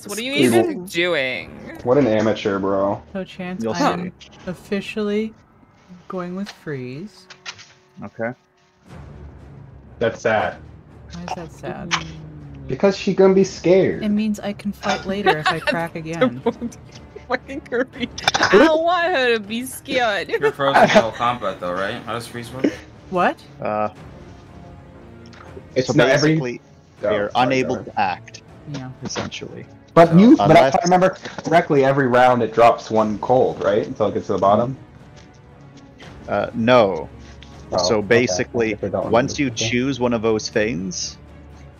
What are you even doing? What an amateur, bro. So, Chance, You'll I'm see. officially going with freeze. Okay. That's sad. Why is that sad? Because she gonna be scared. It means I can fight later if I crack again. Fucking Kirby. I don't want her to be scared. You're frozen the whole combat though, right? How does freeze work? What? It's So not basically, every... you're sorry, unable sorry. to act, Yeah. essentially. But So, you, but if unless- I remember correctly, every round it drops one cold, right? Until it gets to the bottom. No. Oh, So okay. basically, If I don't once you remember. choose one of those things,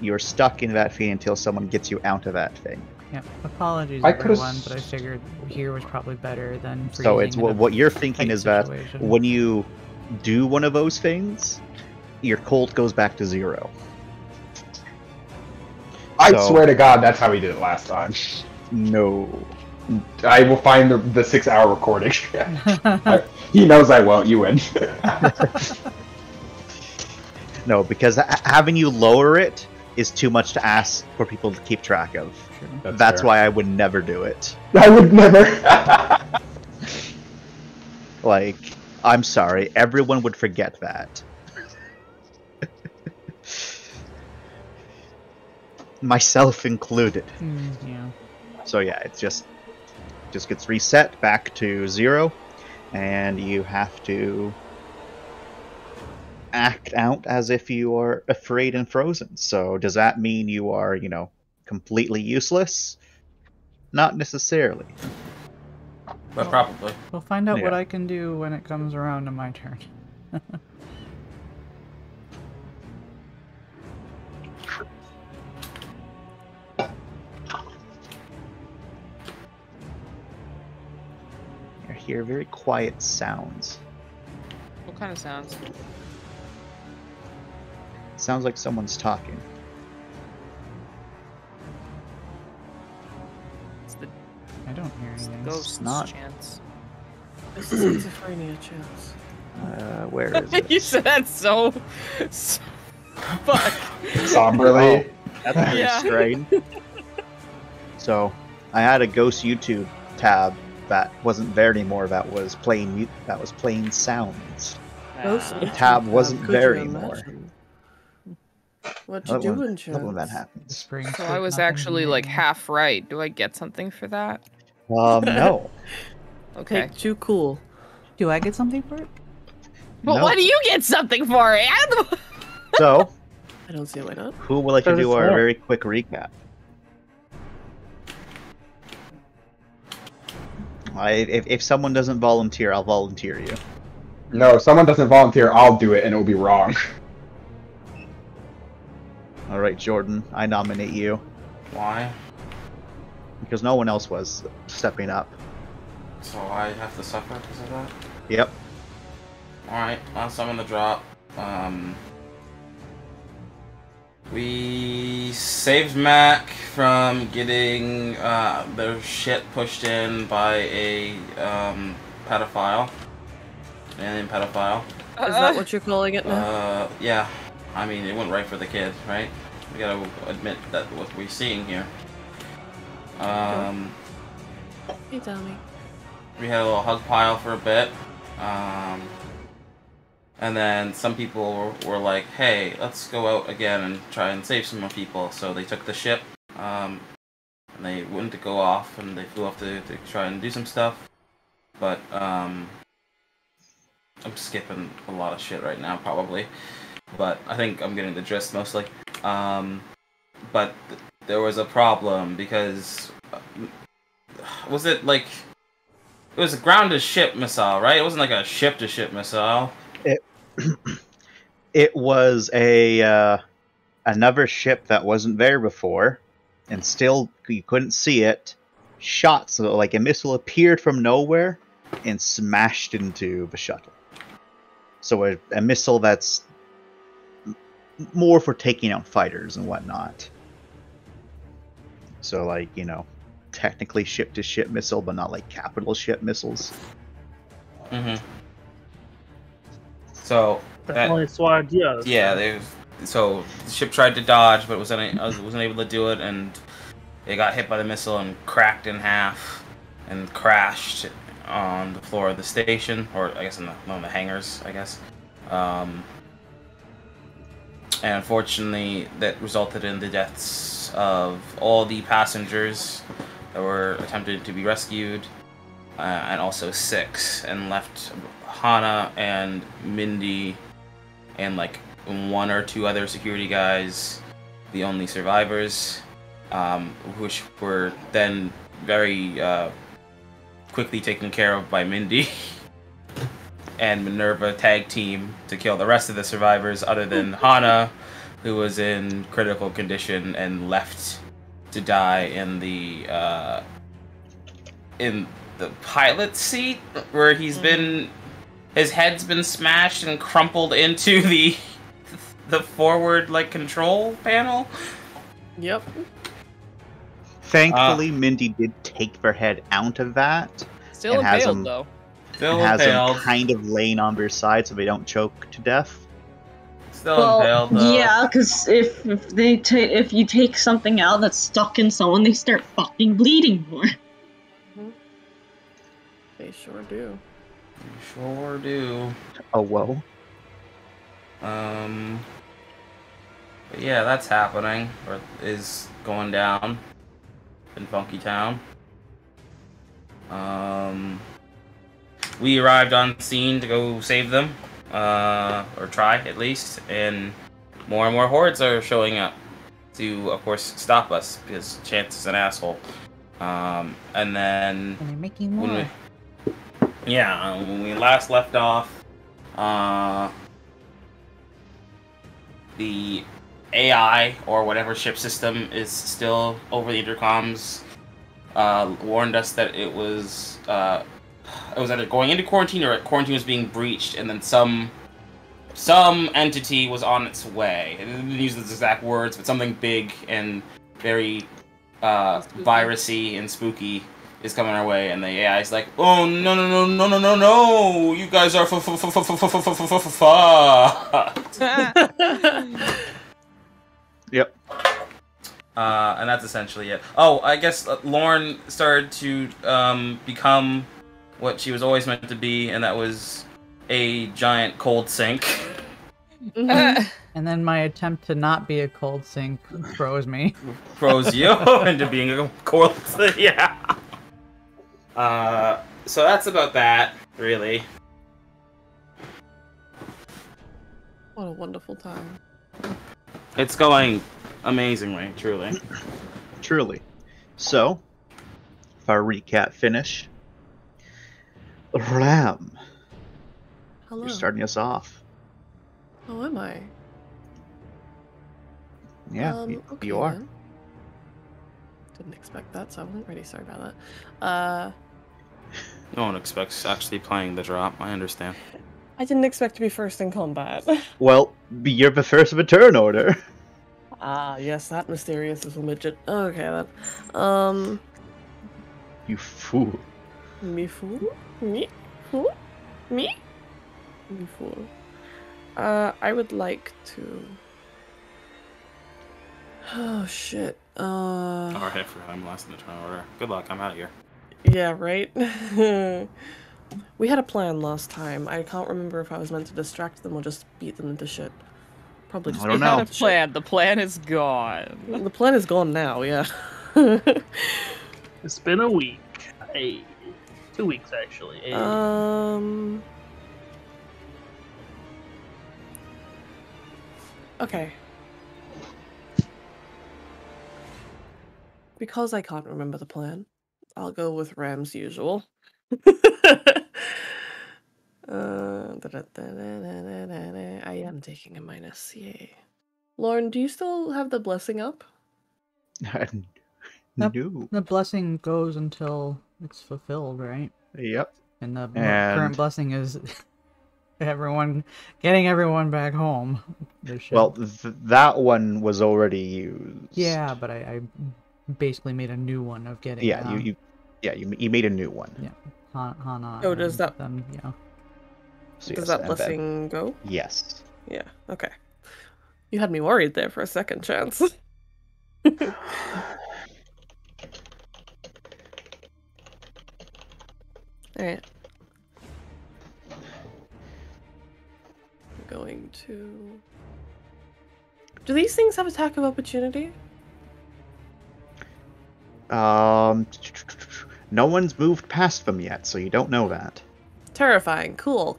you're stuck in that thing until someone gets you out of that thing. Yep. Apologies, I could've everyone, but I figured here was probably better than freezing. So it's in a what you're thinking tight is that situation. when you do one of those things, your cold goes back to 0. I So- swear to God, that's how we did it last time. No. I will find the 6-hour recording. He knows I won't. You win. No, because having you lower it is too much to ask for people to keep track of. That's fair. why I would never do it. I would never. Like, I'm sorry, everyone would forget that. Myself included. Yeah. So yeah, it's just gets reset back to 0, and you have to act out as if you are afraid and frozen. So does that mean you are, completely useless? Not necessarily. But probably. We'll find out what Yeah. I can do when it comes around to my turn. You hear very quiet sounds. What kind of sounds? Sounds like someone's talking. It's the I don't hear anything. ghost not- chance. This is schizophrenia, Chance. Where is it? You said that so fuck. Somberly. That's very Yeah. strange. So, I had a Ghost YouTube tab that wasn't there anymore. That was playing sounds. Ghost Ah. The tab wasn't could there you anymore. imagine? What you Love when- doing, love when that Chance? happens. Spring So took I was nothing actually from like me. half right. Do I get something for that? No. Okay. Take too cool. Do I get something for it? But No. what do you get something for it? So, I don't see why not. who would like to do our very quick recap? If someone doesn't volunteer, I'll volunteer you. No, if someone doesn't volunteer, I'll do it, and it will be wrong. All right, Jordan, I nominate you Why? because no one else was stepping up. So I have to suffer because of that? Yep. Alright, so I'm gonna drop. We saved Mac from getting their shit pushed in by a pedophile. Alien pedophile. Is that what you're calling it now? Yeah. I mean, it went right for the kid, right? We gotta admit that what we're seeing here. Hey, Tommy. We had a little hug pile for a bit. And then some people were like, hey, let's go out again and try and save some more people. So they took the ship, and they went to go off, and they flew off to try and do some stuff. But, I'm skipping a lot of shit right now, probably. But I think I'm getting the gist, mostly. But there was a problem, because... was it, like... It was a ground-to-ship missile, right? It wasn't like a ship-to-ship missile. It was another ship that wasn't there before, and still you couldn't see it. Shot, so like a missile appeared from nowhere and smashed into the shuttle. So a missile that's more for taking out fighters and whatnot. So like, technically ship-to-ship missile, but not like capital ship missiles. Mm-hmm. So That's only SWAT ideas. yeah, so the ship tried to dodge, but wasn't able to do it, and They got hit by the missile and cracked in half and crashed on the floor of the station, or I guess in one of the hangars, I guess. And unfortunately, that resulted in the deaths of all the passengers that were attempted to be rescued, and also 6, and left Hana and Mindy and like 1 or 2 other security guys the only survivors, which were then very quickly taken care of by Mindy and Minerva tag team to kill the rest of the survivors, other than Hana, who was in critical condition and left to die in the pilot seat, where he's been, his head's been smashed and crumpled into the forward like control panel. Yep. Thankfully, Mindy did take her head out of that. Still and has impaled, him- though. Still and has impaled. them kind of laying on their side so they don't choke to death. Still impaled, though. yeah, because if you take something out that's stuck in someone, they start fucking bleeding more. They sure do. Sure do. Oh, whoa. But yeah, that's happening, or is going down in Funky Town. We arrived on scene to go save them, or try at least, and more hordes are showing up to, of course, stop us, because Chance is an asshole. And then And they're making more. when we last left off, the AI, or whatever ship system is still over the intercoms, warned us that it was either going into quarantine or quarantine was being breached, and then some entity was on its way. It didn't use those exact words, but something big and very virusy and spooky is coming our way, and the AI is like, "Oh no! You guys are fucked." Yep. And that's essentially it. Oh, I guess Lauren started to become what she was always meant to be, and that was a giant cold sink. And then my attempt to not be a cold sink froze me. Froze you into being a cold sink. Yeah. So that's about that, really. What a wonderful time. It's going amazingly, truly. Truly. So, if our recap finish, Ram, Hello. you're starting us off. How am I? Yeah, Okay, you are. then. Didn't expect that, so I wasn't really sorry about that. No one expects actually playing the drop. I understand. I didn't expect to be first in combat. Well, you're the first of a turn order. Ah, yes, that mysterious is a midget. Okay, then. You fool. Me fool? Me? Fool? Me? Me fool. I would like to... Oh, shit. Alright, I forgot I'm last in the turn order. Good luck, I'm out of here. Yeah, right? We had a plan last time. I can't remember if I was meant to distract them or just beat them into shit. Probably just I don't beat know. them The into plan. The plan is gone. shit. The plan is gone now, yeah. It's been a week. Hey, 2 weeks actually. Hey. Okay. Because I can't remember the plan, I'll go with Ram's usual. I am taking a minus, yay. Lauren, do you still have the blessing up? Yep. No. The blessing goes until it's fulfilled, right? Yep. And the And- current blessing is getting everyone back home. They should- Well, that one was already used. yeah, but I basically made a new one of getting. Yeah, you made a new one. Yeah, Hana. Oh, does and that- them, yeah. So Does yes, that and then- blessing go? Yes. Yeah, okay. You had me worried there for a second, Chance. Alright. I'm going to... Do these things have attack of opportunity? No one's moved past them yet, so you don't know that. Terrifying. Cool.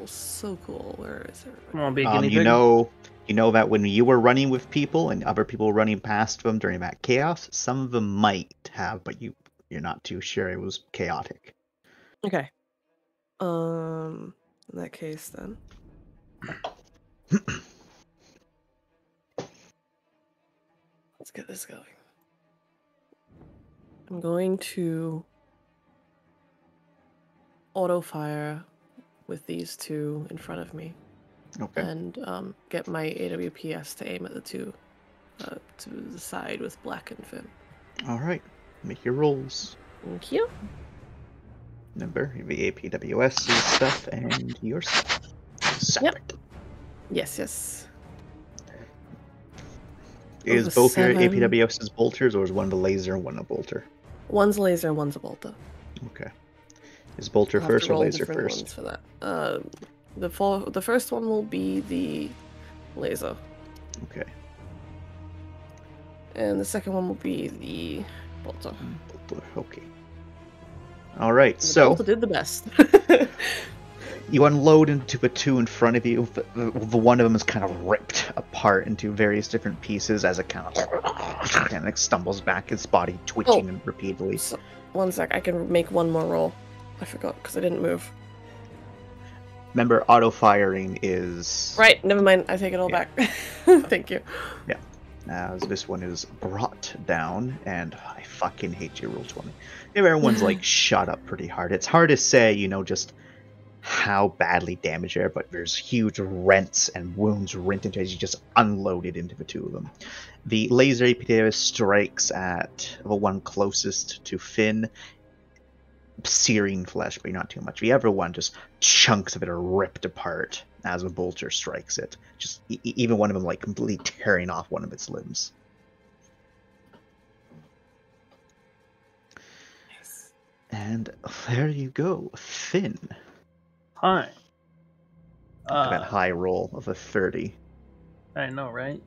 So cool. Where is it? Come on, be a guinea You pig. know that when you were running with people and other people were running past them during that chaos, some of them might have, but you're not too sure it was chaotic. Okay. In that case, then. Let's get this going. I'm going to auto fire with these two in front of me. Okay. And get my AWPS to aim at the two to the side with Black and Finn. All right. Make your rolls. Thank you. Remember, the APWS stuff and your stuff. Separate. Yes, yes. Is Of both your 7. APWS's bolters, or is one the laser and one a bolter? One's laser, one's a bolter. Okay. Is bolter I'll have first to or roll laser different first? ones for that. The first one will be the laser, Okay. and the second one will be the bolter. Bolter. Okay. All right. The So bolter did the best. you unload into the two in front of you. The one of them is kind of ripped apart into various different pieces as it kind of stumbles back, its body twitching repeatedly. So, one sec, I can make one more roll. I forgot because I didn't move. Remember, auto firing is Right, never mind. I take it all back. Thank you. As this one is brought down, and I fucking hate you, Rule 20. Everyone's like shot up pretty hard. It's hard to say, just how badly damaged they are, but there's huge rents and wounds rent into as you just unloaded into the two of them. The laser APWS strikes at the one closest to Finn, searing flesh, but not too much. The other one, just chunks of it are ripped apart as a bolter strikes it. Just even one of them like completely tearing off one of its limbs. Nice. And there you go, Finn. Hi. That high roll of a 30. I know, right?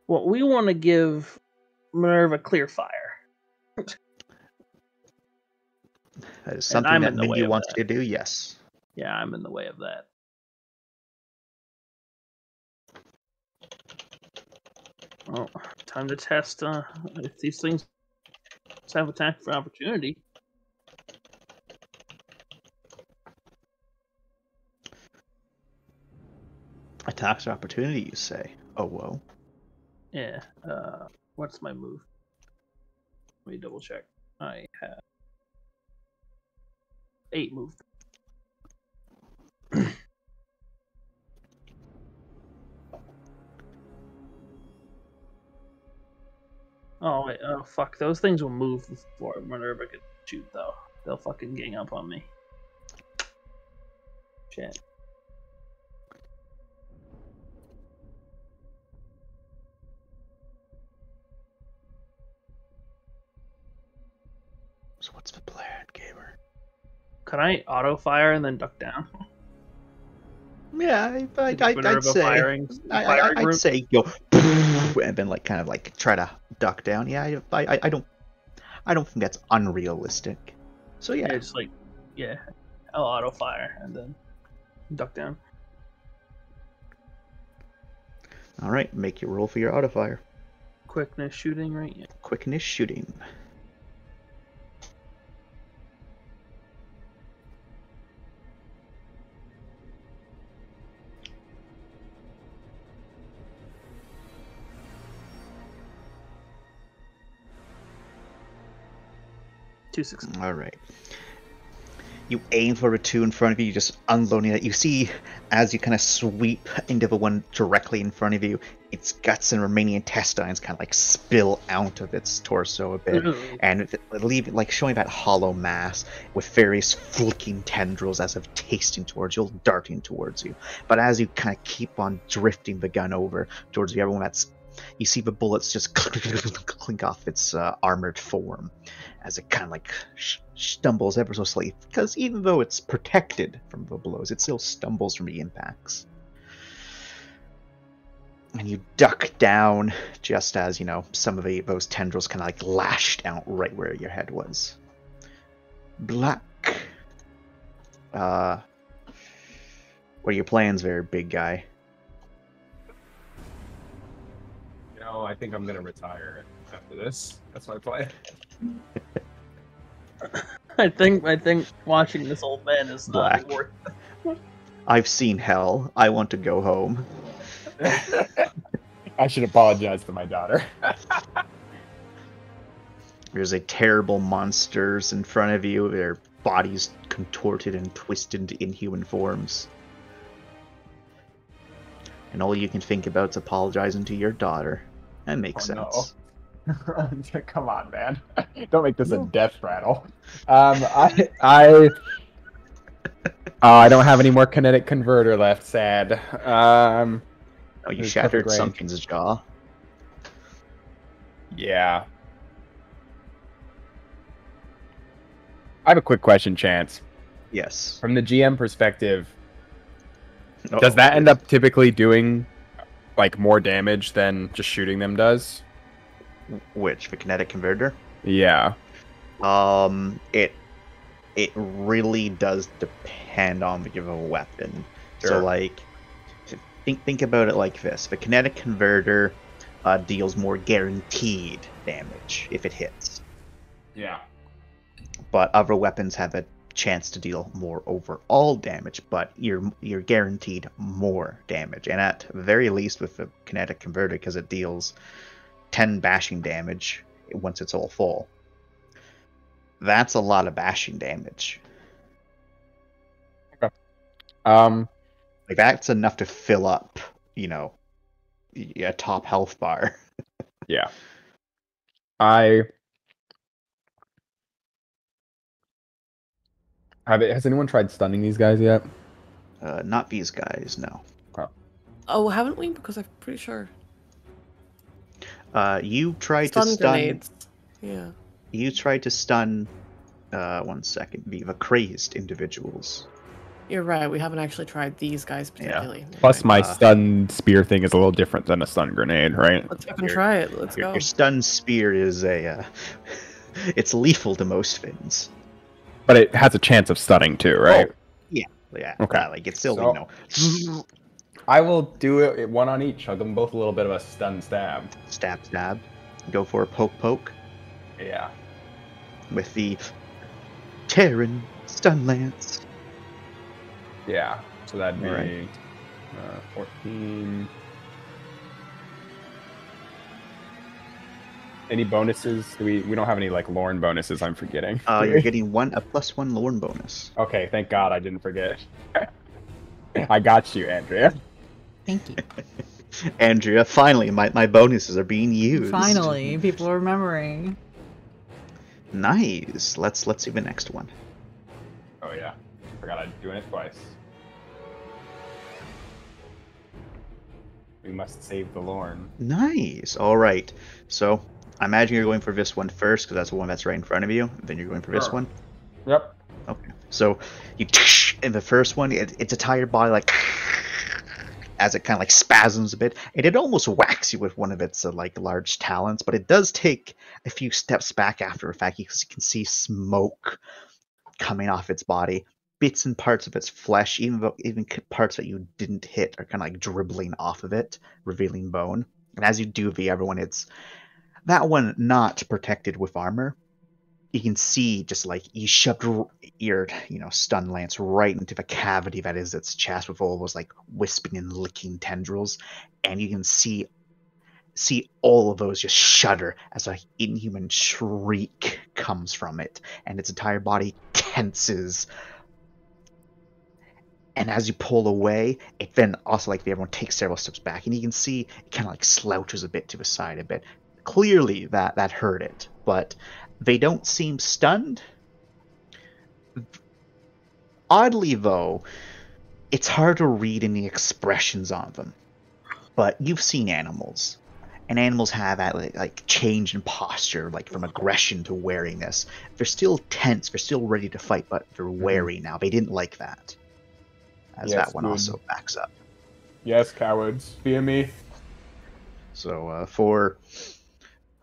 Well, we want to give Minerva clear fire. That is something I'm that in the way Mindy of wants that. to do, yes. Yeah, I'm in the way of that. Well, time to test if these things have attack for opportunity. Attacks of opportunity, you say? Oh, whoa. Yeah. What's my move? Let me double check. I have 8 move. Oh wait, oh fuck, those things will move before Minerva can shoot though. They'll fucking gang up on me. Shit. So what's the plan, gamer? Can I auto fire and then duck down? Yeah, I'd say firing I'd say go and then like kind of like try to duck down. Yeah, I don't think that's unrealistic. So yeah, Yeah, just like I'll auto fire and then duck down. all right. Make your roll for your auto fire. Quickness shooting, right? Yeah. Quickness shooting. Two success. All right. You aim for the two in front of you, just unloading it. You see, as you kind of sweep into the one directly in front of you, its guts and remaining intestines kind of like spill out of its torso a bit, and leave like showing that hollow mass with various flicking tendrils as if tasting towards you, darting towards you. But as you kind of keep on drifting the gun over towards the other one, you see the bullets just clink off its armored form as it kind of like stumbles ever so slightly, because even though it's protected from the blows, it still stumbles from the impacts. And you duck down just as, some of those tendrils kind of like lashed out right where your head was. Black. What are your plans there, big guy? I think I'm gonna retire after this. That's my plan. I think watching this old man is not Black. worth it. I've seen hell. I want to go home. I should apologize to my daughter. There's a terrible monsters in front of you. Their bodies contorted and twisted into inhuman forms. And all you can think about is apologizing to your daughter. That makes sense. No. Come on, man. Don't make this a death rattle. I don't have any more kinetic converter left, sad. Oh, you It's shattered perfect range. Sunken's jaw. Yeah. I have a quick question, Chance. Yes. From the GM perspective, Uh-oh. does that end up typically doing like more damage than just shooting them does? Which? The kinetic converter? Yeah. It really does depend on the given weapon. Sure. So, like, think about it like this: the kinetic converter deals more guaranteed damage if it hits, Yeah. but other weapons have a chance to deal more overall damage, but you're guaranteed more damage. And at the very least with the kinetic converter, because it deals 10 bashing damage once it's all full, that's a lot of bashing damage. Like, that's enough to fill up, a top health bar. Yeah. Has anyone tried stunning these guys yet? Not these guys, no. Oh, haven't we? Because I'm pretty sure. You tried Stun to stun. grenades. Yeah. You tried to stun. 1 second. The crazed individuals. You're right. We haven't actually tried these guys particularly. Plus, my Uh, stun spear thing is a little different than a stun grenade, right? Let's fucking try it. Let's go. Your stun spear is it's lethal to most things. But it has a chance of stunning too, right? Yeah. Okay. Like it's still So- I will do it one on each. I'll give them both a little bit of a stun stab. stab. Go for a poke Yeah. with the Terran stun lance. Yeah. So that'd be Alright. 14. Any bonuses? We don't have any like Lorne bonuses. I'm forgetting. You're getting a +1 Lorne bonus. Okay, thank God I didn't forget. I got you, Andrea. Thank you. Andrea, finally, my bonuses are being used. Finally, people are remembering. Nice. Let's see the next one. Oh yeah, forgot I'm doing it twice. We must save the Lorne. Nice. All right. So I imagine you're going for this one first because that's the one that's right in front of you. Then you're going for this Sure. one. Yep. Okay. So you in the first one, it's a tired body like as it kind of like spasms a bit, and it almost whacks you with one of its like large talons. But it does take a few steps back after the fact because you can see smoke coming off its body. Bits and parts of its flesh, even parts that you didn't hit, are kind of like dribbling off of it, revealing bone. And as you do the other one, it's that one not protected with armor. You can see just like you shoved your stun lance right into the cavity that is its chest with all those like wisping and licking tendrils, and you can see all of those just shudder as an inhuman shriek comes from it, and its entire body tenses And as you pull away, it then also like everyone takes several steps back, and you can see it kind of like slouches a bit to the side a bit. Clearly that hurt it, but they don't seem stunned. Oddly though, it's hard to read any expressions on them. But you've seen animals, and animals have that like change in posture, like from aggression to wariness. They're still tense, they're still ready to fight, but they're wary now. They didn't like that. As Yes, that one good. also backs up. Yes, cowards. Fear me. So for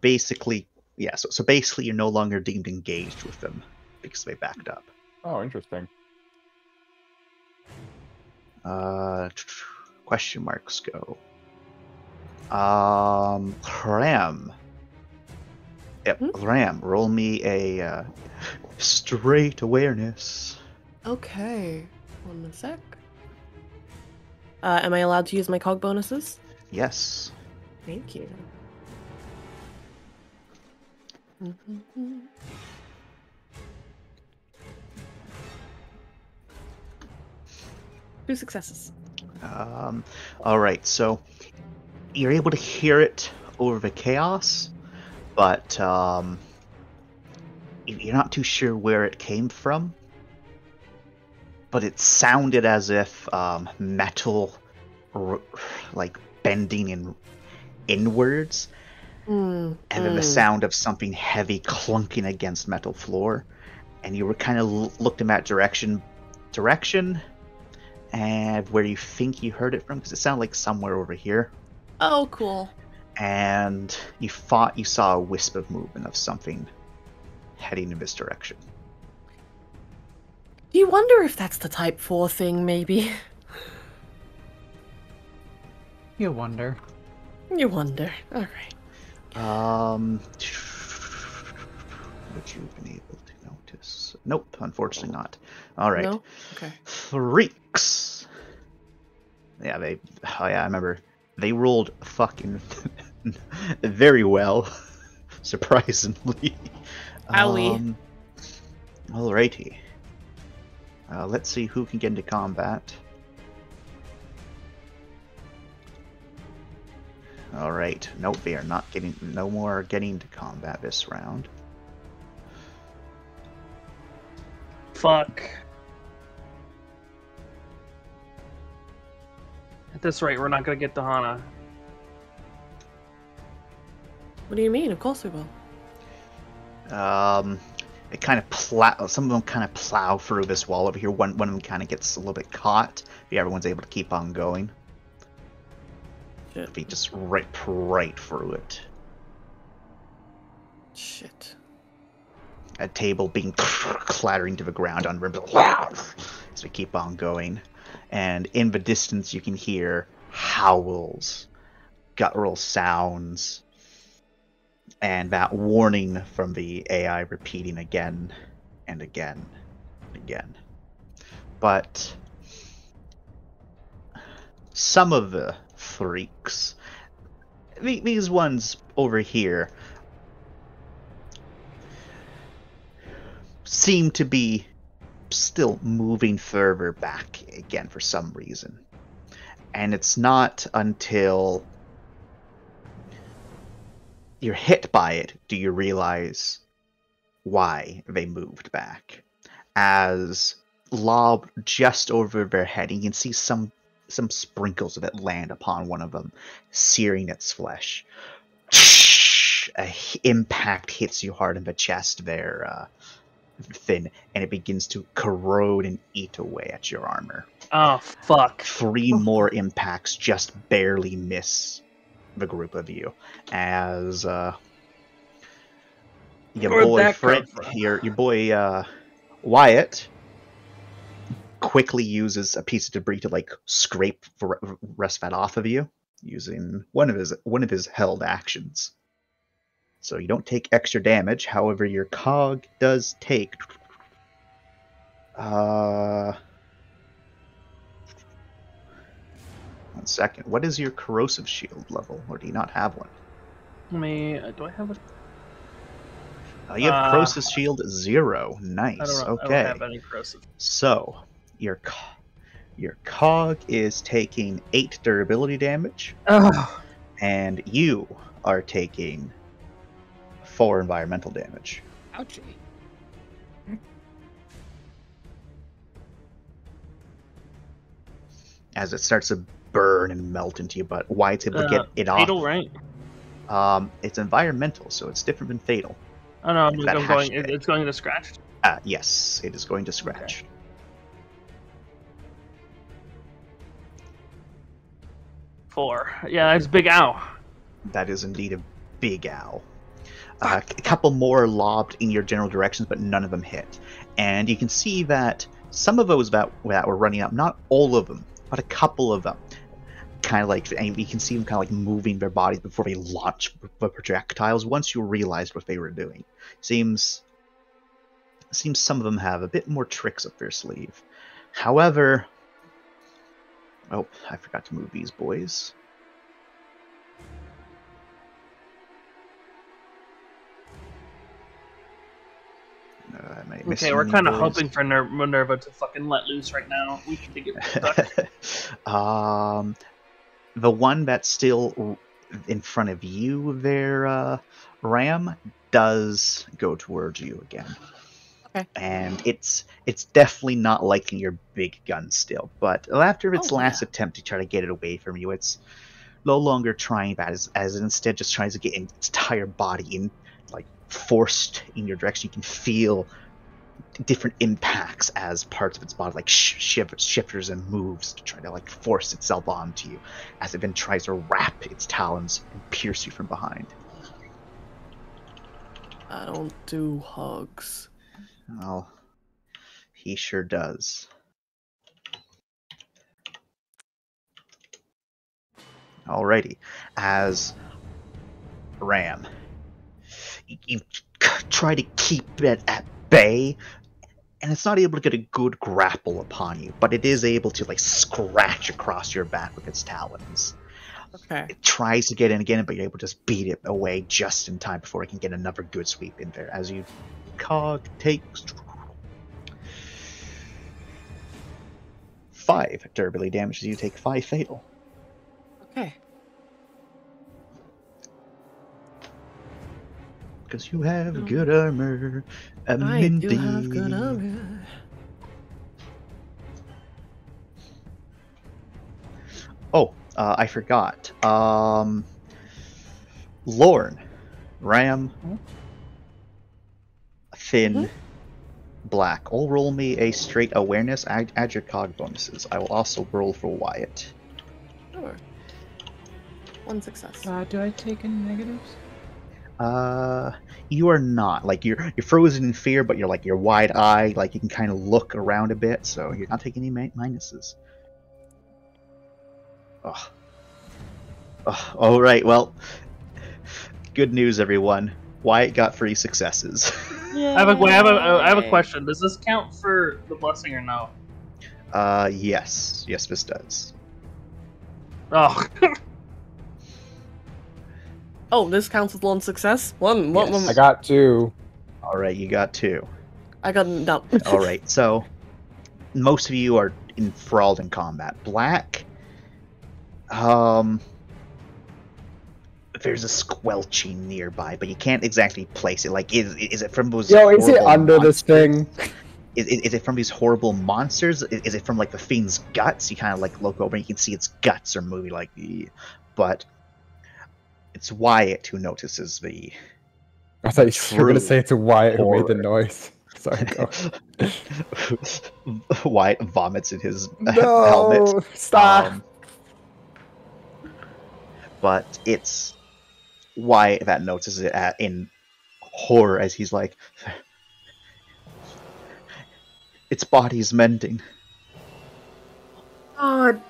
basically, yeah. So basically, you're no longer deemed engaged with them because they backed up. Oh, interesting. Question marks go. Ram. Yep, Ram. Roll me a straight awareness. Okay. 1 sec. Am I allowed to use my cog bonuses? Yes. Thank you. 2 successes. All right. So you're able to hear it over the chaos, but you're not too sure where it came from. But it sounded as if metal, like bending inwards, and then the sound of something heavy clunking against metal floor, and you were kind of looked in that direction, and where you think you heard it from, because it sounded like somewhere over here. Oh, cool. And you thought you saw a wisp of movement of something heading in this direction. Do you wonder if that's the Type 4 thing, maybe? You wonder. You wonder. Alright. Would you have been able to notice? Nope, unfortunately not. Alright. No? Okay. Freaks. Yeah, I remember. They rolled fucking very well. Surprisingly. Owie. Alrighty. Let's see who can get into combat. Alright. Nope, they are not getting... No more getting into combat this round. Fuck. At this rate, we're not gonna get to Hana. What do you mean? Of course we will. It kind of plow. Some of them kind of plow through this wall over here. One of them kind of gets a little bit caught. The other one's able to keep on going. Shit. Be just right through it. Shit. A table being clattering to the ground on rims as we keep on going. And in the distance, you can hear howls, guttural sounds, and that warning from the AI repeating again and again and again. But some of the freaks, these ones over here, seem to be still moving further back again for some reason. And it's not until you're hit by it do you realize why they moved back. As lob just over their head, you can see some sprinkles of it land upon one of them, searing its flesh. A impact hits you hard in the chest there, Finn, and it begins to corrode and eat away at your armor. Oh, fuck. 3 more impacts just barely miss the group of you, as your boy Wyatt quickly uses a piece of debris to like scrape the rest of that off of you, using one of his held actions. So you don't take extra damage. However, your cog does take 1 second. What is your corrosive shield level, or do you not have one? Do I have a... You have corrosive shield 0. Nice. I don't Okay. have any corrosive. So Your cog is taking 8 durability damage, Oh, and you are taking 4 environmental damage. Ouchie. As it starts to burn and melt into you, but Wyatt's able to get it fatal, off. right? It's environmental, so it's different than fatal. Oh no, It's that I'm going. hashtag. It's going to scratch. Yes, it is going to scratch. 4. Yeah, that's big ow. That is indeed a big owl. A couple more lobbed in your general directions, but none of them hit. And you can see that some of those that were running up, not all of them, but a couple of them, kind of like, and you can see them kind of like moving their bodies before they launch the projectiles. Once you realized what they were doing, seems some of them have a bit more tricks up their sleeve. However, oh, I forgot to move these boys. Okay, we're kind of hoping for Minerva to fucking let loose right now. We can get stuck. The one that's still in front of you there, Ram, does go towards you again. Okay. And it's definitely not liking your big gun still, but after its last attempt to try to get it away from you, it's no longer trying that, as it instead just tries to get its entire body in, like, forced in your direction. You can feel different impacts as parts of its body like shifts and moves to try to like force itself onto you, as it then tries to wrap its talons and pierce you from behind. I don't do hugs. Well, he sure does. Alrighty, as Ram, you try to keep it at bay, and it's not able to get a good grapple upon you, but it is able to like scratch across your back with its talons. Okay. It tries to get in again, but you're able to just beat it away just in time before it can get another good sweep in there. As you cog takes 5 durability damage, as you take 5 fatal. Okay. Because you have good armor. I do have good armor. Oh, I forgot. Lorne, Ram, Finn, Black. All roll me a straight awareness. Add your cog bonuses. I will also roll for Wyatt. Sure. 1 success. Do I take any negatives? You are not. Like, you're frozen in fear, but you're wide-eyed. Like, you can kind of look around a bit, so you're not taking any minuses. Oh. All right. Well, good news, everyone. Wyatt got 3 successes. I have a question. Does this count for the blessing or no? Yes. Yes, this does. Oh. Oh, this counts as 1 success? One. Yes. I got 2. All right, you got 2. I got no. All right, so most of you are enthralled in combat. Black, there's a squelching nearby, but you can't exactly place it. Like, is it from those? Yo, is it horrible under this thing? Is it from these horrible monsters? Is it from like the fiend's guts? You kind of like look over and you can see its guts are moving, like, but it's Wyatt who notices the. I thought you were going to say it's Wyatt who made the horror. noise. Sorry, go. Wyatt vomits in his No, helmet. stop. But it's Wyatt that notices it in horror as he's like, its body's mending. God.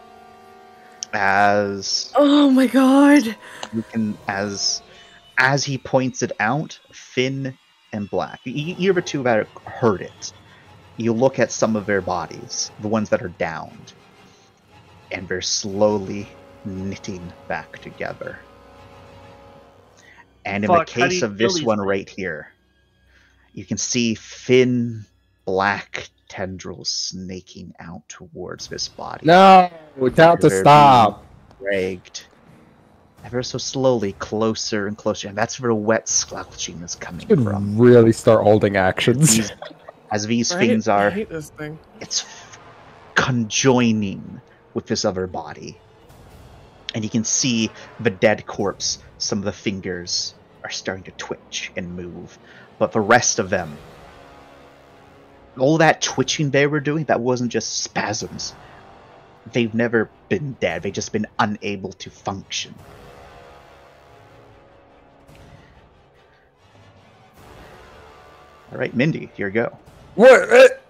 Oh my god. You can, as he points it out, Finn and Black, you're the two that heard it. You look at some of their bodies, the ones that are downed, and they're slowly knitting back together. And in the case of this one right here, you can see Finn, Black, tendrils snaking out towards this body. No, tell it to They're stop. being dragged ever so slowly closer and closer, and that's where the wet slouching is coming You from. should really start holding actions. As these I things are, hate this thing. it's conjoining with this other body. And you can see the dead corpse, some of the fingers are starting to twitch and move. But the rest of them, all that twitching they were doing, that wasn't just spasms. They've never been dead, they've just been unable to function. Alright, Mindy, your go. What?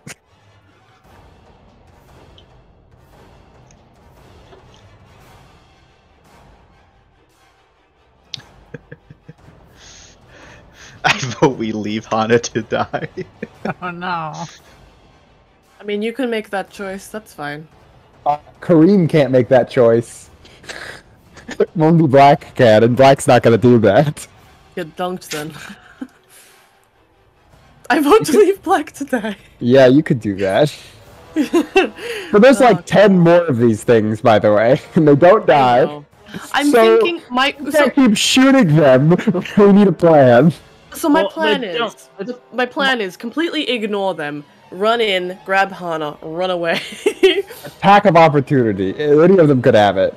I vote we leave Hana to die. Oh no. I mean, you can make that choice. That's fine. Kareem can't make that choice. Only Black can, and Black's not gonna do that. Get dunked then. I vote to leave Black to die. Yeah, you could do that. But there's Oh, like 10 more of these things, by the way, and they don't die. know. I'm So- thinking my We can't keep shooting them. We need a plan. so my Well, plan they is don't- my plan is completely ignore them, run in, grab Hana, run away. Attack of opportunity. Any of them could have it.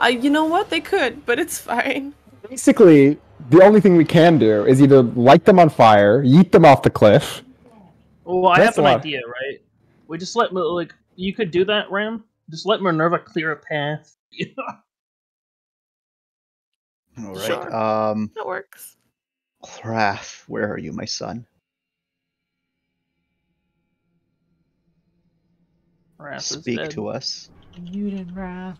You know what? They could, but it's fine. Basically, the only thing we can do is either light them on fire, yeet them off the cliff. Well, I That's have an a lot. idea, right? We just let like you could do that, Ram. Just let Minerva clear a path. Alright, Sure. That works. Wrath, where are you, my son? Wrath is Speak dead. to us. Muted wrath.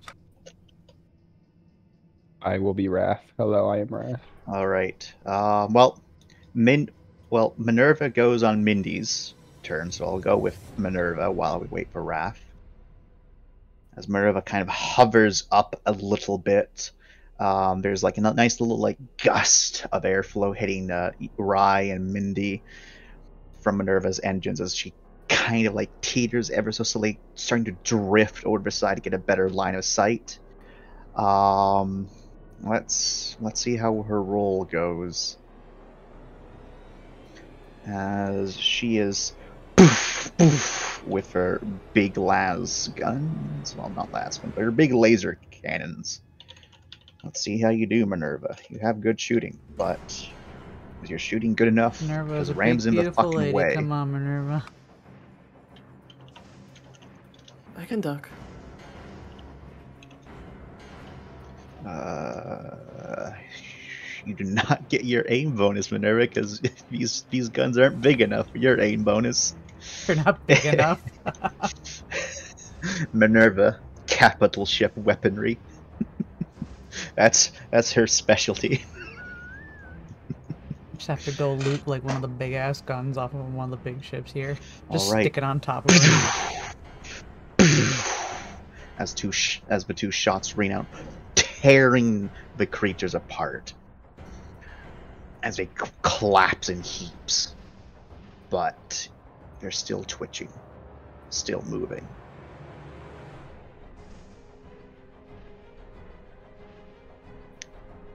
I will be Wrath. Hello, I am Wrath. Alright. Minerva goes on Mindy's turn, so I'll go with Minerva while we wait for Wrath. As Minerva kind of hovers up a little bit, there's like a nice little like gust of airflow hitting Rai and Mindy from Minerva's engines as she kind of like teeters ever so slowly, starting to drift over the side to get a better line of sight. Let's see how her roll goes. As she is with her big las guns. Well, not las guns, but her big laser cannons. Let's see how you do, Minerva. You have good shooting, but is your shooting good enough? Minerva is Because a big, Ram's in the beautiful fucking lady. way. Come on, Minerva. I can duck. You do not get your aim bonus, Minerva, because these guns aren't big enough for your aim bonus. You're not big enough. Minerva, capital ship weaponry. That's her specialty. Just have to go loot like one of the big ass guns off of one of the big ships here. Just Alright. stick it on top of it. As the two shots ring out, tearing the creatures apart as they collapse in heaps. But they're still twitching, still moving.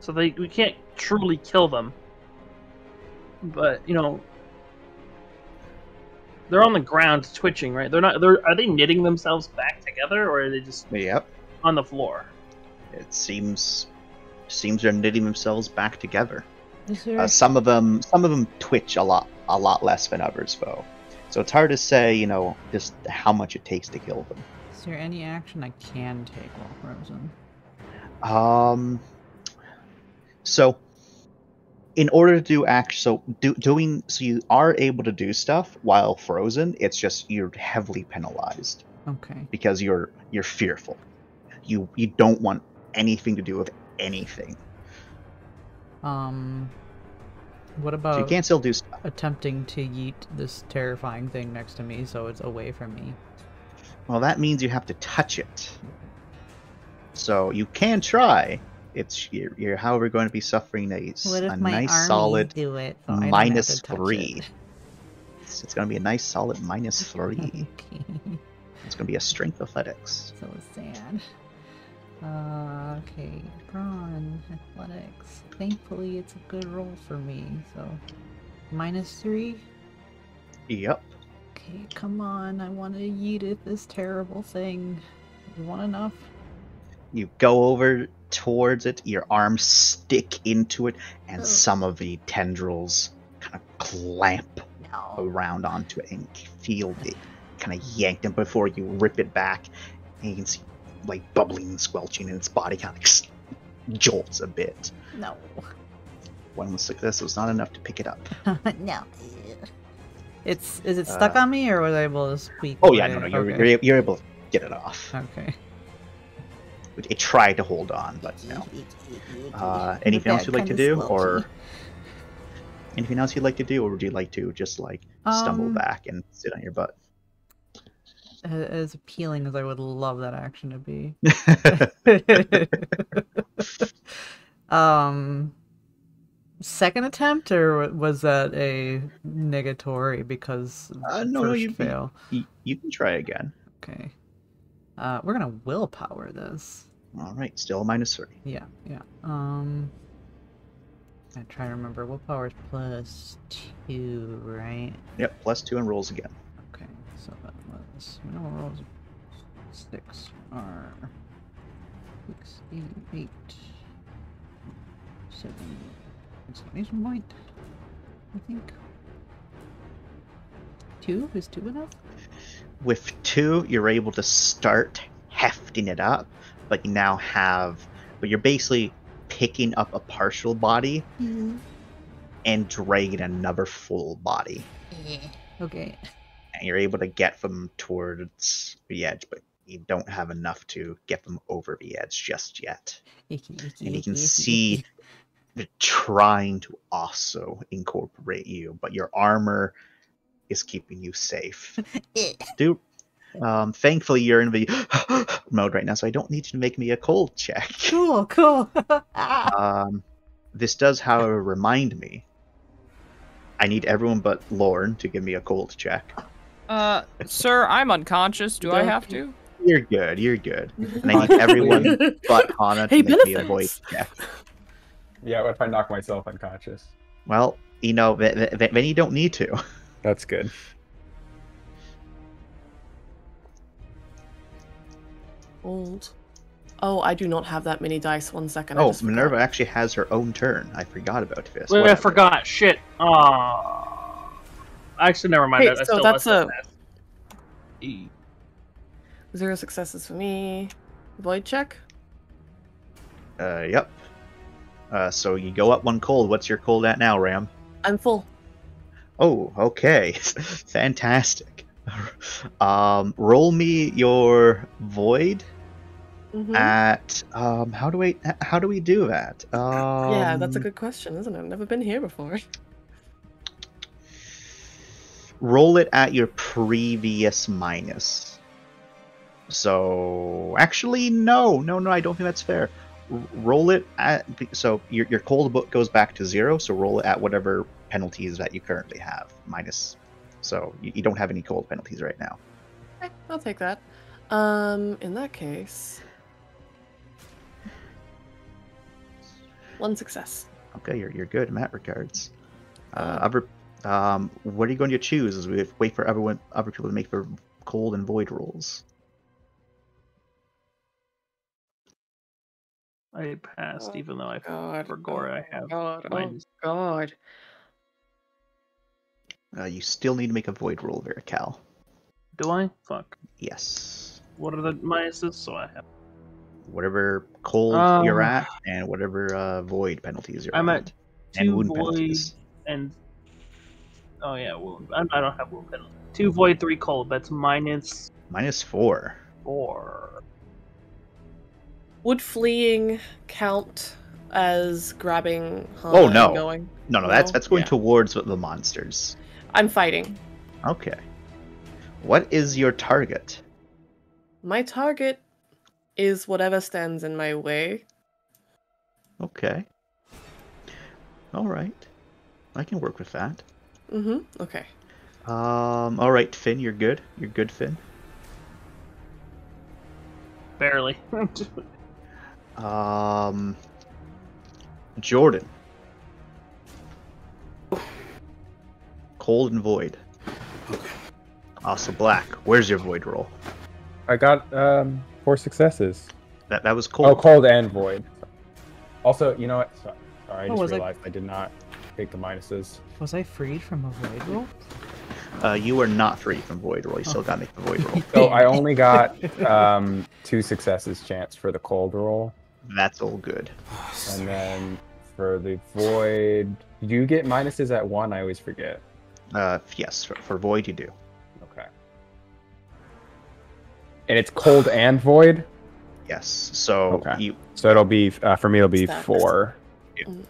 So we can't truly kill them. But, they're on the ground twitching, right? Are they knitting themselves back together, or are they just Yep. on the floor? It seems they're knitting themselves back together. Is there, Some of them twitch a lot less than others, though. So it's hard to say, just how much it takes to kill them. is there any action I can take while frozen? So in order to do so you are able to do stuff while frozen. It's just you're heavily penalized Okay. because you're fearful. You don't want anything to do with anything. What So you about can still do stuff. attempting to yeet this terrifying thing next to me so it's away from me? Well, that means you have to touch it. So you can try. You're however going to be suffering a What if a my nice armies solid do it? So I don't have minus to touch 3. it? It's going to be a nice solid -3. Okay. It's going to be a strength athletics. So sad. Okay, brawn, athletics. Thankfully, it's a good roll for me. So, -3. Yep. Okay, come on. I want to yeet at this terrible thing. You want enough? You go over towards it, your arms stick into it, and some of the tendrils kind of clamp around onto it, and you feel it kind of yanked in before you rip it back, and you can see like bubbling and squelching, and its body kind of jolts a bit. No. One success was not enough to pick it up. No. Is it stuck on me, or was I able to squeak? Oh yeah, away? no, Okay. you're able to get it off. Okay. It tried to hold on, but no. Anything else you'd like to do, or anything else you'd like to do, or would you like to just like stumble back and sit on your butt? As appealing as I would love that action to be. Second attempt, or was that a negatory because no, first fail? You can try again. Okay. We're gonna willpower this. All right, still a -3. Yeah. I try to remember. Willpower is +2, right? Yep, +2 and rolls again. Okay, so that was rolls 6 are 6, 8, 7 exclamation point. I think 2 is 2 enough. With 2, you're able to start hefting it up, but you now have, but you're basically picking up a partial body and dragging another full body. Okay. And you're able to get them towards the edge, but you don't have enough to get them over the edge just yet. And you can see they're trying to also incorporate you, but your armor is keeping you safe. Dude, thankfully you're in the mode right now, so I don't need you to make me a cold check. Cool. This does, however, remind me I need everyone but Lorne to give me a cold check. Sir, I'm unconscious. Do I have to? You're good. And I need everyone but Hana to make me a voice check. Yeah, what if I knock myself unconscious? Well, then you don't need to. That's good. Old. Oh, I do not have that many dice. 1 second. Oh, Minerva actually has her own turn. I forgot about this. Wait, I forgot. Shit. Actually, never mind. Wait, so that's a 0 successes for me. Void check. Yep. So you go up 1 cold. What's your cold at now, Ram? I'm full. Oh, okay. Fantastic. Roll me your void at how do we do that? Yeah, that's a good question, isn't it? I've never been here before. Roll it at your previous minus. So actually no, I don't think that's fair. Roll it at, so your cold book goes back to 0, so roll it at whatever penalties that you currently have minus. So you don't have any cold penalties right now. Okay, I'll take that. In that case, 1 success. Okay, you're good in that regards. What are you going to choose as we wait for other people to make their cold and void rolls? I passed, even though for Gore I have God. God. You still need to make a void roll, Verical. Do I? Fuck. Yes. What are the minuses? So I have whatever cold you're at, and whatever void penalties you're I'm at. 2 and wound void penalties. and wound. I don't have wound penalty. 2 void, 3 cold. That's -4. -4. Would fleeing count as grabbing Hana Oh no. and going? No, that's going towards the monsters. I'm fighting. Okay. What is your target? My target is whatever stands in my way. Okay. All right. I can work with that. Okay. All right, Finn, you're good. You're good, Finn. Barely. Jordan. Cold and void. Also black. Where's your void roll? I got 4 successes. That was Oh, cold. cold and void. Also, you know what? Sorry, I Oh, just was I- realized I did not take the minuses. Was I freed from a void roll? You are not free from void roll. You still gotta make the void roll. So I only got 2 successes chance for the cold roll, That's all good. and then for the void, do you get minuses at 1? I always forget. Yes, for void you do. Okay. And it's cold and void, Yes. So Okay. you so it'll be for me. It'll be Stacks. 4. Mm.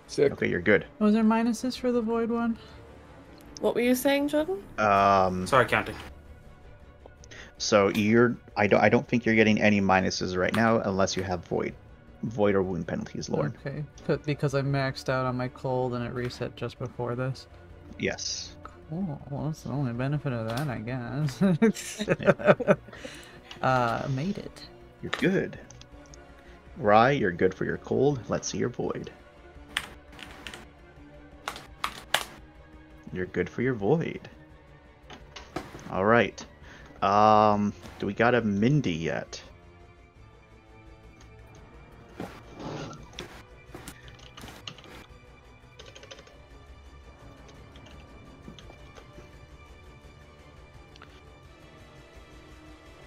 6. okay? You're good. Was there minuses for the void one? What were you saying, Jordan? Sorry, counting. So I don't think you're getting any minuses right now unless you have void or wound penalties, Lord. Okay, because I maxed out on my cold and it reset just before this. Yes. Cool. Well, that's the only benefit of that, I guess. Made it. You're good. Rye, you're good for your cold. Let's see your void. You're good for your void. All right. Do we got a Mindy yet?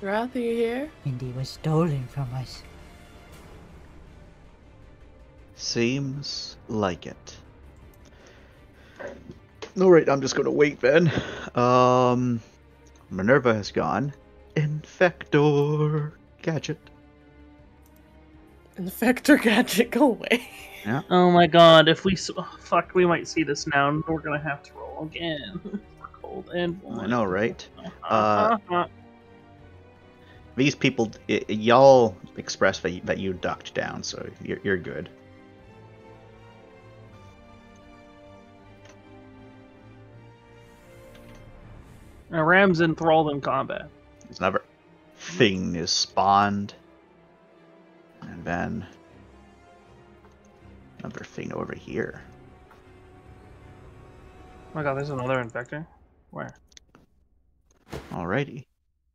Wrath, are you here? Indy was stolen from us. Seems like it. Alright, I'm just gonna wait then. Minerva has gone. Infector Gadget. Infector Gadget, go away. Oh my god, if we fuck, we might see this now, and we're gonna have to roll again. For cold and I know, right? Uh, These people, y'all expressed that you ducked down, so you're good. Now, Ram's enthralled in combat. There's another thing is spawned. And then another thing over here. Oh my god, there's another infector? Where? Alrighty.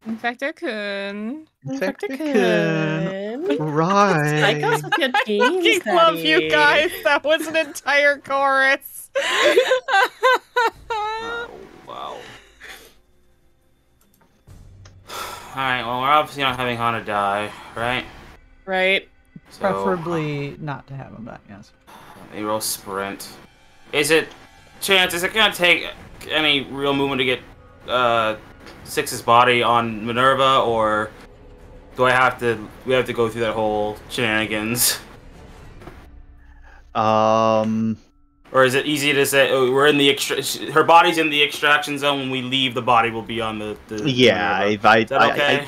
Infector-kun. Infector-kun. Right. Like us with your jeans, I love you Daddy. guys. That was an entire chorus. Oh, wow. Alright, well, we're obviously not having Hana die, right? Right. So, Preferably not to have him back, yes. a roll sprint. Is it gonna take any real movement to get Six's body on Minerva, or do we have to go through that whole shenanigans? Or is it easy to say, oh, we're in the her body's in the extraction zone, when we leave the body will be on the Yeah, Minerva. Is that okay?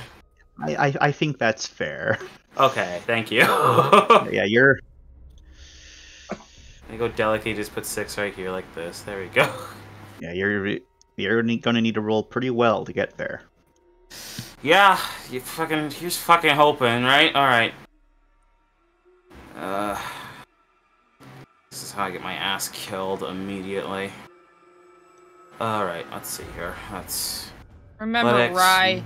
I think that's fair. Okay, thank you. Yeah, you're. I go delicately, just put 6 right here like this. There we go. Yeah, you're gonna need to roll pretty well to get there. Yeah, you're just fucking hoping, right? Alright. This is how I get my ass killed immediately. Alright, let's see here. Let's... Remember, Athletics, Rye.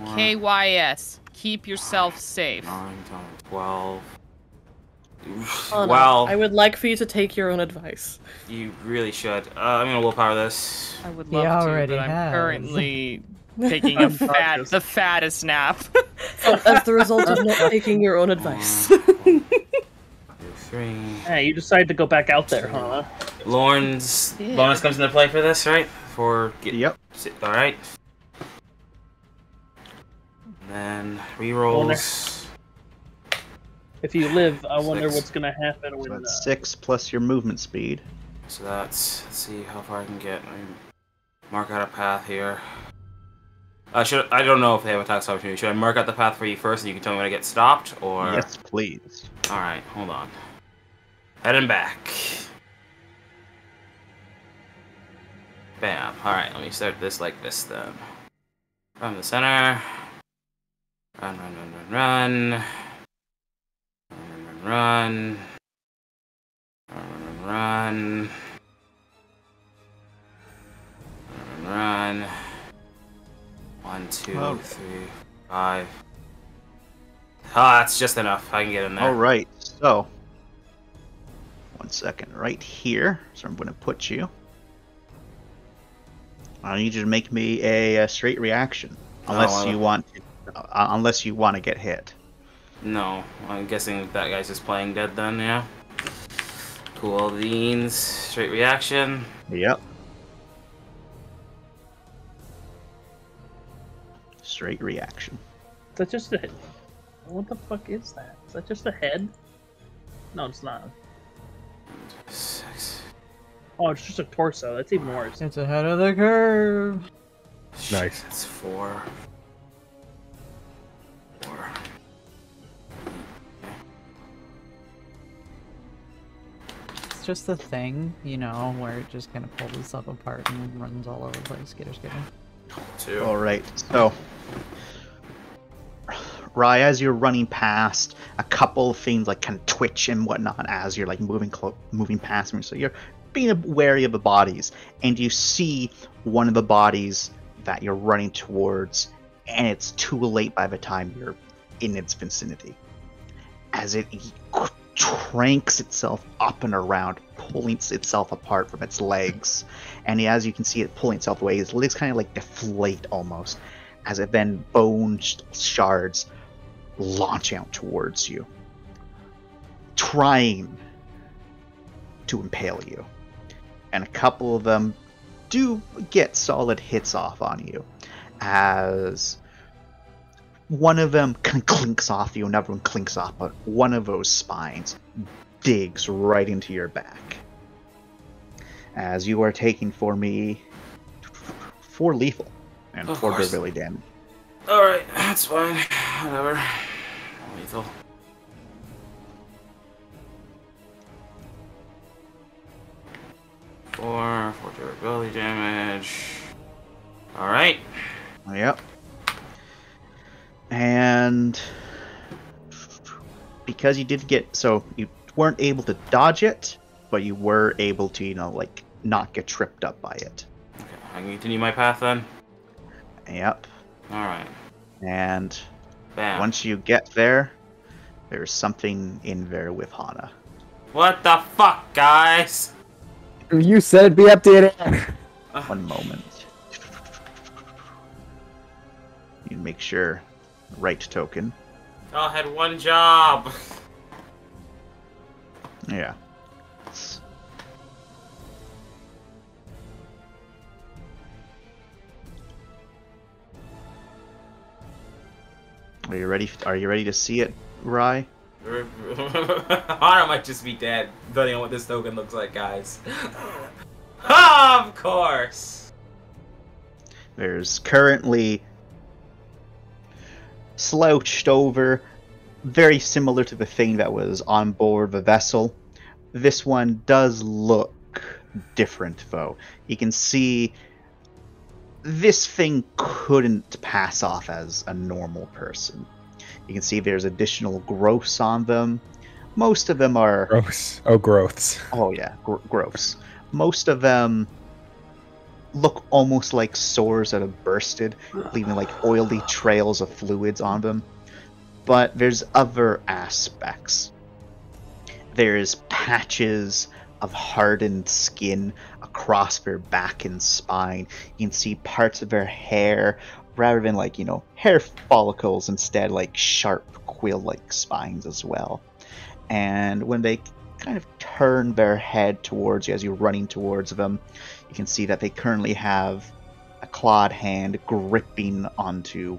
4, KYS. Keep yourself safe. 9, 10, 12. Anna, Well, I would like for you to take your own advice. you really should. I'm gonna willpower this. I would He love to, already but I'm has. currently taking the fattest nap. As the result of not taking your own advice. 1, 2, 3. Hey, you decided to go back out there, huh? Lorne's Yeah. bonus comes into play for this, right? Yep. Alright. Then rerolls. If you live, I wonder 6. what's gonna happen So when. that's 6 plus your movement speed. So that's, let's see how far I can get. Let me mark out a path here. I don't know if they have attacks opportunity. Should I mark out the path for you first and you can tell me when I get stopped, or? Yes, please. Alright, hold on. Heading back. Bam. Alright, let me start this like this then. From the center. Run, run, run, run, run. Run, run, run, run. Run, run, run. Run, run. 1, 2, 3, 5. Ah, that's just enough. I can get in there. Alright, so 1 second, right here. So I'm going to put you. I need you to make me a straight reaction, unless you want to get hit. No, I'm guessing that guy's just playing dead then. Yeah. Cool beans. Straight reaction. Yep. Straight reaction. Is that just a head? What the fuck is that? Is that just a head? No, it's not. 6. Oh, it's just a torso. That's even worse. It's ahead of the curve. Nice. That's 4. 4. It's just a thing, you know, where it just kind of pulls itself apart and runs all over the place. Skitter, skitter. 2. Alright, so Rye, as you're running past, a couple of things like kind of twitch and whatnot as you're like moving past me. So you're being wary of the bodies, and you see one of the bodies that you're running towards, and it's too late by the time you're in its vicinity. As it cranks itself up and around, pulling itself apart from its legs, and as you can see it pulling itself away, its legs kind of like deflate almost, as it then bone shards launch out towards you, trying to impale you. And a couple of them do get solid hits off on you, as one of them kind of clinks off you, another one clinks off, but one of those spines digs right into your back. As you are taking for me 4 lethal and 4 durability damage. Alright, that's fine. Whatever. Lethal. Four durability damage. Alright. Yep. And because you did get, so you weren't able to dodge it, but you were able to, like not get tripped up by it. Okay, I can continue my path then? Yep. Alright. And Bam. once you get there, there's something in there with Hana. What the fuck, guys? You said be updated. One moment. You make sure. Right token. I had one job. Yeah. Are you ready? Are you ready to see it, Rye? Hana might just be dead, depending on what this token looks like, guys. Of course. There's currently slouched over, very similar to the thing that was on board the vessel. This one does look different, though. You can see this thing couldn't pass off as a normal person. You can see there's additional growths on them. Most of them are... Gross. Oh, growths. Oh, yeah, growths. Most of them look almost like sores that have bursted, leaving like oily trails of fluids on them. But there's other aspects. There's patches of hardened skin across their back and spine. You can see parts of their hair, rather than like, hair follicles, instead like sharp quill-like spines as well. And when they kind of turn their head towards you as you're running towards them, you can see that they currently have a clawed hand gripping onto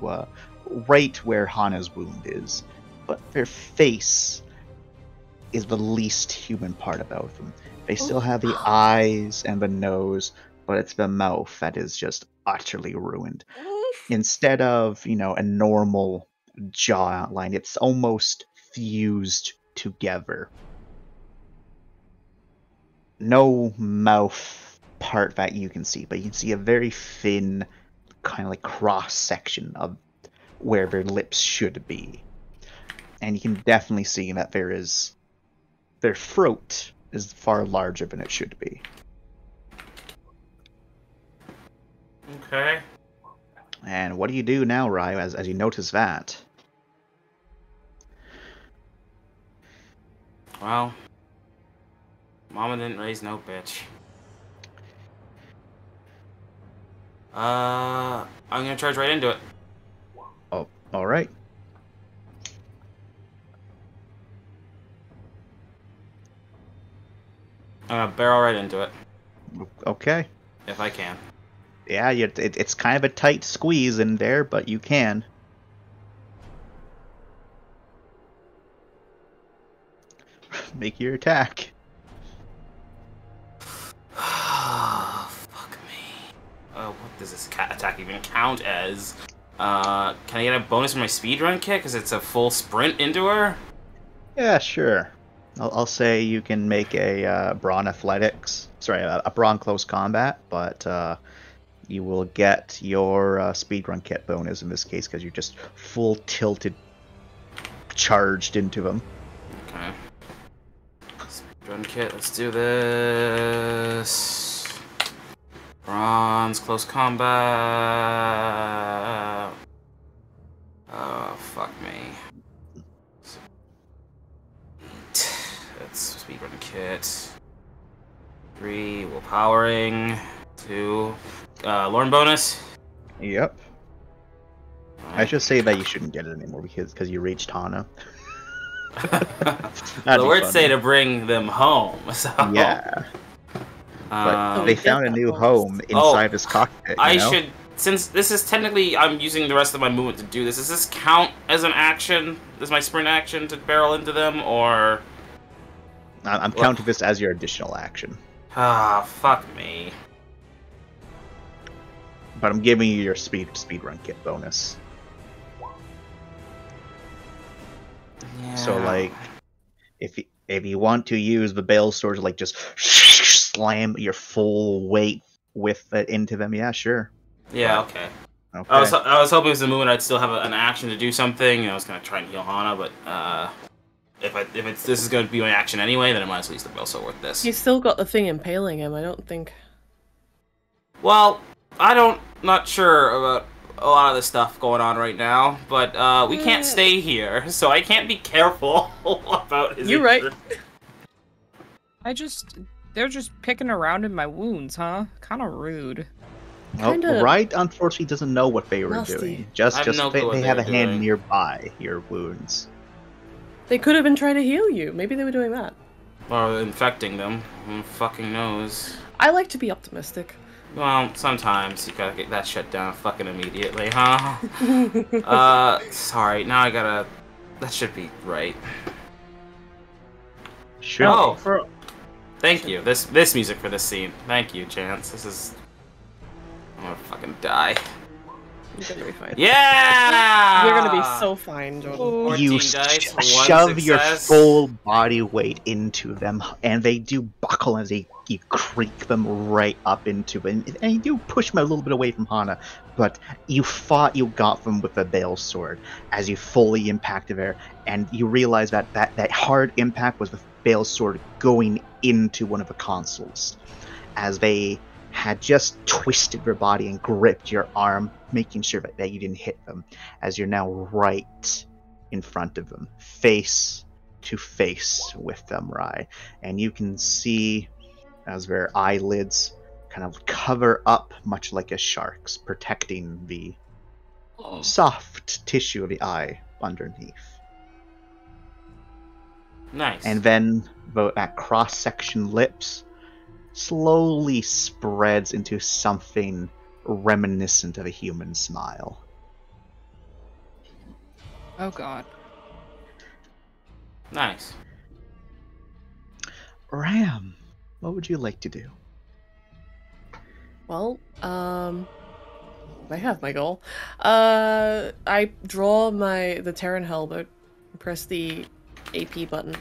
right where Hana's wound is. But their face is the least human part about them. They still have the eyes and the nose, but it's the mouth that is just utterly ruined. Instead of, a normal jaw outline, it's almost fused together. No mouth part that you can see, but you can see a very thin, kind of like cross section of where their lips should be. And you can definitely see that their throat is far larger than it should be. Okay. And what do you do now, Ryu, as you notice that? Well, Mama didn't raise no bitch. I'm gonna charge right into it. Oh, all right. I'm gonna barrel right into it. Okay. If I can. Yeah, it's kind of a tight squeeze in there, but you can. Make your attack. Fuck me. What does this attack even count as? Can I get a bonus for my speedrun kit? Because it's a full sprint into her? Yeah, sure. I'll say you can make a brawn athletics. Sorry, a brawn close combat, but you will get your speedrun kit bonus in this case because you're just full tilted, charged into them. Okay. Speedrun kit, let's do this. Bronze, close combat. Oh, fuck me. That's speedrun kit. 3, willpowering. 2, Lorne bonus. Yep. Right. I should say that you shouldn't get it anymore because you reached Hana. The words say to bring them home. So. Yeah. But they get found a that new bonus. home inside this cockpit. I know? should, since this is technically, I'm using the rest of my movement to do this. Does this count as an action? Is my sprint action to barrel into them, or? I'm counting this as your additional action. Ah, fuck me. But I'm giving you your speedrun kit bonus. Yeah. So like, if you want to use the Bale Sword to like just slam your full weight with it into them, yeah, sure. Yeah, okay. Okay. I was hoping it was the movement I'd still have an action to do something. I was gonna try and heal Hana, but if this is gonna be my action anyway, then I might as well use the Bale Sword with this. He's still got the thing impaling him, I don't think. Well, not sure about a lot of the stuff going on right now, but we can't stay here, so I can't be careful about his You're right. injury. They're just picking around in my wounds, huh? Kind of rude. Kinda Right, unfortunately, doesn't know what they were nasty. doing. Just I have no clue what they they have were a hand doing. nearby your wounds. They could have been trying to heal you. Maybe they were doing that. Or infecting them. Who fucking knows? I like to be optimistic. Well, sometimes you gotta get that shut down fucking immediately, huh? Sorry, now I gotta... That should be right. Sure. Oh! Thank you. This music for this scene. Thank you, Chance. This is... I'm gonna fucking die. You're gonna be fine. Yeah! You're gonna be so fine, Jordan. 14 You dice, one shove your success. full body weight into them, and they do buckle as you creak them right up into it. And you do push them a little bit away from Hana, but you got them with the Bale Sword as you fully impacted there, and you realize that hard impact was the Bale Sword going into one of the consoles, as they had just twisted their body and gripped your arm, making sure that you didn't hit them, as you're now right in front of them, face to face with them, Rai. And you can see as their eyelids kind of cover up much like a shark's, protecting the soft tissue of the eye underneath. Nice. And then that cross-section lips slowly spreads into something reminiscent of a human smile. Oh god. Nice. Ram, what would you like to do? Well, I have my goal. I draw the Terran Halberd, press the AP button,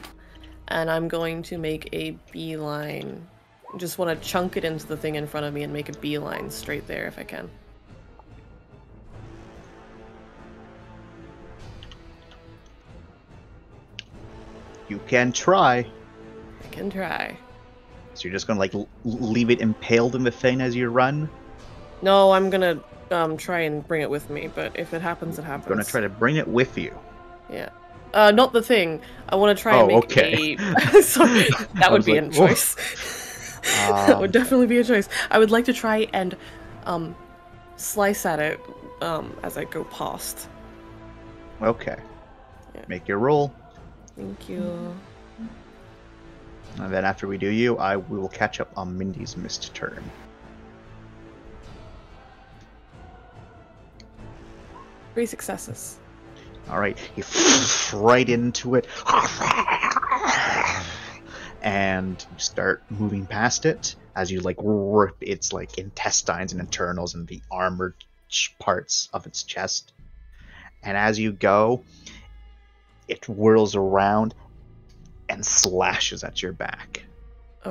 and I'm going to make a beeline Just want to chunk it into the thing in front of me and make a beeline straight there if I can. You can try. I can try. So you're just gonna like leave it impaled in the thing as you run? No, I'm gonna try and bring it with me, but if it happens, it happens. You're gonna try to bring it with you. Yeah. Not the thing. I want to try and make a... Sorry, that would be a choice. That would definitely be a choice. I would like to try and slice at it as I go past. Okay. Yeah. Make your roll. Thank you. And then after we do you, we will catch up on Mindy's missed turn. Three successes. Alright, you right into it. And you start moving past it as you like rip its like intestines and internals and the armored parts of its chest. And as you go, it whirls around and slashes at your back,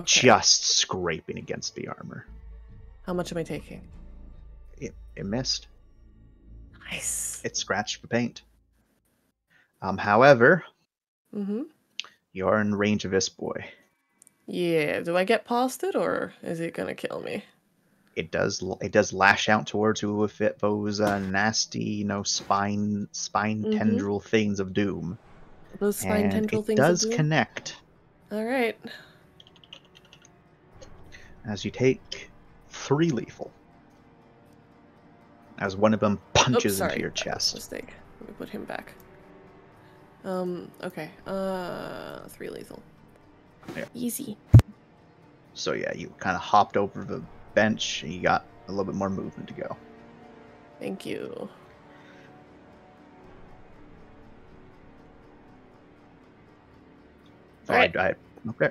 just scraping against the armor. How much am I taking? It missed. Nice. It scratched the paint. However, you're in range of this boy. Yeah. Do I get past it, or is it gonna kill me? It does lash out towards you with those nasty, spine tendril things of doom. Those spine tendril things. It does connect. All right. As you take 3 lethal. As one of them punches into your chest. Mistake. Let me put him back. Okay. 3 lethal. Yeah. Easy. So yeah, you kind of hopped over the bench and you got a little bit more movement to go. Thank you. Alright. Okay.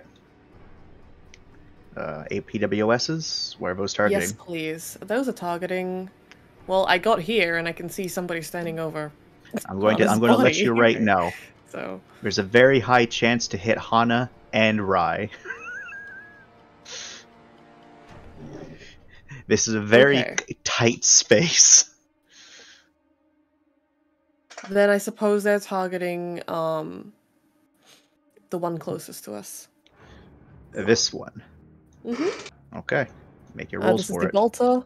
APWSs, where are those targeting? Yes, please. Those are targeting. Well, I got here and I can see somebody standing over. I'm going to let you right know. So there's a very high chance to hit Hana and Rai. This is a very tight space. Then I suppose they're targeting the one closest to us. This one. Okay. Make your rolls for it. This is the bolter.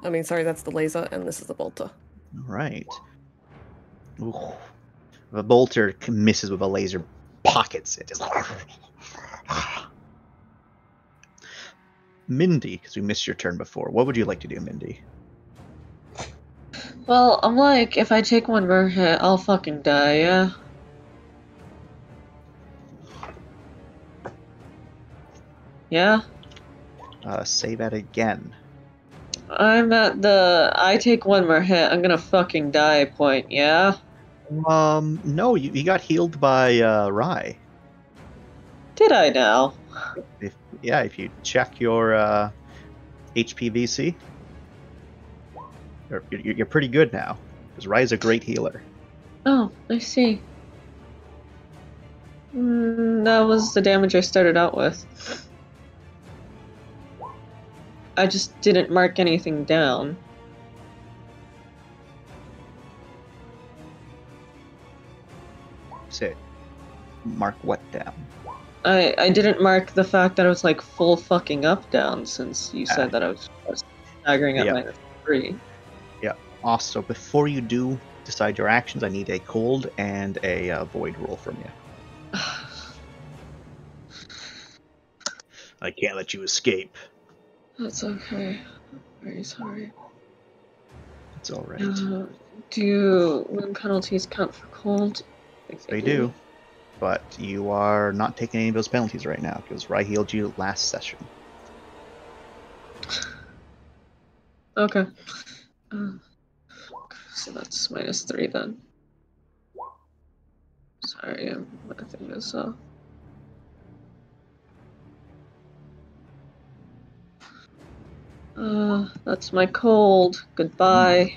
I mean, sorry, that's the laser, and this is the bolter. All right. Ooh. The bolter misses with a laser, pockets it. Mindy, because we missed your turn before. What would you like to do, Mindy? Well, I'm like, if I take one more hit, I'll fucking die, yeah? Yeah? Say that again. I'm at the I take one more hit, I'm gonna fucking die point, yeah? No, you got healed by Rai. Did I now? If you check your HPVC, you're pretty good now. Because Rai's a great healer. Oh, I see. That was the damage I started out with. I just didn't mark anything down. Say, mark what down? I didn't mark the fact that I was like full fucking up down since you said that I was staggering at -3. Yeah. Also, before you do decide your actions, I need a cold and a void roll from you. I can't let you escape. That's okay. I'm very sorry. It's alright. Do wound penalties count for cold? They do. But you are not taking any of those penalties right now, because Rai healed you last session. Okay. So that's -3 then. Sorry, I'm mathing this up. That's my cold. Goodbye.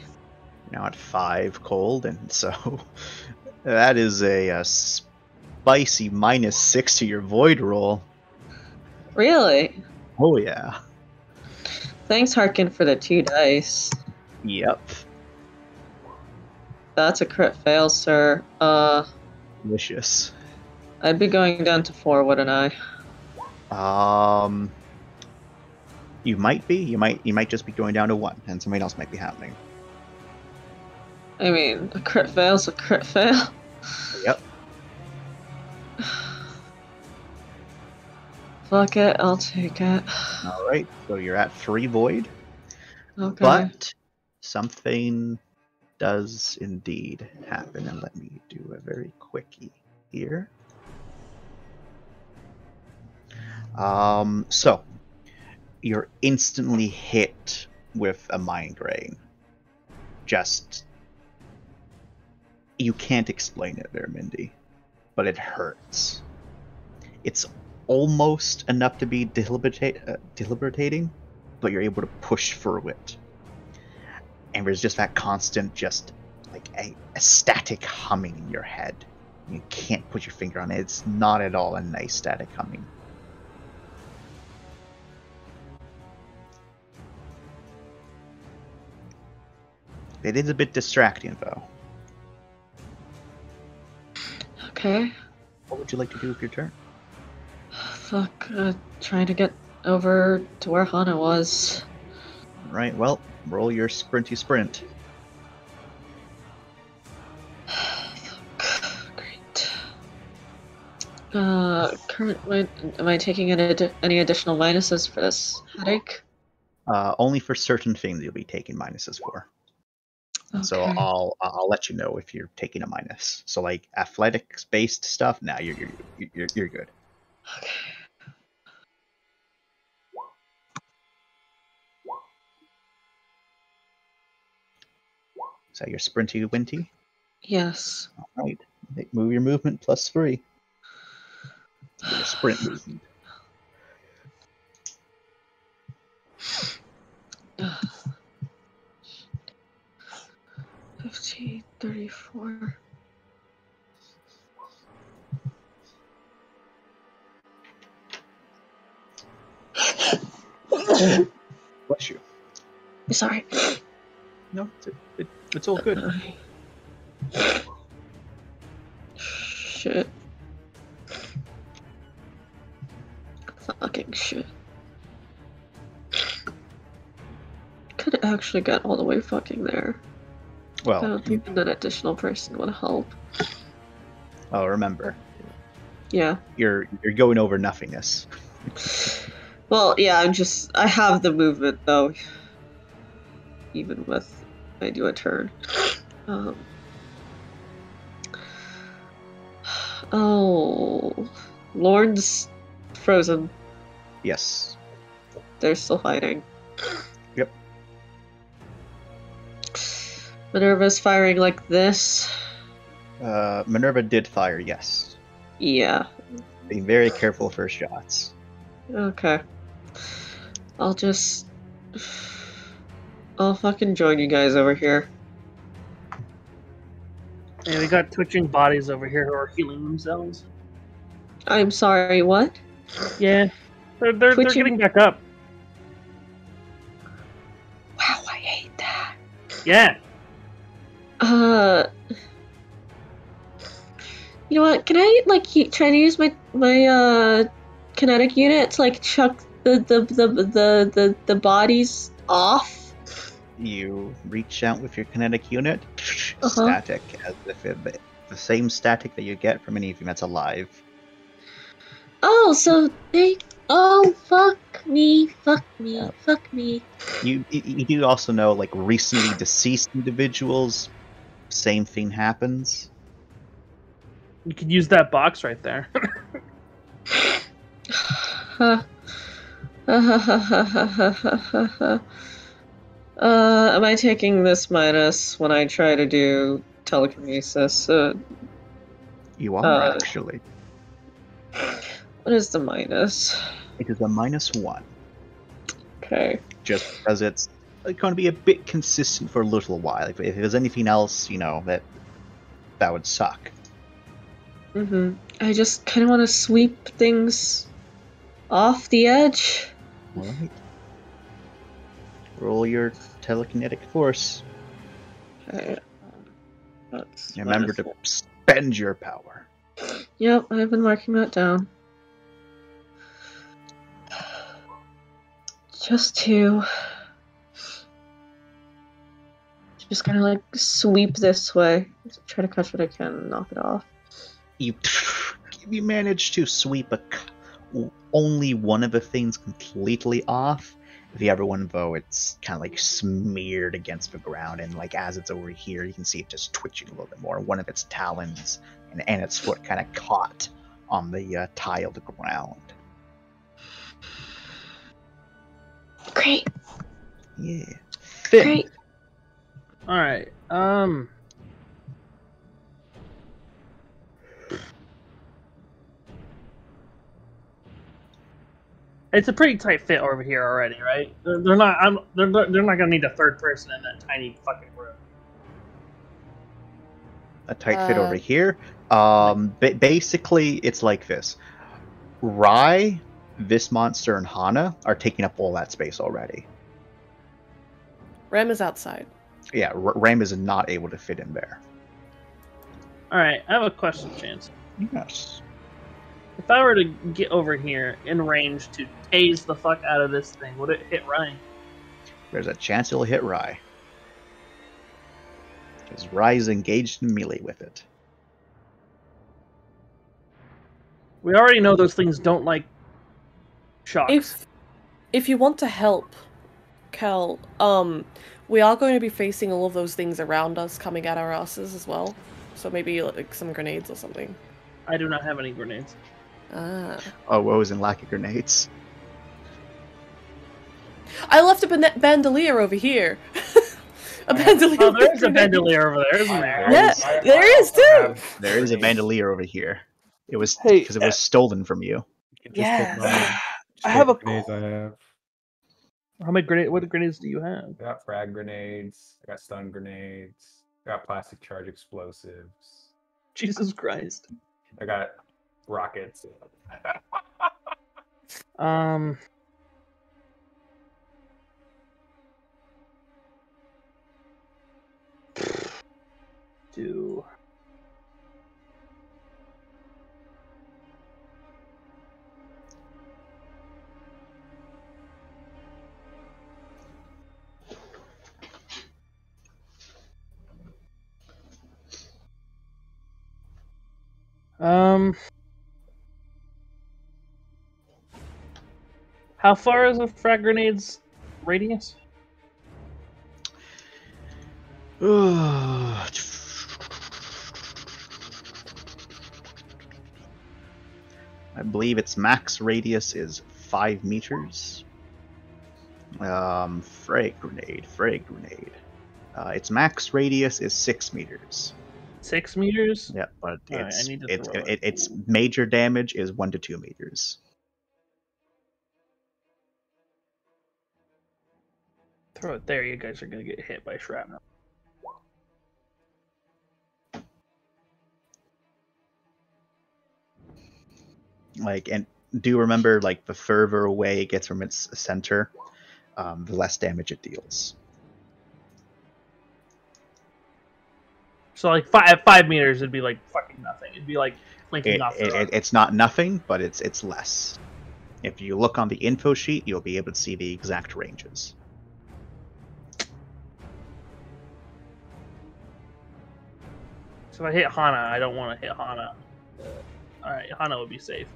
Now at 5 cold, and so that is a spicy -6 to your void roll. Really? Oh yeah. Thanks, Harkin, for the 2 dice. Yep. That's a crit fail, sir. Delicious. I'd be going down to 4, wouldn't I? You might be. You might just be going down to 1, and something else might be happening. I mean, a crit fail's a crit fail. Yep. Fuck it, I'll take it. Alright, so you're at 3 void. Okay. But something does indeed happen, and let me do a very quickie here. So you're instantly hit with a migraine. Just, you can't explain it there, Mindy, but it hurts. It's almost enough to be debilitating, but you're able to push through it. And there's just that constant, just like a static humming in your head. You can't put your finger on it. It's not at all a nice static humming. It is a bit distracting, though. Okay. What would you like to do with your turn? Fuck, trying to get over to where Hana was. Right, well, roll your sprinty sprint. Great. Am I taking any additional minuses for this headache? Only for certain things you'll be taking minuses for. Okay. So I'll let you know if you're taking a minus. So like athletics based stuff, nah, you're good. Okay. Is that your sprinty winty? Yes. All right. Move your movement +3. Your sprint movement. 15, 34. Bless you. Sorry. No, it's all good. Shit. Fucking shit. Could actually get all the way fucking there. I Well, don't think an additional person would help. oh, remember, Yeah. you're going over nothingness. Well, yeah, I have the movement though. Even with I do a turn. Oh, Lorne's frozen. Yes. They're still fighting. Yep. Minerva's firing like this. Minerva did fire, yes. Yeah. Be very careful for shots. Okay. I'll fucking join you guys over here. And we got twitching bodies over here who are healing themselves. I'm sorry, what? Yeah. They're getting back up. Wow, I hate that. Yeah. You know what? Can I try to use my kinetic unit to chuck the bodies off? You reach out with your kinetic unit. Static, as if the same static that you get from anything that's alive. Oh, so they. Oh, fuck me. You do also know, recently deceased individuals, same thing happens. You could use that box right there. Am I taking this minus when I try to do telekinesis? You are, actually. What is the minus? It is a -1. Okay. Just because it's going to be a bit consistent for a little while. If there's anything else, that would suck. I just kind of want to sweep things off the edge. Alright. Roll your telekinetic force. Okay. Remember to spend your power. Yep, I've been marking that down. Just to just kind of like sweep this way. Just try to catch what I can and knock it off. You manage to sweep only one of the things completely off. The other one, though, it's kind of like smeared against the ground, and like as it's over here, you can see it just twitching a little bit more. One of its talons and its foot kind of caught on the tiled ground. Great. Yeah. Great. All right. It's a pretty tight fit over here already, right? They're not gonna need a third person in that tiny fucking room. A tight fit over here. Basically, it's like this. Rai, this monster, and Hana are taking up all that space already. Rem is outside. Yeah, Ram is not able to fit in there. Alright, I have a question, Chance. Yes. If I were to get over here in range to tase the fuck out of this thing, would it hit Ryan? There's a chance it'll hit Rai. Because Rai is engaged in melee with it. We already know those things don't like shocks. If you want to help, Kel, we are going to be facing all of those things around us coming at our asses as well. So maybe like some grenades or something. I do not have any grenades. Ah. Oh, woes and lack of grenades. I left a bandolier over here. A bandolier. Oh, there's a bandolier over there, isn't there? Yeah, there is too. There is a bandolier over here. It was because it was stolen from you. Yeah. I have a grenades. I have. How many grenades? What grenades do you have? I got frag grenades. I got stun grenades. I got plastic charge explosives. Jesus Christ. I got rockets. Do. How far is a frag grenade's radius? I believe its max radius is 5 meters. Frag grenade. Its max radius is 6 meters. 6 meters? Yeah, but Right, its major damage is 1 to 2 meters. Throw it there, you guys are gonna get hit by shrapnel. Like, and do remember, like, the further away it gets from its center, the less damage it deals. So, like, at 5 meters, it'd be like fucking nothing. It'd be like blinking off. It's not nothing, but it's less. If you look on the info sheet, you'll be able to see the exact ranges. So if I hit Hana, I don't want to hit Hana. Alright, Hana would be safe.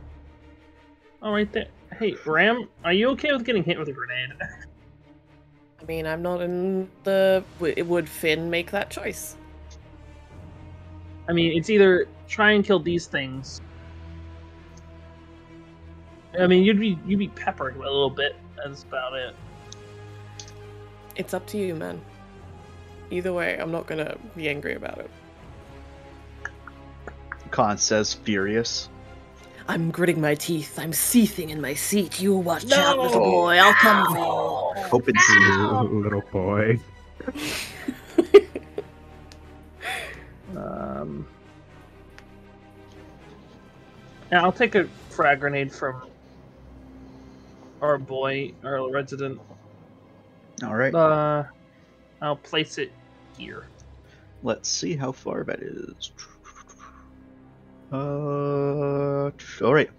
Oh, right there. Hey, Ram, are you okay with getting hit with a grenade? I mean, I'm not in the... Would Finn make that choice? I mean, it's either try and kill these things. I mean, you'd be peppered a little bit. That's about it. It's up to you, man. Either way, I'm not gonna be angry about it. Khan says, furious. I'm gritting my teeth. I'm seething in my seat. You watch out, little boy. I'll come for you. Hope it's you, little boy. Yeah, I'll take a frag grenade from our boy, our resident. All right. I'll place it here. Let's see how far that is. All right.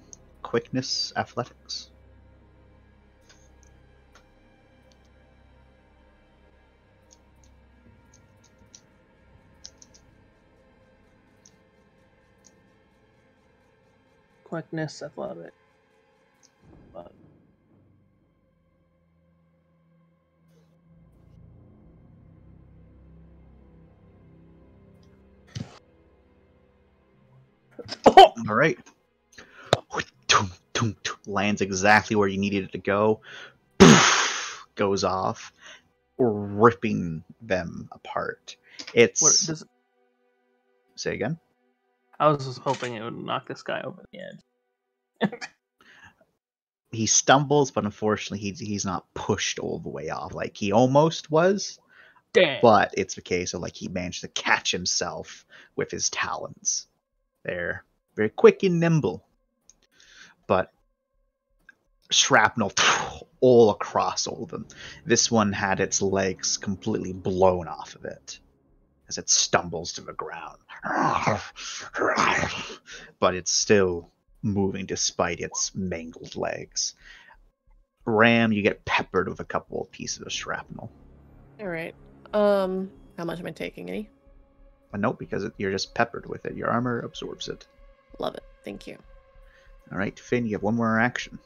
Quickness, athletics. Quickness, athletic. All right. Lands exactly where you needed it to go. Goes off, ripping them apart. It's. Say again? I was just hoping it would knock this guy over the edge. He stumbles, but unfortunately he's not pushed all the way off. Like, he almost was. Damn. But it's the case of, like, he managed to catch himself with his talons. They're very quick and nimble. But shrapnel all across all of them. This one had its legs completely blown off of it as it stumbles to the ground. But it's still moving despite its mangled legs. Ram, you get peppered with a couple of pieces of shrapnel. Alright. How much am I taking? Any? Nope, because you're just peppered with it. Your armor absorbs it. Love it. Thank you. Alright, Finn, you have one more action.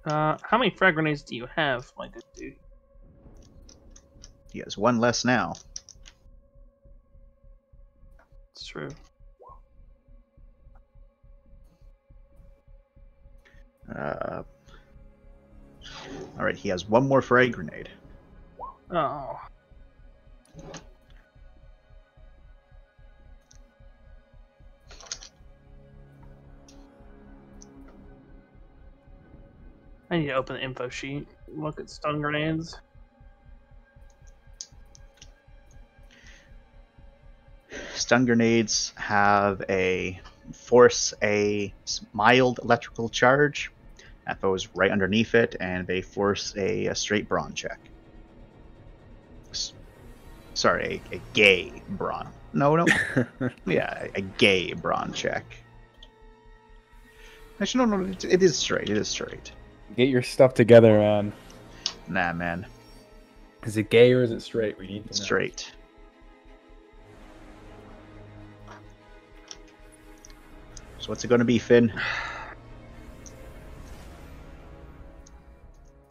How many frag grenades do you have, my good dude? He has one less now. It's true. Alright, he has one more frag grenade. Oh. I need to open the info sheet. Look at stun grenades. Stun grenades have force a mild electrical charge that goes right underneath it, and they force a straight brawn check. Sorry, a gay brawn. No. Yeah, a gay brawn check. Actually, no, it is straight. It is straight. Get your stuff together, man. Nah, man. Is it gay or is it straight? We need to know. Straight. So what's it going to be, Finn?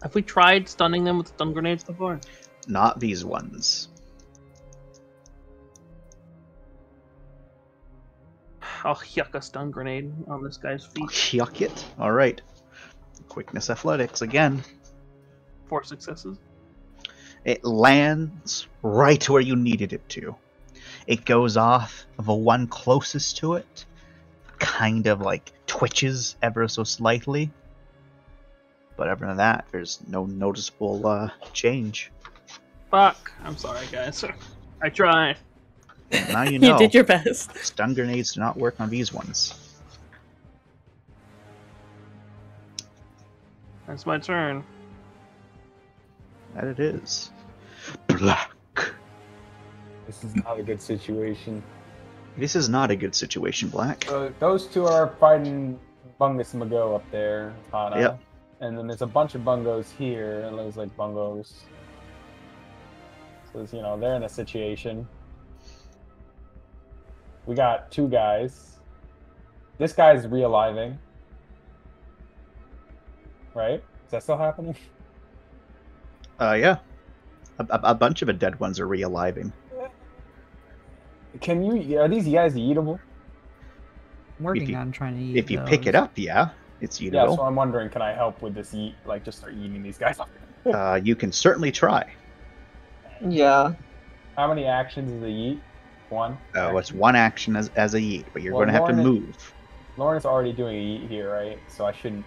Have we tried stunning them with stun grenades before? Not these ones. I'll yuck a stun grenade on this guy's feet. Yuck it. Alright. Quickness athletics again. 4 successes. It lands right where you needed it to. It goes off of the one closest to it. Kind of like twitches ever so slightly. But other than that, there's no noticeable change. Fuck. I'm sorry, guys. I tried. Now you know. You did your best. Stun grenades do not work on these ones. That's my turn. That it is. Black. This is not a good situation. This is not a good situation, Black. Those two are fighting Bungus Mago up there, Hana. Yep. And then there's a bunch of bungos here. It looks like bungos. So, you know, they're in a situation. We got 2 guys. This guy's realiving. Right? Is that still happening? Yeah. A bunch of the dead ones are realiving. Are these guys eatable? I'm working on trying to eat If you pick it up, yeah, it's eatable. Yeah, so I'm wondering, can I help with this eat? Like, just start eating these guys? You can certainly try. Yeah. How many actions is a yeet? 1? It's 1 action as a yeet, but you're going to have to move. Lauren's already doing a yeet here, right? So I shouldn't...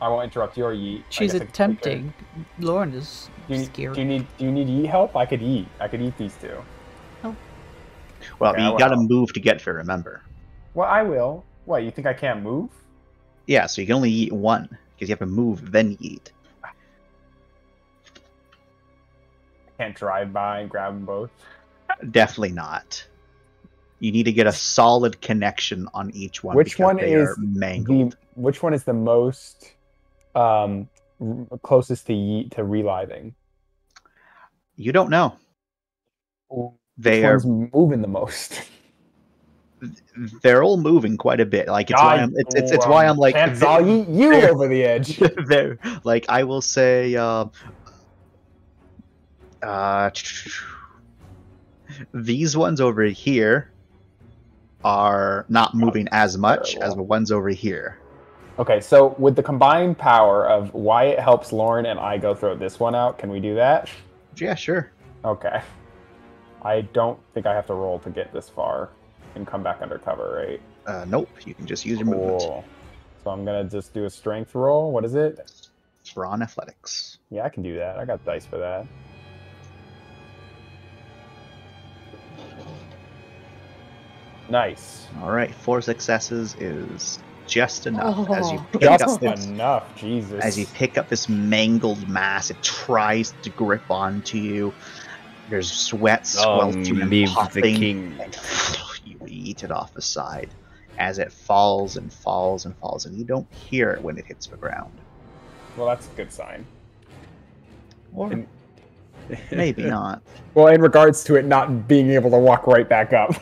I won't interrupt your yeet. She's attempting. Lauren is scared. Do you need yeet help? I could eat. I could eat these 2. Oh. Well, you got to move to get there, remember. Well, I will. What, you think I can't move? Yeah, so you can only eat one because you have to move, then eat. Can't drive by and grab them both. Definitely not. You need to get a solid connection on each one. Which one they is are mangled? Which one is the most closest to reliving? You don't know. Which one's moving the most? They're all moving quite a bit. Like it's why I'm like, I'll eat you over the edge. They're like, I will say, these ones over here are not moving as much as the ones over here. Okay, so with the combined power of Wyatt helps Lauren and I go throw this one out, can we do that? Yeah, sure. Okay. I don't think I have to roll to get this far and come back under cover, right? Nope. You can just use your movement. So I'm gonna just do a strength roll. What is it? Raw and athletics. Yeah, I can do that. I got dice for that. Nice. All right, 4 successes is just enough. As you pick up enough, Jesus. As you pick up this mangled mass, it tries to grip onto you. There's sweat squelching and popping, and you eat it off the side as it falls and falls and falls, and you don't hear it when it hits the ground. Well, that's a good sign. Or maybe not. Well, in regards to it not being able to walk right back up.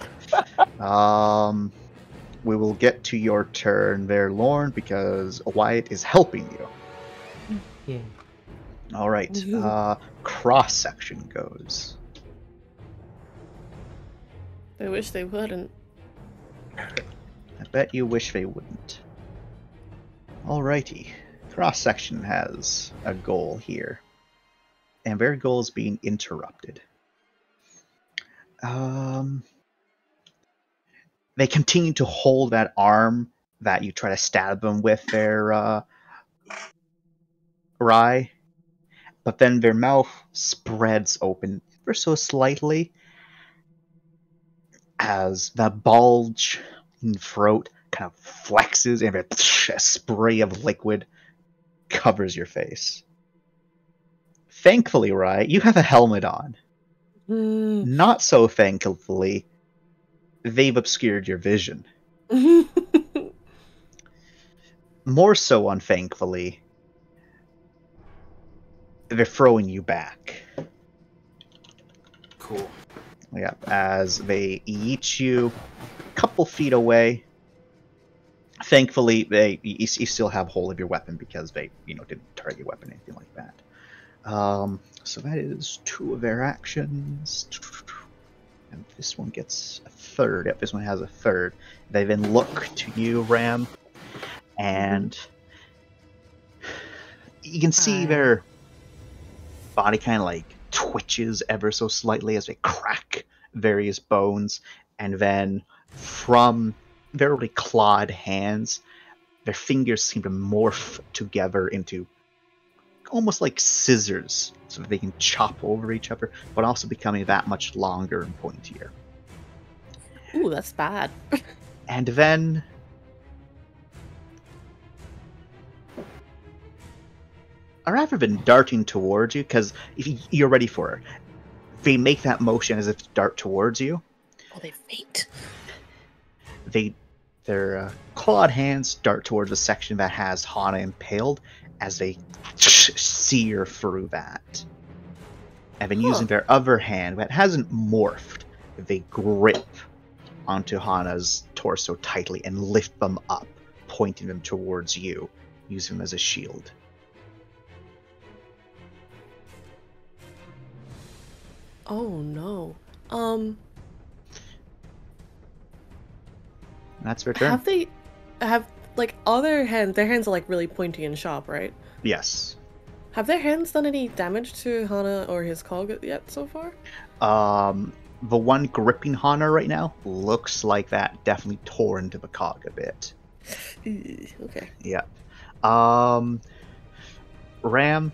We will get to your turn there, Lorne, because Wyatt is helping you. Yeah. All right. Cross section goes. I wish they wouldn't. I bet you wish they wouldn't. Alrighty. Cross section has a goal here, and their goal is being interrupted. They continue to hold that arm that you try to stab them with their Rye, but then their mouth spreads open ever so slightly as the bulge in throat kind of flexes and a spray of liquid covers your face. Thankfully, Rye, you have a helmet on. Not so thankfully, they've obscured your vision. More so, unthankfully, they're throwing you back. Cool. Yeah, as they eat you a couple feet away. Thankfully, you still have hold of your weapon because they, didn't target your weapon or anything like that. So that is 2 of their actions. And this one gets a third. Yep, this one has a third. They then look to you, Ram, and you can see their body kind of like twitches ever so slightly as they crack various bones, and then from their already clawed hands, their fingers seem to morph together into almost like scissors, so that they can chop over each other, but also becoming that much longer and pointier. Ooh, that's bad. And then rather than darting towards you, because if you're ready for it, they make that motion as if to dart towards you. Oh, they faint. Their clawed hands dart towards the section that has Hana impaled as they sear through that. And then using their other hand that hasn't morphed, they grip onto Hana's torso tightly and lift them up, pointing them towards you, using them as a shield. Oh no. That's their turn. Have like all their hands are like really pointy and sharp, right? Yes. Have their hands done any damage to Hana or his cog yet so far? The one gripping Hana right now looks like that definitely tore into the cog a bit. Okay. Yeah. Ram.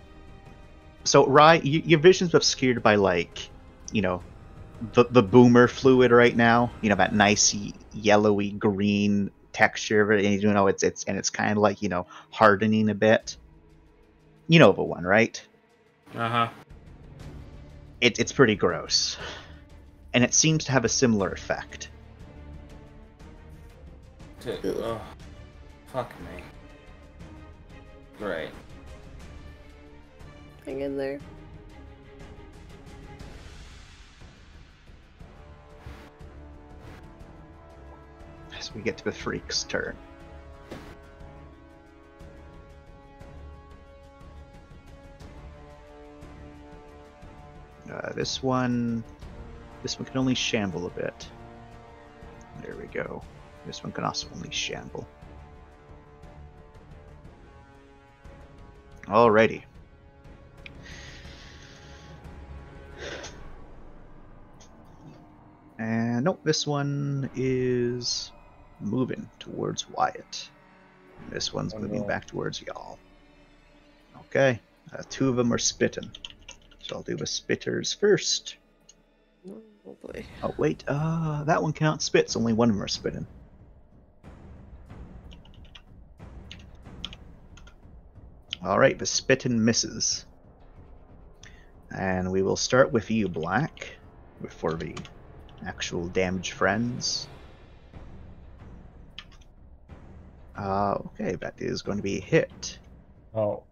So Rye, your vision's obscured by the boomer fluid right now. That nice yellowy green texture of it, and you know it's kind of like, you know, hardening a bit. You know the one, right? Uh-huh. It's pretty gross. And it seems to have a similar effect. Oh, fuck me. Great. Hang in there. As we get to the freak's turn. This one can only shamble a bit. There we go. This one can also only shamble. Alrighty. And nope, this one is moving towards Wyatt. This one's moving back towards y'all. Okay, 2 of them are spitting. So I'll do the spitters first. Oh boy. Oh wait, that one cannot spit, so only one of them are spitting. Alright, the spitting misses. And we will start with you, Black, before the actual damage friends. Okay, that is going to be a hit. Oh.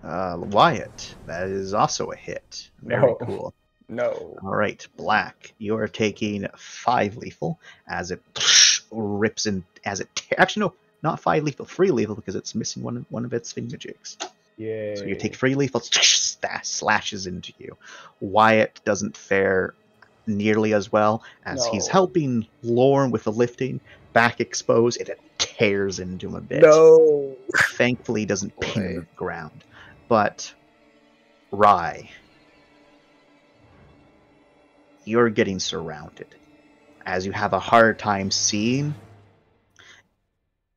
Wyatt, that is also a hit. Very cool. No. Alright, Black, you are taking 5 lethal as it rips in, as it, actually no, not 5 lethal, 3 lethal because it's missing one of its thingamajigs. Yay. So you take 3 lethal, slashes into you. Wyatt doesn't fare nearly as well as he's helping Lorne with the lifting, back exposed, and it tears into him a bit. No. Thankfully, doesn't pin the ground. But Rye, you're getting surrounded as you have a hard time seeing,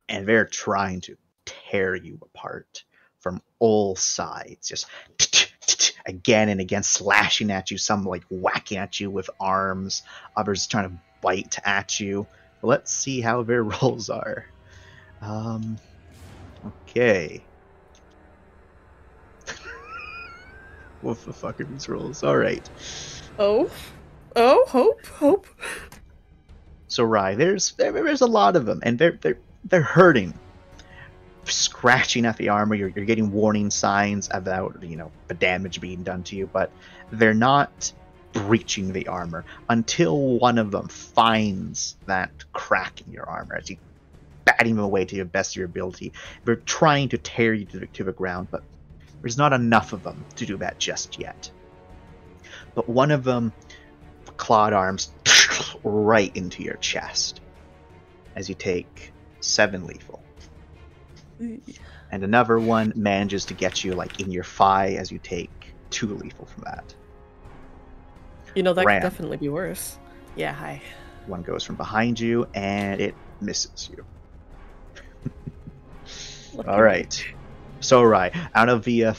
and they're trying to tear you apart from all sides, just again and again, slashing at you, some like whacking at you with arms, others trying to bite at you. Let's see how their rolls are. Okay. What the fuck are these rolls? Alright. Oh, hope. So Rye, there's a lot of them, and they're hurting. Scratching at the armor, you're getting warning signs about, you know, the damage being done to you, but they're not breaching the armor until one of them finds that crack in your armor as you batting them away to the best of your ability. They're trying to tear you to the ground, but there's not enough of them to do that just yet. But one of them clawed arms right into your chest as you take 7 lethal. And another one manages to get you like in your thigh as you take 2 lethal from that. You know, that could definitely be worse. Yeah, hi. One goes from behind you and it misses you. Alright. So Rye, out of the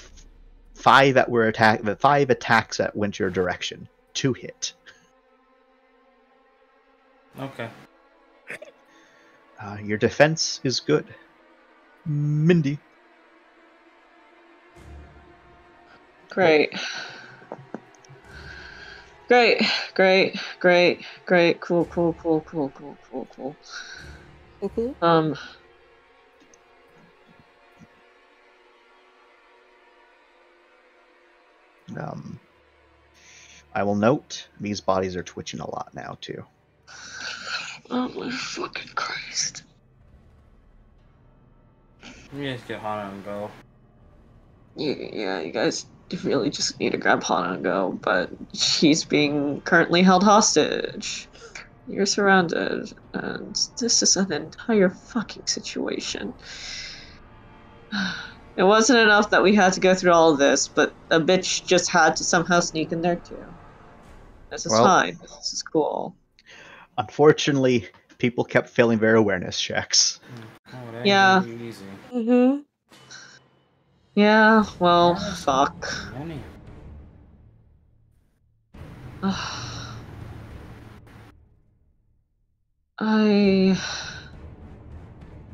5 that were the 5 attacks that went your direction, 2 hit. Okay. Your defense is good. Mindy. Great. Cool. I will note these bodies are twitching a lot now too. Oh my fucking Christ. You guys get Hana and go. Yeah, you guys really just need to grab Hana and go, but she's being currently held hostage. You're surrounded, and this is an entire fucking situation. It wasn't enough that we had to go through all of this, but a bitch just had to somehow sneak in there too. This is fine. This is cool. Unfortunately, people kept failing their awareness checks. Oh, yeah. Easy. Mm-hmm. Yeah, well, fuck. I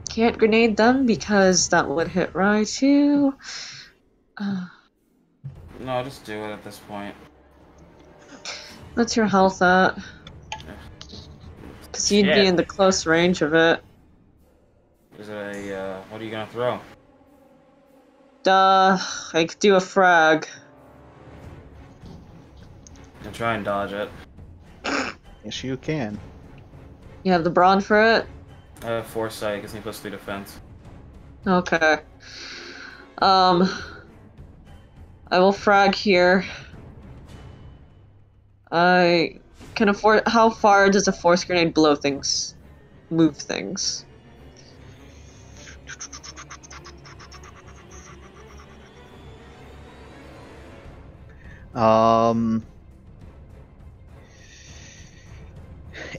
can't grenade them because that would hit Rai too. No, just do it at this point. What's your health at? Because you'd be in the close range of it. Is it a, what are you gonna throw? I could do a frag. And try and dodge it. Yes, you can. You have the brawn for it? Foresight gives me +3 defense. Okay. I will frag here. I can afford. How far does a force grenade blow things? Move things?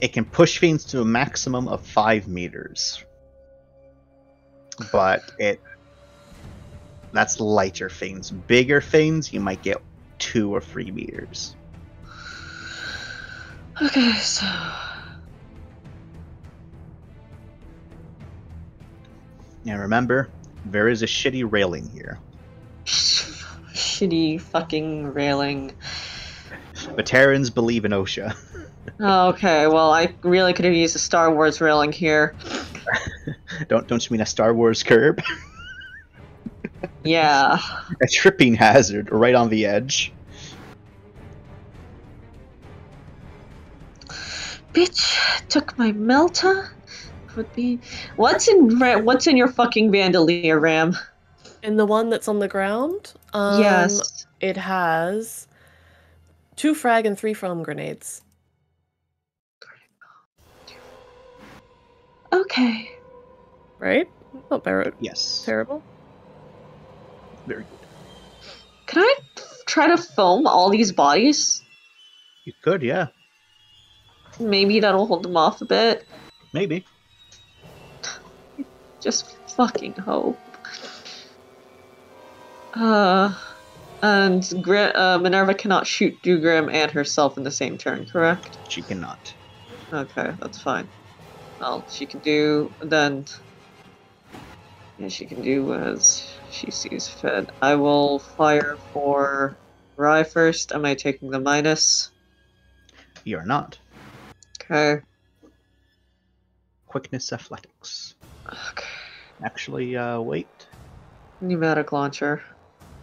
It can push fiends to a maximum of 5 meters. But that's lighter fiends. Bigger fiends, you might get 2 or 3 meters. Okay, so... And remember, there is a shitty railing here. Shitty fucking railing. Veterans believe in OSHA. Okay, well, I really could have used a Star Wars railing here. Don't you mean a Star Wars curb? Yeah. A tripping hazard right on the edge. Bitch took my Melta. Would be what's in your fucking bandolier, Ram? In the one that's on the ground? Yes. It has 2 frag and 3 foam grenades. Okay. Right? Not very Yes. terrible. Very good. Can I try to foam all these bodies? You could, yeah. Maybe that'll hold them off a bit. Maybe. Just fucking hope. And Minerva cannot shoot Dougram and herself in the same turn, correct? She cannot. Okay, that's fine. Well, she can do then. Yeah, she can do as she sees fit. I will fire for Rai first. Am I taking the minus? You're not. Okay. Quickness athletics. Okay. Actually, wait. Pneumatic launcher.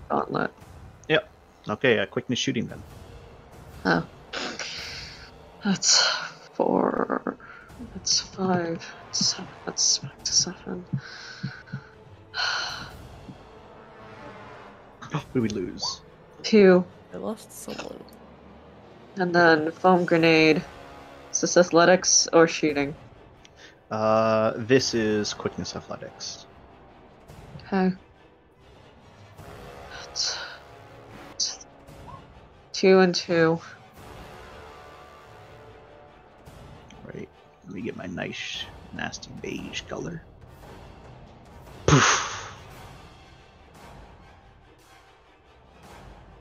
Gauntlet. Yep. Okay, quickness shooting then. Oh. That's 4. That's 5. 7. That's back to 7. What did we lose? 2. I lost someone. And then foam grenade. Is this athletics or shooting? This is quickness athletics. Okay. That's 2 and 2. Right. Let me get my nice, nasty beige color. Poof.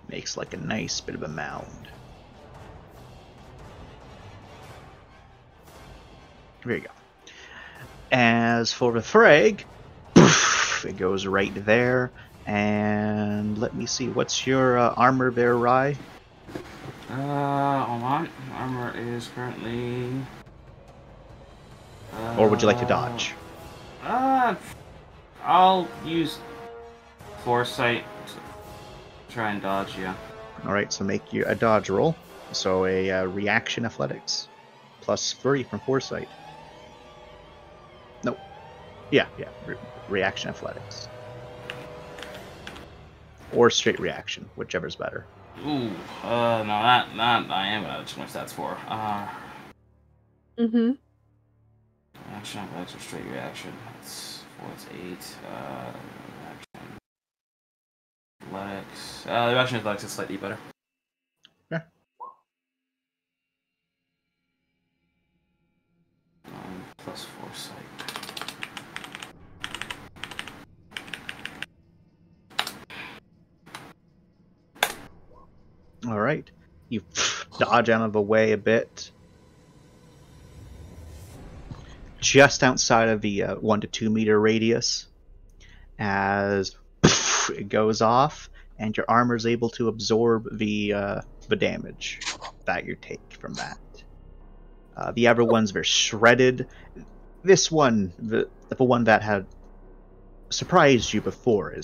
Makes like a nice bit of a mound. There you go. As for the frag, poof, it goes right there. And let me see, what's your armor there, Rai? Hold on. Armor is currently... Or would you like to dodge? I'll use Foresight to try and dodge, yeah. Alright, so make you a dodge roll. So a reaction athletics. +3 from Foresight. Nope. Yeah. Reaction athletics. Or straight reaction, whichever's better. Ooh, no, that I am gonna change my stats for. Action, athletics, or straight reaction. That's 4, it's 8. Action. Athletics. The reaction athletics is slightly better. Yeah. Plus Foresight. Alright. You dodge out of the way a bit. just outside of the 1 to 2 meter radius as it goes off, and your armor is able to absorb the damage that you take from that. The other ones were shredded. This one, the one that had surprised you before,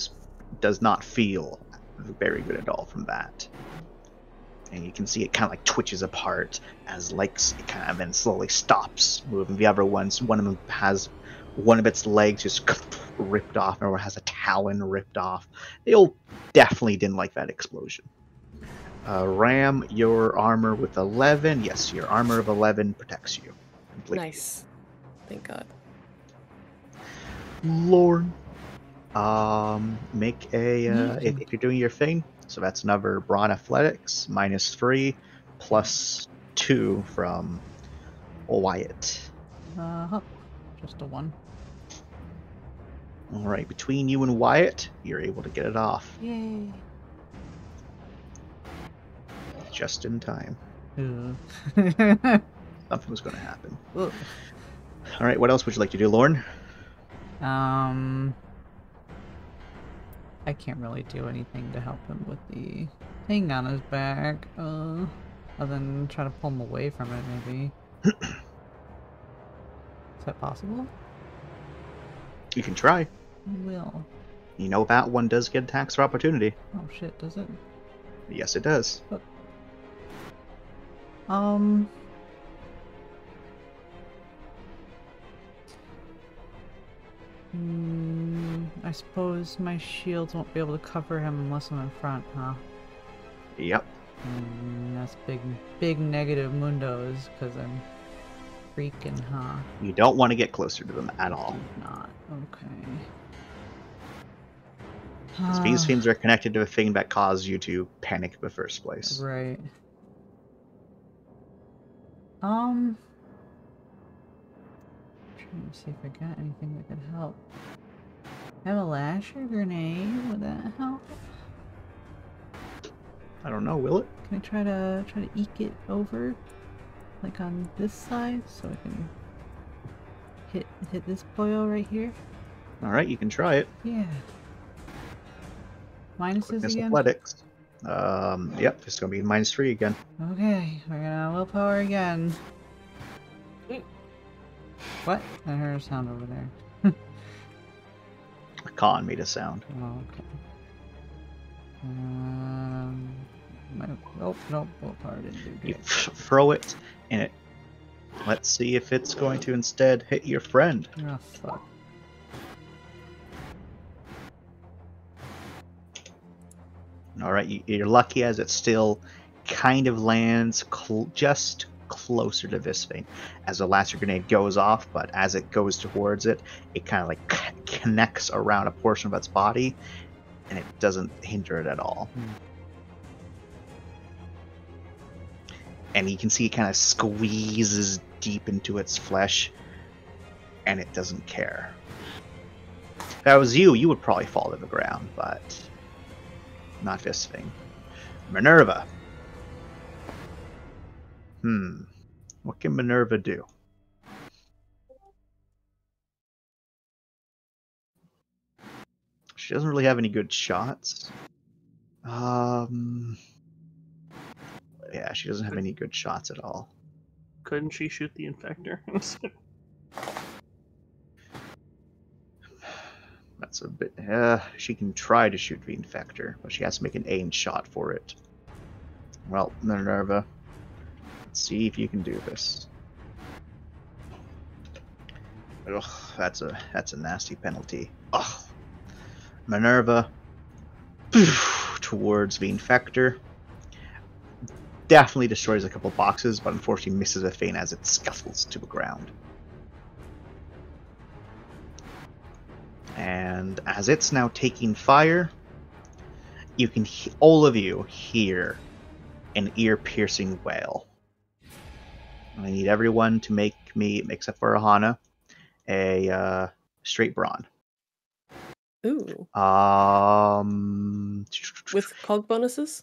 does not feel very good at all from that. And you can see it kind of like twitches apart as it kind of then slowly stops moving. The other ones, one of them has one of its legs just ripped off, or has a talon ripped off. They all definitely didn't like that explosion. Ram, your armor with 11. Yes, your armor of 11 protects you completely. Nice. Thank God. Lorne, make a if you're doing your thing. So that's another Brawn Athletics, -3, +2 from Wyatt. Just a 1. All right, between you and Wyatt, you're able to get it off. Yay. Just in time. Something was going to happen. Ugh. All right, what else would you like to do, Lorne? I can't really do anything to help him with the thing on his back. Other than try to pull him away from it, maybe. Is that possible? You can try. I will. You know that one does get attacks for opportunity. Oh shit, does it? Yes, it does. But... I suppose my shields won't be able to cover him unless I'm in front, huh? Yep. That's big negative mundos, because I'm freaking, huh? You don't want to get closer to them at all. Not. Okay. These things are connected to a thing that caused you to panic in the first place. Right. Trying to see if I got anything that could help. I have a lasher grenade. Would that help? I don't know. Will it? Can I try to eke it over, like on this side, so I can hit this boyo right here? All right, you can try it. Yeah. Minuses again. Athletics. Yep, it's gonna be -3 again. Okay, we're gonna willpower again. What? I heard a sound over there. Khan made a sound. Oh, okay. Nope, willpower didn't do good. You throw it, and let's see if it's going to instead hit your friend. Oh, fuck. Alright, you're lucky as it still kind of lands just closer to this thing as the laser grenade goes off, but as it goes towards it, it kind of like connects around a portion of its body, and it doesn't hinder it at all. And you can see it kind of squeezes deep into its flesh, and it doesn't care. If that was you would probably fall to the ground, but not this thing. Minerva. What can Minerva do? She doesn't really have any good shots. Yeah, she doesn't have any good shots at all. Couldn't she shoot the infector? That's a bit... she can try to shoot the infector, but she has to make an aimed shot for it. Well, Minerva, let's see if you can do this. Ugh, that's a nasty penalty. Ugh. Minerva towards the infector. Definitely destroys a couple boxes, but unfortunately misses a feint as it scuffles to the ground. And as it's now taking fire, you can all of you hear an ear-piercing wail. I need everyone to make me, except for Ahana, a straight brawn. Ooh. With cog bonuses?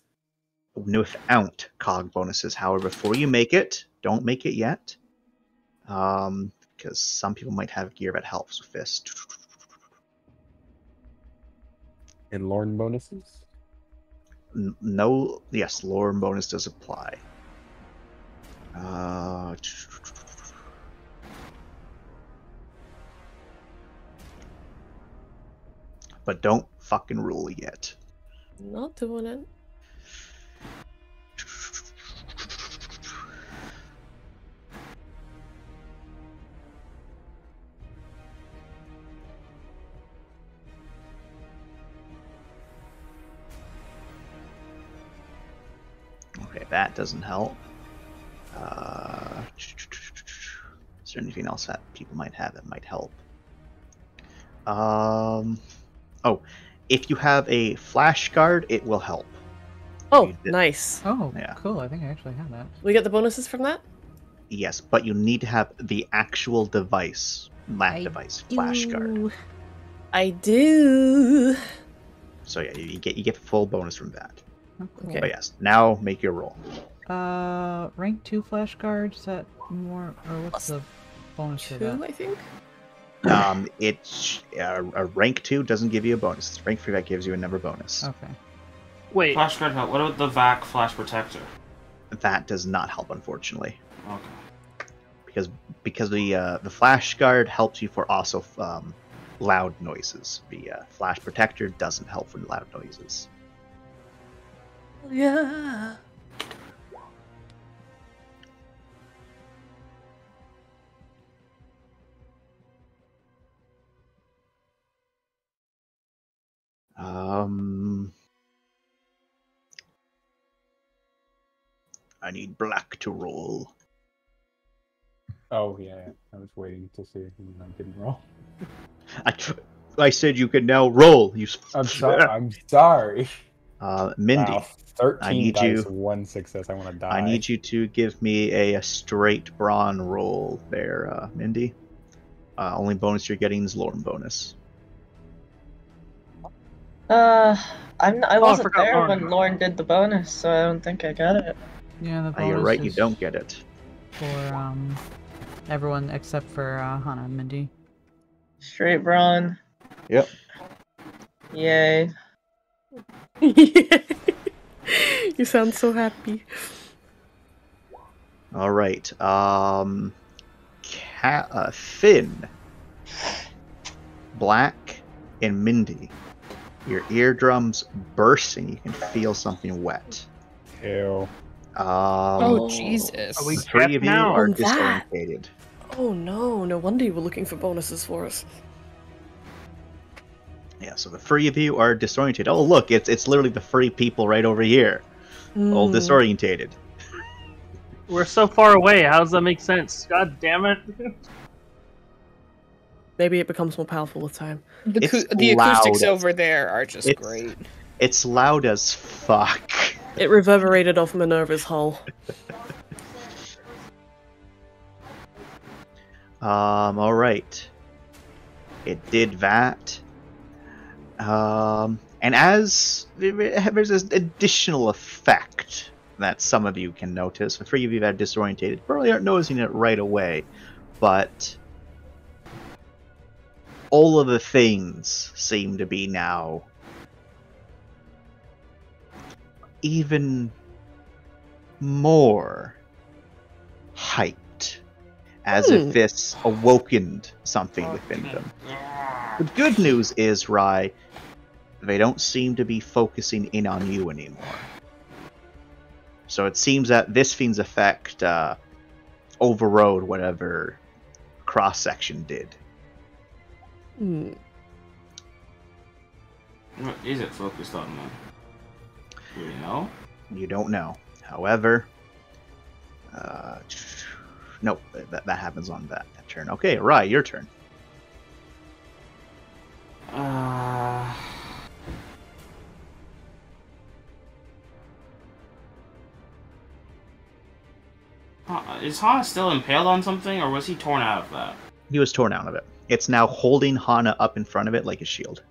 Without cog bonuses. However, before you make it, don't make it yet. because some people might have gear that helps with this. And Lorne bonuses? No, yes, Lorne bonus does apply. But don't fucking rule yet. Not doing it. Okay, that doesn't help. Is there anything else that people might have that might help? Oh, if you have a flash guard, it will help. Oh, nice. Oh, Yeah. cool. I think I actually have that. We get the bonuses from that? Yes, but you need to have the actual device, device, flash guard. I do. So yeah, you get full bonus from that. Okay. But yes, now make your roll. Rank 2 flash guard, is that more, or what's the bonus for 2, that? I think? It's a rank 2 doesn't give you a bonus. It's rank 3 that gives you a number bonus. Okay. Wait. Flash guard help. What about the VAC flash protector? That does not help, unfortunately, Okay. because the flash guard helps you for also loud noises. The flash protector doesn't help for loud noises. Yeah. I need Black to roll. Oh yeah, I was waiting to see, and I didn't roll. I said you could now roll. I'm sorry. I'm sorry. Mindy, Wow, 13 I need dice, you. 1 success. I want to die. I need you to give me a straight brawn roll there, Mindy. Only bonus you're getting is Lorne bonus. I wasn't forgot there Lorne. when Lorne did the bonus, so I don't think I got it. Yeah, the bonus You're right, you is don't get it. for everyone except for Hana and Mindy. Straight brawn. Yep. Yay. You sound so happy. All right. Finn, Black, and Mindy. Your eardrums bursting. You can feel something wet. Ew. Oh, Jesus. Are we The three of you now? are Oh, that. disorientated. Oh no, no wonder you were looking for bonuses for us. Yeah, so the three of you are disorientated. Oh, look, it's literally the three people right over here, all disorientated. We're so far away. How does that make sense? God damn it. Maybe it becomes more powerful with time. The It's acoustics loud. over there are just It's- great. It's loud as fuck. It reverberated off Minerva's hull. All right. It did that. And as there's this additional effect that some of you can notice, the three of you that are disorientated probably aren't noticing it right away, but all of the things seem to be now even more hyped, as if this awokened something within them. The good news is, Rai, they don't seem to be focusing in on you anymore. So it seems that this thing's effect overrode whatever cross-section did. Hmm. What is it focused on then? Do we know? You don't know. However, nope, that happens on that turn. Okay, Rai, your turn. Is Hana still impaled on something, or was he torn out of that? He was torn out of it. It's now holding Hana up in front of it like a shield.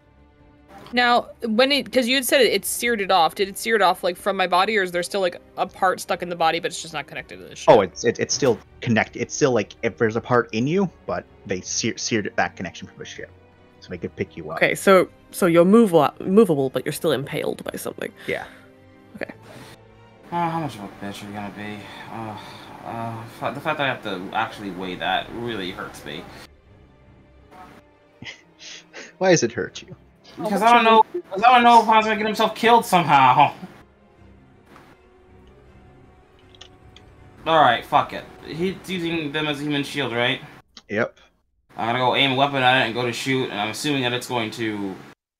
Now, because you had said it seared it off. Did it sear it off like from my body, or is there still like a part stuck in the body, but it's just not connected to the ship? Oh, it's still connected. It's still like if there's a part in you, but they seared it back connection from the ship, so they could pick you up. Okay, so you're movable, but you're still impaled by something. Yeah. Okay. How much of a bitch are you gonna be? The fact that I have to actually weigh that really hurts me. Why does it hurt you? Because I don't know. Because I don't know if Han's gonna get himself killed somehow. All right, fuck it. He's using them as a human shield, right? Yep. I'm gonna go aim a weapon at it and go to shoot, and I'm assuming that it's going to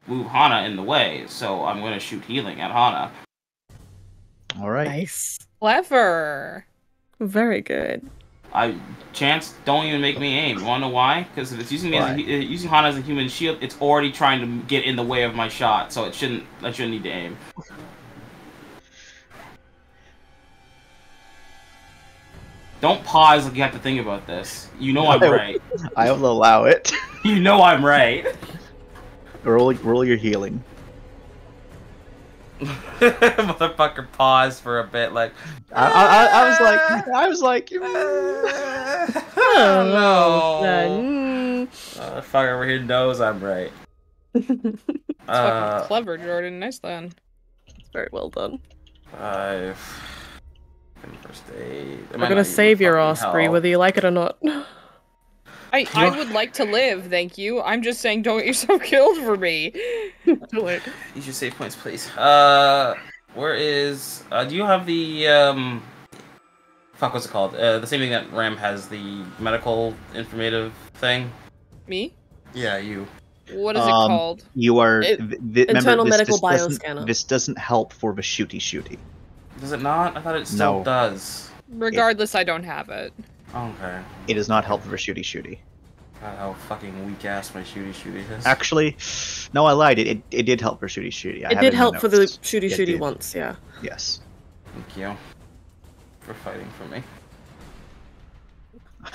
move Hana in the way. So I'm going to shoot healing at Hana. All right. Nice. Clever. Very good. Chance, don't even make me aim. You wanna know why? Because if it's using using Hana as a human shield, it's already trying to get in the way of my shot, so I shouldn't need to aim. Don't pause like you have to think about this. You know I'm right. I will allow it. You know I'm right. Roll your healing. Motherfucker paused for a bit, like I was like, oh no. Fucker over here knows I'm right. It's fucking clever, Jordan. Nice then. Very well done. First aid. We're gonna save your Osprey, whether you like it or not. I would like to live, thank you. I'm just saying don't get yourself killed for me. Do it. Use your save points, please. Where is... do you have the, fuck, what's it called? The same thing that Ram has, the medical informative thing? Me? Yeah, you. What is it called? You are... Internal medical bioscanner. This doesn't help for the shooty. Does it not? I thought it still does. Regardless, I don't have it. Okay. It does not help for shooty. God, how fucking weak ass my shooty is. Actually, no, I lied. It did help for shooty. It did help for the shooty once, yeah. Yes. Thank you for fighting for me.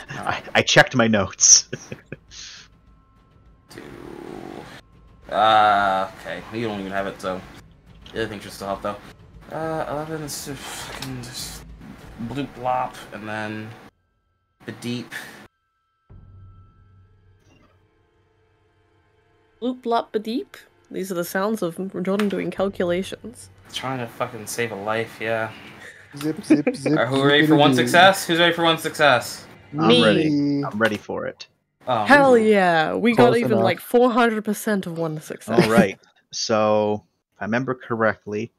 I checked my notes. Okay. You don't even have it, so the other thing should still help though. 11 is fucking just bloop blop, and then the deep. Bloop blop badeep? These are the sounds of Jordan doing calculations. Trying to fucking save a life, yeah. Zip, zip, zip. Alright, who ready for one success? Who's ready for one success? Me. I'm ready for it. Oh, hell yeah! We got even enough. like 400% of one success. Alright, so if I remember correctly,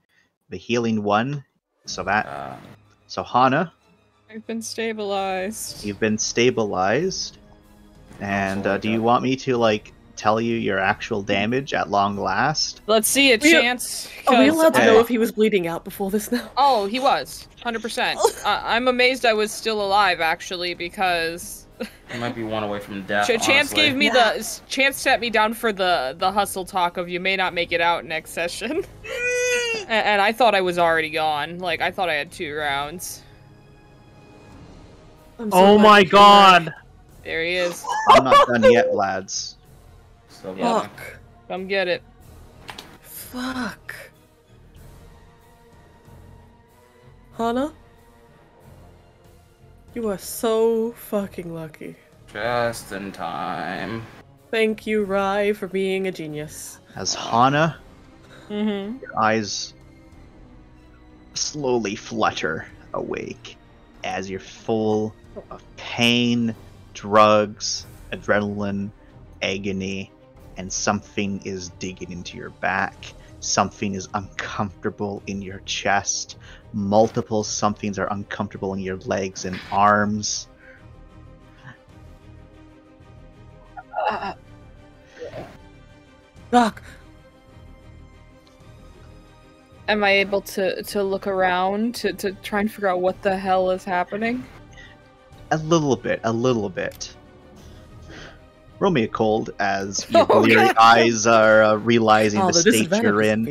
the healing one, so Hana, I've been stabilized. you've been stabilized, and do you want me to like tell you your actual damage at long last? Let's see a chance. Are we allowed to know if he was bleeding out before this now? Oh, he was. 100%. I'm amazed I was still alive, actually, because... He might be one away from death, Chance honestly. gave me Chance set me down for the hustle talk of you may not make it out next session. And I thought I was already gone. Like, I thought I had 2 rounds. Oh my god! There he is. I'm not done yet, lads. So Fuck. Come get it. Fuck. Hana? You are so fucking lucky. Just in time. Thank you, Rai, for being a genius. As Hana, Mm-hmm. your eyes slowly flutter awake as you're full of pain, drugs, adrenaline, agony, and something is digging into your back. Something is uncomfortable in your chest. Multiple somethings are uncomfortable in your legs and arms. Doc! Am I able to look around to try and figure out what the hell is happening? A little bit. Roll me a cold as your bleary eyes are realizing the state you're in.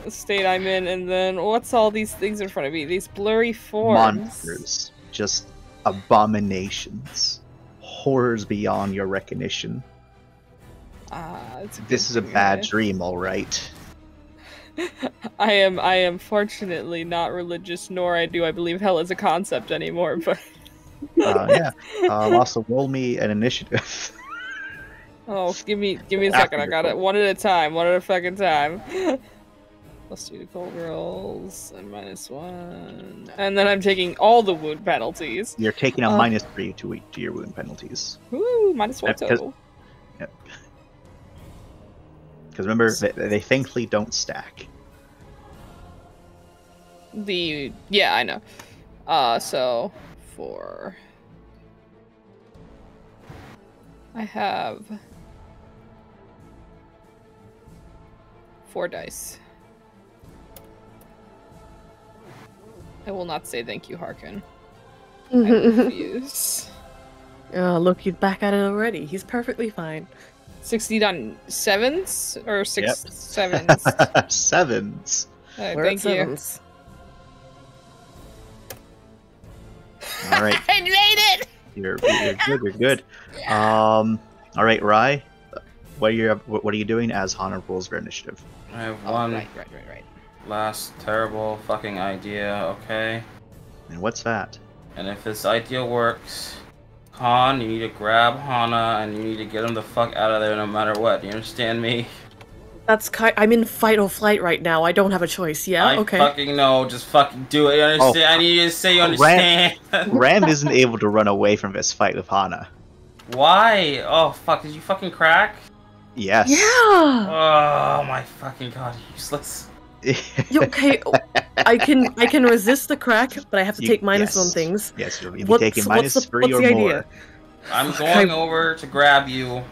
The state I'm in, and then what's all these things in front of me? These blurry forms. Monsters. Just abominations. Horrors beyond your recognition. This is a bad dream, all right. I am fortunately not religious, nor I believe hell is a concept anymore. But yeah. Also, roll me an initiative. Oh, give me a second. I got it. One at a time. One at a fucking time. Plus 2 to cold rolls and -1, and then I'm taking all the wound penalties. You're taking a -3 to your wound penalties. Woo, -1 total. Yep. Because remember, they thankfully don't stack. Yeah, I know. So 4. I have 4 dice. I will not say thank you, Harkin. I refuse. Oh, look, he's back at it already. He's perfectly fine. 60 on 7s or 6 Yep. 7s? 7s. We're Thank at you. 7s. All right. I made it. You're good. You're good. All right, Rai. What are you doing as Hana rolls her initiative? I have one Right. last terrible fucking idea, okay? And what's that? And if this idea works, Han, you need to grab Hana and you need to get him the fuck out of there no matter what. Do you understand me? I'm in fight or flight right now. I don't have a choice. Yeah, okay. I fucking know. Just fucking do it. You understand? I need you to say you understand. Ram isn't able to run away from this fight with Hana. Why? Oh fuck! Did you fucking crack? Yes. Yeah. Oh my fucking god! Useless. Okay, I can resist the crack, but I have to take minus on things. Yes, you'll be taking -3 or the more. idea? I'm going over to grab you,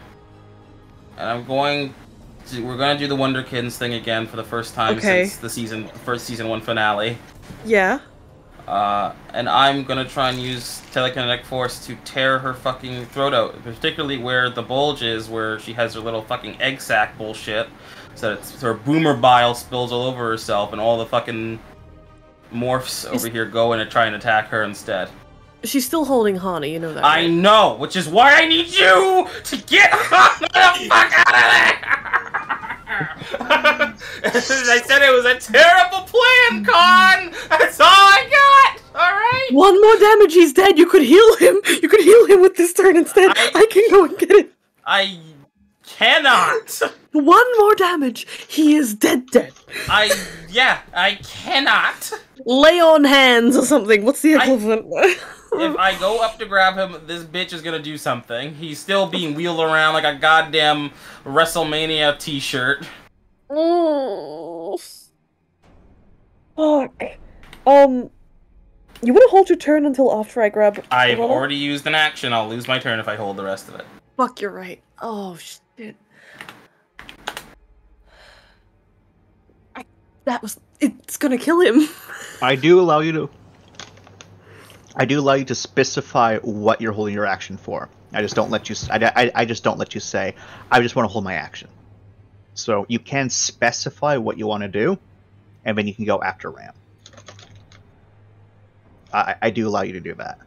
and we're gonna do the Wonderkins thing again for the first time since the first season 1 finale. Yeah. And I'm gonna try and use telekinetic force to tear her fucking throat out, particularly where the bulge is, where she has her little fucking egg sac bullshit, so that her boomer bile spills all over herself, and all the fucking morphs over here go in and try and attack her instead. She's still holding Hana, you know that. I right? know, which is why I need you to get Hana the fuck out of there! I said it was a terrible plan, Con! That's all I got! Alright? One more damage, he's dead! You could heal him! You could heal him with this turn instead! I can go and get it! I cannot! One more damage! He is dead. I cannot! Lay on hands or something, what's the equivalent? If I go up to grab him, this bitch is gonna do something. He's still being wheeled around like a goddamn WrestleMania t-shirt. Oh. Fuck. You wanna hold your turn until after I grab... I've already used an action. I'll lose my turn if I hold the rest of it. Fuck, you're right. Oh, shit. It's gonna kill him. I do allow you to specify what you're holding your action for. I just don't let you. I just don't let you say, I just want to hold my action. So you can specify what you want to do, and then you can go after Ram. I do allow you to do that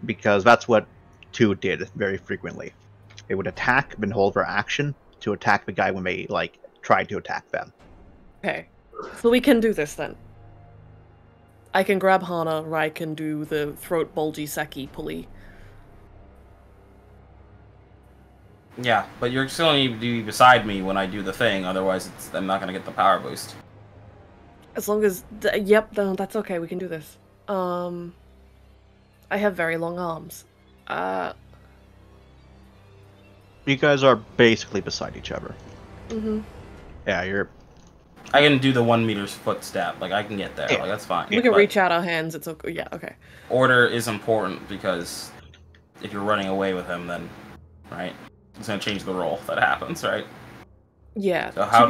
because that's what 2 did very frequently. They would attack, then hold their action to attack the guy when they tried to attack them. Okay, so we can do this then. I can grab Hana, or I can do the throat bulgy Seki pulley. Yeah, but you're still need to be beside me when I do the thing, otherwise I'm not gonna get the power boost. As long as... Yep, no, that's okay, we can do this. I have very long arms. You guys are basically beside each other. Mm-hmm. Yeah, you're... I can do the 1 meter's foot step. Like, I can get there. Yeah. Like, that's fine. We can reach out our hands, it's okay. Yeah, okay. Order is important, because if you're running away with him, then... Right? It's gonna change the roll if that happens, right? Yeah. So how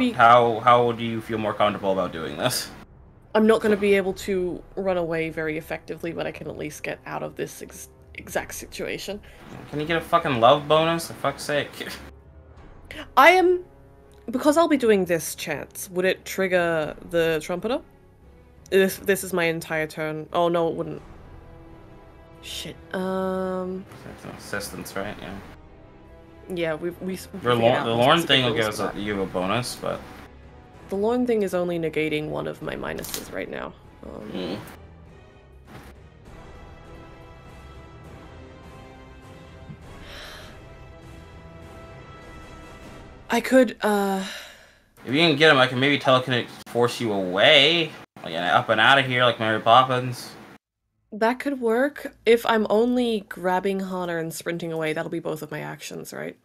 do you feel more comfortable about doing this? I'm not going to be able to run away very effectively, but I can at least get out of this exact situation. Can you get a fucking love bonus? For fuck's sake. I am... Because I'll be doing this chance, would it trigger the trumpeter? If this is my entire turn. Oh, no, it wouldn't. Shit. That's an assistance, right? Yeah. Yeah, we The Lorne thing will give us you a bonus, but the Lorne thing is only negating one of my minuses right now. I could, if you can get him, I can maybe telekinetic force you away, like up and out of here, like Mary Poppins. That could work. If I'm only grabbing Hana and sprinting away, that'll be both of my actions, right?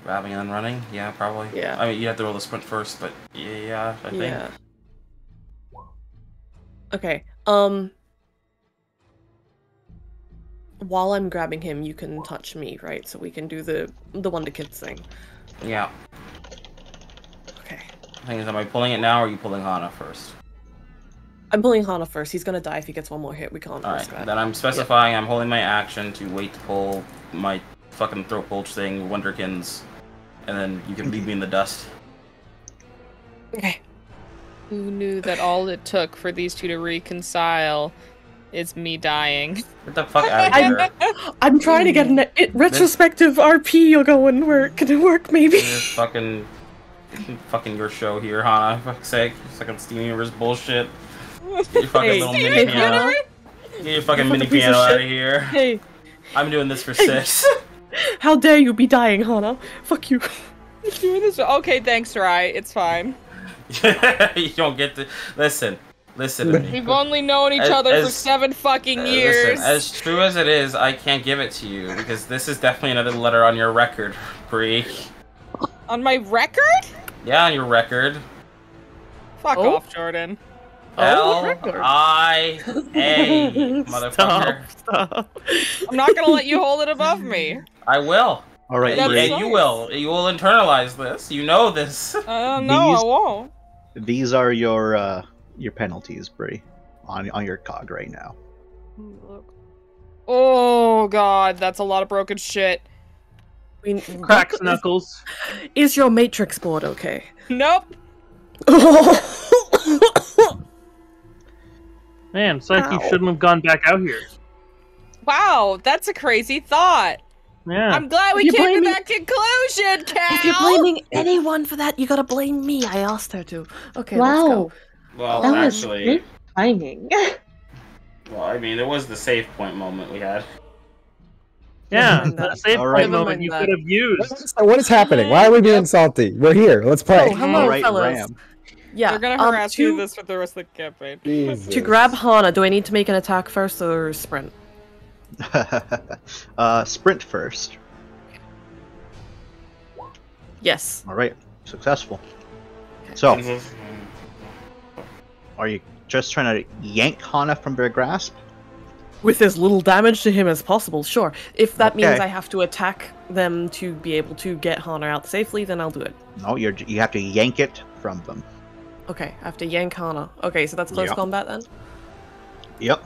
Grabbing and then running? Yeah, probably. Yeah. I mean, you have to roll the sprint first, but yeah, I think. Yeah. Okay. While I'm grabbing him, you can touch me, right? So we can do the Wonder Kids thing. Yeah. Okay. The thing is, am I pulling it now, or are you pulling Hana first? I'm pulling Hana first. He's gonna die if he gets one more hit. We can't risk that. Then I'm specifying I'm holding my action to wait to pull my fucking throat bulge thing, Wonderkins, and then you can leave me in the dust. Okay. Who knew that all it took for these two to reconcile is me dying? Get the fuck out of here. I'm trying to get a retrospective RP. You'll go and work. Can it work, maybe? This fucking your show here, Hana. For fuck's sake. Fucking Steam Universe bullshit. Get your fucking little mini piano. Get your fucking mini piano out of here. Hey. I'm doing this for 6. How dare you be dying, Hana? Fuck you. You're doing this. Okay, thanks, Rai. It's fine. You don't get to listen to me. We've only known each other for 7 fucking years. Listen, as true as it is, I can't give it to you because this is definitely another letter on your record, Bree. On my record? Yeah, on your record. Fuck off, Jordan. L-I-A, motherfucker. Stop. I'm not gonna let you hold it above me. I will. All right, That's Bree. nice. You will internalize this. You know this. No, I won't. These are your penalties, Bree, on your cog right now. Oh god, that's a lot of broken shit. Cracks knuckles. Is your matrix board okay? Nope. Man, it's like you shouldn't have gone back out here. Wow, that's a crazy thought. Yeah. I'm glad we came to that conclusion, Cal! If you're blaming anyone for that, you gotta blame me. I asked her to. Okay, let's Wow. go. Well, That was actually, great timing. well, I mean, there was the save point moment we had. Yeah, that save All point right. moment you could have used. What is happening? Why are we being salty? We're here. Let's play. Oh, hello, All right, fellas. Ram. Yeah. They're gonna harass you this for the rest of the campaign. To grab Hana, do I need to make an attack first or sprint? Sprint first. Yes. All right, successful. So, are you just trying to yank Hana from their grasp? With as little damage to him as possible, sure. If that means Okay. I have to attack them to be able to get Hana out safely, then I'll do it. No, you have to yank it from them. Okay, I have to yank Hana. Okay, so that's close Yep. combat then? Yep.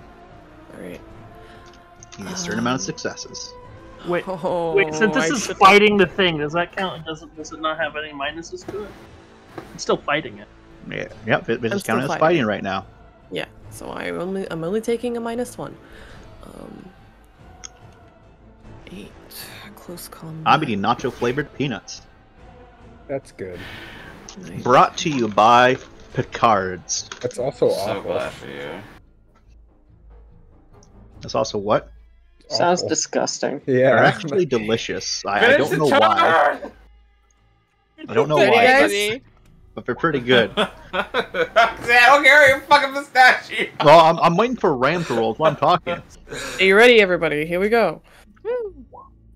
Alright. You get a certain amount of successes. Wait, Oh, wait. Since this I is should- fighting the thing, does that count? Does it not have any minuses to it? It's still fighting it. Yeah, yep. It is still counted as fighting. fighting right now. Yeah, so I'm only taking a -1. 8 close combat. I'm eating nacho flavored peanuts. That's good. Nice. Brought to you by Picard's. That's also So awful. glad for you. That's also what? Sounds Awful. disgusting. They're Yeah. actually delicious. I don't know why. I don't know Pretty why, easy. but they're pretty good. I don't care your fucking pistachio. Well, I'm waiting for Ram to roll while I'm talking. Are you ready, everybody? Here we go.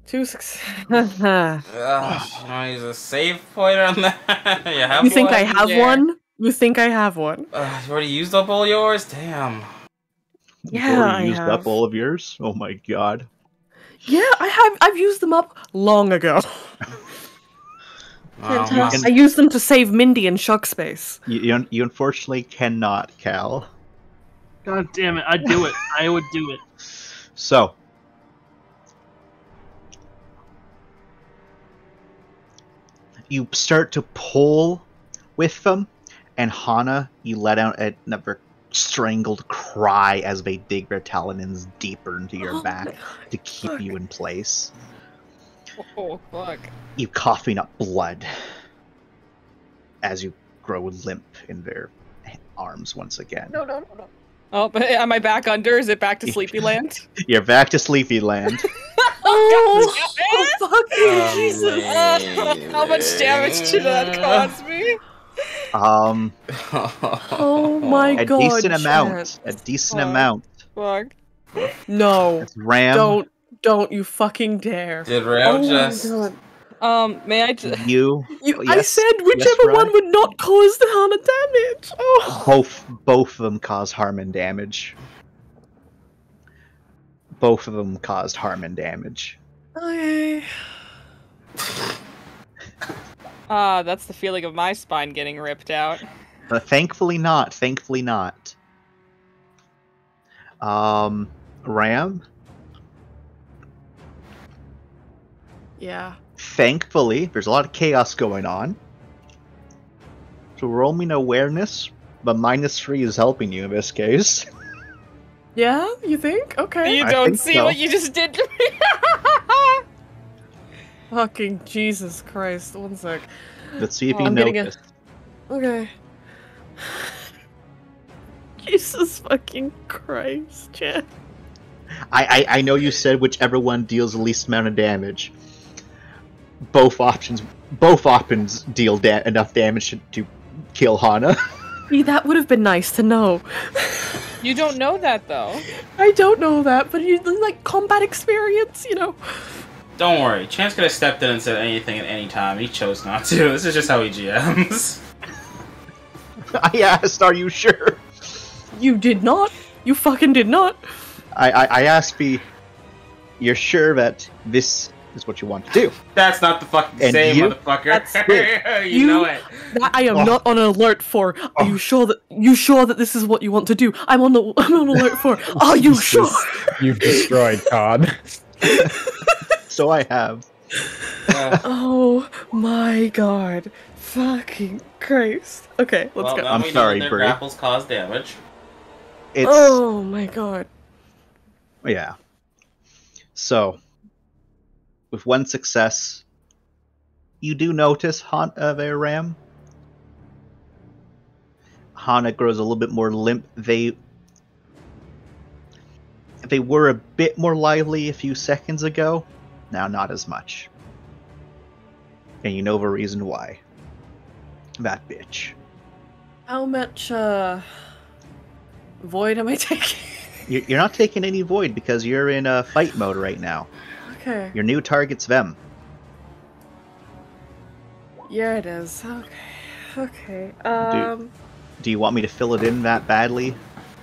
2 success. Ugh, use a save point on that. You have You think one? I have Yeah. one? You think I have one? You already used up all yours? Damn. You've Yeah, already I used have. up all of yours? Oh my god. Yeah, I have. I've used them up long ago. Fantastic. I used them to save Mindy in Shuck Space. You unfortunately cannot, Cal. God damn it! I'd do it. I would do it. So. You start to pull with them, and Hana, you let out another strangled cry as they dig their talons deeper into your Oh back my to keep fuck. you in place. Oh, fuck. You coughing up blood as you grow limp in their arms once again. No. Oh, but am I back under? Is it back to Sleepy Land? You're back to Sleepy Land. Fucking Jesus! How much damage did that cause me? Oh my god! Decent amount. A decent amount. Fuck. No. It's Ram. Don't you fucking dare! Did Ram just? May I just... I said whichever one would not cause the harm and damage. Oh. Both of them cause harm and damage. Both of them caused harm and damage. Okay. That's the feeling of my spine getting ripped out. Thankfully not. Thankfully not. Ram? Yeah. Thankfully, there's a lot of chaos going on. So roll me an awareness, but -3 is helping you in this case. Yeah, you think? Okay. You don't see what you just did to me. Fucking Jesus Christ. 1 sec. Let's see if you notice. Okay. Jesus fucking Christ, Chad. I know you said whichever one deals the least amount of damage. Both options deal enough damage to kill Hana. See, that would have been nice to know. You don't know that, though. I don't know that, but you like combat experience, you know. Don't worry, Chance could have stepped in and said anything at any time. He chose not to. This is just how he GMs. I asked, are you sure? You did not. You fucking did not. I asked you're sure that this is what you want to do? That's not the fucking same, motherfucker. you know it. I am not on alert for. Are you sure that this is what you want to do? I'm on alert for. Are you sure? You've destroyed Todd. So I have. Oh my god. Fucking Christ. Okay, let's go. I'm sorry, Brie. Grapples cause damage. Oh my god. Yeah. So, with 1 success, you do notice their Ram. Hana grows a little bit more limp. They were a bit more lively a few seconds ago. Now not as much. And you know the reason why. That bitch. How much void am I taking? You're not taking any void because you're in fight mode right now. Okay. Your new target's them. Yeah, it is. Okay. Do you want me to fill it in that badly?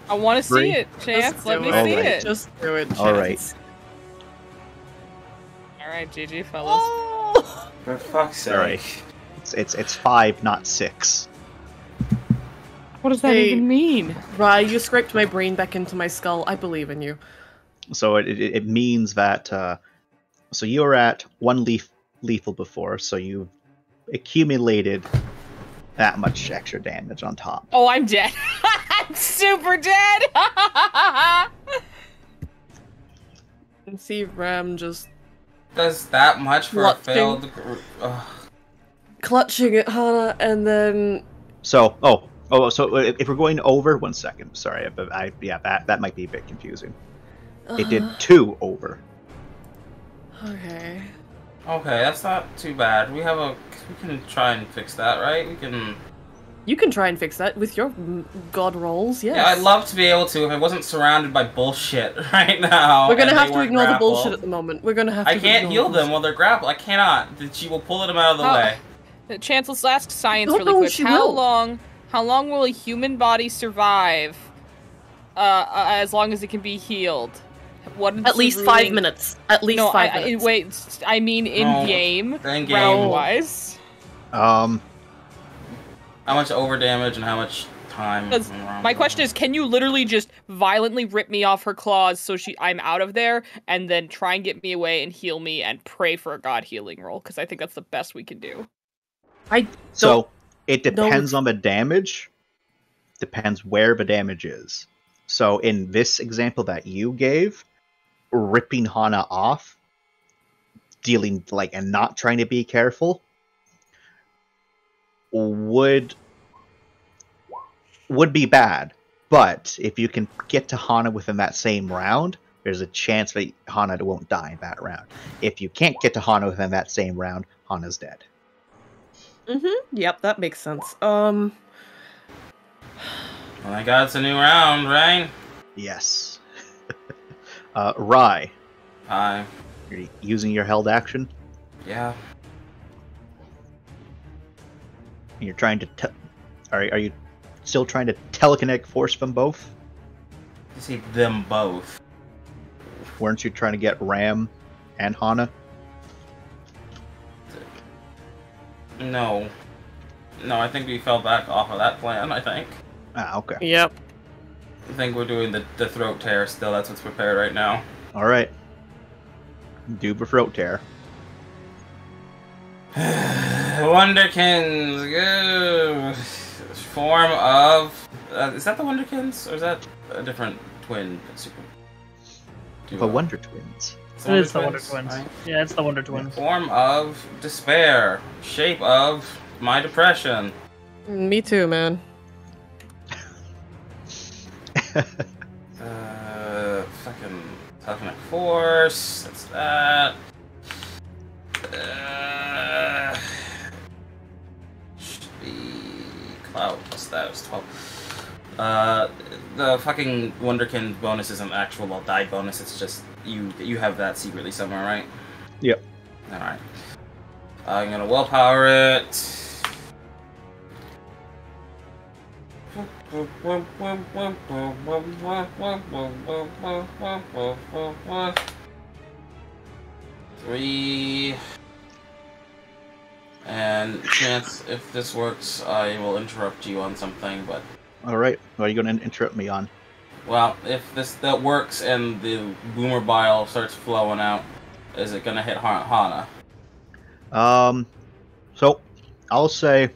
I want to see it, Chance. Let me see it. Just do it, Chance. All right. All right, GG, fellas. Oh! For fuck's sake. All right. It's 5, not 6. What does that even mean? Rye, you scraped my brain back into my skull. I believe in you. So it means that so you were at 1 lethal before, so you've accumulated that much extra damage on top. Oh, I'm dead. I'm super dead. And see Ram just does that much for a failed. Clutching at Hana, and then. So so if we're going over, 1 second. Sorry, that might be a bit confusing. It did 2 over. Okay. Okay, that's not too bad. We can try and fix that, right? You can try and fix that with your god rolls, yes. Yeah, I'd love to be able to if I wasn't surrounded by bullshit right now. We're gonna have to ignore the bullshit at the moment. We're gonna have to. I can't heal them while they're grappled. I cannot. She will pull them out of the way. Chance, let's ask science really quick. How long will a human body survive? As long as it can be healed. At least 5 minutes. At least 5 minutes. Wait, I mean in-game, round-wise. How much over damage and how much time? My question is, can you literally just violently rip me off her claws so I'm out of there, and then try and get me away and heal me and pray for a god healing roll? Because I think that's the best we can do. So it depends on the damage. Depends where the damage is. So in this example that you gave, ripping Hana off dealing like and not trying to be careful would be bad. But if you can get to Hana within that same round, there's a chance that Hana won't die in that round. If you can't get to Hana within that same round, Hana's dead. Yep, that makes sense. Well, I got it's a new round, right? Yes. Rai. Hi. You're using your held action? Yeah. And you're trying to are you still trying to telekinetic force them both? You see them both. Weren't you trying to get Ram and Hana? No. No, I think we fell back off of that plan, I think. Ah, okay. Yep. I think we're doing the throat tear still. That's what's prepared right now. Alright. Do the throat tear. Wonderkins, go! Form of... is that the Wonderkins? Or is that a different twin? The Wonder Twins. It is the Wonder Twins. Right? Yeah, it's the Wonder Twins. Form of despair. Shape of my depression. Me too, man. Fucking Telekinetic Force. That's that. Should be Cloud plus that was 12. The fucking Wonderkin bonus isn't actual die bonus. It's just you have that secretly somewhere, right? Yep. All right. I'm gonna willpower it. Three. And chance, if this works, I will interrupt you on something, but... Alright, what are you going to interrupt me on? Well, if that works and the boomer bile starts flowing out, is it going to hit Hana? So, I'll say,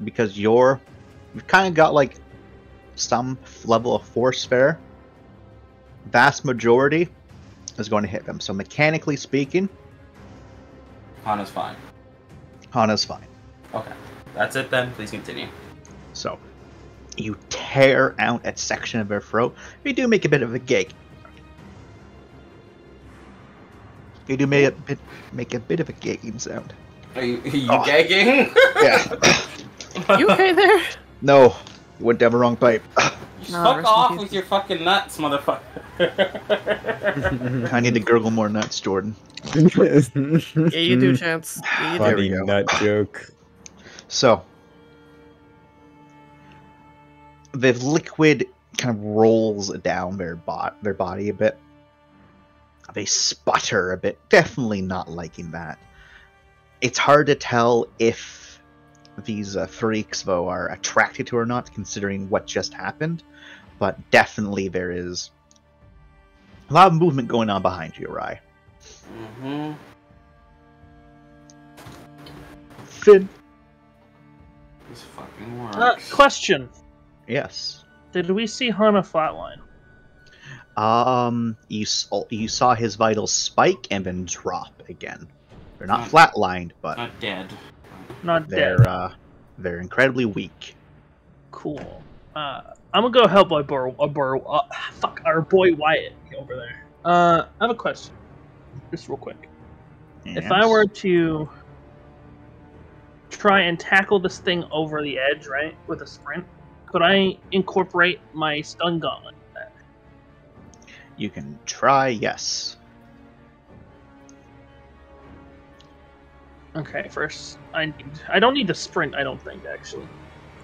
because you've kind of got, like, some level of force there, vast majority is going to hit them. So, mechanically speaking... Hana's fine. Hana's fine. Okay. That's it then. Please continue. So, you tear out a section of her throat. You do make a bit of a gag. You do make a bit of a gagging sound. Are you gagging? Yeah. You okay there? No. You went down the wrong pipe. Fuck off with your fucking nuts, motherfucker. I need to gurgle more nuts, Jordan. Yeah, you do, Chance. Yeah, you Funny nut joke. So, the liquid kind of rolls down their body a bit. They sputter a bit, definitely not liking that. It's hard to tell if these freaks, though, are attracted to her or not, considering what just happened. But definitely there is a lot of movement going on behind you, Rai. Mm-hmm. Finn. This fucking works. Question. Yes. Did we see Hana flatline? You saw his vitals spike and then drop again. They're not flatlined, but not dead. Not dead. They're incredibly weak. Cool. I'm gonna go help our boy Wyatt over there. I have a question, just real quick. Yes. If I were to try and tackle this thing over the edge, right, with a sprint, could I incorporate my stun gauntlet? You can try, yes. Okay, first I don't need to sprint. I don't think actually.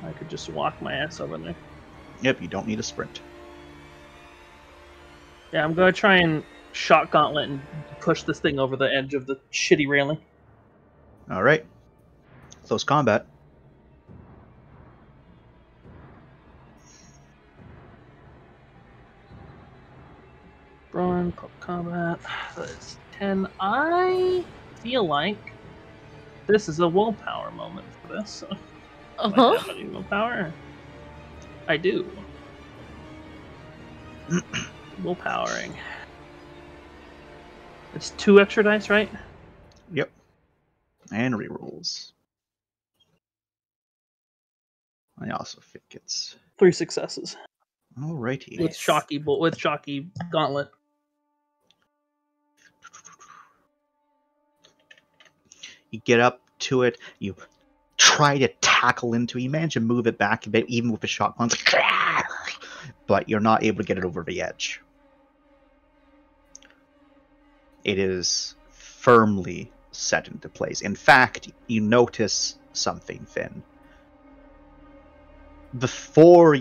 I could just walk my ass over there. Yep, you don't need a sprint. Yeah, I'm gonna try and shock gauntlet and push this thing over the edge of the shitty railing. All right. Close combat. Run, combat. That's 10. I feel like this is a willpower moment for this. Do I have any willpower? I do. Willpowering. It's 2 extra dice, right? Yep. And rerolls. I also think it's 3 successes. Alrighty. With Shocky Gauntlet. You get up to it, you try to tackle into it, you manage to move it back a bit, even with the shotguns, but you're not able to get it over the edge. It is firmly set into place. In fact, you notice something, Finn. Before,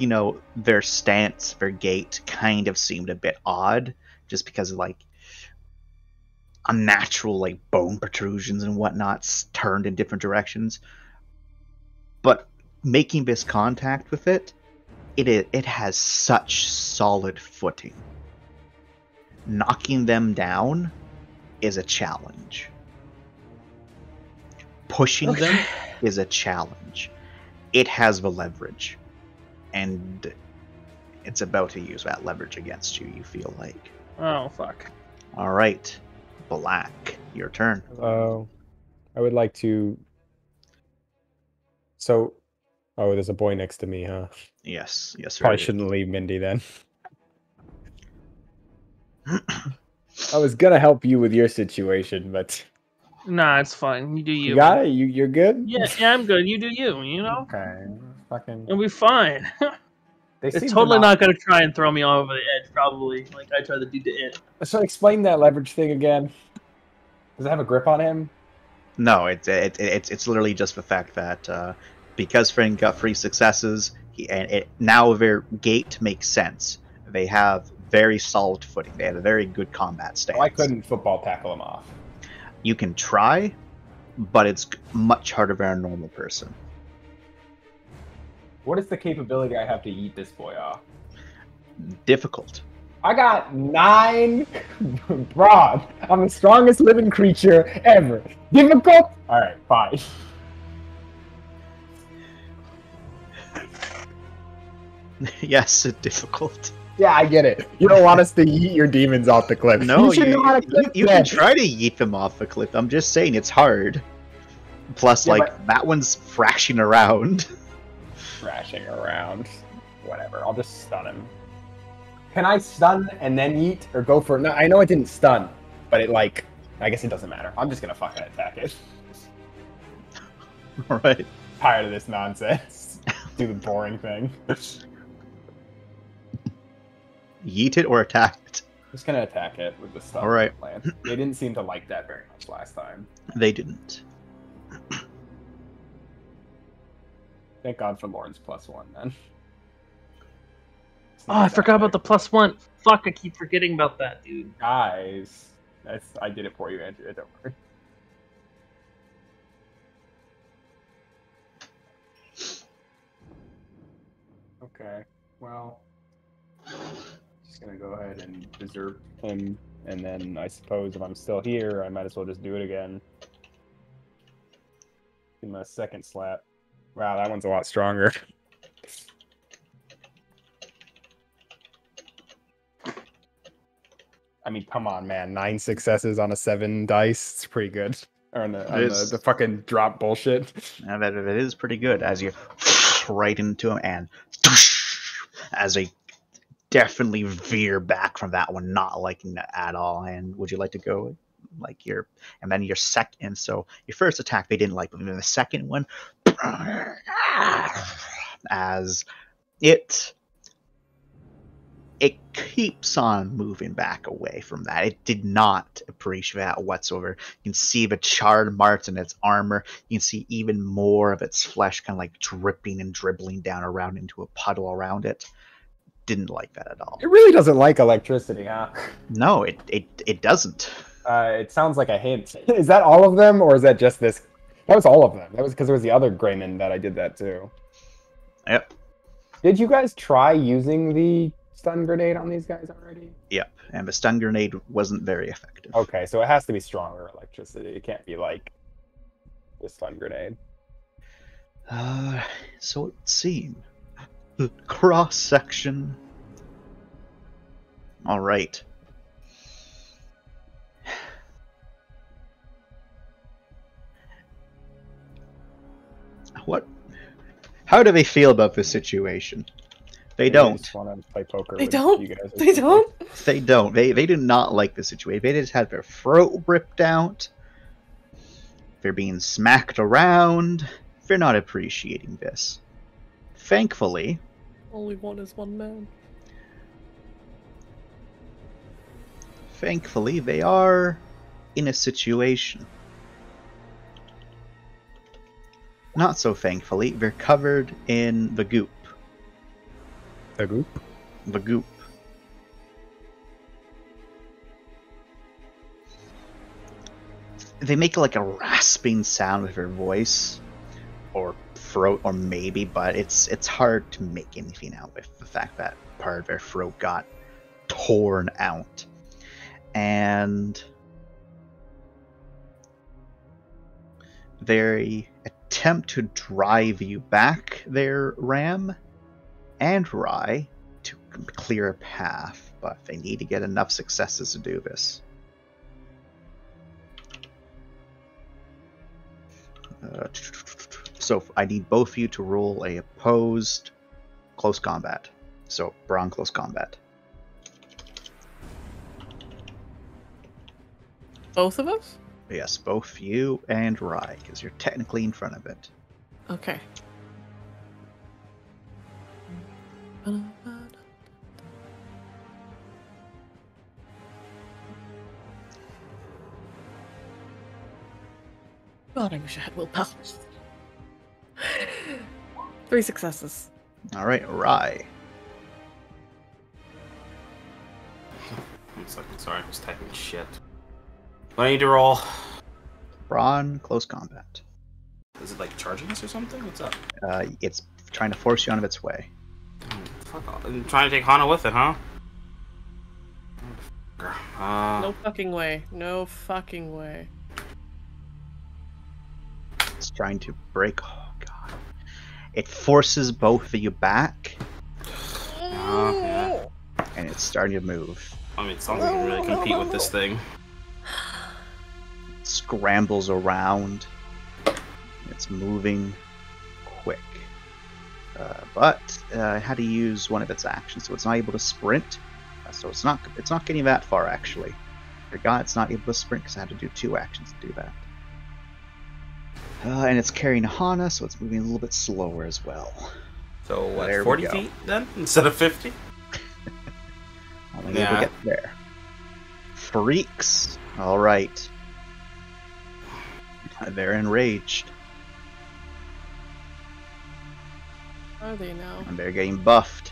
their stance, their gait kind of seemed a bit odd, just because of, unnatural, bone protrusions and whatnot turned in different directions. But making this contact with it has such solid footing. Knocking them down is a challenge. Pushing them is a challenge. It has the leverage. And it's about to use that leverage against you, you feel like. Oh, fuck. Alright. Black, your turn. I would like to... So... Oh, there's a boy next to me, huh? Yes, Probably shouldn't leave Mindy then. I was gonna help you with your situation, but... Nah, it's fine. You do you. You got it? You're good? Yeah, I'm good. You do you, Okay. Fucking... It'll be fine. It's totally not going to try and throw me over the edge, probably, like I tried to do to it. So explain that leverage thing again. Does it have a grip on him? No, it's literally just the fact that because Finn got 3 successes, now their gait makes sense. They have very solid footing. They have a very good combat stance. Oh, I couldn't football tackle him off. You can try, but it's much harder than a normal person. What is the capability I have to eat this boy off? Difficult. I got 9 broad. I'm the strongest living creature ever. Difficult? Alright, fine. Yes, difficult. Yeah, I get it. You don't want us to yeet your demons off the cliff. No, you can try to yeet them off the cliff. I'm just saying it's hard. Plus, that one's thrashing around. Thrashing around. Whatever, I'll just stun him. Can I stun and then yeet? Or go for... No, I know it didn't stun, but it, I guess it doesn't matter. I'm just gonna fucking attack it. Alright. Tired of this nonsense. Do the boring thing. Yeet it or attack it? Just gonna attack it with the stun. Alright. They didn't seem to like that very much last time. They didn't. Thank God for Lord's +1 then. Oh, I forgot about the +1. Fuck, I keep forgetting about that, dude. Guys. I did it for you, Andrea, don't worry. Okay, well... Just gonna go ahead and desert him, and then I suppose if I'm still here, I might as well just do it again. Give him a second slap. Wow, that one's a lot stronger. I mean, come on, man. 9 successes on a 7 dice. It's pretty good. Or on the fucking drop bullshit. Yeah, that is pretty good. As you right into him and as they definitely veer back from that one, not liking that at all. And would you like to go and then your second, so your first attack they didn't like, but then the second one, as it keeps on moving back away from that. It did not appreciate that whatsoever. You can see the charred marks in its armor. You can see even more of its flesh kind of dripping and dribbling down around into a puddle around it. Didn't like that at all. It really doesn't like electricity, huh? No, it doesn't. It sounds like a hint. Is that all of them, or is that just this? That was all of them. That was because there was the other Greyman that I did that too. Yep. Did you guys try using the stun grenade on these guys already? Yep, and the stun grenade wasn't very effective. Okay, so it has to be stronger electricity. It can't be like the stun grenade. So it seemed. Cross section. All right. What? How do they feel about this situation? They don't. Just want to play poker. They with don't. You guys They don't. They don't. They do not like the situation. They just had their throat ripped out. They're being smacked around. They're not appreciating this. Thankfully, Only one is one man. Thankfully, they are in a situation. Not so thankfully, they're covered in the goop. The goop? The goop. They make like a rasping sound with their voice, or throat, or maybe, but it's hard to make anything out with the fact that part of their throat got torn out. And they attempt to drive you back there, Ram and Rye, to clear a path, but they need to get enough successes to do this. So I need both of you to roll a opposed close combat. So Braun close combat. Both of us? Yes, both you and Rye, because you're technically in front of it. Okay. God, I wish I had willpower. 3 successes. Alright, Rye. I'm sorry, I was typing shit. Do I need to roll? Braun, close combat. Is it like charging us or something? What's up? It's trying to force you out of its way. Oh, fuck off. I'm trying to take Hana with it, huh? No fucking way. No fucking way. It's trying to break. Oh, God. It forces both of you back. Okay. And it's starting to move. I mean, it sounds like I can really compete with this thing. It scrambles around. It's moving quick. But it had to use one of its actions, so it's not able to sprint. So it's not getting that far, actually. Forgot it's not able to sprint because I had to do 2 actions to do that. And it's carrying Hana, so it's moving a little bit slower as well. So what, 40 feet then, instead of 50? Only able to get there. Freaks! Alright. They're enraged. Are they now? And they're getting buffed.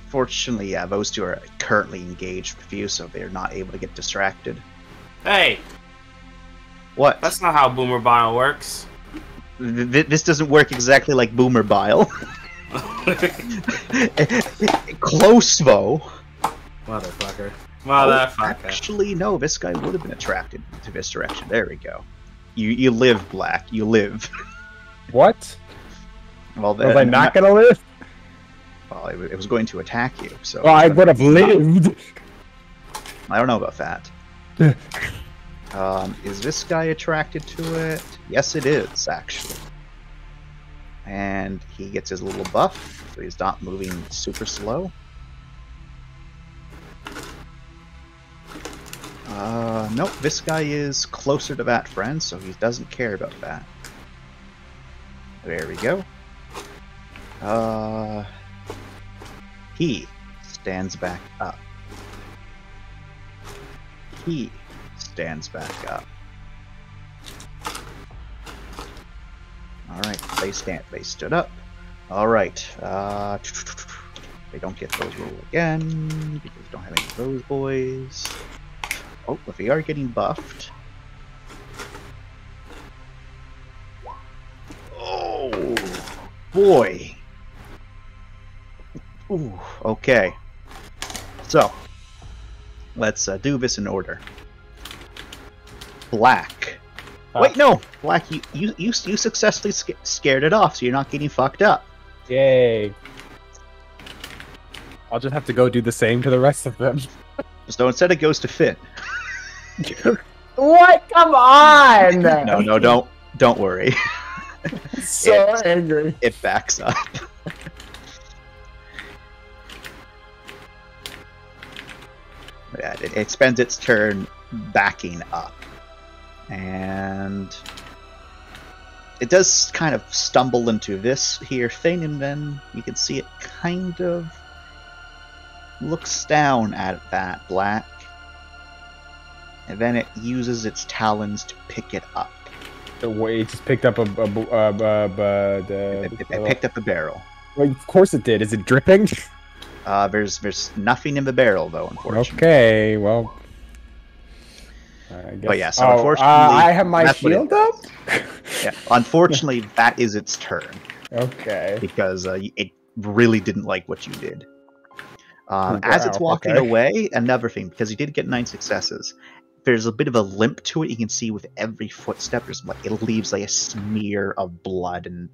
Fortunately, yeah, those 2 are currently engaged with you, so they're not able to get distracted. Hey! What? That's not how Boomer Bile works. This doesn't work exactly like Boomer Bile. Close, though. Motherfucker. Oh, actually, no, this guy would have been attracted to this direction. There we go. You live, Black. You live. What? Well, was I not gonna live? Well, it was going to attack you, so... Well, I would have lived! I don't know about that. Is this guy attracted to it? Yes, it is, actually. And he gets his little buff, so he's not moving super slow. Nope, this guy is closer to that friend, so he doesn't care about that. There we go. He stands back up. He stands back up. Alright, they stood up. Alright, they don't get those roll again, because we don't have any of those boys. Oh, but they are getting buffed. Oh, boy. Ooh, okay. So, let's do this in order. Black. Wait, no! Black, you successfully scared it off, so you're not getting fucked up. Yay. I'll just have to go do the same to the rest of them. So instead it goes to Finn. What? Come on! No, don't worry. So angry. It backs up. Yeah, it spends its turn backing up. And it does kind of stumble into this here thing, and then you can see it kind of looks down at that black. And then it uses its talons to pick it up. The way it just picked up It picked up a barrel. Well, of course it did. Is it dripping? There's nothing in the barrel though, unfortunately. Okay, well. I guess. But yeah, so unfortunately, I have my shield up. Yeah, unfortunately, that is its turn. Okay. Because it really didn't like what you did. As it's walking away, another thing, because you did get 9 successes, there's a bit of a limp to it. You can see with every footstep, it leaves like a smear of blood and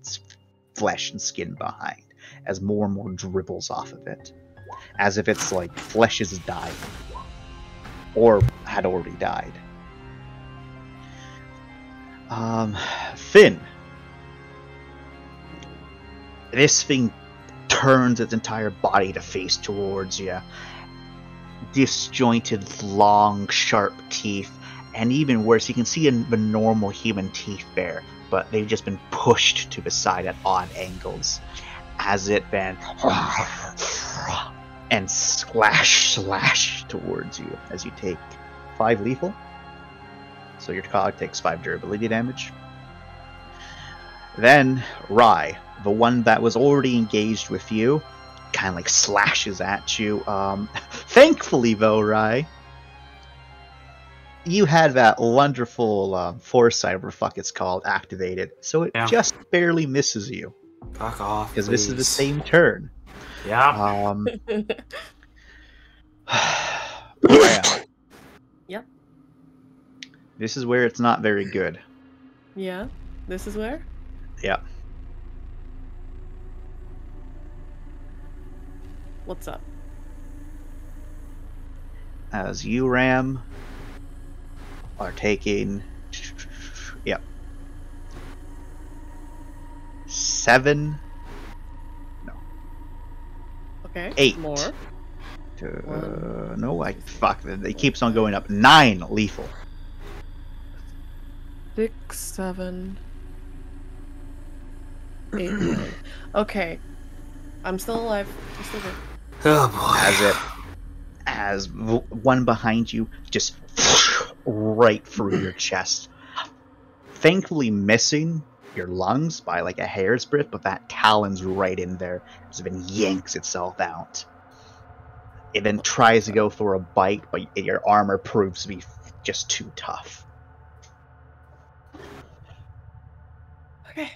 flesh and skin behind, as more and more dribbles off of it, as if its like flesh is dying, or had already died. Finn. This thing turns its entire body to face towards you. Disjointed, long, sharp teeth, and even worse, you can see the normal human teeth there, but they've just been pushed to the side at odd angles, as it then and slash towards you as you take 5 lethal. So your cog takes 5 durability damage. Then Rai, the one that was already engaged with you, kind of like slashes at you. Thankfully though, Rai, you had that wonderful foresight, whatever the fuck it's called, activated, so it just barely misses you. Fuck off, because this is the same turn. Yeah. Yep. This is where it's not very good. Yeah. This is where? Yeah. What's up? As you, Ram, are taking... Yep. 7... No. Okay. 8. More. No, fuck. It keeps on going up. 9 lethal. 6, 7, 8, 9. Okay. I'm still alive. I'm still good. Oh boy. As one behind you just right through your chest. Thankfully missing your lungs by like a hair's breadth, but that talon's right in there as it then yanks itself out. It then tries to go for a bite, but your armor proves to be just too tough. Okay.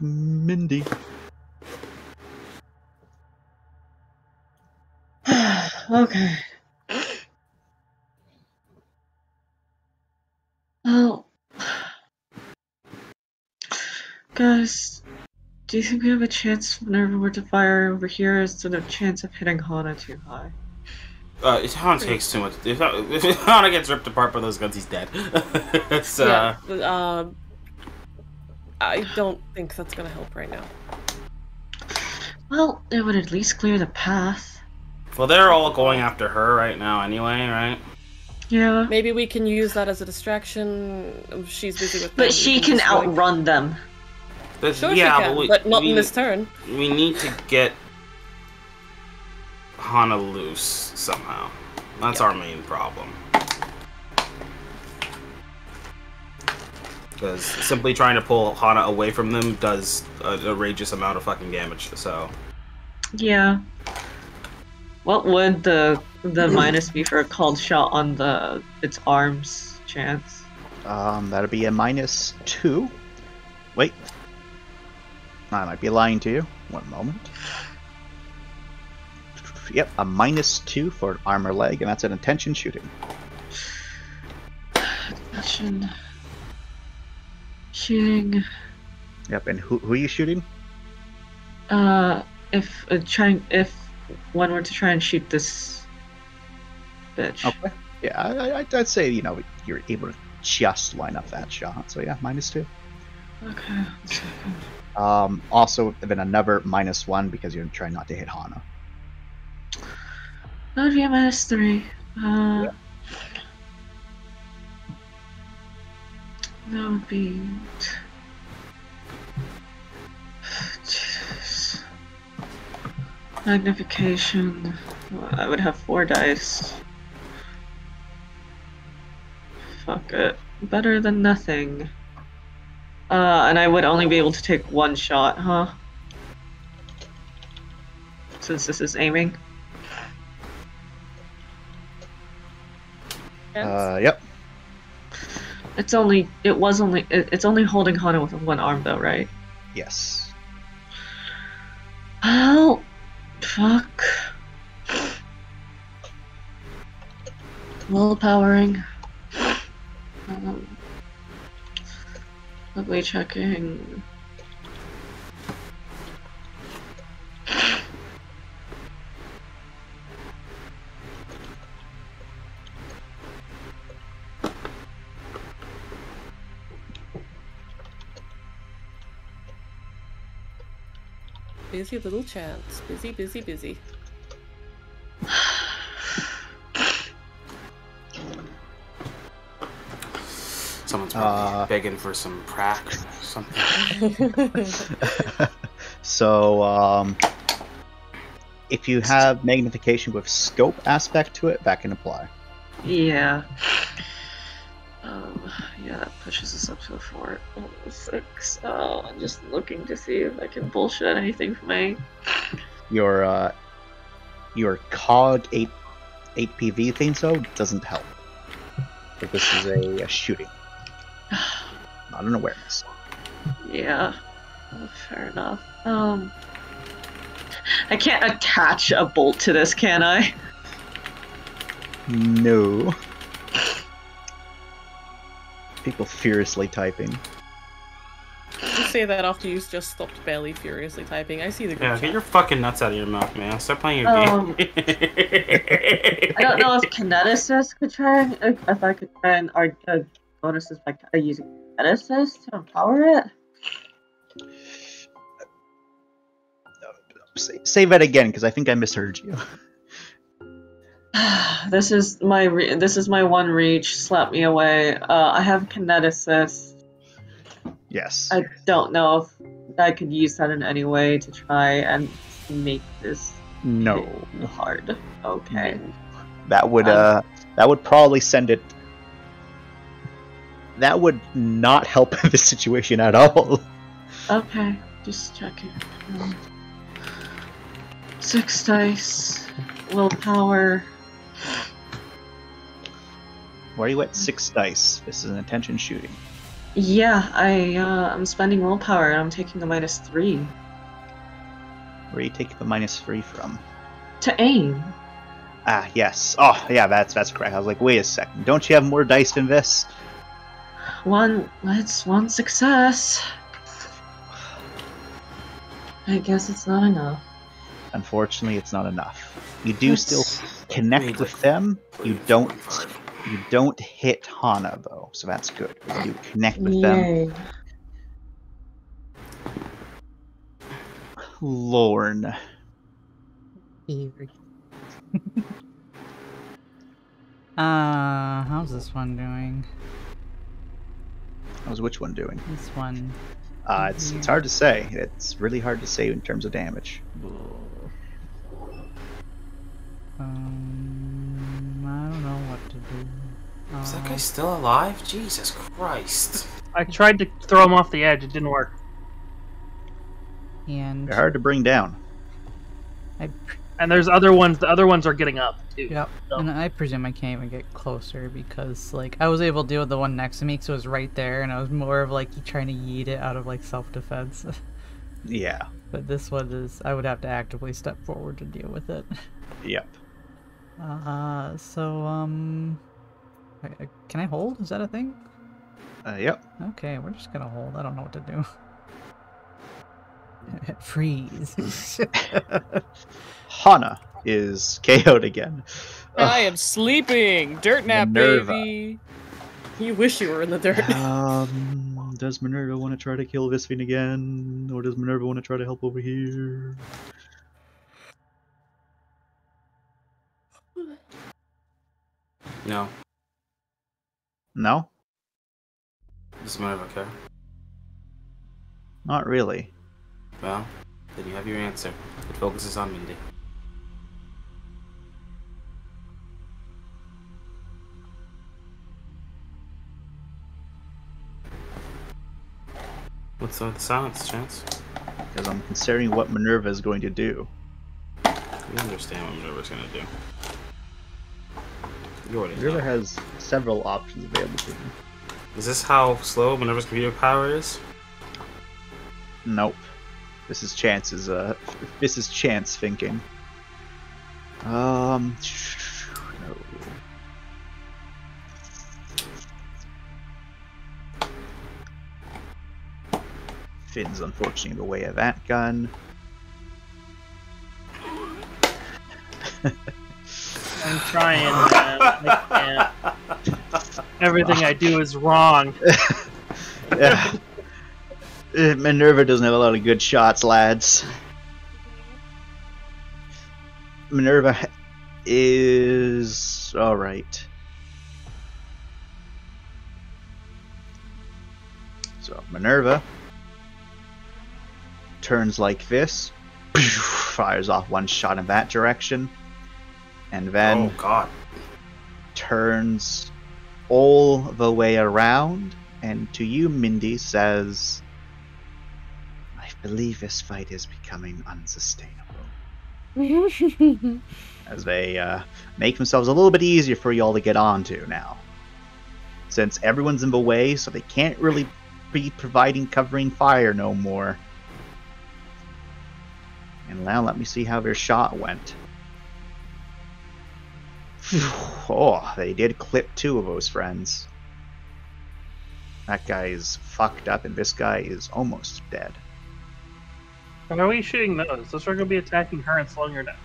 Mindy. Okay. Well, guys, do you think we have a chance whenever we're to fire over here? Is there a chance of hitting Hana too high? Hana takes too much. If Hana gets ripped apart by those guns, he's dead. It's, yeah, I don't think that's gonna help right now. Well, it would at least clear the path. Well, they're all going after her right now anyway, right? Yeah. Maybe we can use that as a distraction. She's busy with them. But she can outrun them. But, Sure yeah, she can, but not in this turn. We need to get Hana loose somehow. That's our main problem. Because simply trying to pull Hana away from them does an outrageous amount of fucking damage, so... Yeah. What would the minus be for a called shot on its arms chance? That'd be a -2. Wait. I might be lying to you. One moment. Yep, a -2 for an armor leg, and that's an intention shooting. Intention shooting. Yep, and who are you shooting? if one were to try and shoot this bitch. Okay. Yeah, I'd say, you know, you're able to just line up that shot. So yeah, -2. Okay. 1 second. Also, then another -1 because you're trying not to hit Hana. That would be a -3. That would be. Jesus. Magnification. Well, I would have 4 dice. Fuck it. Better than nothing. And I would only be able to take 1 shot, huh? Since this is aiming. Yep. It's only holding Hana with 1 arm though, right? Yes. Oh, fuck. Willpowering. Ugly checking. Busy little chance. Busy, busy, busy. Someone's probably begging for some crack or something. So, if you have magnification with scope aspect to it, that can apply. Yeah. Yeah, that pushes us up to a 4. 6. Oh, I'm just looking to see if I can bullshit anything for me. Your COG 8 PV thing, so doesn't help. But this is a shooting, not an awareness. Yeah, fair enough. I can't attach a bolt to this, can I? No. People furiously typing. You say that after you just stopped barely furiously typing. I see the good Yeah, chat. get your fucking nuts out of your mouth, man. Start playing your game. I don't know if Kineticist could try, if I could try and argue bonuses by using Kineticist to empower it. Say that again, because I think I misheard you. This is my 1 reach. Slap me away. I have Kineticist. Yes. I don't know if I could use that in any way to try and make this hard. Okay. That would probably send it. That would not help the situation at all. Okay, just checking. 6 dice. Willpower. Why are you at 6 dice? This is an attention shooting. Yeah, I'm spending willpower and I'm taking a -3. Where are you taking the -3 from? To aim. Ah, yes. Oh, yeah, that's correct. I was like, wait a second. Don't you have more dice than this? It's 1 success. I guess it's not enough. Unfortunately, it's not enough. You do still connect with them. You don't hit Hana though, so that's good. You connect with them. Lorne. How's this one doing? How's which one doing? This one. It's hard to say. It's really hard to say in terms of damage. I don't know what to do. Is that guy still alive? Jesus Christ. I tried to throw him off the edge. It didn't work. And they're hard to bring down. And there's other ones. The other ones are getting up too. Yep. So. And I presume I can't even get closer because, like, I was able to deal with the one next to me, so it was right there, and I was more of like trying to yeet it out of like self-defense. Yeah. But this one is, I would have to actively step forward to deal with it. Yep. Can I hold? Is that a thing? Yep. Okay, we're just gonna hold. I don't know what to do. Freeze. Hana is KO'd again. I am sleeping. Dirt nap, Minerva. baby. You wish you were in the dirt. Does Minerva want to try to kill Visvine again? Or does Minerva want to try to help over here? No. No? Does Minerva care? Not really. Well, then you have your answer. It focuses on Mindy. What's with the silence, Chance? Because I'm considering what Minerva is going to do. You understand what Minerva's gonna do. You already Minerva know. has several options available to him. Is this how slow Minerva's computer power is? Nope. This is Chance's, this is Chance thinking. No. Finn's unfortunately in the way of that gun. I'm trying, man. I can't. Everything I do is wrong. Yeah. Minerva doesn't have a lot of good shots, lads. Minerva is alright. So, Minerva turns like this, fires off one shot in that direction, and then Oh god. turns all the way around, and to you, Mindy, says, I believe this fight is becoming unsustainable. As they make themselves a little bit easier for y'all to get onto now. Since everyone's in the way, so they can't really be providing covering fire no more. And now let me see how their shot went. Oh, they did clip two of those friends. That guy is fucked up, and this guy is almost dead. Why are we shooting those? Those are going to be attacking her and slowing her down.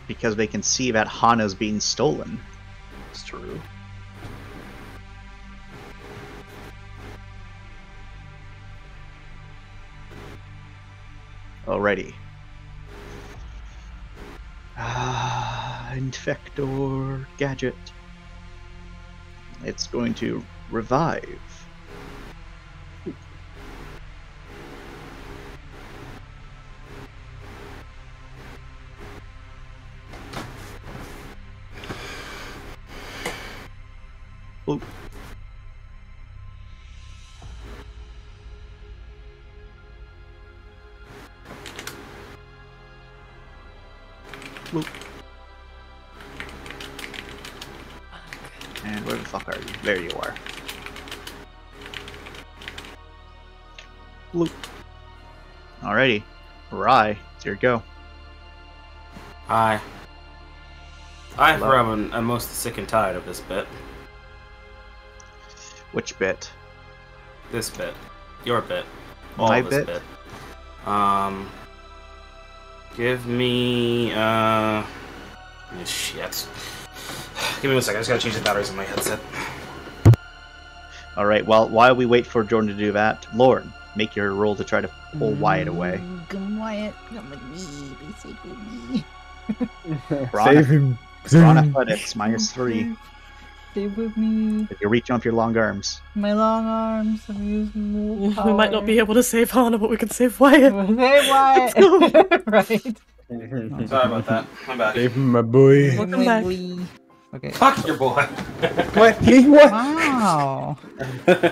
Because they can see that Hana's being stolen. It's true. Alrighty. Infector gadget. It's going to revive. Ooh. Bloop. And where the fuck are you? There you are. Bloop. Alrighty. Rye, it's your go. Hi. I, Hello. for one, am most sick and tired of this bit. Which bit? This bit. Your bit. All My of this bit? Give me, shit. Give me 1 second, I just gotta change the batteries in my headset. Alright, well, while we wait for Jordan to do that, Lauren, make your roll to try to pull Wyatt away. Come Wyatt, come with me, be safe with me. Save him. Brawn Athletics, -3. Stay with me. If you reach off your long arms. My long arms. I'm using We might not be able to save Hana, but we can save Wyatt. Save Wyatt. Right. Sorry about that. I'm back. Save him, my boy. Welcome back. Okay. Fuck your boy. What? What? Wow. Well,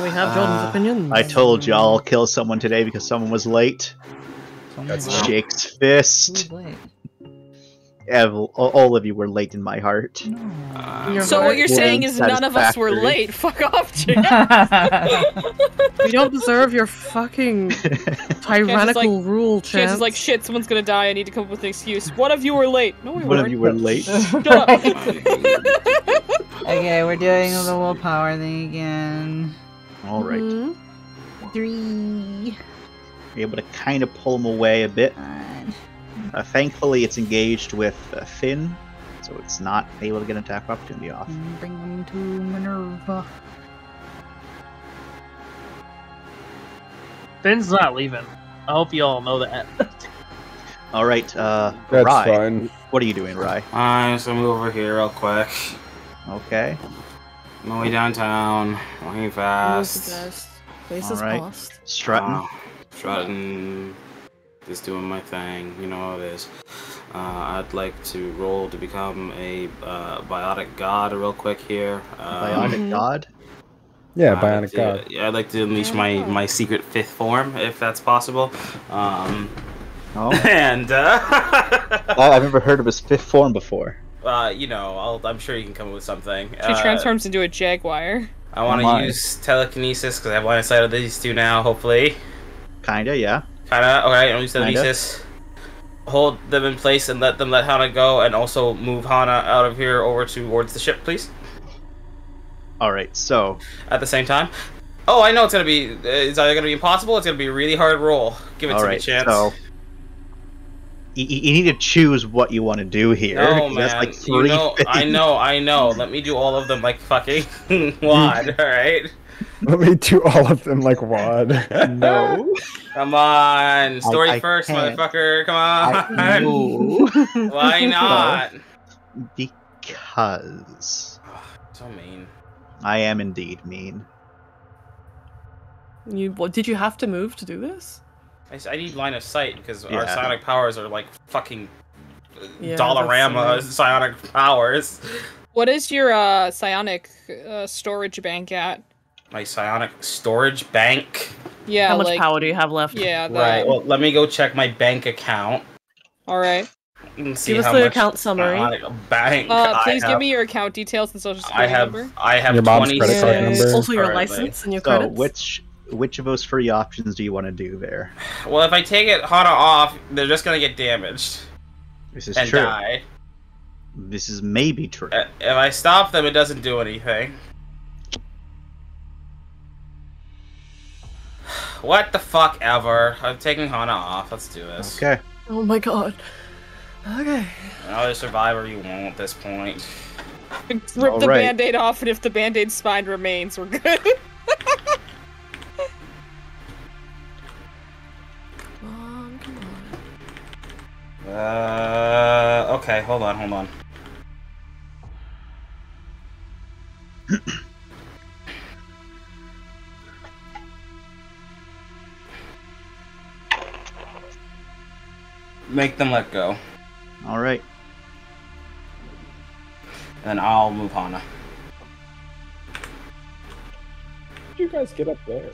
we have Jordan's opinions. I told you I'll kill someone today because someone was late. That's Jake's fist. All of you were late in my heart. So what you're saying is none of us were Satisfactory. late. Fuck off, Chance. We don't deserve your fucking tyrannical rule, Chance Chance. is like, shit, someone's gonna die, I need to come up with an excuse. One of you were late. No, we One weren't. of you were late. Shut up. Okay, we're doing the willpower thing again. All right. 3. You're able to kind of pull him away a bit. 9. Thankfully, it's engaged with Finn, so it's not able to get an attack opportunity off. Bring him to Minerva. Finn's not leaving. I hope you all know that. All right, That's Rai. fine. What are you doing, Rai? I'm just gonna move over here real quick. Okay. I'm on my way downtown. Walking fast. Place All is right. paused. Strutting. Strutting. Just doing my thing. You know how it is. I'd like to roll to become a biotic god real quick here. Bionic God? Yeah, I'd Bionic like to- God. Yeah, I'd like to unleash my secret fifth form, if that's possible. Oh. And I've never heard of his fifth form before. you know, I'm sure you can come up with something. She transforms into a jaguar. I want to use telekinesis because I have line of sight of these two now. Hopefully, Kinda, yeah. kinda. Okay, I'll use telekinesis. Hold them in place and let Hana go, and also move Hana out of here over towards the ship, please. All right, so At the same time. Oh, I know it's gonna be. It's either gonna be impossible. Or it's gonna be a really hard roll. Give it all to right, me, chance. so you need to choose what you want to do here. No, 'cause that's man. like 3 I know. Let me do all of them like fucking wad. All right. Let me do all of them like WAD. No. Come on, story I first, can't. motherfucker. Come on. No. Why not? Because So mean. I am indeed mean. What did you have to move to do this? I need line of sight because our Yeah. psionic powers are like fucking Yeah, Dollarama that's psionic powers. What is your psionic storage bank at? My psionic storage bank. Yeah, How much like, power do you have left? Yeah, that. Right. Well, let me go check my bank account. All right. And see Give us how the much account summary. psionic bank Please I give have. me your account details and social security number. I have Your mom's 20 credit card number. Also your currently. license and your So credits. which of those 3 options do you want to do there? Well, if I take it Hana off, they're just gonna get damaged This is and true. die. This is maybe true. If I stop them, it doesn't do anything. What the fuck ever? I'm taking Hana off. Let's do this. Okay. Oh my god. Okay. I'll just survive or you won't at this point. Rip the Alright. band-aid off, and if the band-aid spine remains, we're good. Come on. Okay, hold on. Make them let go. All right. And I'll move Hana. How'd you guys get up there?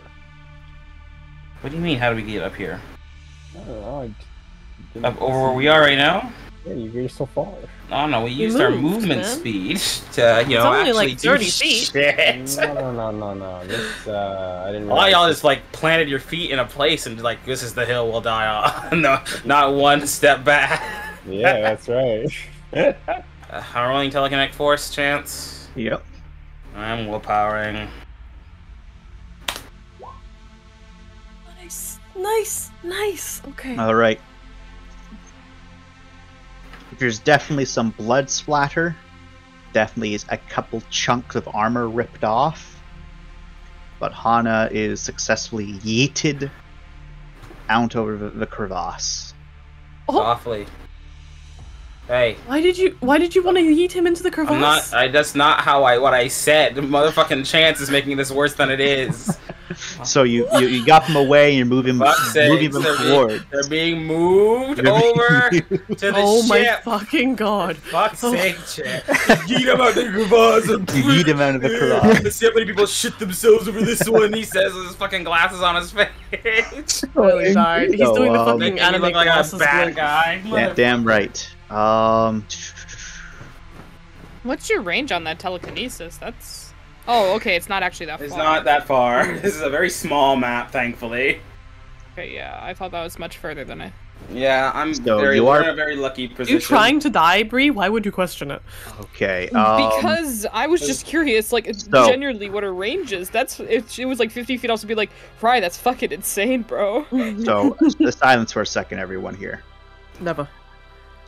What do you mean, how do we get up here? I don't know. I didn't Up over where we are right now? Yeah, you're so far. Oh no, we You used our moved, movement man. speed to, you know, only actually like 30 do feet. shit. No. This, I didn't. A lot of realize y'all this- just like planted your feet in a place and like, this is the hill we'll die on. No, not one step back. Yeah, that's right. I'm rolling Teleconnect Force, chance. Yep. I'm willpowering. Nice. Okay. All right. There's definitely some blood splatter. Definitely is a couple chunks of armor ripped off. But Hana is successfully yeeted out over the crevasse. Oh. Softly. Hey, Why did you want to yeet him into the crevasse? I'm not. That's not how what I said. The motherfucking chance is making this worse than it is. So you got them away and you're moving Fuck's moving sakes, them forward. they're being moved They're over being- to the Oh my ship. fucking god. Fuck's Oh. sake, Chip. Get him out of the crevasse. You yeet him out of the crevasse. See how many people shit themselves over this one, he says with his fucking glasses on his face. Really died. He's So, doing the fucking Making me anime look like a glasses bad glint. guy. Yeah, damn right. What's your range on that telekinesis? That's... Oh, okay, it's not actually that far. It's not that far. This is a very small map, thankfully. Okay, yeah, I thought that was much further than I... Yeah, I'm So very. you We're are- in a very lucky position. You trying to die, Bree? Why would you question it? Okay. Because I was just curious, like, So- genuinely what her range is. That's if it was like 50 feet off, to be like, Fry, that's fucking insane, bro. So silence for a second, everyone here. Never.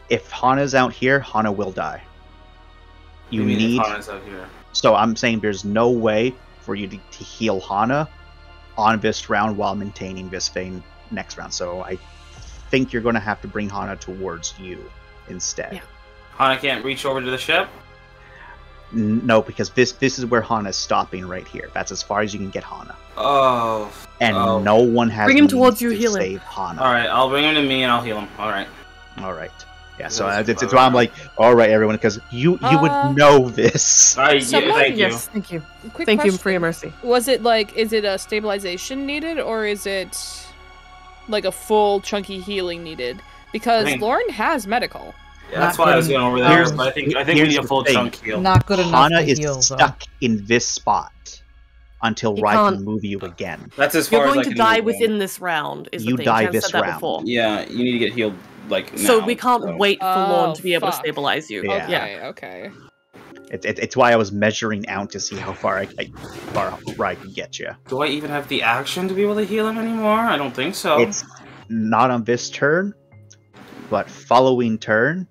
If Hana's out here, Hana will die. You What do mean if need. Hana's out here? So I'm saying there's no way for you to heal Hana on this round while maintaining this vein next round. So I think you're going to have to bring Hana towards you instead. Yeah. Hana can't reach over to the ship. No, because this is where Hana's stopping right here. That's as far as you can get Hana. Oh. And Oh. no one has Bring him means towards you, to heal him. save Hana. All right, I'll bring him to me and I'll heal him. All right. All right. Yeah, so That's it's why I'm like, all right, everyone, because you would know this. Thank you. Yes, thank you. Quick Thank you question. for your mercy. Was it like, is it a stabilization needed, or is it like a full chunky healing needed? Because I think- Lauren has medical. Yeah, that's Not why I was good going over enough. there. But I think we Here's need a the full thing. chunk heal. Not good enough Hana to is heal, though. stuck in this spot until He Rai can't- can move you again. That's as far You're as going I to can die move within this round. Is the You thing. die Jen this said that round. before. Yeah, you need to get healed like now. So we can't so. wait for Lorne Oh, to be able to fuck. stabilize you. Yeah. Okay. It's why I was measuring out to see how far Rai could get you. Do I even have the action to be able to heal him anymore? I don't think so. It's not on this turn, but following turn,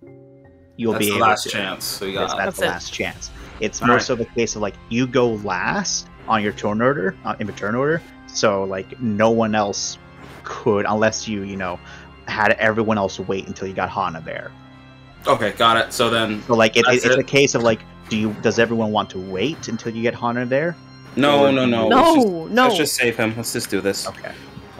you'll That's be the able last to. chance. So you That's, got. that's the That's it. last chance. It's All more right. so the case of like you go last on your turn order, in the turn order. So like no one else could, unless you had everyone else wait until you got Hana there. Okay, got it. So then, So like That's it's it. a case of like, does everyone want to wait until you get Hana there? no. No, no. Let's just save him. Let's just do this. Okay.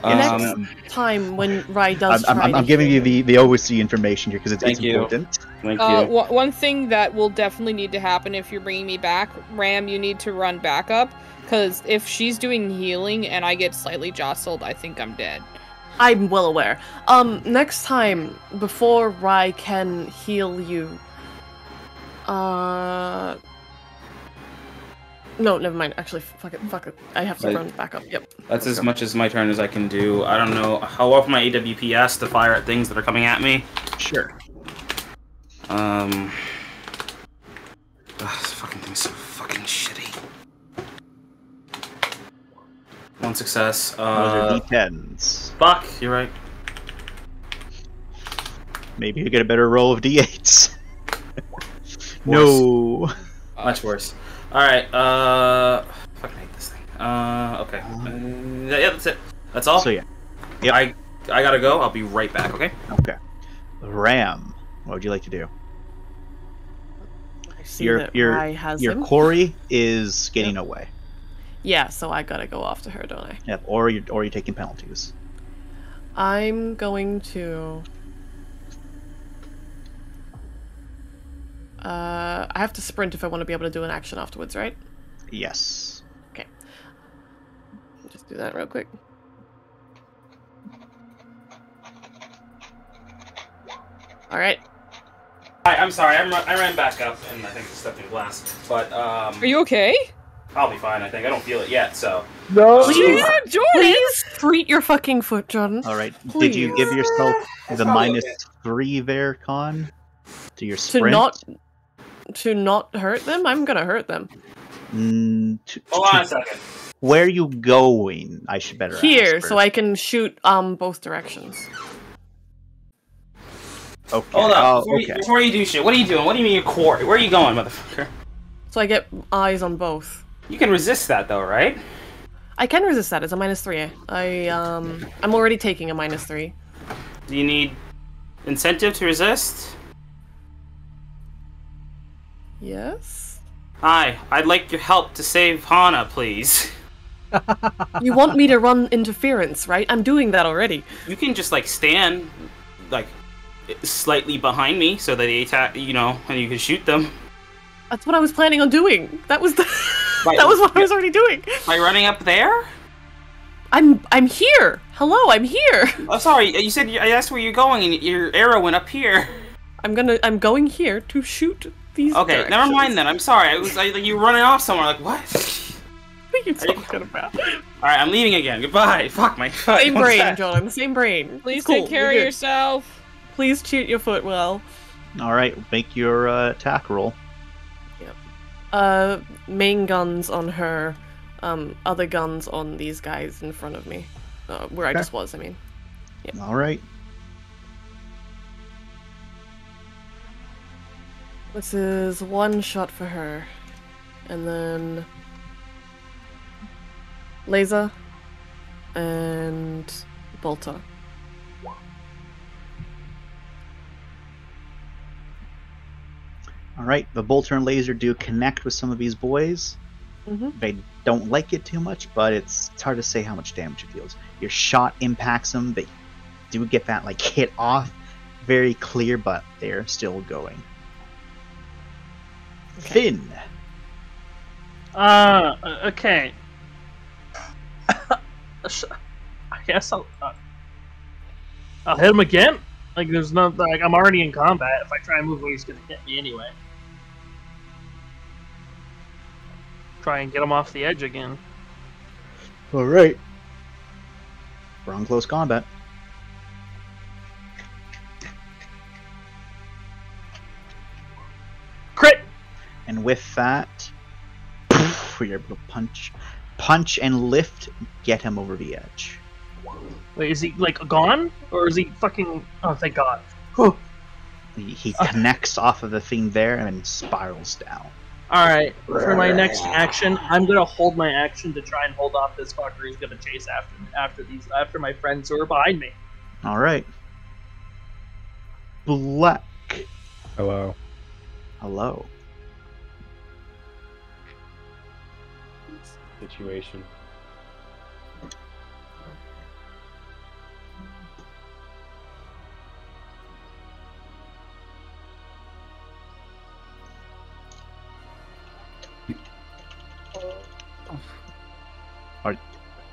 Next time when Rai does try I'm to giving heal you the oversee information here because it's Thank you. important. Thank you. One thing that will definitely need to happen if you're bringing me back, Ram, you need to run back up. Because if she's doing healing and I get slightly jostled, I think I'm dead. I'm well aware. Next time, before Rai can heal you, no, never mind. Actually, fuck it. I have to Right. run back up. Yep. That's as much as my turn as I can do. I don't know how often my AWPS to fire at things that are coming at me. Sure. This fucking thing's so fucking shitty. One success. Those are D10s. Fuck, you're right. Maybe you get a better roll of D8s. No. Much worse. Alright, fucking hate this thing. Okay. Yeah, that's it. That's all? So yeah. Yep. I gotta go. I'll be right back, okay? Okay. Ram, what would you like to do? I see Your that Rai has your him. Corey is getting away. Yeah, so I gotta go after her, don't I? Yep. Or you're taking penalties. I'm going to. I have to sprint if I want to be able to do an action afterwards, right? Yes. Okay. Just do that real quick. All right. Hi, I'm sorry. I ran back up and I think it's stepped in glass. But, Are you okay? I'll be fine, I think. I don't feel it yet, so. No. Please, Yeah, Jordan! please treat your fucking foot, Jordan. All right. Did Please. you give yourself the probably -3 there, Con? To your To sprint? not hurt them. I'm gonna hurt them. Hold on a second. Where are you going? I should better Here, ask so I can shoot both directions. Okay. Hold up. Oh, Before, okay. before you do shit, what are you doing? What do you mean your core? Where are you going, motherfucker? So I get eyes on both. You can resist that, though, right? I can resist that. It's a -3. I'm already taking a -3. Do you need incentive to resist? Yes. Hi, I'd like your help to save Hana, please. You want me to run interference, right? I'm doing that already. You can just, like, stand, like, slightly behind me so that they attack, and you can shoot them. That's what I was planning on doing. That was the. Right. That was what I was already doing. By running up there? I'm here. Hello, I'm here. Oh, sorry, you said I asked where you're going and your arrow went up here. I'm going here to shoot these. Okay, directions. never mind then. I'm sorry. You were running off somewhere. Like, what? What are you talking about? Alright, I'm leaving again. Goodbye. Fuck my foot. Same brain, John. Same brain. Please It's cool. take care of yourself. Please treat your foot well. Alright, make your attack roll. Main guns on her, other guns on these guys in front of me. Where I just was, I mean. Yeah. Alright. This is one shot for her. And then... Laser. And... Bolter. Alright, the bolter and laser do connect with some of these boys. They don't like it too much, but it's hard to say how much damage it deals. Your shot impacts them. They do get that like hit off. Very clear, but they're still going. Okay. Finn. Okay. I guess I'll hit him again. Like there's no like I'm already in combat. If I try and move away, he's gonna hit me anyway. Try and get him off the edge again. Alright. We're on close combat. Crit! And with that, you're able to punch and lift, get him over the edge. Wait, is he like gone? Or is he fucking... Oh, thank God. He connects off of the thing there and then spirals down. Alright, for my next action, I'm gonna hold my action to try and hold off this fucker who's gonna chase after my friends who are behind me. Alright. Black. Hello. Hello. Situation.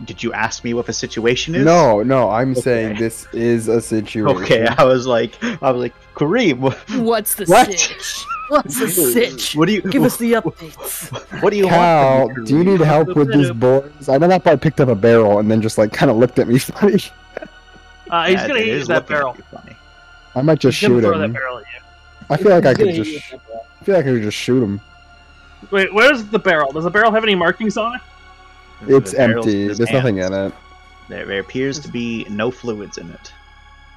Did you ask me what the situation is? No, I'm saying this is a situation. Okay, I was like, Kareem, What's the What? sitch? What's the sitch? what do you Give us the updates. What do you Cal, want? From me, do you need help with these boys? I know that part picked up a barrel and then just like kind of looked at me funny. He's gonna use that barrel. I might just He's gonna shoot throw that him. barrel at you. I feel like I could just. I feel like I could just shoot him. Wait, where's the barrel? Does the barrel have any markings on it? It's The barrel's empty. just There's nothing hands. in it. There appears to be no fluids in it,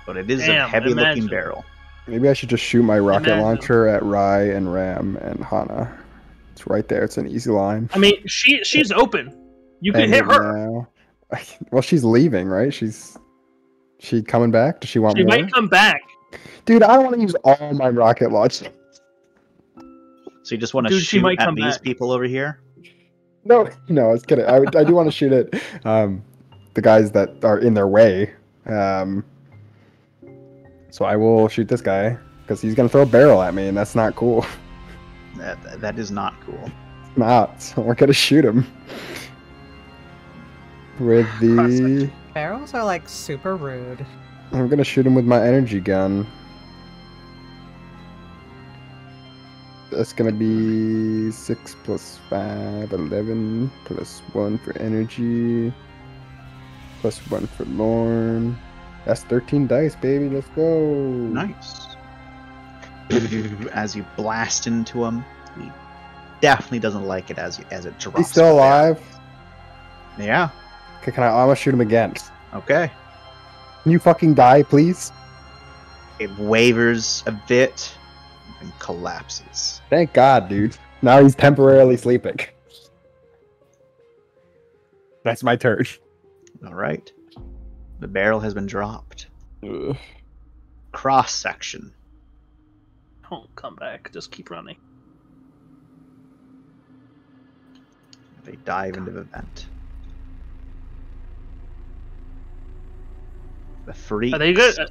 but it is a Damn, heavy-looking imagine. barrel. Maybe I should just shoot my rocket Imagine. launcher at Rai and Ram and Hana. It's right there. It's an easy line. I mean, she's open. You can End hit it her. now. Well, she's leaving, right? She coming back? Does she want She more? might come back. Dude, I don't want to use all my rocket launcher. So you just want to Dude, she shoot might at come these back. people over here? No, I was kidding. I do want to shoot at the guys that are in their way. So I will shoot this guy because he's gonna throw a barrel at me, and that's not cool. That is not cool. Not. So we're gonna shoot him with the. Barrels are like super rude. I'm gonna shoot him with my energy gun. That's gonna be 6 plus 5, 11 plus 1 for energy, plus 1 for Lorne. That's 13 dice, baby. Let's go. Nice. As you blast into him, he definitely doesn't like it as it drops. He's still alive. Yeah. Okay, I'm gonna shoot him again. Okay. Can you fucking die, please? It wavers a bit and collapses. Thank God, dude. Now he's temporarily sleeping. That's my turn. All right. The barrel has been dropped. Ugh. Cross section. Don't come back. Just keep running. They dive into the vent. The freaks. Are they good? Are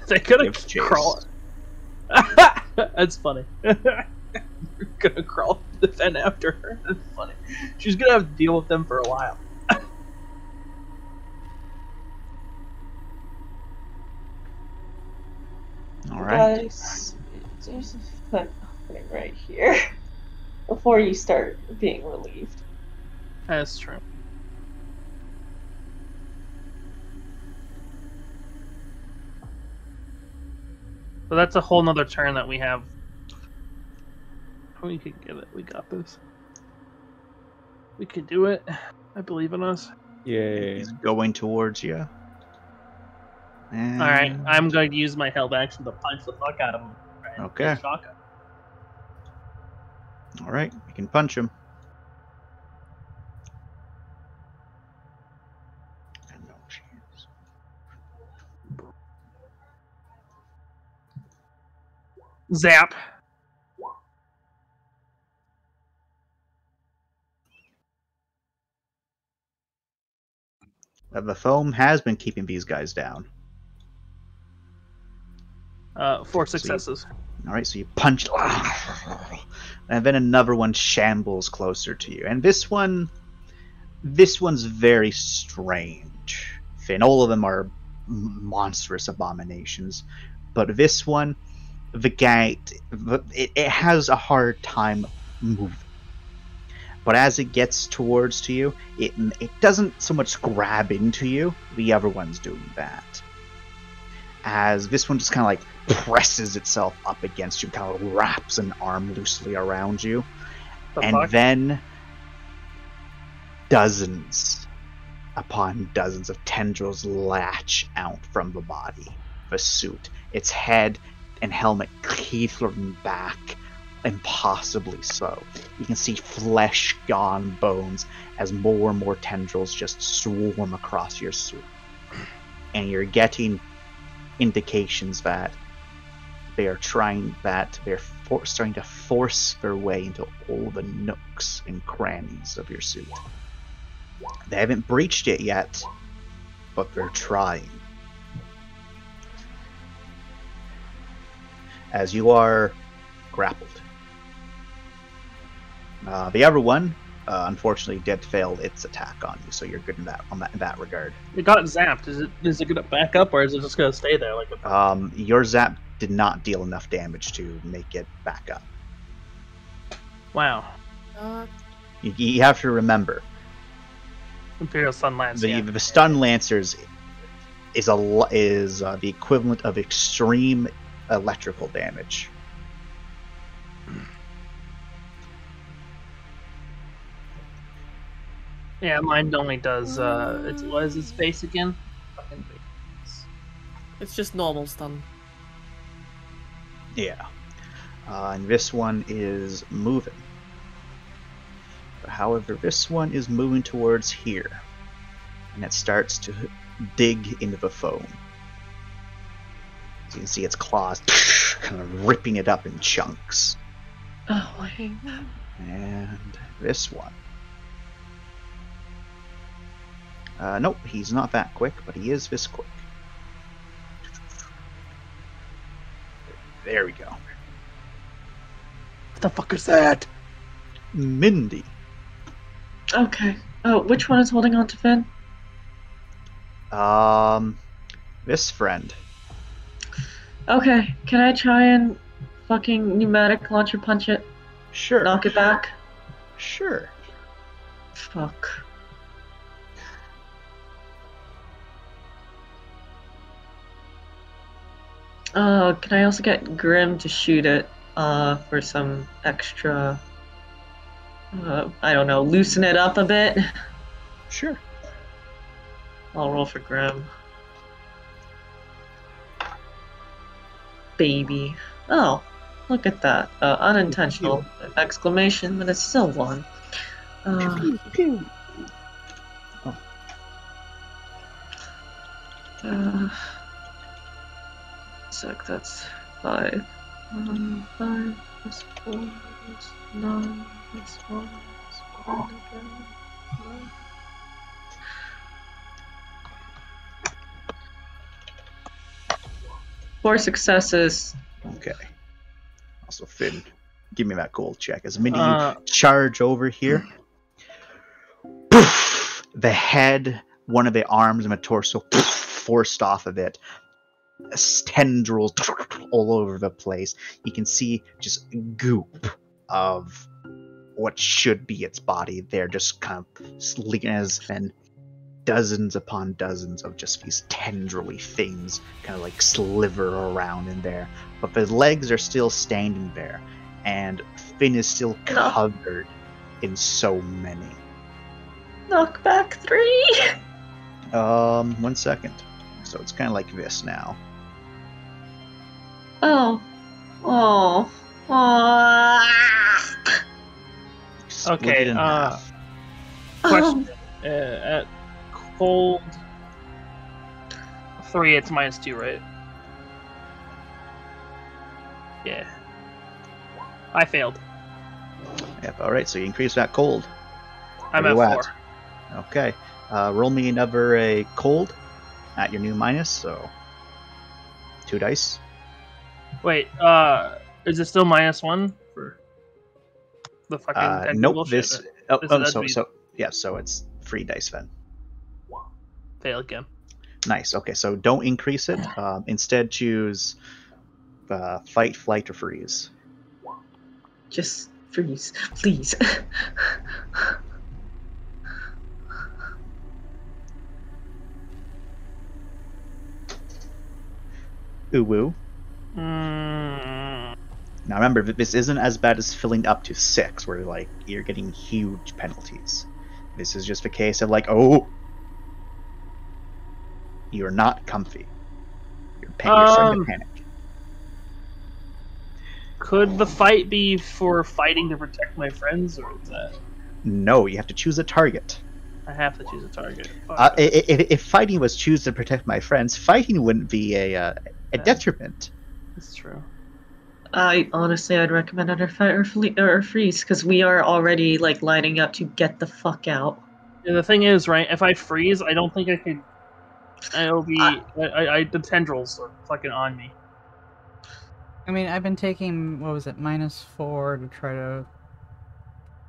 they gonna give chase. crawl? That's funny. We're gonna crawl the vent after her. That's funny. She's gonna have to deal with them for a while. All right. Guys, there's a vent opening right here. Before you start being relieved. That's true. So that's a whole nother turn that we have. We can get it. We got this. We can do it. I believe in us. Yay. He's going towards you. And... Alright, I'm going to use my held action to punch the fuck out of him. Right? Okay. Alright, you can punch him. And no chance. Zap. The foam has been keeping these guys down. 4 successes. Alright, so you punched. And then another one shambles closer to you. And this one's very strange. Finn, all of them are monstrous abominations. But this one, the guy, it has a hard time moving. But as it gets towards to you, it doesn't so much grab into you. The other one's doing that. As this one just kind of like presses itself up against you, kind of wraps an arm loosely around you. Then dozens upon dozens of tendrils latch out from the body, the suit. Its head and helmet teetering back, impossibly so. You can see flesh gone bones as more and more tendrils just swarm across your suit. And you're getting indications that they're starting to force their way into all the nooks and crannies of your suit. They haven't breached it yet, but they're trying. As you are grappled. The other one, unfortunately, did fail its attack on you, so you're good in that regard. It got zapped. Is it gonna back up, or is it just gonna stay there? Your zap did not deal enough damage to make it back up. Wow. You have to remember. Imperial Stun Lance. The Stun Lancers is the equivalent of extreme electrical damage. Yeah, mine only does. What is its base again? Fucking base. It's just normal stun. Yeah. And this one is moving. However, this one is moving towards here. And it starts to dig into the foam. So you can see its claws kind of ripping it up in chunks. Oh, I hate that. And this one. Nope, he's not that quick, but he is this quick. There we go. What the fuck is that? Mindy. Okay. Oh, which one is holding on to Finn? This friend. Okay, can I try and fucking pneumatic launcher punch it? Sure. Knock it back? Sure. Fuck. Can I also get Grim to shoot it, for some extra, I don't know, loosen it up a bit? Sure. I'll roll for Grim. Baby. Oh, look at that. Unintentional exclamation, but it's still one. Sec, that's 5. 5 plus 4 plus 9 plus 1 plus 1 again. 9. Four successes. Okay. Also, Finn, give me that gold check. As many you charge over here, poof, the head, one of the arms, and the torso poof, forced off of it. Tendrils all over the place. You can see just goop of what should be its body. They're just kind of leaking as Finn dozens upon dozens of just these tendrily things kind of like sliver around in there. But the legs are still standing there, and Finn is still covered in so many. Knockback 3. 1 second. So it's kind of like this now. Oh. Split Okay, it in half. Question. At cold 3, it's -2, right? Yeah. I failed. Yep. All right. So you increase that cold. I'm Where at you 4. Okay. Roll me another a cold at your new minus. So 2 dice. Wait, is it still -1 for the fucking Nope. bullshit? So it's 3 dice then. Fail again. Nice. Okay. So don't increase it. Instead, choose fight, flight, or freeze. Just freeze, please. Ooh woo. Mm. Now remember, this isn't as bad as filling up to 6, where like you're getting huge penalties. This is just a case of like, oh, you're not comfy. You're starting to panic. Could the fight be for fighting to protect my friends, or is that... No, you have to choose a target. I have to choose a target. If fighting was choose to protect my friends, fighting wouldn't be a detriment. That's true. I'd recommend either fight or freeze, because we are already like lining up to get the fuck out. Yeah, the thing is, right? If I freeze, I don't think I could. It'll be the tendrils are fucking on me. I mean, I've been taking, what was it, -4 to try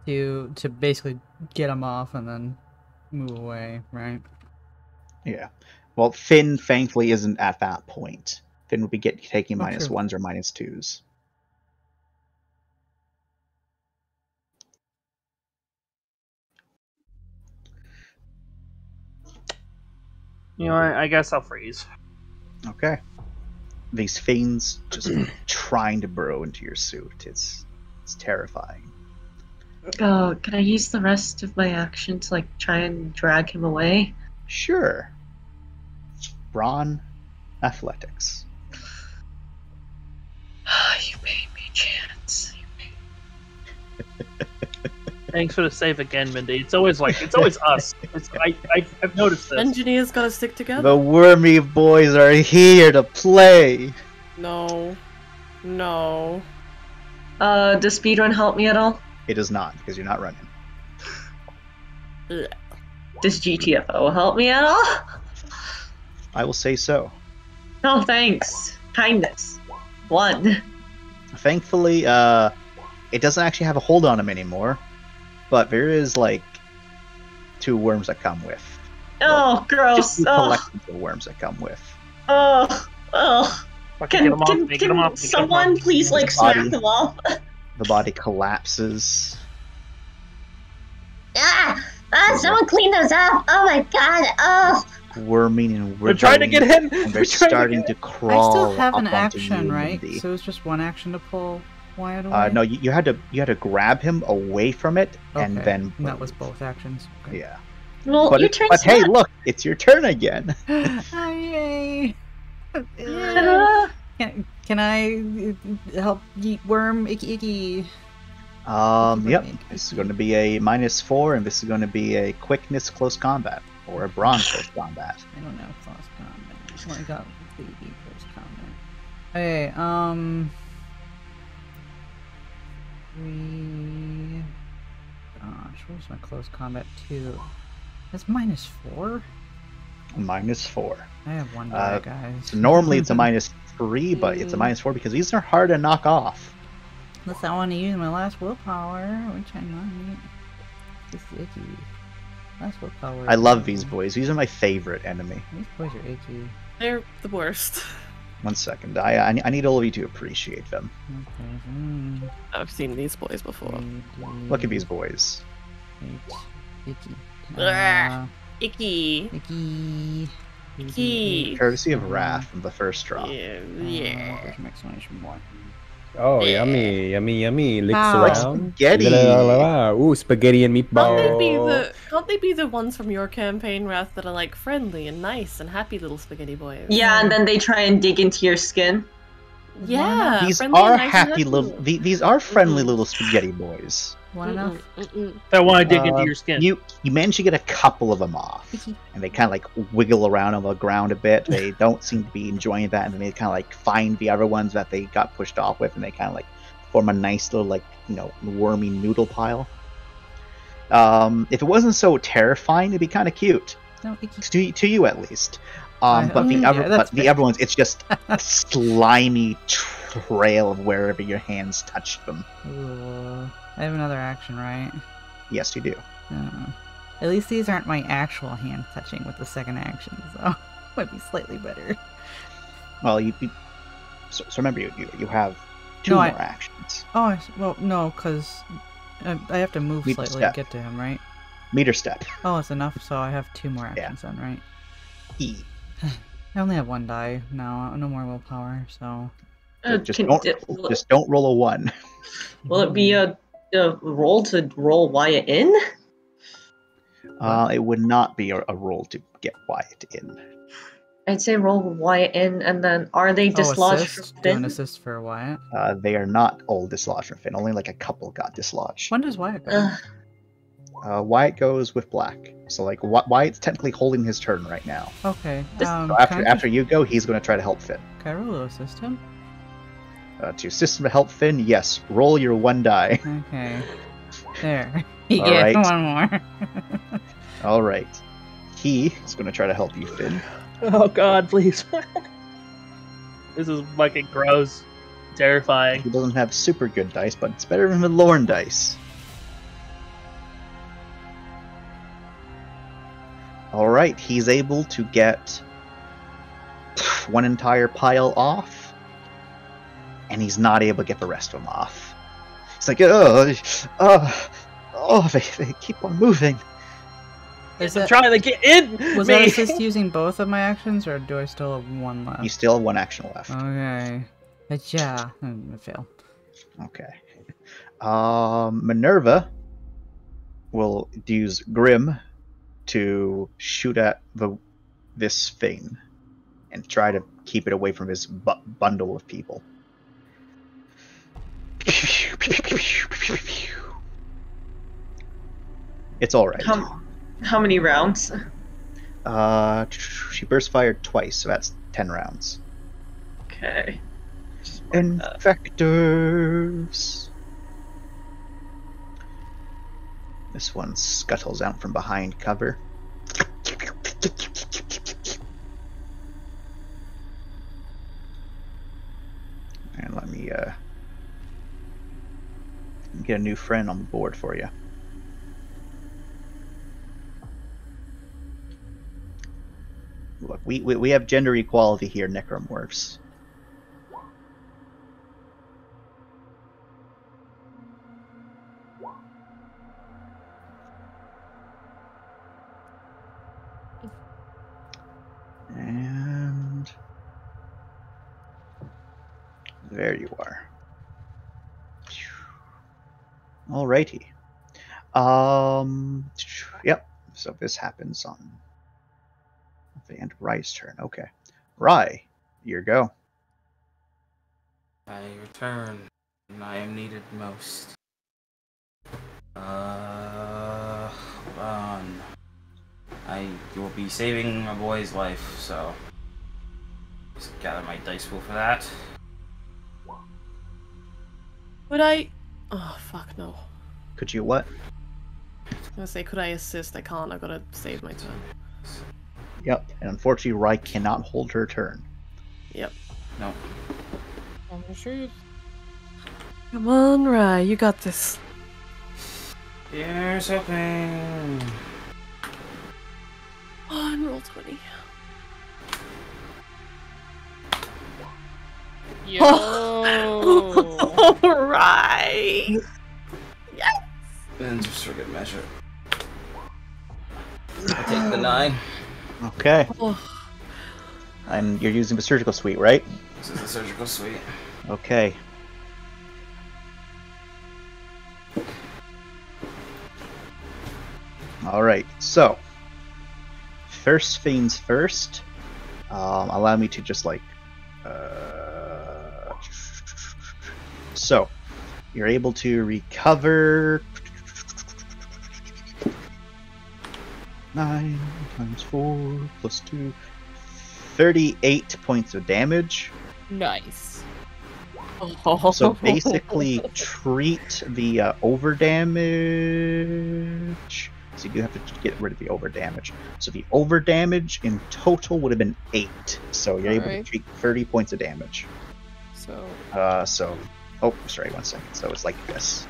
to basically get them off and then move away, right? Yeah. Well, Finn thankfully isn't at that point. Finn would be taking Oh, -1s true. or -2s. You know, I guess I'll freeze. Okay. These fiends just trying to burrow into your suit. It's terrifying. Oh, can I use the rest of my action to like try and drag him away? Sure. Brawn athletics. You made me chance. Thanks for the save again, Mindy. It's always us. I've noticed this. Engineers gotta stick together. The Wormy boys are here to play. No. No. Does speedrun help me at all? It does not, because you're not running. Ugh. Does GTFO help me at all? I will say so. Oh, thanks. Kindness. 1. Thankfully, it doesn't actually have a hold on him anymore, but there is like two worms that come with. Oh, gross. Just two collections of worms that come with. Oh. Can off. Someone please like smack them off? The body collapses. Someone clean those up. Oh my god. Oh. Worming and We're trying to get in. And they're starting to crawl. I still have an up onto action, you, right? Mindy. So it's just one action to pull Wyatt away? No, you had to grab him away from it and Okay, then. and that was both actions. Okay. Yeah. Well, But, your turn's but hey, not- look, it's your turn again. Yay! Ah. Can I help yeet worm? Icky. Yep. This is going to be a -4, and this is going to be a quickness close combat or a brawn close combat. I don't know close combat. I only got baby close combat. Hey, gosh, where's my close combat 2? That's -4? -4. I have one die, guys. So normally it's a -3, but it's a -4 because these are hard to knock off. Unless I want to use my last willpower, which I might. This is icky. Last willpower. I love these boys. These are my favorite enemy. These boys are icky. They're the worst. 1 second. I need all of you to appreciate them. Okay. I've seen these boys before. Look at these boys. Icky. Ugh. Icky. Icky. Courtesy of Wrath from the first drop. Yeah. Oh, yummy, yummy, yummy. Licks Wow. around. Spaghetti. Ooh, spaghetti and meatball. Can't they be the ones from your campaign, Wrath, that are like friendly and nice and happy little spaghetti boys? Yeah, and then they try and dig into your skin. Yeah. These friendly are and nice and happy little. These are friendly little spaghetti boys. Want enough? I want to dig into your skin. You manage to get a couple of them off, and they kind of like wiggle around on the ground a bit. They don't seem to be enjoying that, and then they kind of like find the other ones that they got pushed off with, and they kind of like form a nice little like wormy noodle pile. If it wasn't so terrifying, it'd be kind of cute. No, to you at least. But the other ones, it's just a slimy trail of wherever your hands touched them. Ooh. I have another action, right? Yes, you do. At least these aren't my actual hand touching with the second action, so might be slightly better. Well, so remember, you have two more actions. Oh, well, no, because I have to move Meter slightly step. to get to him, right? Meter step. Oh, it's enough, so I have 2 more actions then, right? E. I only have 1 die now, no more willpower, so... Just don't roll a 1. Will it be a roll to roll Wyatt in? It would not be a roll to get Wyatt in. I'd say roll Wyatt in, and then are they dislodged from Do an Finn? assist for Wyatt. They are not all dislodged from Finn. Only like a couple got dislodged. When does Wyatt go? Wyatt goes with Black. So like Wyatt's technically holding his turn right now. Okay. So after you go, he's going to try to help Finn. Can I roll to assist him? To assist him to help Finn, yes. Roll your 1 die. Okay. There. You All get right. 1 more. All right. He is going to try to help you, Finn. Oh God, please. This is fucking gross. Terrifying. He doesn't have super good dice, but it's better than the Lorne dice. Alright, he's able to get 1 entire pile off, and he's not able to get the rest of them off. It's like, they keep on moving. I'm trying to get in! Was that assist using both of my actions, or do I still have 1 left? You still have 1 action left. Okay. Yeah, I failed. Okay. Minerva will use Grim to shoot at this thing and try to keep it away from his bundle of people. It's all right. How many rounds? She burst fired twice, so that's 10 rounds. Okay. Infectors. This one scuttles out from behind cover. And let me get a new friend on board for you. Look, we have gender equality here, necromorphs. And there you are. Alrighty. Yep. So this happens on the end of Rye's turn. Okay. Rye, your go. I return, and I am needed most. Hold on. I will be saving my boy's life, so just gather my dice pool for that. Would I? Oh fuck no. Could you what? I was gonna say, could I assist? I can't. I gotta save my turn. Yep. And unfortunately, Rye cannot hold her turn. Yep. No. Come on, Rye. You got this. Here's hoping. On roll 20. Yo. Alright. Yes. And just for good measure. I'll take the 9. Okay. And you're using the surgical suite, right? This is the surgical suite. Okay. Alright, so first things first, allow me to just like so you're able to recover 9 times 4 plus 2 38 points of damage. Nice. So basically treat the over damage. So you do have to get rid of the over damage. So the over damage in total would have been 8. So you're able to treat 30 points of damage. So. Oh, sorry, 1 second. So it's like this.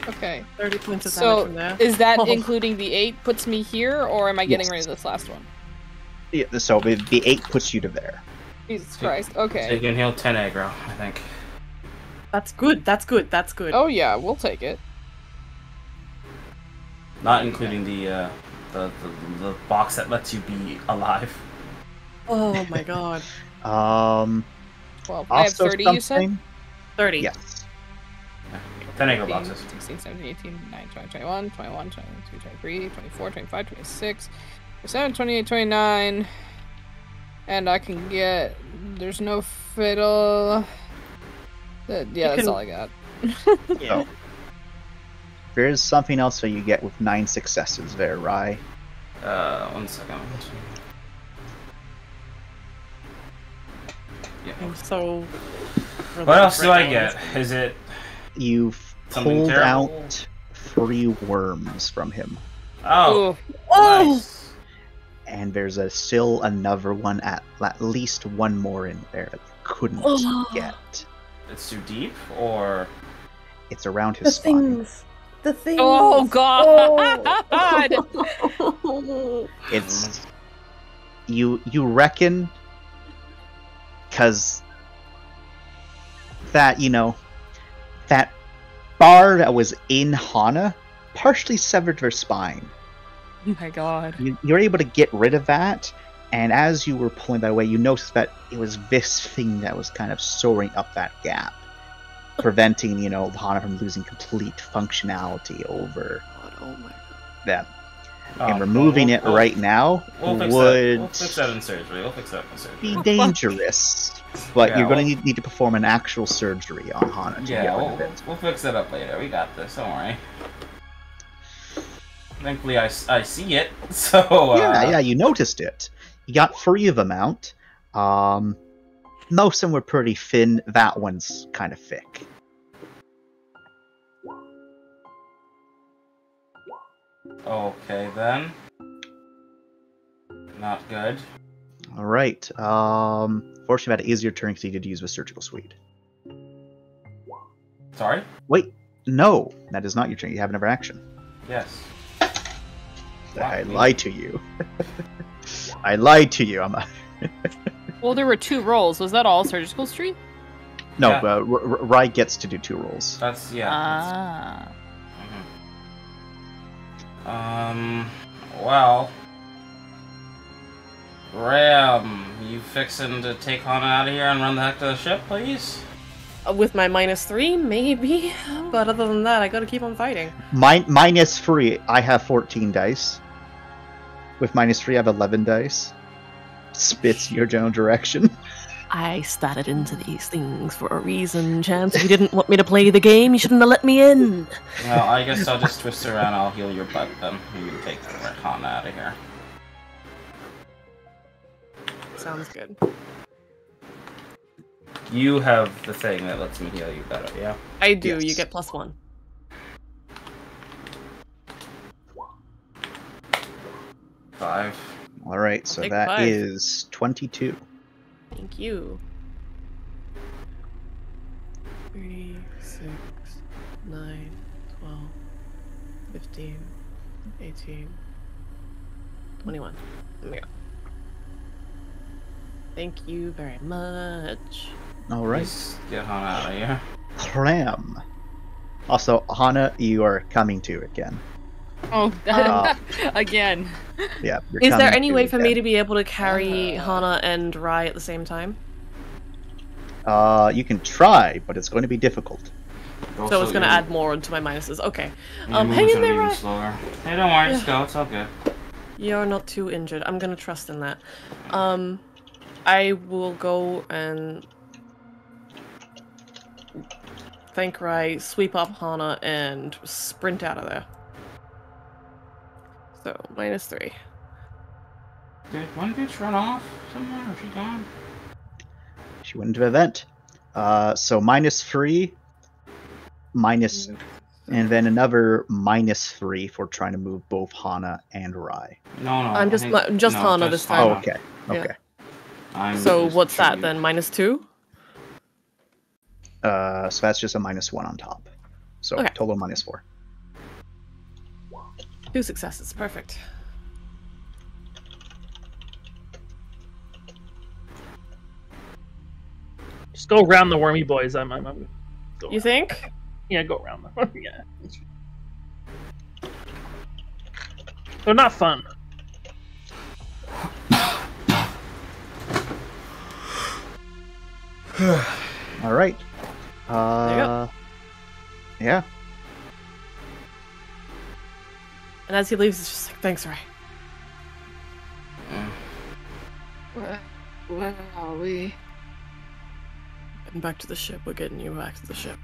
Okay. 30 points of damage from there. Is that including the 8 puts me here, or am I getting rid of this last one? Yeah. So the 8 puts you to there. Jesus Christ. Okay. So you can heal 10 aggro, I think. That's good. That's good. That's good. Oh yeah, we'll take it. Not including the box that lets you be alive. Oh my god. 12. I have 30, you said? 30. Yes. 10 aggro boxes. 16, 17, 18, 19, 20, 21, 21, 22, 23, 24, 25, 26, 27, 28, 29. And I can get... There's no fiddle. That's all I got. Yeah. So, there is something else that you get with 9 successes there, Rye. 1 second. Yeah. I'm so... What else do I get? Is it... You've pulled out 3 worms from him. Oh! Nice. And there's still another one, at least one more in there that you couldn't get. It's too deep, or... It's around his spine. The things. Oh god! Oh. It's... You reckon... Because... That, that bar that was in Hana partially severed her spine. Oh my god. You're able to get rid of that, and as you were pulling that away, you noticed that it was this thing that was kind of soaring up that gap, preventing, Hana from losing complete functionality over them. And removing it right now would we'll fix that in surgery. Be dangerous. But you're going to need to perform an actual surgery on Hana to get rid of it. We'll fix that up later. We got this. Don't worry. Thankfully, I see it. So yeah, you noticed it. You got 3 of them out. Most of them were pretty thin. That one's kind of thick. Okay then. Not good. All right. Fortunately, that is your turn because you did use the surgical suite. Sorry? Wait, no, that is not your turn. You have another action. Yes. I lied to you. I lied to you. Well, there were 2 rolls. Was that all surgical suite? No, yeah. Rai gets to do 2 rolls. That's well, Ram, you fixing to take Hana out of here and run the heck to the ship, please? With my -3, maybe. But other than that, I gotta keep on fighting. -3, I have 14 dice. With -3, I have 11 dice. Spits your general direction. I started into these things for a reason, Chance. If you didn't want me to play the game, you shouldn't have let me in. Well, I guess I'll just twist around, I'll heal your butt then. You can take Hana out of here. Sounds good. You have the thing that lets me heal you better, yeah? I do, yes. You get +1. Five. Alright, so that 5. is 22. Thank you. 3, 6, 9, 12, 15, 18, 21. There we go. Thank you very much. Alright. Get Hana out of here. Cram. Also, Hana, you are coming to again. Oh, again. Yeah. Is there any way for me to be able to carry Hana and Rai at the same time? You can try, but it's going to be difficult. So it's going to add more onto my minuses. Okay. Hang in there, Rai. Hey, don't worry, just go. It's all good. You're not too injured. I'm going to trust in that. I will go and thank Rai, sweep up Hana, and sprint out of there. So, -3. Did one bitch run off somewhere? Is she gone? She went into an event. So -3, and then another -3 for trying to move both Hana and Rai. No. I'm just Hana this time. Oh, okay. Okay. Yeah. So what's that then? -2? So that's just a -1 on top. So okay. Total -4. 2 successes. Perfect. Just go around the wormy boys. I'm you think? Yeah, go around them. Yeah. They're not fun. All right. There you go. Yeah. And as he leaves, it's just like, thanks, Rai. Where are we? Getting back to the ship. We're getting you back to the ship.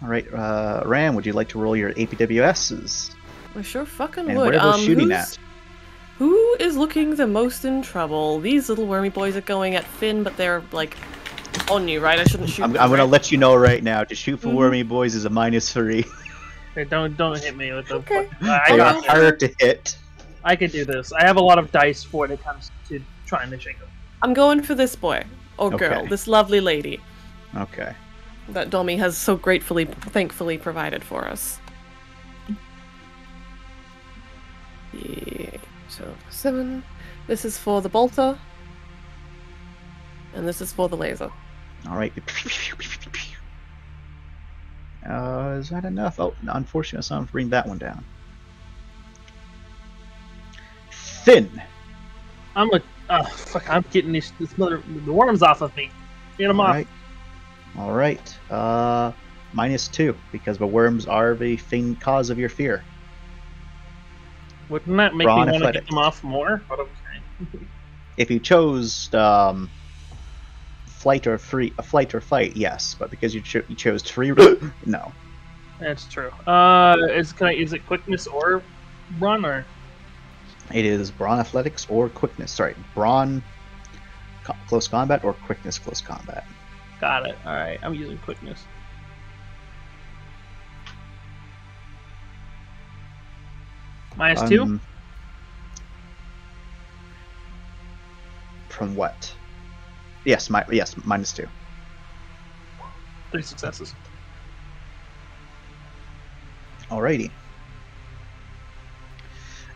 All right, Ram, would you like to roll your APWSs? I sure fucking and would. What are those shooting at? Who is looking the most in trouble? These little wormy boys are going at Finn, but they're like on you, right? I shouldn't shoot. I'm gonna let you know right now. To shoot for wormy boys is a -3. Hey, don't hit me with the. Okay. I got harder to hit. I can do this. I have a lot of dice for when it comes to trying to shake them. I'm going for this boy or girl, this lovely lady. Okay. That Domi has so thankfully provided for us. Yeah. So 7. This is for the bolter. And this is for the laser. Alright. Is that enough? Oh, unfortunately, so I'm bring that one down. Finn. I'm getting the worms off of me. Get them off. Alright. -2, because the worms are the cause of your fear. Wouldn't that make me want to get them off more? But okay. If you chose flight or fight, yes, but because you chose free, no. That's true. Is it quickness or run or? It is brawn athletics or quickness. Sorry, brawn close combat or quickness close combat. Got it. All right, I'm using quickness. -2? From what? Yes, -2. 3 successes. Alrighty.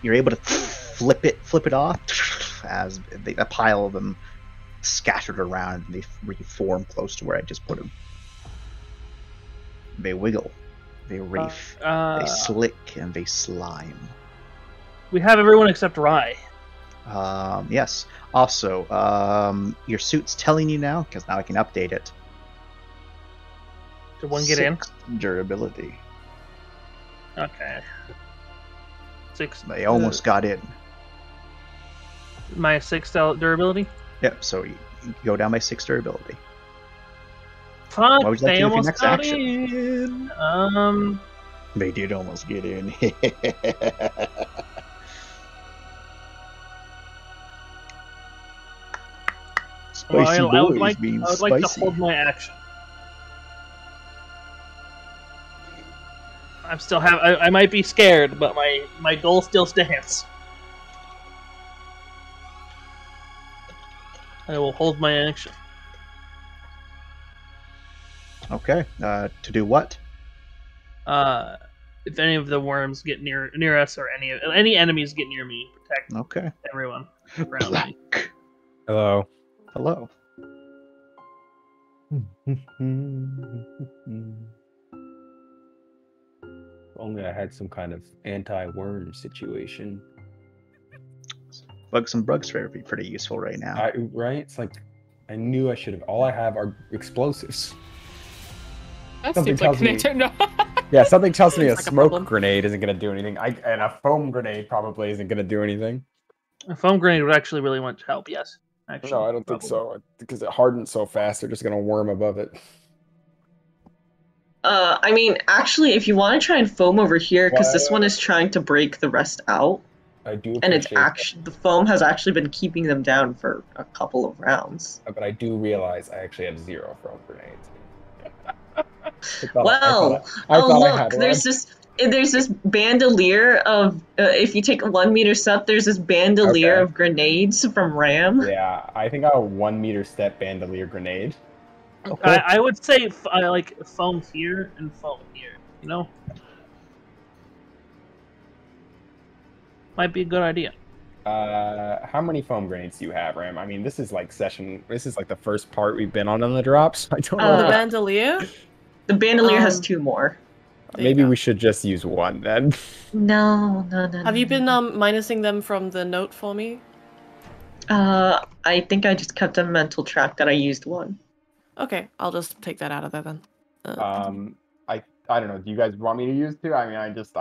You're able to flip it off as a pile of them scattered around and they reform close to where I just put them. They wiggle, they reef, they slick, and they slime. We have everyone except Rai. Yes. Also, your suit's telling you now, because now I can update it. Did one get in? Durability. Okay. 6. They almost got in. -6 durability? Yep, so you go down by 6 durability. Fuck, what would you like they to do for your almost next got action? in. They did almost get in. Spicy I would boys being like spicy. to hold my action. I might be scared, but my goal still stands. I will hold my action. Okay. To do what? If any of the worms get near us, or any enemies get near me, protect everyone around me. Hello. Hello. Only I had some kind of anti-worm situation. Bugs and Bugs would be pretty useful right now. Right? It's like, I knew I should have. All I have are explosives. That Something seems like tells me- Connector. No. Yeah, something tells me a Seems like a smoke problem. grenade isn't going to do anything. And a foam grenade probably isn't going to do anything. A foam grenade would actually really much help. Yes. Actually, No, I don't think so. Because it hardens so fast, they're just going to worm above it. I mean, actually, if you want to try and foam over here, because this one is trying to break the rest out, I do and it's appreciate actually the foam has actually been keeping them down for a couple of rounds. that, but I do realize I actually have 0 foam grenades. Well, I thought I look, had there's one. this bandolier of if you take a 1 meter step, there's this bandolier Okay. of grenades from Ram. Yeah, I think a 1 meter step bandolier grenade. I would say I like foam here and foam here. You know, might be a good idea. How many foam grenades do you have, Ram? I mean, this is like the first part we've been on the drops. I don't know. The bandolier? The bandolier has 2 more. Maybe we should just use 1 then. No. Have you been minusing them from the note for me? I think I just kept a mental track that I used 1. Okay, I'll just take that out of there then. I don't know. Do you guys want me to use 2? I mean, I just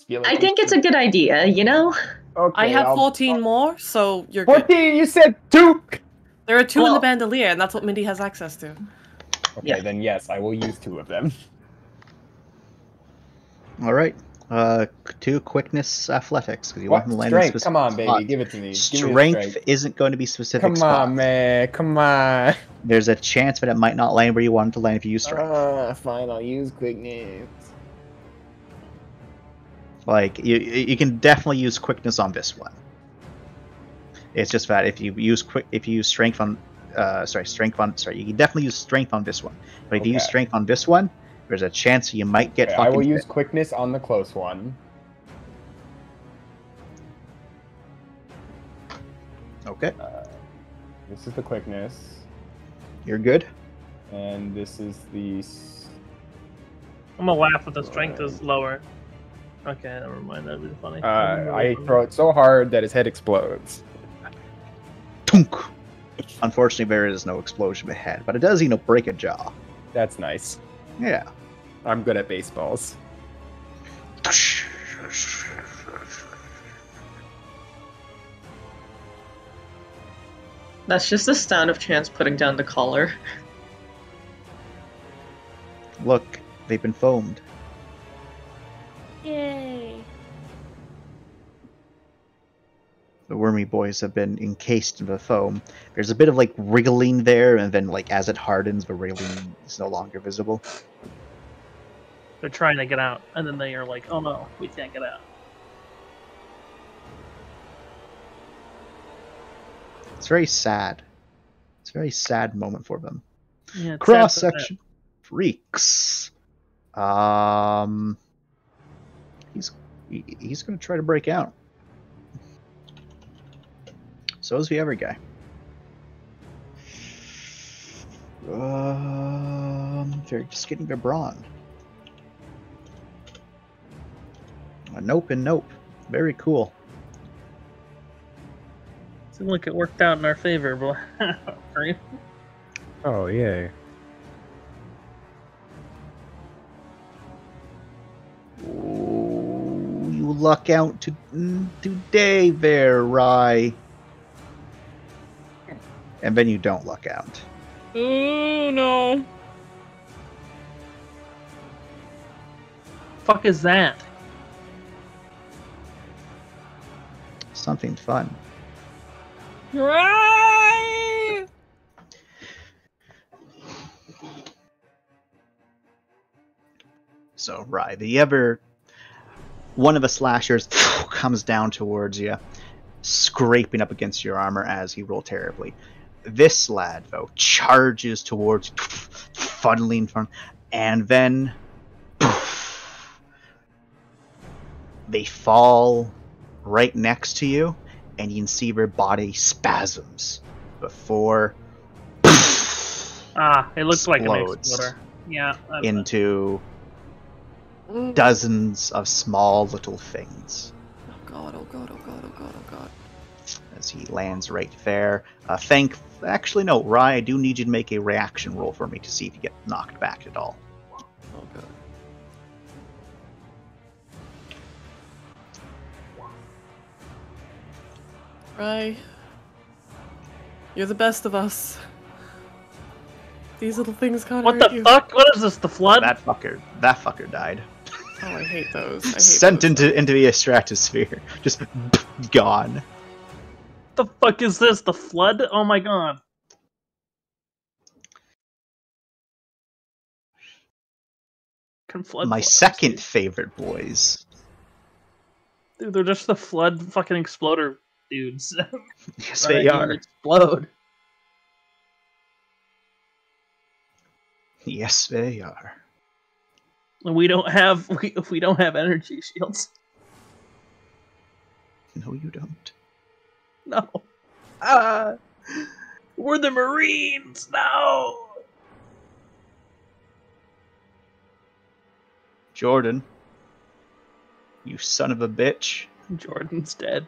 feel like I think it's a good idea, you know? Okay, I have 14 more, so you're 14. good. You said 2. There are 2 in the bandolier, and that's what Mindy has access to. Okay, then yes, I will use 2 of them. All right. 2 quickness athletics because you want them to land in Strength? specific Come on, baby, spot. give it to me. Give me the Strength strength. isn't going to be specific. Come spot. on, man. Come on. There's a chance that it might not land where you want it to land if you use strength. Fine, I'll use quickness. Like you can definitely use quickness on this one. It's just that if you use strength on, you can definitely use strength on this one. But if you use Okay. strength on this one, there's a chance you might get. Okay, fucking I will use hit. quickness on the close one. Okay. This is the quickness, You're good. and this is the. I'm gonna laugh if the strength is lower. Okay, never mind. That'd be funny. I throw it so hard that his head explodes. Tunk. Unfortunately, there is no explosion ahead, but it does, break a jaw. That's nice. Yeah. I'm good at baseballs. That's just the sound of Chance putting down the collar. Look, they've been foamed. Yay! The wormy boys have been encased in the foam. There's a bit of wriggling there, and then as it hardens, the wriggling is no longer visible. They're trying to get out, and then they are like, "Oh no, we can't get out." It's very sad. It's a very sad moment for them. Yeah, it's Cross sad for section freaks. He's going to try to break out. So is the other guy. They're just getting their brawn. Nope and nope. Very cool. Seemed like it worked out in our favor, but right? Oh, yay. Ooh, you luck out today there, Rye. And then you don't luck out. Ooh, no. Fuck is that? Something fun. Right. So, Rye, one of the slashers comes down towards you, scraping up against your armor as he rolled terribly. This lad, though, charges towards, funneling from, and then they fall right next to you, and you can see their body spasms before It looks like an explodes exploder. Yeah. into dozens of small little things. Oh god, oh god, oh god, oh god, oh god. As he lands right there. Actually, no, Rye, I do need you to make a reaction roll for me to see if you get knocked back at all. Oh god. Rye, you're the best of us. These little things can't What hurt the you. fuck? What is this? The flood? That fucker died. Oh, I hate those. I hate Sent those. into the stratosphere. Just gone. What the fuck is this? The flood? Oh my god. Can flood My flood? second favorite boys. Dude, they're just the flood fucking exploder dudes. Yes, they are. Explode. Yes, they are. And we don't have we don't have energy shields. No, you don't. No. We're the Marines. No. Jordan, you son of a bitch. Jordan's dead.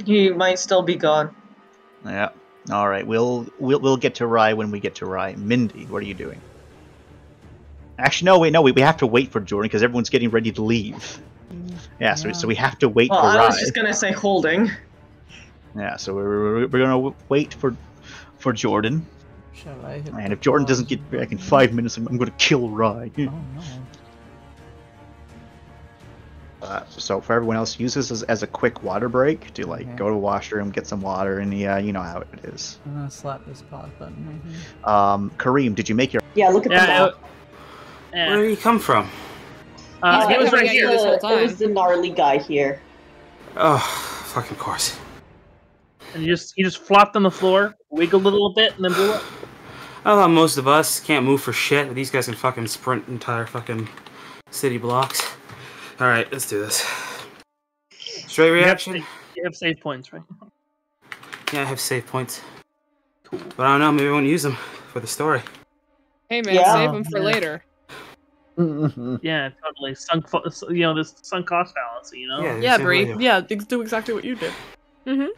He might still be gone. Yeah. All right. We'll get to Rye when we get to Rye. Mindy, what are you doing? Actually, no. We have to wait for Jordan because everyone's getting ready to leave. Yeah. So we have to wait Well, for Rye. I was just gonna say holding. Yeah. So we're gonna wait for Jordan. Shall I hit And the if Jordan pause? doesn't get back in 5 minutes, I'm gonna kill Rye. Oh no. So for everyone else, use this as a quick water break to Okay. go to the washroom, get some water, and yeah, you know how it is. I'm gonna slap this pause button right here. Kareem, did you make your? Yeah, look at the map. Where did he come from? He was right here. this whole time. It was the gnarly guy here. Oh, fucking course. And he just flopped on the floor, wiggled a little bit, and then blew up. I thought most of us can't move for shit, but these guys can fucking sprint entire fucking city blocks. Alright, let's do this. Straight reaction? You have save points, right? Yeah, I have save points. Cool. But I don't know, maybe I won't use them for the story. Hey man, Yeah. save them for later. Yeah, totally. This sunk cost fallacy, you know? Yeah, same Bree. way. Yeah, do exactly what you did. Mm-hmm.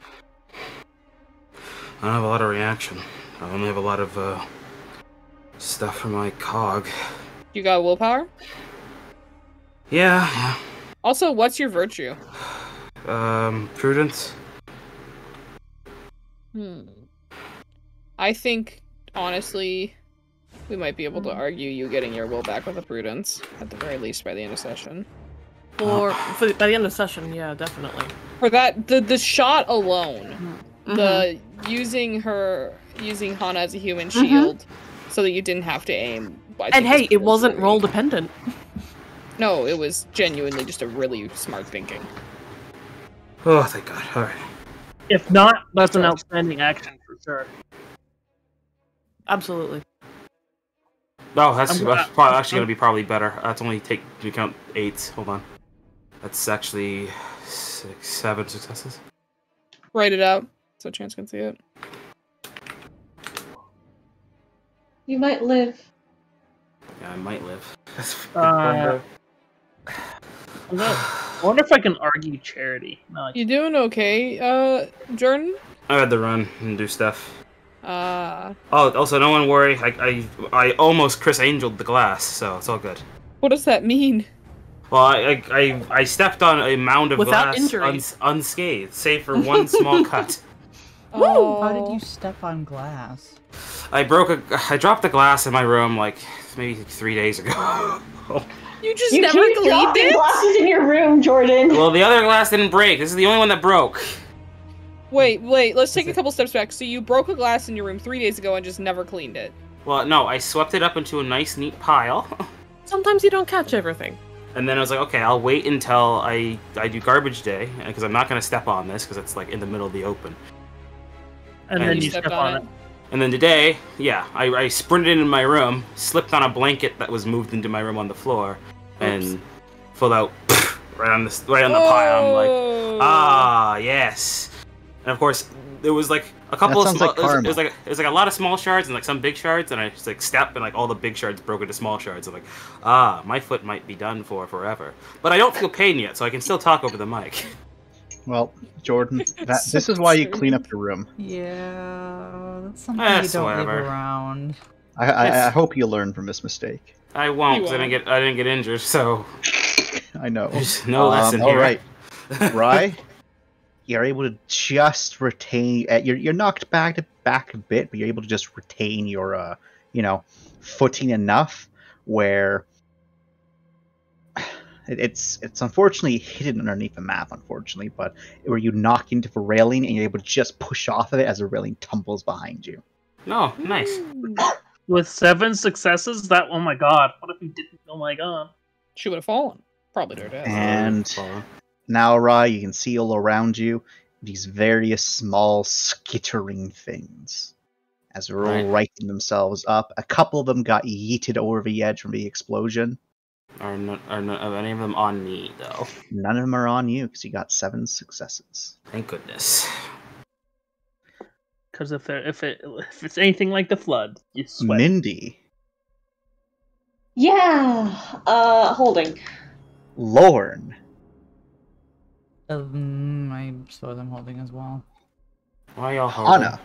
I don't have a lot of reaction. I only have a lot of stuff for my cog. You got willpower? Yeah. Also, what's your virtue? Prudence. I think, honestly, we might be able to argue you getting your will back with a prudence, at the very least by the end of session. Or by the end of session, yeah, definitely. For that, the shot alone, the using Hana as a human shield, so that you didn't have to aim. And hey, it wasn't roll dependent. No, it was genuinely just a really smart thinking. Oh, thank God. Alright. If not, that's an outstanding action for sure. Absolutely. Oh, that's probably actually going to be probably better. That's only take into account 8. Hold on. That's actually 7 successes. Write it out so Chance can see it. You might live. Yeah, I might live. I wonder if I can argue charity. No, I You doing okay, Jordan? I had to run and do stuff. Oh, also, no one worry. I almost Chris Angel'd the glass, so it's all good. what does that mean? Well, I stepped on a mound of Without glass injury. unscathed, save for one small cut. Oh, How did you step on glass? I dropped the glass in my room like maybe 3 days ago. You just You never keep cleaned dropping it? glasses in your room, Jordan. Well, the other glass didn't break. This is the only one that broke. Wait, let's take a couple steps back. So you broke a glass in your room 3 days ago and just never cleaned it. Well, no, I swept it up into a nice, neat pile. Sometimes you don't catch everything. And then I was like, okay, I'll wait until I do garbage day, because I'm not going to step on this, because it's like in the middle of the open. And then you step on it. And then today, yeah, I sprinted into my room, slipped on a blanket that was moved into my room on the floor, and fell out right on the pile. I'm like, ah, yes. And of course, there was like a couple That of sounds small. like It was like a lot of small shards and like some big shards, and I just like step and like all the big shards broke into small shards. I'm like, my foot might be done for forever, but I don't feel pain yet, so I can still talk over the mic. Well, Jordan, this is why you clean up your room. Yeah, that's something That's you don't whatever. leave around. I hope you learn from this mistake. I won't, because I didn't get injured, so I know. there's no lesson all here. right, Rye, you're able to just retain. You're knocked back a bit, but you're able to just retain your footing enough where it's unfortunately hidden underneath the map, unfortunately, but where you knock into the railing and you're able to just push off of it as the railing tumbles behind you. No, nice. With 7 successes, oh my god! What if he didn't? Oh my god! She would have fallen. Probably to her death. And now, Rye, you can see all around you these various small skittering things as they're all righting themselves up. A couple of them got yeeted over the edge from the explosion. Are any of them on me though? None of them are on you because you got 7 successes. Thank goodness. Because if it's anything like the flood, you sweat. Mindy. Yeah. Holding. Lorne. I suppose I'm holding as well. Why y'all holding? Hana.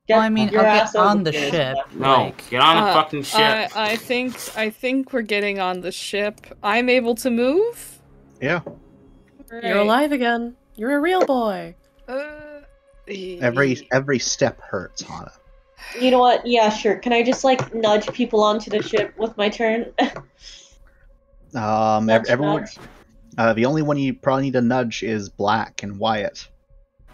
Well, I mean, I'll get on the over ship. No, get on the fucking ship. I think we're getting on the ship. I'm able to move. Yeah. You're alive again. You're a real boy. Every step hurts, Hana. You know what? Yeah, sure. Can I just like nudge people onto the ship with my turn? Everyone. The only one you probably need to nudge is Black and Wyatt.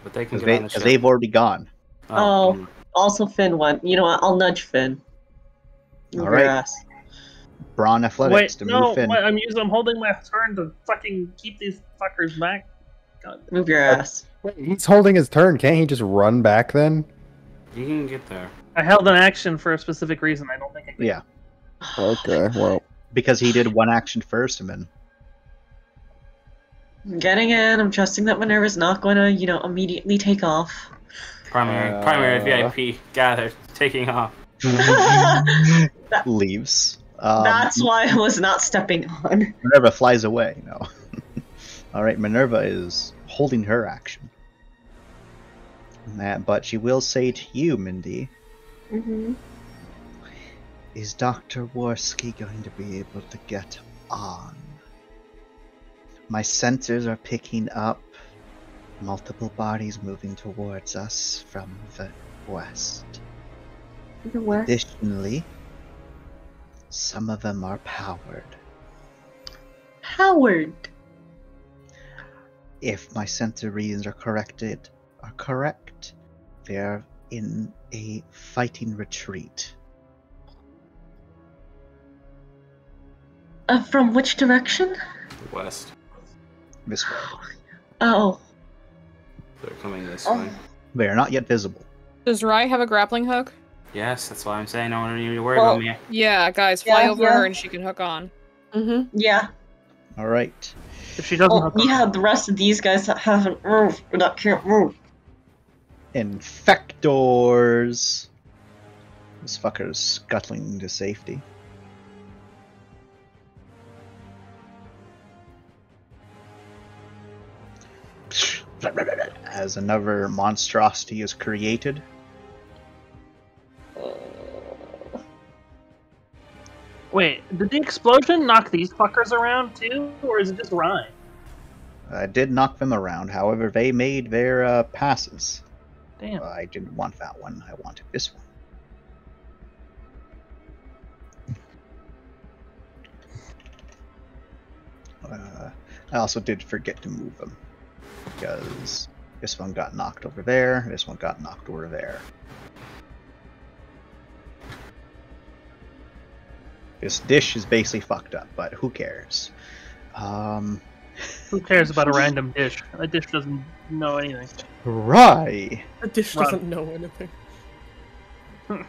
But they can get on the ship. They've already gone. Oh, also Finn went. You know what? I'll nudge Finn. Move All right. your ass. Brawn Athletics to move Finn. I'm holding my turn to fucking keep these fuckers back. God. Move your ass. Wait, he's holding his turn. Can't he just run back then? You can get there. I held an action for a specific reason. I don't think I can. Yeah. Okay, well. Because he did one action first, and then. I'm getting in. I'm trusting that Minerva's not going to, immediately take off. Primary VIP gathered, taking off. Leaves. That's why I was not stepping on. Minerva flies away. No. All right, Minerva is holding her action. But she will say to you, Mindy. Mm-hmm. Is Dr. Worski going to be able to get on? My sensors are picking up multiple bodies moving towards us from the west. The west? Additionally, some of them are powered. Powered? If my sensor readings are correct, they're in a fighting retreat. From which direction? West. This way. Oh. They're coming this way. They are not yet visible. Does Rye have a grappling hook? Yes, that's why I'm saying no one need to worry about me. Yeah, guys, fly over her and she can hook on. Mm-hmm. Yeah. All right. If she doesn't hook on. Yeah, the rest of these guys that haven't moved, or that can't move. Infectors. This fucker's scuttling to safety. As another monstrosity is created. Wait, did the explosion knock these fuckers around too, or is it just Ryan? I did knock them around, however, they made their passes. Damn. I didn't want that one, I wanted this one. I also did forget to move them, because this one got knocked over there, this one got knocked over there. This dish is basically fucked up, but who cares? Who cares about a random dish? A dish doesn't know anything. Right. A dish doesn't know anything. What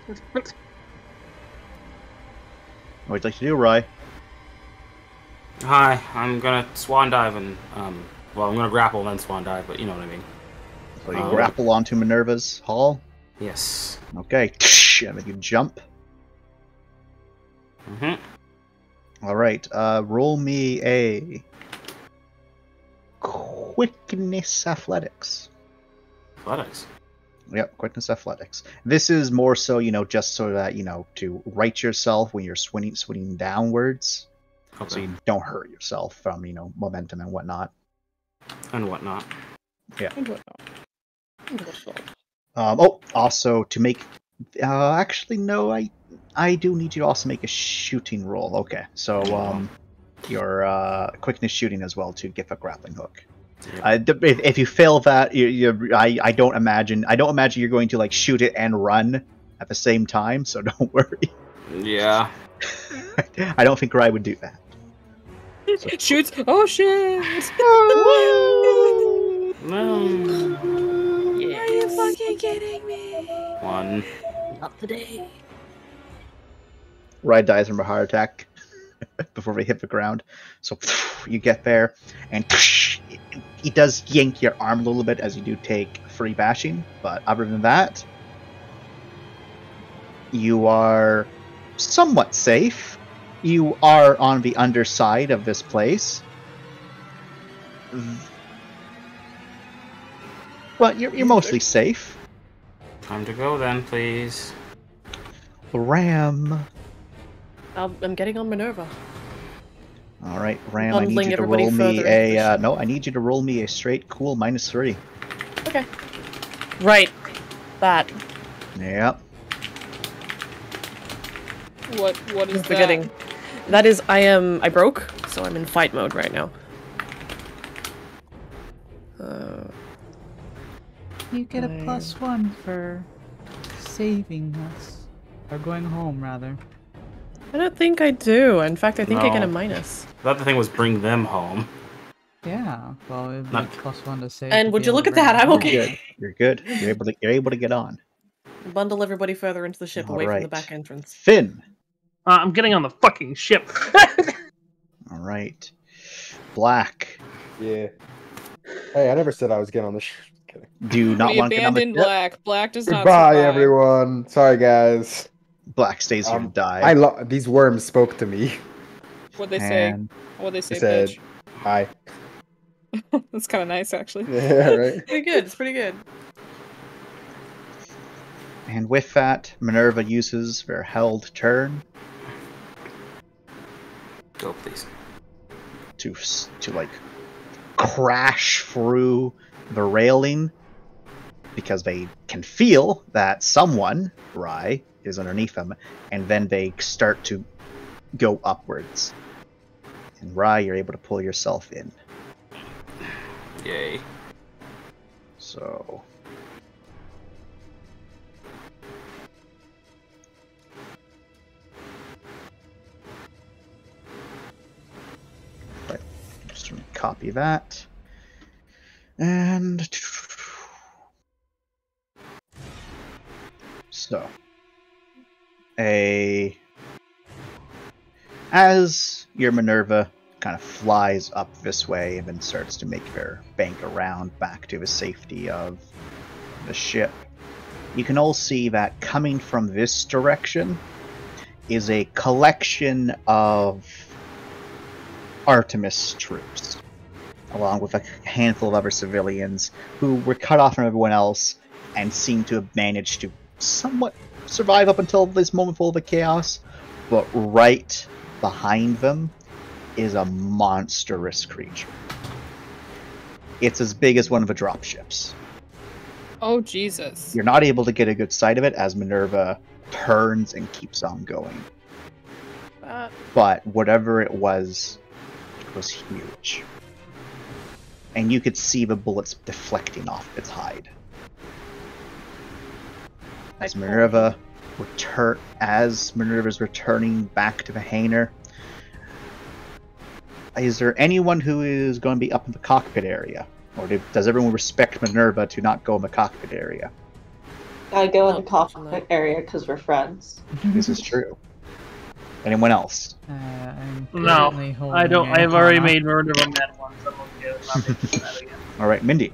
would you like to do, Rye? Hi, I'm gonna swan dive and, well, I'm gonna grapple and then swan dive, but you know what I mean. So you grapple onto Minerva's hull. Yes. Okay. And then you jump. All right. Roll me a quickness athletics. Athletics. Yep, quickness athletics. This is more so, just so that, to right yourself when you're swinging downwards. Okay. So you don't hurt yourself from, momentum and whatnot. And whatnot. Yeah. And whatnot. Also to make... actually, no, I do need you to also make a shooting roll. Okay, so your quickness shooting as well to get a grappling hook. If you fail that, I don't imagine you're going to shoot it and run at the same time. So don't worry. Yeah. I don't think Rai would do that. So. Shoots! Oh shit! No. Yes. Are you fucking kidding me? 1. Not today. Rai dies from a heart attack before we hit the ground. So you get there, and he does yank your arm a little bit as you do take free bashing. But other than that, you are somewhat safe. You are on the underside of this place. But you're mostly safe. Time to go then, please. Ram. I'm getting on Minerva. All right, Ram. I need you to roll me a no. I need you to roll me a straight cool -3. Okay. Right. That. Yep. What is forgetting? That is I broke, so I'm in fight mode right now. You get a +1 for saving us. Or going home, rather. I don't think I do. In fact, I think I get a minus. I thought the thing was bring them home. Yeah, well, it'd be +1 to save. And would you look at that? I'm okay. You're good. You're able to get on. Bundle everybody further into the ship, away from the back entrance. Finn. I'm getting on the fucking ship. All right. Black. Yeah. Hey, I never said I was getting on the ship. Do you not want to get on the ship? Black. Black does not Goodbye, survive. everyone. Sorry, guys. Black stays here to die. These worms spoke to me. What'd they say? What'd they say, said, bitch? Hi. That's kind of nice, actually. Yeah, right? Pretty good. It's pretty good. And with that, Minerva uses their held turn. Go, please. To crash through the railing, because they can feel that someone, Rai, is underneath them, and then they start to go upwards. And Rai, you're able to pull yourself in. Yay. So... Right, just going to copy that. And... So... As your Minerva kind of flies up this way and then starts to make her bank around back to the safety of the ship, you can all see that coming from this direction is a collection of Artemis troops, along with a handful of other civilians who were cut off from everyone else and seem to have managed to somewhat survive up until this moment full of the chaos. But right behind them is a monstrous creature. It's as big as one of the dropships. Oh, Jesus. You're not able to get a good sight of it as Minerva turns and keeps on going. But whatever it was huge. And you could see the bullets deflecting off its hide. As Minerva's returning back to the hangar, is there anyone who is going to be up in the cockpit area? Or does everyone respect Minerva to not go in the cockpit area? I go in the cockpit area because we're friends. This is true. Anyone else? No, I don't. I've already made Minerva mad once. I'm okay with not making that again. All right, Mindy.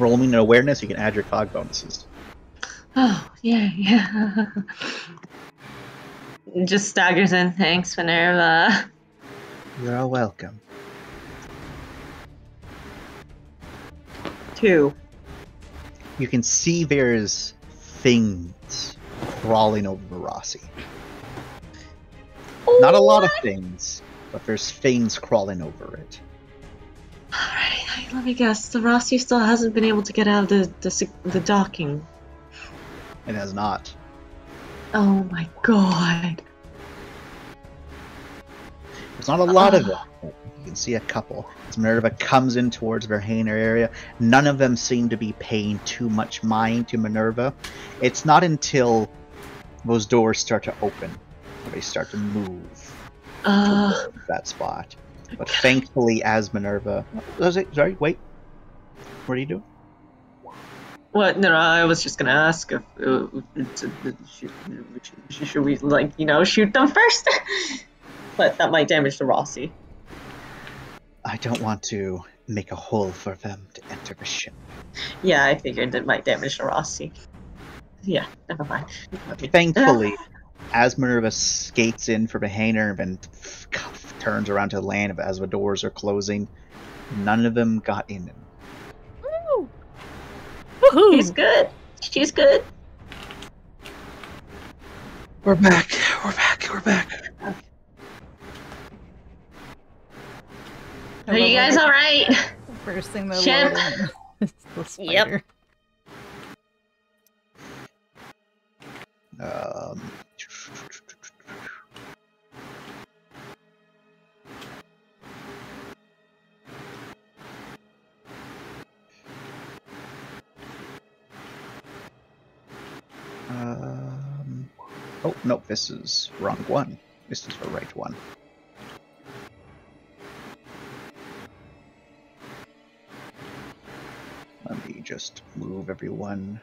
Roll me an awareness, you can add your cog bonuses. Oh, yeah. Just staggers in. Thanks, Minerva. You're all welcome. 2. You can see there's things crawling over Rossi. Not a lot of things, but there's things crawling over it. Alright, let me guess. The Rossi still hasn't been able to get out of the docking. It has not. Oh my god. There's not a lot of it. You can see a couple. As Minerva comes in towards Verhainer area, none of them seem to be paying too much mind to Minerva. It's not until those doors start to open where they start to move towards that spot. But thankfully, as Minerva... Sorry, wait. What are you doing? What? No, I was just gonna ask if should we, like, shoot them first? But that might damage the Rossi. I don't want to make a hole for them to enter the ship. Yeah, I figured it might damage the Rossi. Yeah, never mind. Thankfully, as Minerva skates in for Verhainer and turns around to land as the doors are closing, none of them got in. Woo! Woohoo! She's good. She's good. We're back. We're back. Are you guys alright? First thing that Ship. is the spider. Oh, no, this is wrong one. This is the right one. Let me just move everyone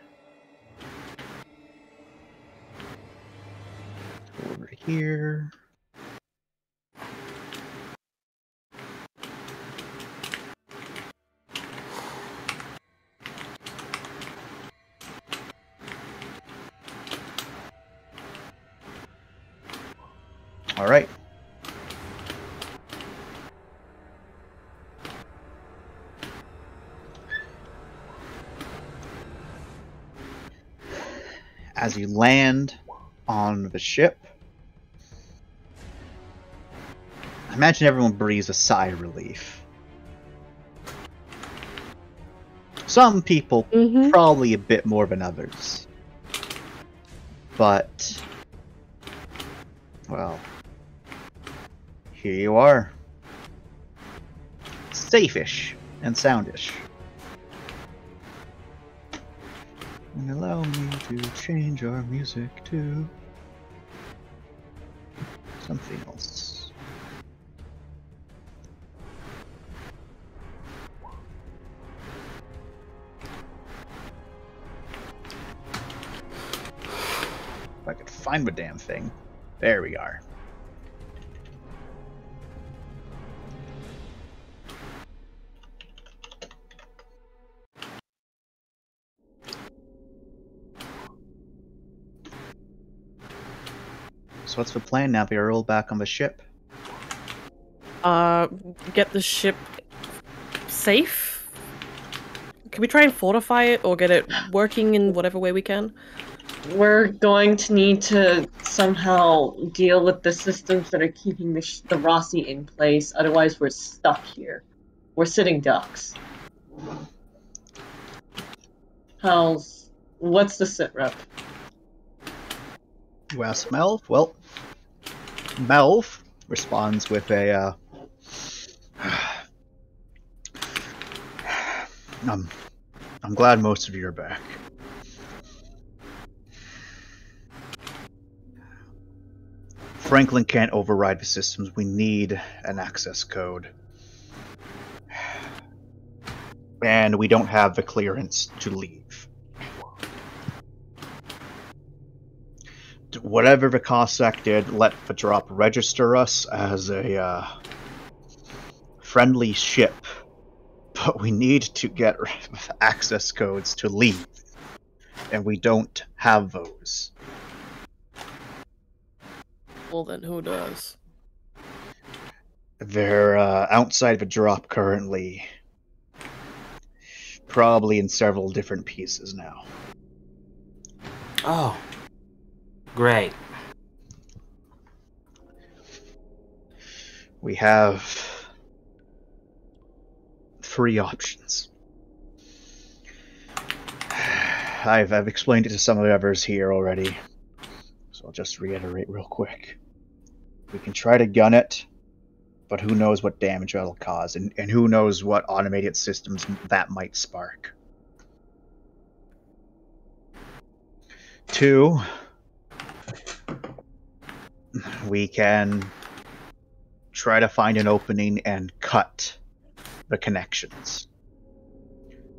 over here. All right. As you land on the ship, I imagine everyone breathes a sigh of relief. Some people probably a bit more than others. But, well, here you are. Safe-ish and soundish. And allow me to change our music to something else. If I could find the damn thing. There we are. So what's the plan now? We're all back on the ship. Get the ship safe? Can we try and fortify it or get it working in whatever way we can? We're going to need to somehow deal with the systems that are keeping the Rossi in place, otherwise we're stuck here. We're sitting ducks. What's the sit rep? You ask Melv? Well, Melv responds with a, I'm glad most of you are back. Franklin can't override the systems. We need an access code. And we don't have the clearance to leave. Whatever the Cossack did, let the drop register us as a friendly ship But we need to get access codes to leave. And we don't have those. Well, then who does? They're outside of a drop currently. Probably in several different pieces now. Oh. Great. We have 3 options. I've explained it to some of the others here already, so I'll just reiterate real quick. We can try to gun it, but who knows what damage that'll cause, and who knows what automated systems that might spark. 2, we can try to find an opening and cut the connections.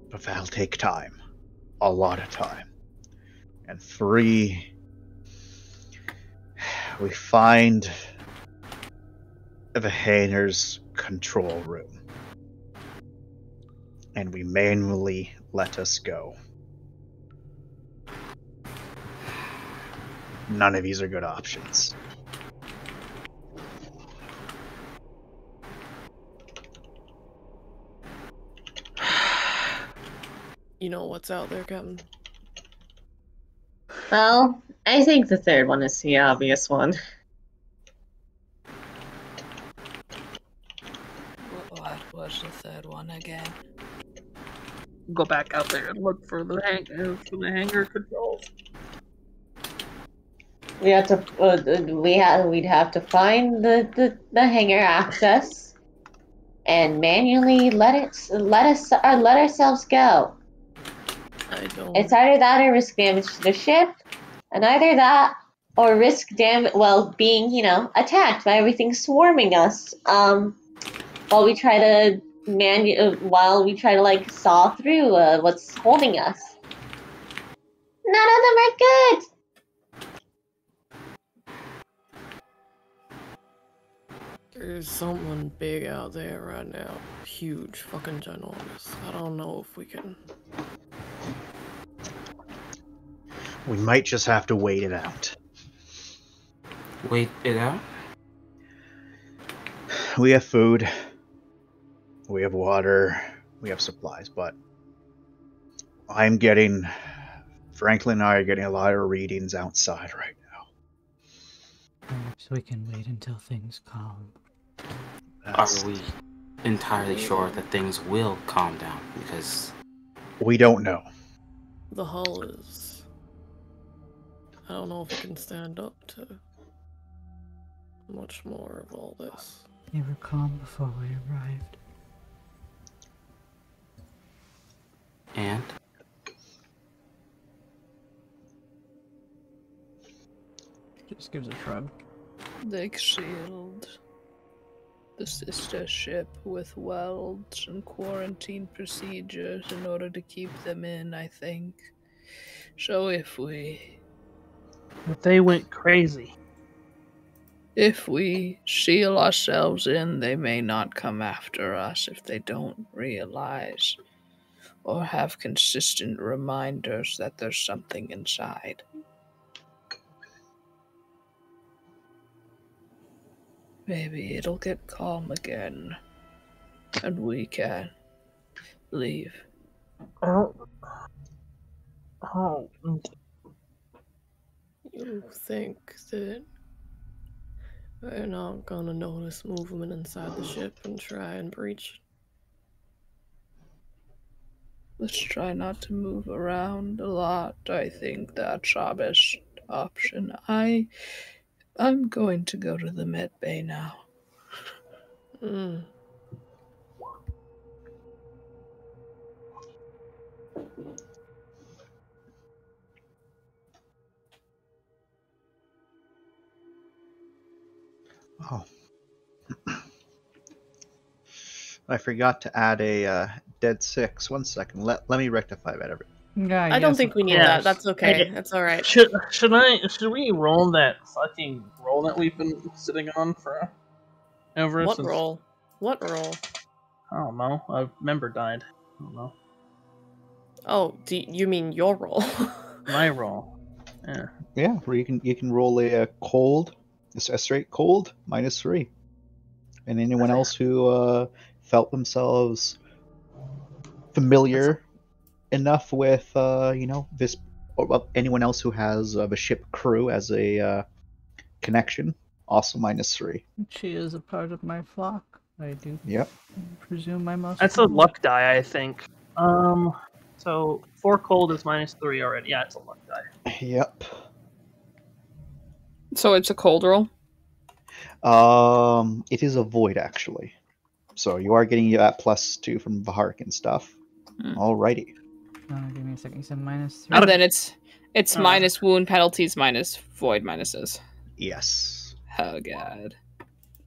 But that'll take time. A lot of time. And 3, we find the hangar's control room. And we manually let us go. None of these are good options. You know what's out there, Captain? Well, I think the third one is the obvious one. What was the third one again? Go back out there and look for the hangar controls. We have to. We'd have to find the hangar access, and manually let ourselves go. I don't. It's either that or risk damage to the ship, and either that or risk being attacked by everything swarming us. While we try to saw through what's holding us. None of them are good. There's someone big out there right now. Huge, fucking ginormous. I don't know if we can... We might just have to wait it out. Wait it out? We have food. We have water. We have supplies, but Franklin and I are getting a lot of readings outside right now. So we can wait until things calm. Are we entirely sure that things will calm down? Because we don't know. The hull is... I don't know if it can stand up to much more of all this. They were calm before we arrived. And? Just gives a shrug. Lake Shield. The sister ship with welds and quarantine procedures in order to keep them in, I think. So if they went crazy. If we seal ourselves in, they may not come after us if they don't realize or have consistent reminders that there's something inside. Maybe it'll get calm again, and we can leave. You think that we're not gonna notice movement inside the ship and try and breach? Let's try not to move around a lot. I think that's our best option. I'm going to go to the med bay now. Oh. I forgot to add a dead 6. 1 second. Let me rectify that. I don't think we need that. That's okay. That's all right. Should we roll that fucking roll that we've been sitting on for over? What roll? What roll? I don't know. A member died. I don't know. Oh, you mean your roll? My roll. Yeah. Yeah, where you can roll a cold, a straight cold, -3. And anyone else who felt themselves familiar enough with this, or well, anyone else who has the ship crew as a connection, also -3. She is a part of my flock. I do. Yep. Presume I must. That's a luck die, I think. So 4 cold is -3 already. Yeah, it's a luck die. Yep. So it's a cold roll? It is a void, actually. So you are getting that +2 from Vahark and stuff. Alrighty. Give me a second. You said -3. And then it's minus wound penalties, minus void minuses. Yes. Oh god.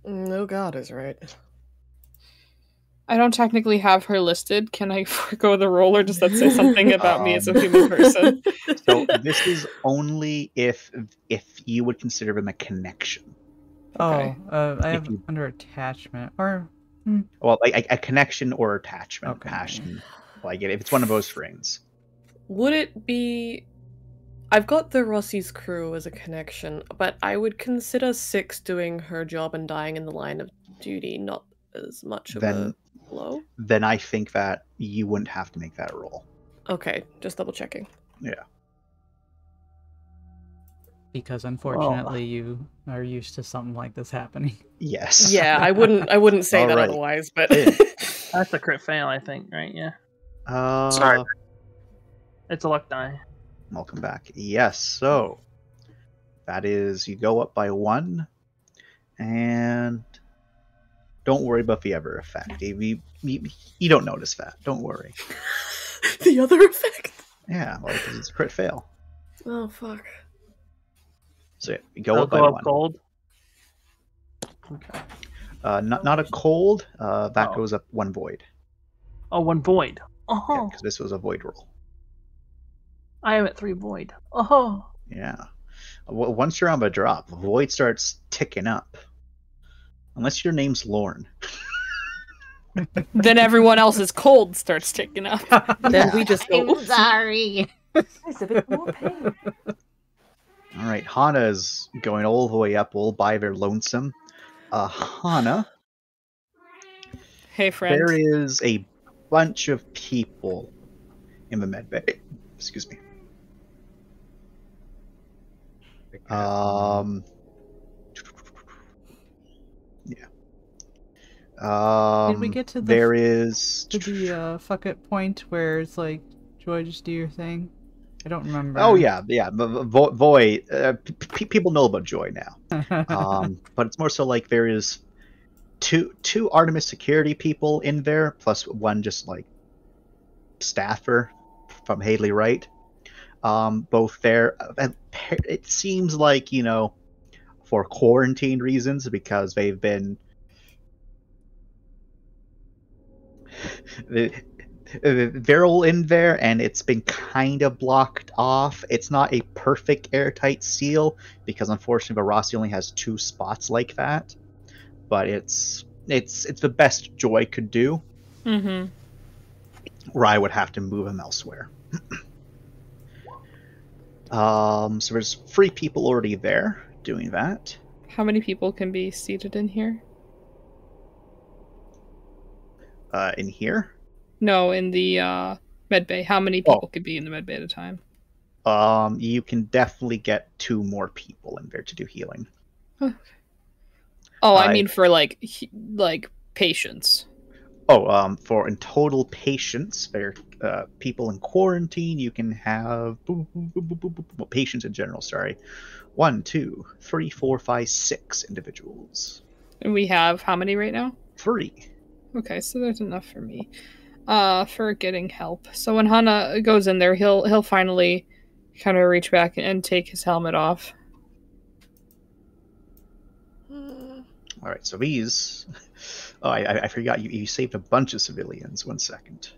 No god is right. I don't technically have her listed. Can I forgo the roll, or does that say something about me as a human person? So this is only if you would consider him a connection. Okay. I have under attachment or. Well, like a connection or attachment, Okay. passion. Like if it's one of those strings. Would it be? I've got the Rossi's crew as a connection, but I would consider Six doing her job and dying in the line of duty not as much of a blow. Then I think that you wouldn't have to make that roll. Okay, just double checking. Yeah. Because unfortunately, you are used to something like this happening. Yes. Yeah, I wouldn't say that otherwise, but That's a crit fail, I think, right? Yeah. Sorry. It's a luck die. Welcome back. Yes, so that is you go up by 1, and don't worry about the other effect. You don't notice that. Don't worry. The other effect? Yeah, well, because it's a crit fail. Oh fuck. So you go up by 1. Cold. Okay. Not a cold. That goes up 1 void. Oh, 1 void. Oh. Yeah, because this was a void roll. I am at 3 void. Oh. Yeah. Once you're on the drop, void starts ticking up. Unless your name's Lorne. Then everyone else's cold starts ticking up. Then we just go. I'm sorry. It's a bit more pain. All right, Hana is going all the way up, all by their lonesome. Hana. Hey, friend. There is a bunch of people in the med bay. Excuse me. Yeah. Did we get to the there is to the fuck it point where it's like, Joy, just do your thing? I don't remember. Oh yeah. Void. People know about Joy now. But it's more so like there is two Artemis security people in there, plus 1 just like staffer from Haley Wright. Both there. It seems like, for quarantine reasons, because they've been they're all in there, and it's been kind of blocked off. It's not a perfect airtight seal, because unfortunately Rossi only has 2 spots like that. But it's the best Joy could do. Mm-hmm. Or I would have to move him elsewhere. So there's 3 people already there doing that. How many people can be seated in here? In here? No, in the med bay. How many people could be in the med bay at a time? You can definitely get 2 more people in there to do healing. Okay. Oh, I mean for like patients. Oh, for in total patients, there people in quarantine, you can have patients in general. Sorry, 1, 2, 3, 4, 5, 6 individuals. And we have how many right now? 3. Okay, so there's enough for me. For getting help. So when Hana goes in there, he'll finally kind of reach back and take his helmet off. All right, so these. Oh, I forgot you saved a bunch of civilians. 1 second.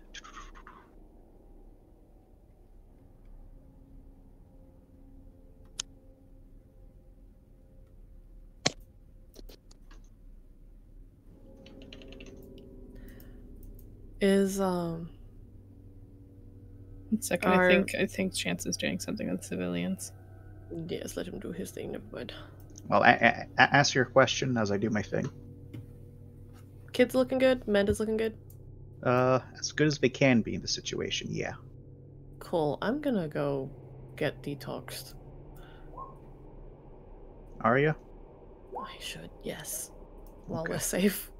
Is One second, I think Chance is doing something with civilians. Yes, let him do his thing. Never mind. Well, ask your question as I do my thing. Kids looking good. Amanda's looking good. As good as they can be in the situation. Yeah. Cool. I'm gonna go get detoxed. Are you? I should. Yes. While we're safe.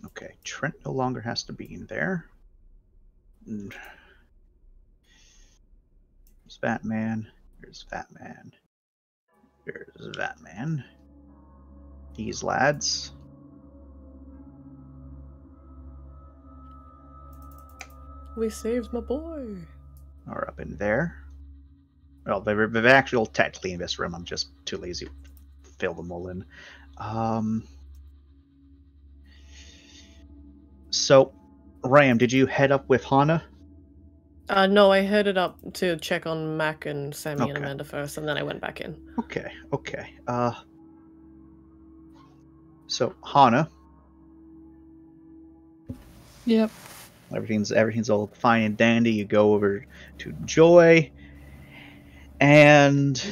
Okay, Trent no longer has to be in there. There's Batman. There's Batman. There's Batman. These lads. We saved my boy. Are up in there. Well, they're actually all technically in this room. I'm just too lazy to fill them all in. So, Ram, did you head up with Hana? No, I headed up to check on Mac and Sammy and Amanda first, and then I went back in. Okay. So, Hana. Yep. Everything's all fine and dandy. You go over to Joy, and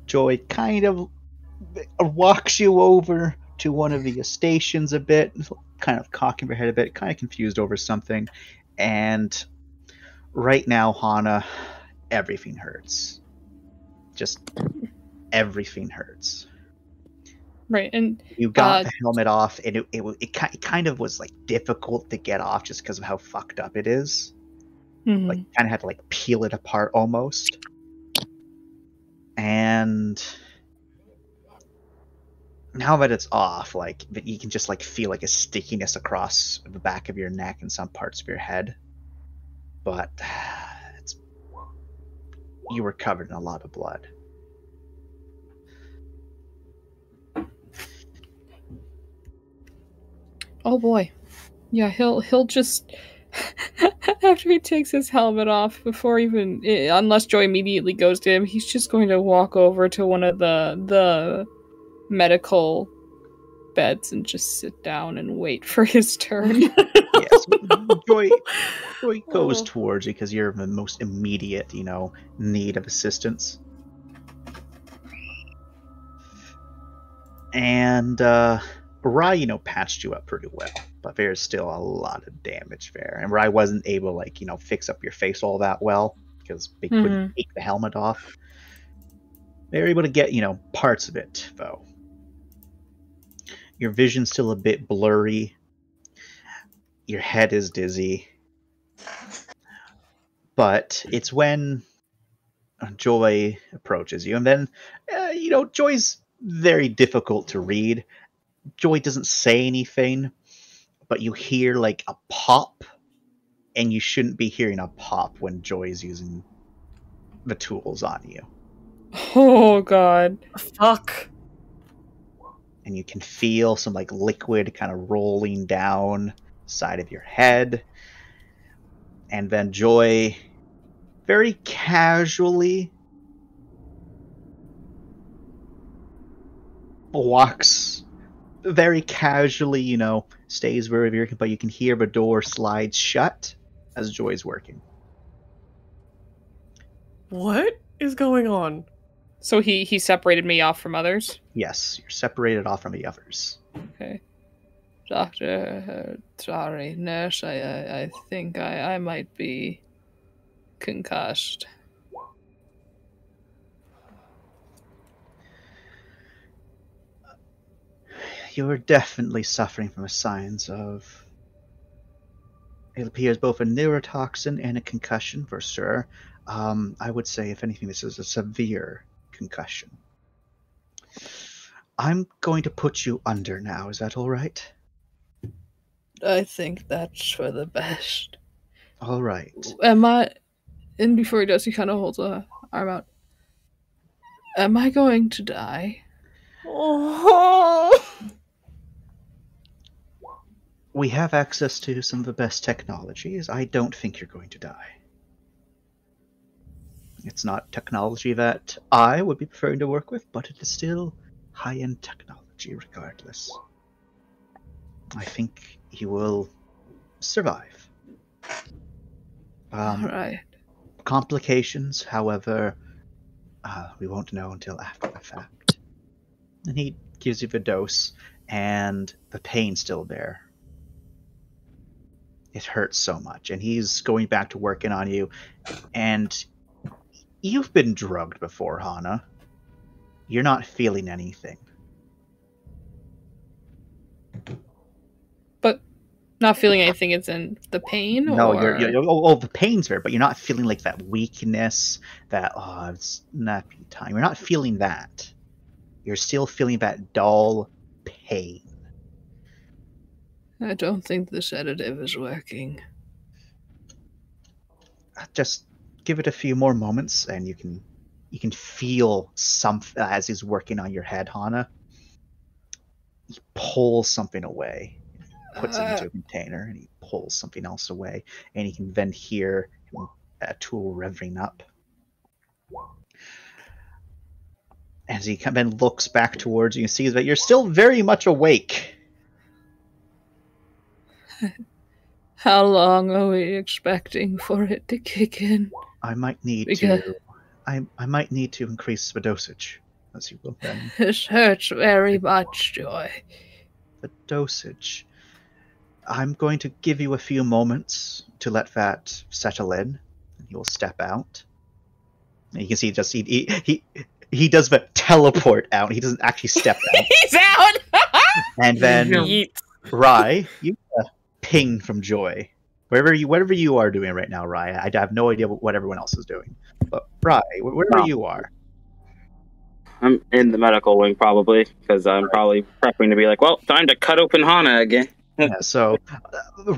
Joy kind of walks you over to one of the stations a bit, kind of cocking her head a bit, kind of confused over something. And right now, Hana, everything hurts. Just everything hurts. Right, and you got the helmet off, and it kind of was like difficult to get off just because of how fucked up it is. Mm-hmm. Like, kind of had to like peel it apart almost. And now that it's off, like you can just like feel like a stickiness across the back of your neck and some parts of your head. But you were covered in a lot of blood. Oh boy. Yeah, he'll just after he takes his helmet off, before even unless Joy immediately goes to him, he's just going to walk over to one of the medical beds and just sit down and wait for his turn. Yes, Joy goes towards you because you're the most immediate, need of assistance. And Rai, patched you up pretty well, but there's still a lot of damage there. And Rai wasn't able, fix up your face all that well because they couldn't take the helmet off. They were able to get, parts of it, though. Your vision's still a bit blurry. Your head is dizzy. But it's when Joy approaches you, and then, Joy's very difficult to read. Joy doesn't say anything, but you hear like a pop, and you shouldn't be hearing a pop when Joy's using the tools on you. Oh god. Fuck. And you can feel some like liquid kind of rolling down the side of your head. And then Joy very casually walks very casually, stays wherever you're, but you can hear the door slide shut as Joy's working. What is going on? So he separated me off from others? Yes, you're separated off from the others. Okay. Doctor, sorry, nurse, I think I might be concussed. You're definitely suffering from the signs of, it appears, both a neurotoxin and a concussion for sure. I would say, if anything, this is a severe concussion. I'm going to put you under now. Is that all right? I think that's for the best. All right. Am I... And before he does, he kind of holds a arm out. Am I going to die? Oh... We have access to some of the best technologies. I don't think you're going to die. It's not technology that I would be preferring to work with, but it is still high-end technology regardless. I think he will survive. Alright. Complications, however, we won't know until after the fact. And he gives you the dose, and the pain's still there. It hurts so much, and he's going back to working on you. And you've been drugged before, Hana. You're not feeling anything. But not feeling anything is in the pain? No, or... you're the pain's there, but you're not feeling like that weakness, that, it's nappy time. You're not feeling that. You're still feeling that dull pain. I don't think the sedative is working. Just give it a few more moments, and you can feel something as he's working on your head, Hana. He pulls something away, puts it into a container, and he pulls something else away, and you can then hear a tool revving up. As he then looks back towards you, you see that you're still very much awake. How long are we expecting for it to kick in? I might need to. I might need to increase the dosage, as you will then. This hurts very much, Joy. The dosage. I'm going to give you a few moments to let that settle in, and he will step out. And you can see just he does the teleport out. He doesn't actually step out. He's out. And then Rai, you ping from Joy. Whatever you are doing right now, Rai. I have no idea what everyone else is doing. But Rai, wherever you are. I'm in the medical wing probably, because I'm probably prepping to be like, well, time to cut open Hana again. Yeah, so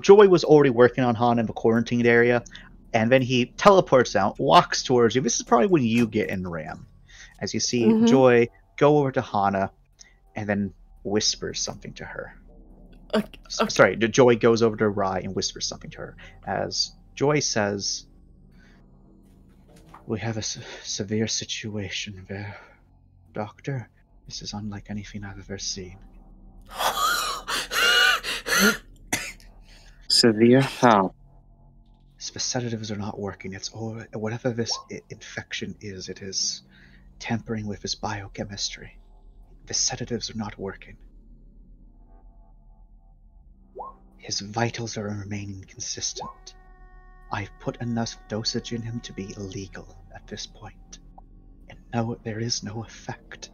Joy was already working on Hana in the quarantined area, and then he teleports out, walks towards you. This is probably when you get in Ram. As you see Joy go over to Hana, and then whispers something to her. Sorry, Joy goes over to Rai and whispers something to her. As Joy says, we have a severe situation there. Doctor, this is unlike anything I've ever seen. Severe? How? The sedatives are not working. Whatever this infection is, it is tampering with his biochemistry. The sedatives are not working. His vitals are remaining consistent. I've put enough dosage in him to be illegal at this point. And no, there is no effect.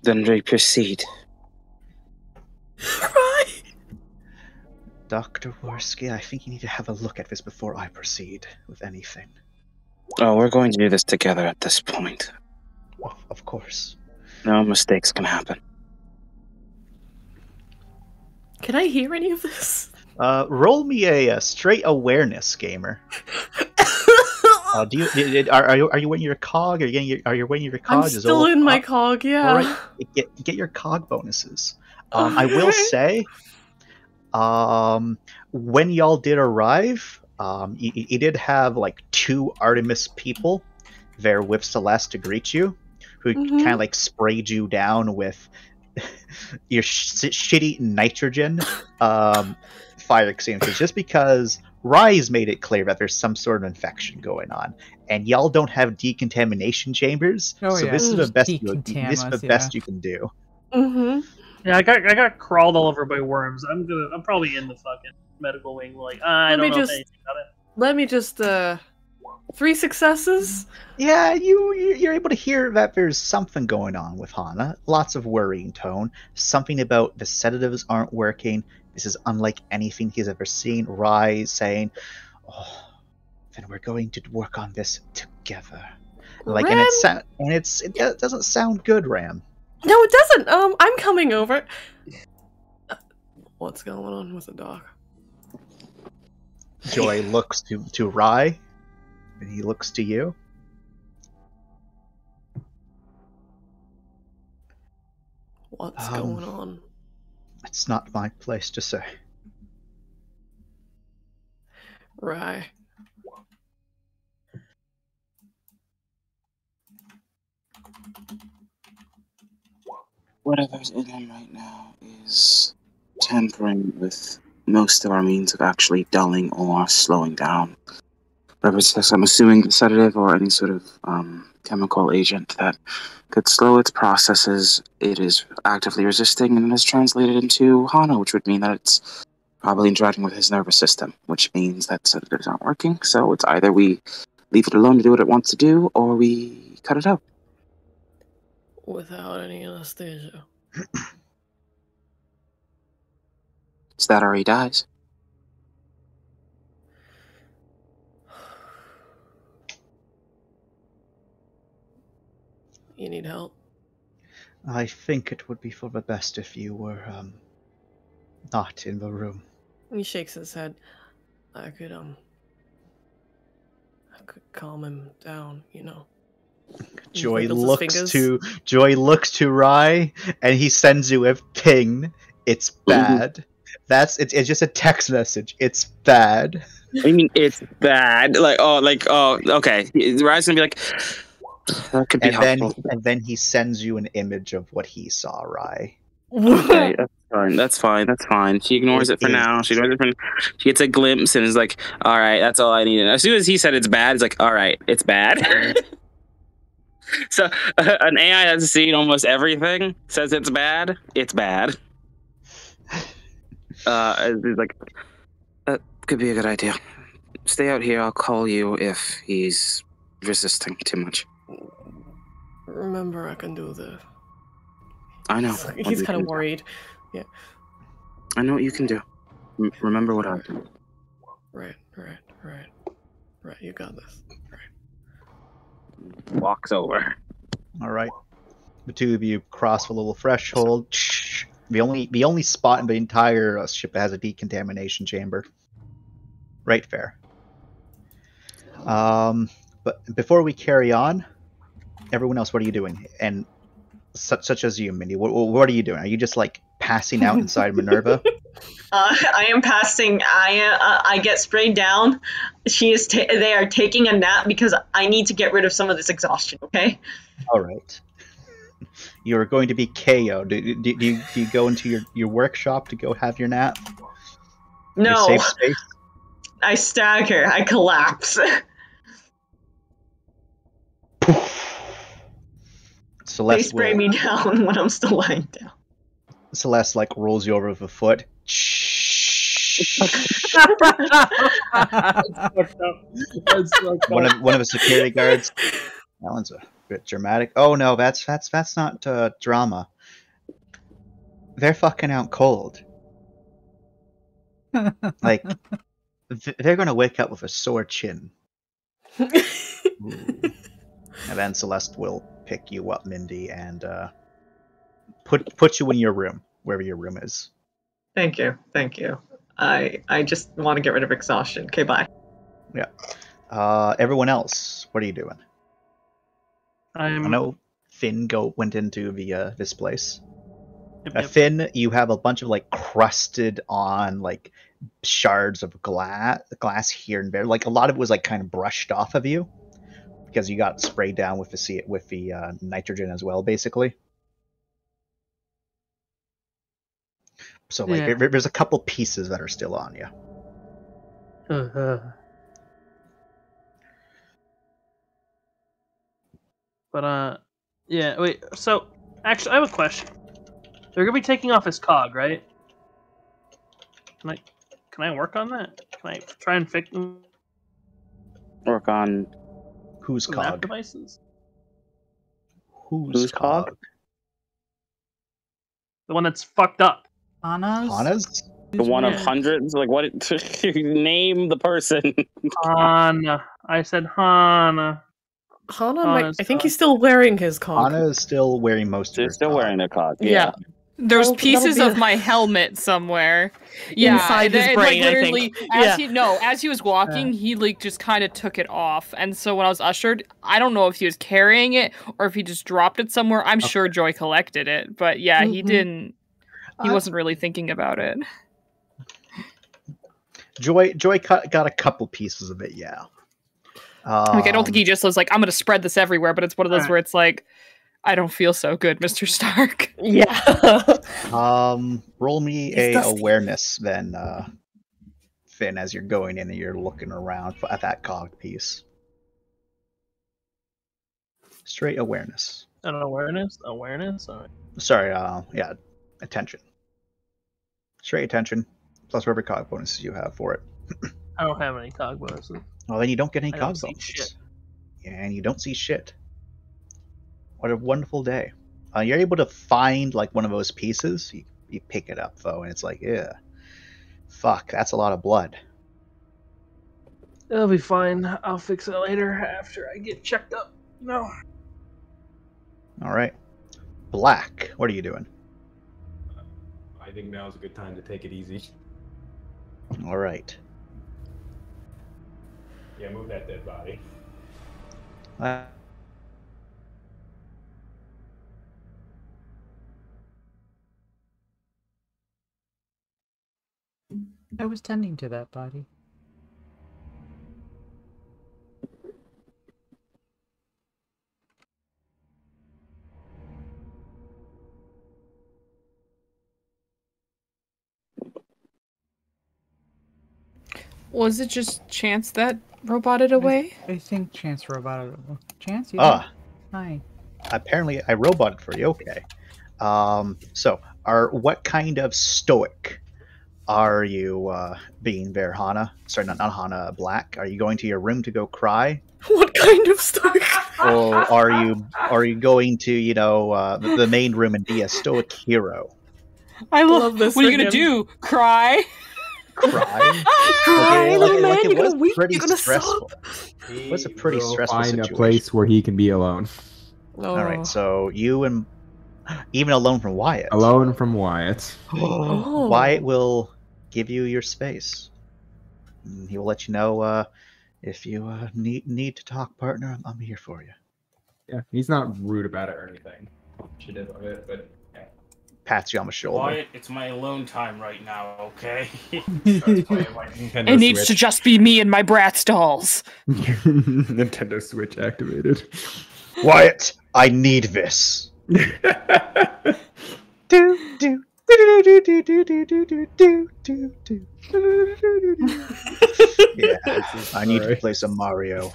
Then we proceed. Right. Dr. Worski, I think you need to have a look at this before I proceed with anything. Oh, we're going to do this together at this point. Of course. No mistakes can happen. Can I hear any of this? Roll me a straight awareness, gamer. Are you in your cog? Are you in your cog? I'm still in my cog, yeah. All right, get your cog bonuses. I will say, when y'all did arrive, you did have like 2 Artemis people there with Celeste to greet you, who kind of like sprayed you down with your shitty nitrogen fire extinguishers, just because Rai's made it clear that there's some sort of infection going on, and y'all don't have decontamination chambers, so this is the best. This is the best you can do. Yeah, I got crawled all over by worms. I'm probably in the fucking medical wing. Like I don't know anything about it. Let me just 3 successes. Yeah, you're able to hear that there's something going on with Hana. Lots of worrying tone. Something about the sedatives aren't working. This is unlike anything he's ever seen. Rai saying, "Oh, then we're going to work on this together." Like, Ram? and it doesn't sound good, Ram. No, it doesn't. I'm coming over. What's going on with the dog? Joy looks to Rai, and he looks to you. What's going on? It's not my place to say. Right. whatever's in him right now is tampering with most of our means of actually dulling or slowing down. Whatever it's, I'm assuming, sedative or any sort of chemical agent that could slow its processes. It is actively resisting and is translated into Hana, which would mean that it's probably interacting with his nervous system, which means that sedatives aren't working. So it's either we leave it alone to do what it wants to do, or we cut it out. Without any anesthesia. It's that or he dies. You need help? I think it would be for the best if you were, not in the room. He shakes his head. I could calm him down, you know. Joy looks to Rai, and he sends you a ping. It's bad. It's just a text message. It's bad. I mean, it's bad. Okay. Rai's gonna be like, that could be helpful. And then he sends you an image of what he saw, Rai. Okay, that's fine. She ignores it for now. She gets a glimpse and is like, all right, that's all I need. And as soon as he said it's bad, it's like, all right, it's bad. So an AI has seen almost everything, says it's bad. It's bad. He's like, that could be a good idea. Stay out here. I'll call you if he's resisting too much. Remember, I can do this. I know. He's kind of worried. Yeah. I know what you can do. Remember what I do. Right. You got this. Right. Walks over. All right. The two of you cross the little threshold. The only spot in the entire ship that has a decontamination chamber. Right, fair. But before we carry on, everyone else, what are you doing? And such as you, Mindy, what are you doing? Are you just like passing out inside Minerva? I am passing. I get sprayed down. They are taking a nap because I need to get rid of some of this exhaustion. Okay. All right. You're going to be KO. Do you go into your workshop to go have your nap? No. Your safe space? I stagger. I collapse. Celeste they spray me down when I'm still lying down. Celeste rolls you over with a foot. One of the security guards. That one's a bit dramatic. Oh no, that's not drama. They're fucking out cold. They're gonna wake up with a sore chin. And then Celeste will pick you up, Mindy, and put you in your room, wherever your room is. Thank you. I just want to get rid of exhaustion. Okay, bye. Yeah. Everyone else, what are you doing? I know Finn went into the this place. Yep. Finn, you have a bunch of crusted on shards of glass here and there. A lot of it was kind of brushed off of you because you got sprayed down with the nitrogen as well, basically. So there's a couple pieces that are still on you. But yeah. Wait. So actually, I have a question. They're gonna be taking off his cog, right? Can I work on that? Can I try and fix? Work on whose cog? Devices. Whose cog? The one that's fucked up. Hana's? The one of hundreds? What? Name the person. Hana. I said Hana. I think he's still wearing his cog. Hana is still wearing most of her still cog. Wearing a cog. Yeah. There's pieces of my helmet somewhere. Yeah, inside his brain, literally, I think. As he was walking, he just kind of took it off. And so when I was ushered, I don't know if he was carrying it or if he just dropped it somewhere. I'm sure Joy collected it, but yeah, he didn't. He wasn't really thinking about it. Joy got a couple pieces of it, yeah. I don't think he just was I'm going to spread this everywhere, but it's one of those where it's I don't feel so good, Mr. Stark. Yeah. Roll me He's a dusty. awareness then, Finn, as you're going in and you're looking around at that cog piece. Straight awareness. An awareness? Awareness? All right. Sorry, yeah, attention. Straight attention, plus whatever cog bonuses you have for it. I don't have any cog bonuses. Well, then you don't get any I cog don't see bonuses. shit. Yeah, and you don't see shit. What a wonderful day. You're able to find like one of those pieces. You pick it up though, and it's like, yeah, fuck, that's a lot of blood. It'll be fine. I'll fix it later after I get checked up. No. All right, Black, what are you doing? I think now's a good time to take it easy. All right. Yeah, move that dead body. I was tending to that body. Was it just Chance that roboted away? I think Chance roboted. Chance, you Ah, hi. apparently I roboted for you. Okay. So, what kind of stoic are you being there, Hana? Sorry, not Hana, Black. Are you going to your room to go cry? What kind of stoic? Or are you going to, you know, the main room and be a stoic hero? I love this What are for you gonna him. do? Cry? Cry? Cry, little man, it you're was gonna weep, pretty you're gonna stressful. It was a pretty We'll stressful find situation. a place where he can be alone. Oh. All right, so you and even alone from Wyatt. Alone from Wyatt. Oh. Wyatt will give you your space. And he will let you know if you need to talk, partner. I'm here for you. Yeah, he's not rude about it or anything. She did of it, but yeah. Pats you on the shoulder. Wyatt, it's my alone time right now, okay? It needs to just be me and my Bratz dolls. Nintendo Switch activated. Wyatt, I need this. do do do do do do do do do do do do. Yeah, I need to play some Mario.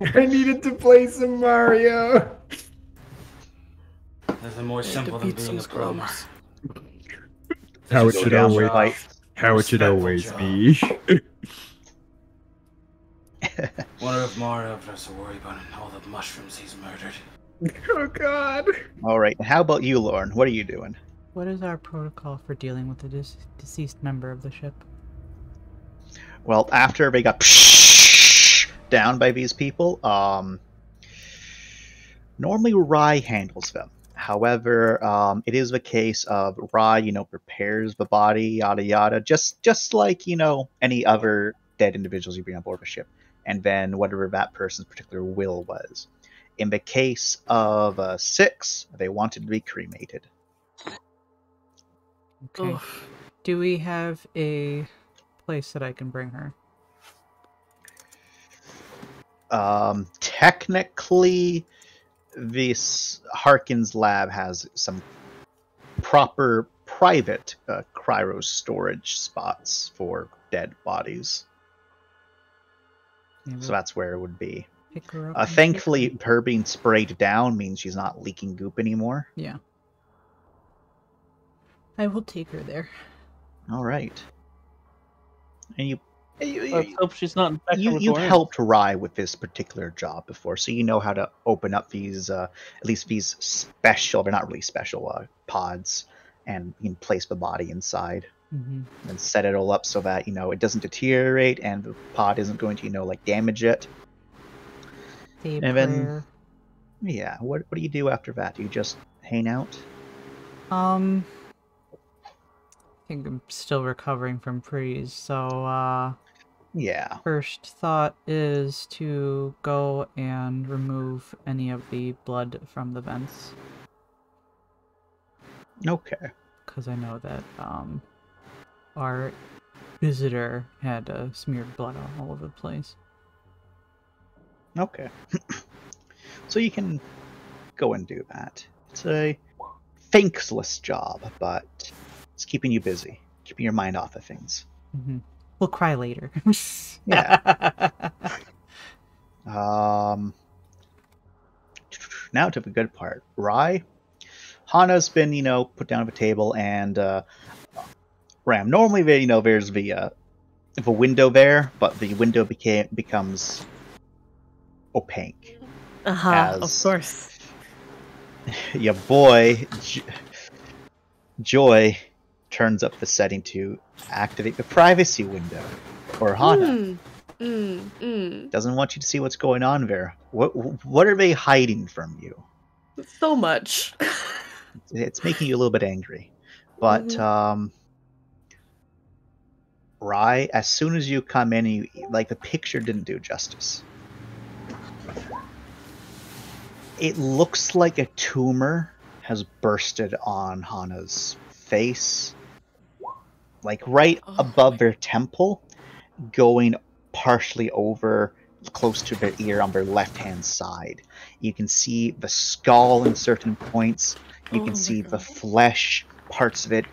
I needed to play some Mario. Nothing more simple than being a plumber. How it Go should down always, right. how it should always be. Wonder if Mario has to worry about all the mushrooms he's murdered. Oh God. All right, and how about you, Lauren? What are you doing? What is our protocol for dealing with a deceased member of the ship? Well, after they got down by these people, normally Rai handles them. However, it is the case of Rai, you know, prepares the body, yada yada, just like, you know, any other dead individuals you bring on board the ship, and then whatever that person's particular will was. In the case of 6, they wanted to be cremated. Okay. Do we have a place that I can bring her? Technically, this Harkins lab has some proper private cryo storage spots for dead bodies. Yeah, So that's where it would be. pick her up and Thankfully, her being sprayed down means she's not leaking goop anymore. Yeah. I will take her there. All right. And Let's hope she's not infected with you've worms. helped Rai with this particular job before, so you know how to open up these, at least these special, they're not really special, pods, and you can place the body inside. Mhm. And set it all up so that, you know, it doesn't deteriorate and the pod isn't going to, you know, like damage it. Say a And then, prayer. yeah, what do you do after that? Do you just hang out? I think I'm still recovering from freeze, so Yeah. first thought is to go and remove any of the blood from the vents. Okay. Because I know that our visitor had smeared blood all over the place. Okay. So you can go and do that. It's a thankless job, but it's keeping you busy, keeping your mind off of things. Mm-hmm. We'll cry later. Yeah. Now to the good part. Rai, Hana's been, put down at a table, and Ram. Normally, there's the window there, but the window becomes opaque. Of course. Your boy Joy turns up the setting to activate the privacy window, or Hana. Doesn't want you to see what's going on there. What are they hiding from you? So much. It's making you a little bit angry. But Rai, as soon as you come in, the picture didn't do justice. It looks like a tumor has bursted on Hana's face, like right above their temple, going partially over close to their ear on their left-hand side. You can see the skull in certain points. You can see the flesh, parts of it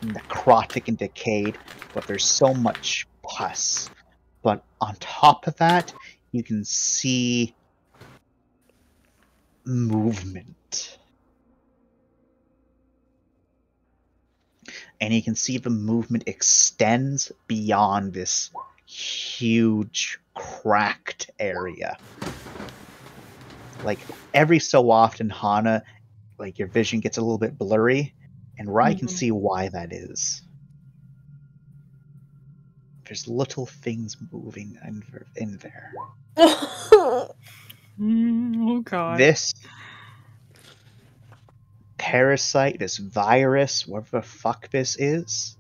necrotic and decayed, but there's so much pus. But on top of that, you can see movement. And you can see the movement extends beyond this huge cracked area. Like every so often, Hana, your vision gets a little bit blurry, and Rai can see why that is. There's little things moving in there. Oh god. This parasite, this virus, whatever the fuck this is,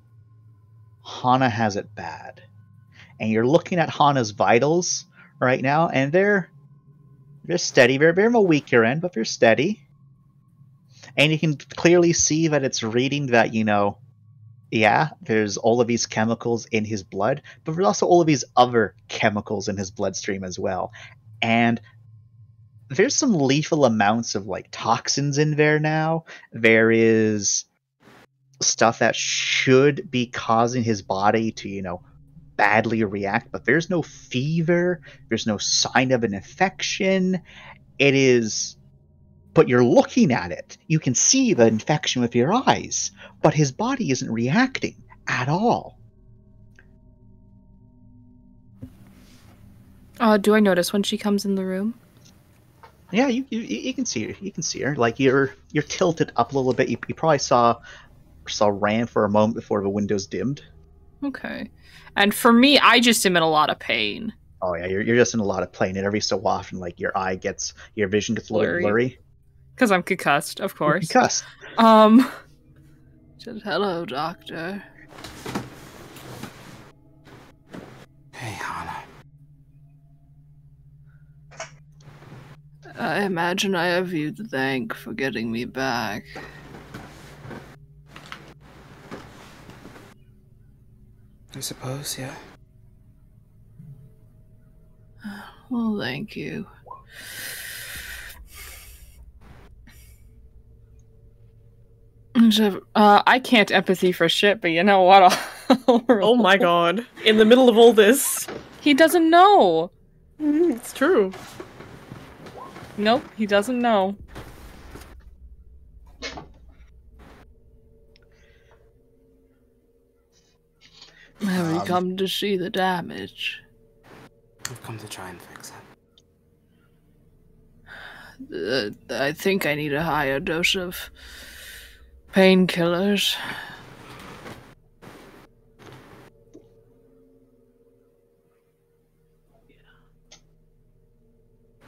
Hana has it bad. And you're looking at Hana's vitals right now, and they're steady. They're on a weaker end, but they're steady. And you can clearly see that it's reading that, there's all of these chemicals in his blood, but there's also all of these other chemicals in his bloodstream as well. And there's some lethal amounts of toxins in there now. There is stuff that should be causing his body to, badly react, but there's no fever, there's no sign of an infection. It is, but you're looking at it. You can see the infection with your eyes, but his body isn't reacting at all. Do I notice when she comes in the room? Yeah, you can see her. You can see her. You're tilted up a little bit. You probably saw Ram for a moment before the windows dimmed. Okay. And for me, I just am in a lot of pain. Oh yeah, you're just in a lot of pain, and every so often, your vision gets a little blurry. Because I'm concussed, of course. You're concussed. Said hello, doctor. Hey, Hana. I imagine I have you to thank for getting me back. I suppose, yeah. Well, thank you. I can't empathy for shit, but you know what? Oh my god. In the middle of all this. He doesn't know. It's true. Nope, he doesn't know. Have you come to see the damage? I've come to try and fix it. I think I need a higher dose of painkillers.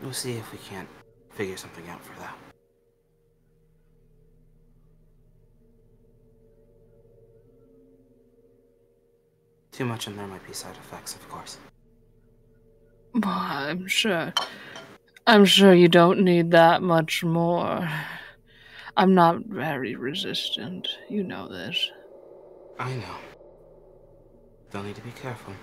We'll see if we can't figure something out for that. Too much and there might be side effects, of course. Well, I'm sure you don't need that much more. I'm not very resistant. You know this. I know. They'll need to be careful.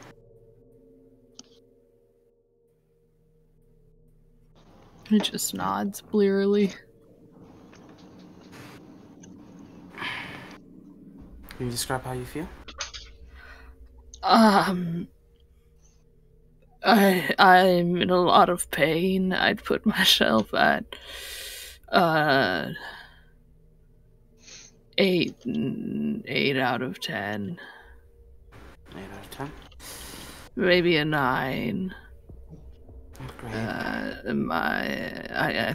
He just nods blearily. Can you describe how you feel? I'm in a lot of pain. I'd put myself at 8 out of 10. 8 out of 10? Maybe a 9. Great. I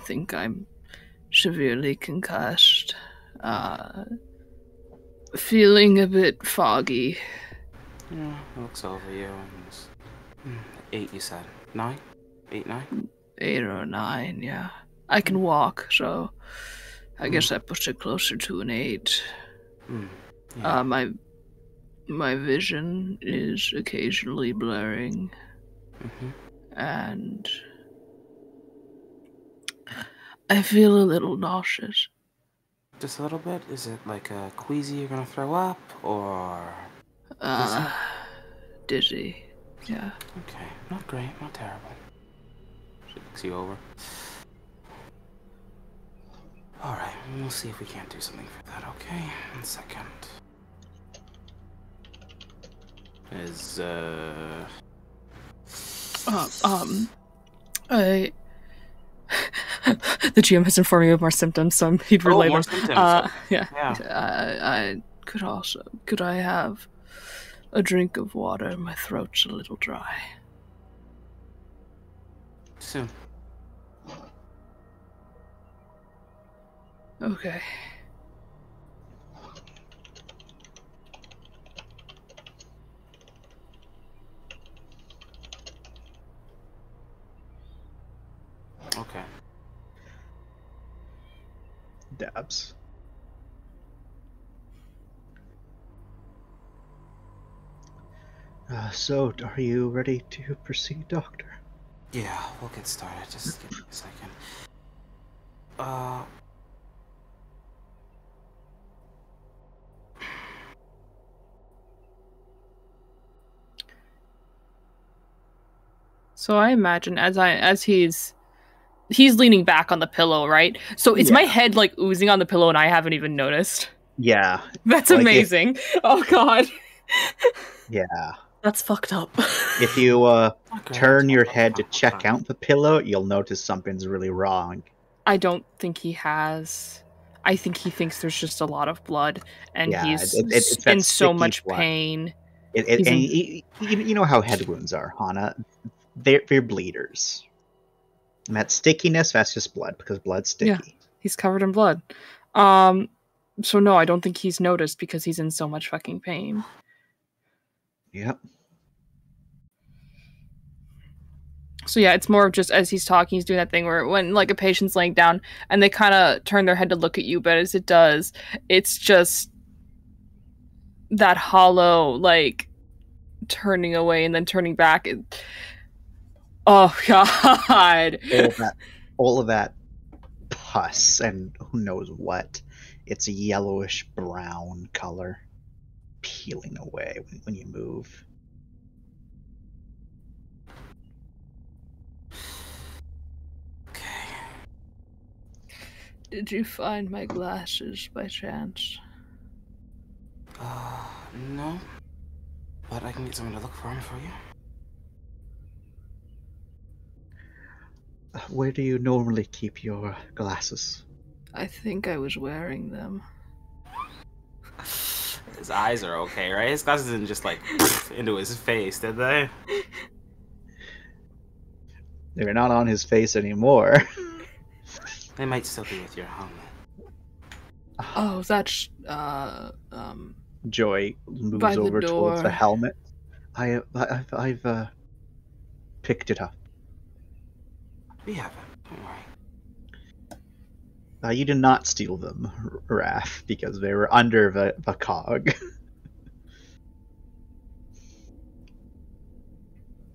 think I'm severely concussed. Feeling a bit foggy. Yeah, it looks over you. And 8, you said. 9? 8, 9? 8 or 9, yeah. I can walk, so I guess that puts it closer to an 8. Yeah. My vision is occasionally blurring. And I feel a little nauseous. Just a little bit? Is it like a queasy you're gonna throw up, or dizzy? Yeah. Okay, not great, not terrible. She looks you over. Alright, we'll see if we can't do something for that, okay? 1 second. The GM has informed me of more symptoms, so he'd relay more them. symptoms. I could I have a drink of water? My throat's a little dry. Soon. Okay. Okay. Dabs. So, are you ready to proceed, Doctor? Yeah, we'll get started. Just give me a second. So I imagine as he's leaning back on the pillow, right? So it's my head like oozing on the pillow and I haven't even noticed. Yeah. That's like amazing. Oh god. Yeah. That's fucked up. If you turn your head to check out the pillow, you'll notice something's really wrong. I don't think he has. I think he thinks there's just a lot of blood and he's it's in so much blood. pain. You know how head wounds are, Hana. They're bleeders. And that stickiness, that's just blood, because blood's sticky. Yeah, he's covered in blood. So no, I don't think he's noticed because he's in so much fucking pain. Yep. So yeah, it's more of just as he's talking, he's doing that thing where when like a patient's laying down and they kind of turn their head to look at you, but as it does, it's just that hollow, like turning away and then turning back. Oh god! All of that pus and who knows what. It's a yellowish brown color, peeling away when you move. Did you find my glasses by chance? No. But I can get someone to look for them for you. Where do you normally keep your glasses? I think I was wearing them. His eyes are okay, right? His glasses didn't just like into his face, did they? They're not on his face anymore. They might still be with your helmet. Oh, that's Joy moves over towards the helmet. I've picked it up. We have it. Don't worry. You did not steal them, Raph, because they were under the cog.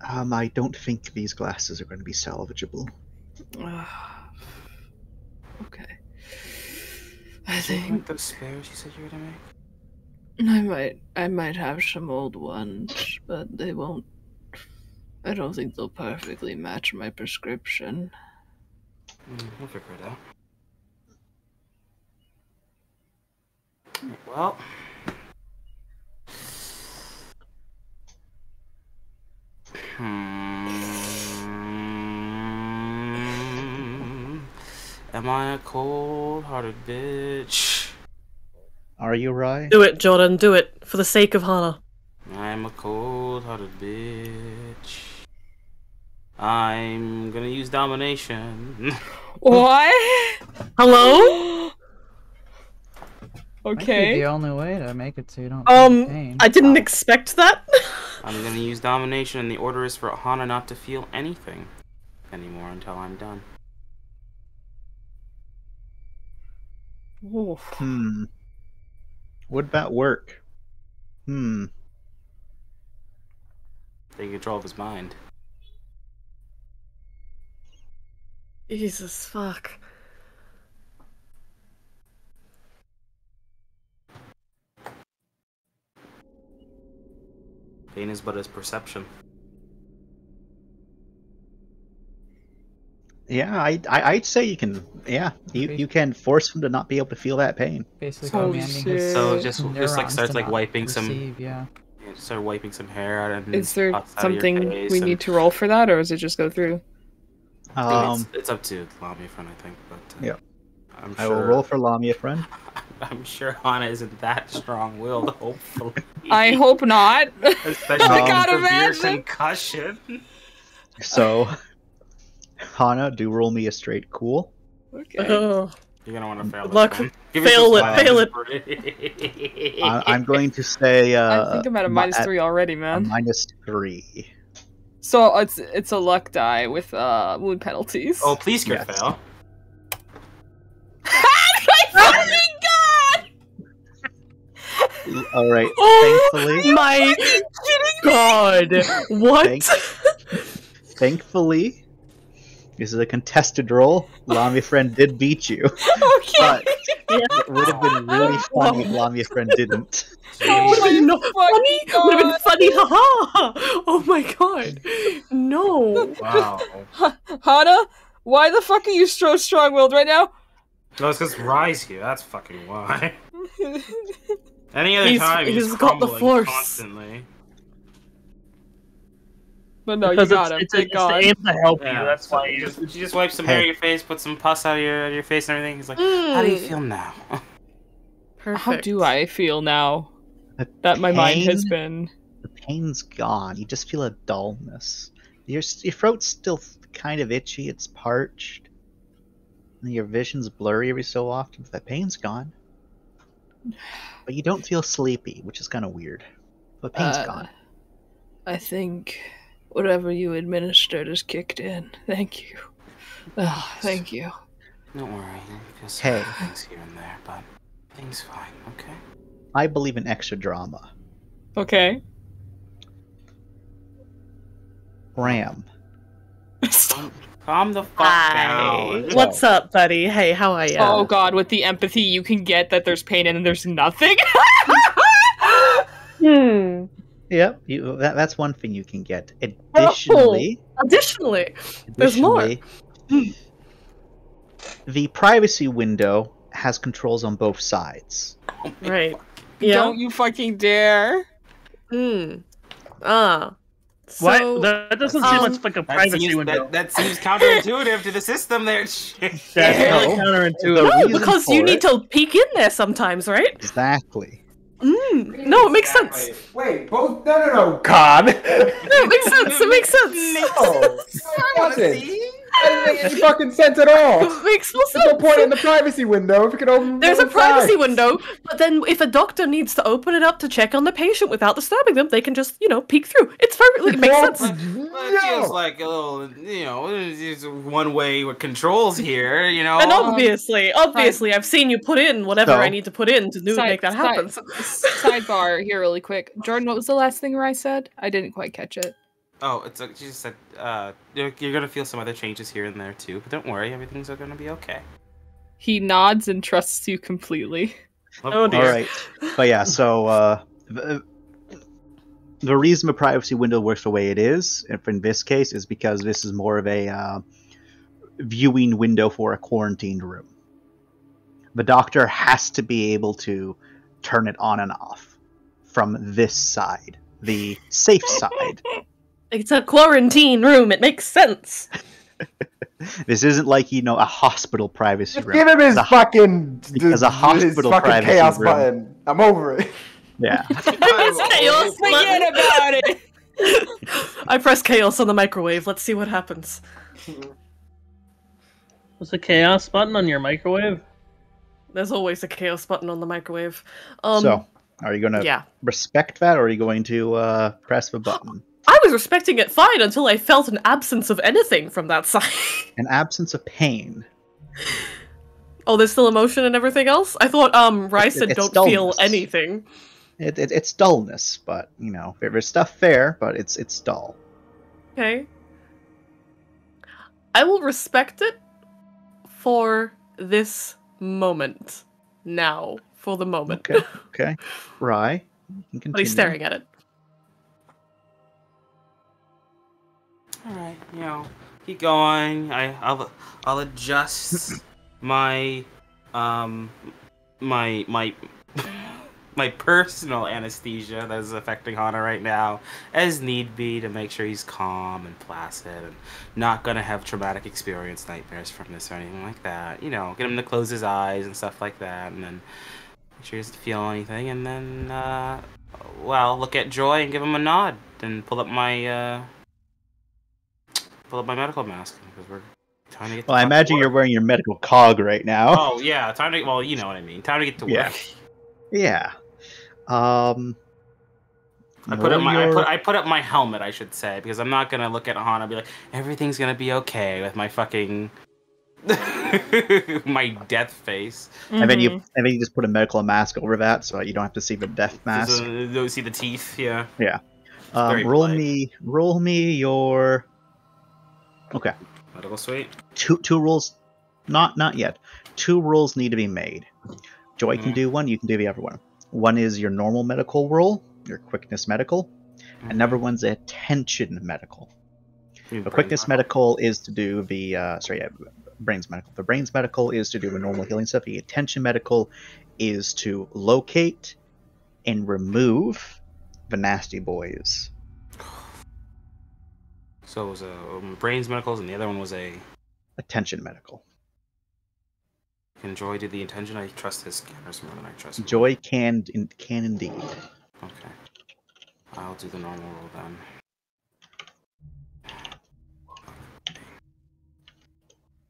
I don't think these glasses are going to be salvageable. Okay. I think those spares you said you were gonna make? I might have some old ones, but they won't. I don't think they'll perfectly match my prescription. We'll figure it out. Well. Am I a cold-hearted bitch? Are you, Rye? Do it, Jordan. Do it for the sake of Hana. I'm a cold-hearted bitch. I'm gonna use domination. What? Hello? Might be Okay. the only way to make it so you don't feel pain. I didn't expect that. I'm gonna use domination, and the order is for Hana not to feel anything anymore until I'm done. Oof. Would that work? Take control of his mind. Jesus fuck. Pain is but his perception. Yeah, I'd say you can. Yeah, you can force him to not be able to feel that pain. Basically Holy commanding shit. his So just like neurons starts to like not wiping perceive, some. yeah. Start wiping some hair out and Is there puffs out of your something face we and- need to roll for that, or does it just go through? It's up to Lamia friend, I think, but Yeah. I'm I sure. will roll for Lamia, friend. I'm sure Hana isn't that strong-willed. Hopefully, I hope not. especially I with gotta severe imagine. concussion. So, Hana, do roll me a straight cool. Okay. Oh. You're gonna want to fail. Good luck. This one. Fail it. Fail it. I'm going to say. I think I'm at a -3 already, A man. -3. So it's a luck die with wound penalties. Oh, please crit fail. My fucking god! All right. Oh Thankfully, my god! What? thankfully, this is a contested roll. Lamia friend did beat you, Okay. but it would have been really funny if Lamia friend didn't. Oh Would have been my funny. fucking Would have been God. funny. Haha! Oh my god! No. Wow. Hana, why the fuck are you so strong-willed right now? No, it's because Rye's here. That's fucking why. Any other He's- time, he's he's got the crumbling force. constantly. But no, Because you got him. it's Thank to God. aim to help you. Yeah, That's so why you you just wipe some hair on your face, put some pus out of your face and everything. He's like, how do you feel now? Perfect. How do I feel now The that my mind has pain- been? The pain's gone. You just feel a dullness. Your throat's still kind of itchy. It's parched. And your vision's blurry every so often. But the pain's gone. But you don't feel sleepy, which is kind of weird. But pain's gone. I think whatever you administered has kicked in. Thank you. Oh, thank you. Don't worry, you feel some Hey. things here and there, but things fine, okay? I believe in extra drama. Okay. Ram. Calm the fuck down. What's up, buddy? Hey, how are you? Oh God, with the empathy you can get that there's pain and there's nothing. Yep, that's one thing you can get. Additionally, There's more. The privacy window has controls on both sides. Right. Yeah. Don't you fucking dare. What? That doesn't seem like a privacy window. That seems counterintuitive to the system there. That's really counterintuitive. No, because you need to peek in there sometimes, right? Exactly. No, it makes sense. Wait, both? No, God. No, it makes sense. It makes sense. That doesn't make any fucking sense at all. It makes no There's no sense. point in the privacy window if you can open. There's a both privacy sides. window, but then if a doctor needs to open it up to check on the patient without disturbing them, they can just, peek through. It's perfectly, it makes sense. Well, it feels like a little, there's one way with controls here, And obviously, I've seen you put in whatever So- I need to put in to make that happen. Sidebar here, really quick. Jordan, what was the last thing I said? I didn't quite catch it. Oh, she just said, you're gonna feel some other changes here and there too, but don't worry, everything's gonna be okay. He nods and trusts you completely. Oh dear. All right, but yeah, so the reason the privacy window works the way it is, if in this case, is because this is more of a viewing window for a quarantined room. The doctor has to be able to turn it on and off from this side, the safe side. It's a quarantine room. It makes sense. This isn't like, a hospital privacy room. Give him his fucking privacy chaos room. button. I'm over it. Yeah. Chaos Forget about it. I press chaos on the microwave. Let's see what happens. What's the chaos button on your microwave? There's always a chaos button on the microwave. So, are you going to respect that, or are you going to press the button? I was respecting it fine until I felt an absence of anything from that side. An absence of pain. Oh, there's still emotion and everything else? I thought Rice said don't feel anything. It's dullness, but, there's stuff there, but it's dull. Okay. I will respect it for this moment. Now. For the moment. Okay. Rye, you can continue. But he's staring at it. Alright, keep going. I'll adjust my my personal anesthesia that is affecting Hana right now as need be to make sure he's calm and placid and not gonna have traumatic experience nightmares from this or anything like that. Get him to close his eyes and stuff like that, and then make sure he doesn't feel anything, and then look at Joy and give him a nod and pull up my medical mask because we're trying to get. Well, I imagine you're wearing your medical cog right now. Oh yeah, time to. Well, you know what I mean. Time to get to work. Yeah. I put up my helmet, I should say, because I'm not gonna look at Hana and be like, everything's gonna be okay with my fucking my death face. And then you just put a medical mask over that, so you don't have to see the death mask. Don't see the teeth. Yeah. Yeah. Roll me your. Okay. Medical suite. Two rolls. Not yet. 2 rolls need to be made. Joy can do one. You can do the other one. One is your normal medical roll, your quickness medical. Another one's a attention medical. The quickness medical is to do the brains medical. The brains medical is to do the normal healing stuff. The attention medical is to locate and remove the nasty boys. So it was a brains medicals, and the other one was a attention medical. Can Joy do the intention? I trust his scanners more than I trust. Joy can indeed. Okay, I'll do the normal roll then.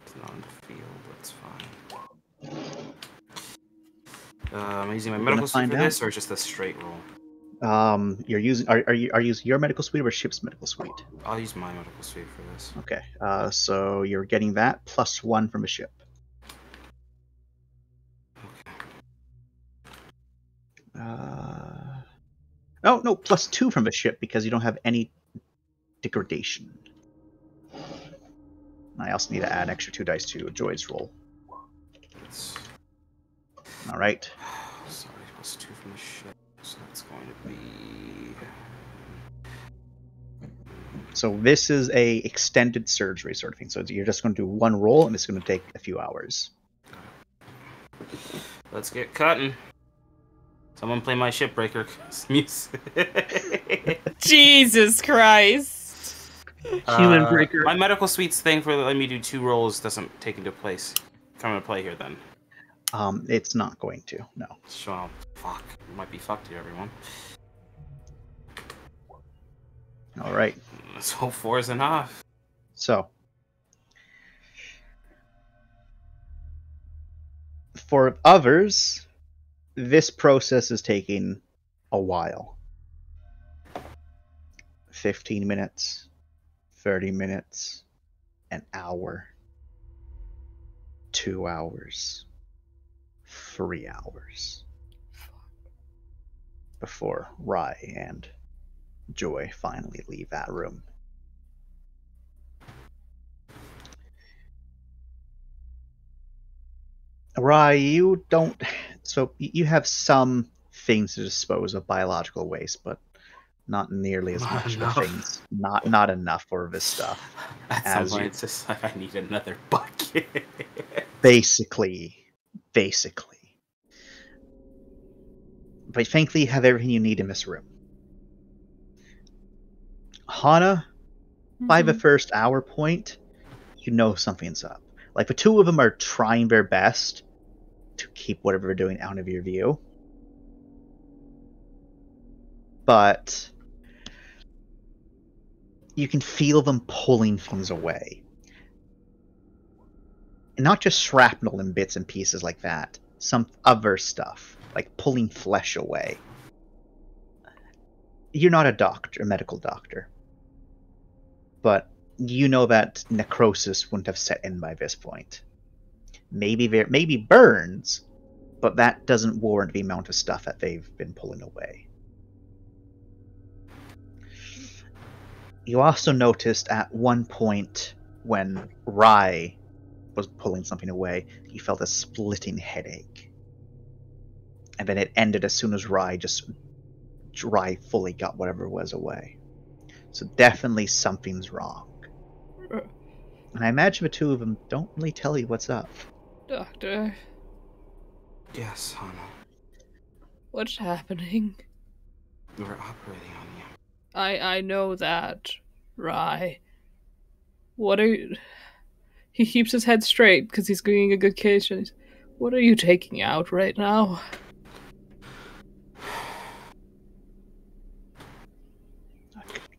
It's not in the field. That's fine. Am I using my medical suite for this, or just a straight roll? You're using are you using your medical suite or ship's medical suite? I'll use my medical suite for this. Okay. So you're getting that plus 1 from a ship. No, plus 2 from the ship because you don't have any degradation. I also need to add an extra 2 dice to Joy's roll. All right. Sorry, plus 2 from the ship, so that's going to be. So this is a extended surgery sort of thing. So you're just going to do 1 roll, and it's going to take a few hours. Let's get cutting. Someone play my shipbreaker music. Jesus Christ. Human breaker. My medical suite's thing for letting me do 2 rolls doesn't take into place. Come into play here then. It's not going to, no. So, fuck. It might be fucked here, everyone. All right. Let's hope 4 is enough. So, for others, this process is taking a while. 15 minutes, 30 minutes, an hour, 2 hours, 3 hours. Before Rye and Joy finally leave that room. Rye, you don't... So, you have some things to dispose of biological waste, but Not nearly as Not much enough. for things. Not enough for this stuff. At some point, it's just like I need another bucket. Basically. But thankfully, you have everything you need in this room. Hana, by the first hour point, you know something's up. Like, the two of them are trying their best to keep whatever they're doing out of your view. But you can feel them pulling things away. And not just shrapnel and bits and pieces like that. Some other stuff, like pulling flesh away. You're not a medical doctor. But you know that necrosis wouldn't have set in by this point. Maybe burns, but that doesn't warrant the amount of stuff that they've been pulling away. You also noticed at one point when Rai was pulling something away, you felt a splitting headache. And then it ended as soon as Rai fully got whatever was away. So definitely something's wrong. And I imagine the two of them don't really tell you what's up. Doctor, Yes, Hana. what's happening? We're operating on you. I know that, Rai. What are you... He keeps his head straight because he's getting a good case. What are you taking out right now?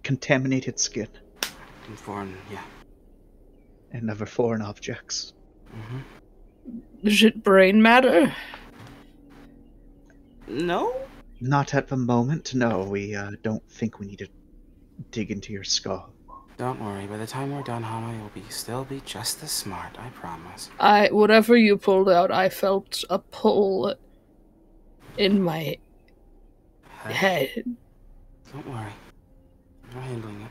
Contaminated skin. And foreign, yeah. And other foreign objects. Is it brain matter? No? Not at the moment, no. We don't think we need to dig into your skull. Don't worry, by the time we're done, Hana, you'll still be just as smart, I promise. Whatever you pulled out, I felt a pull in my head. Don't worry. We're handling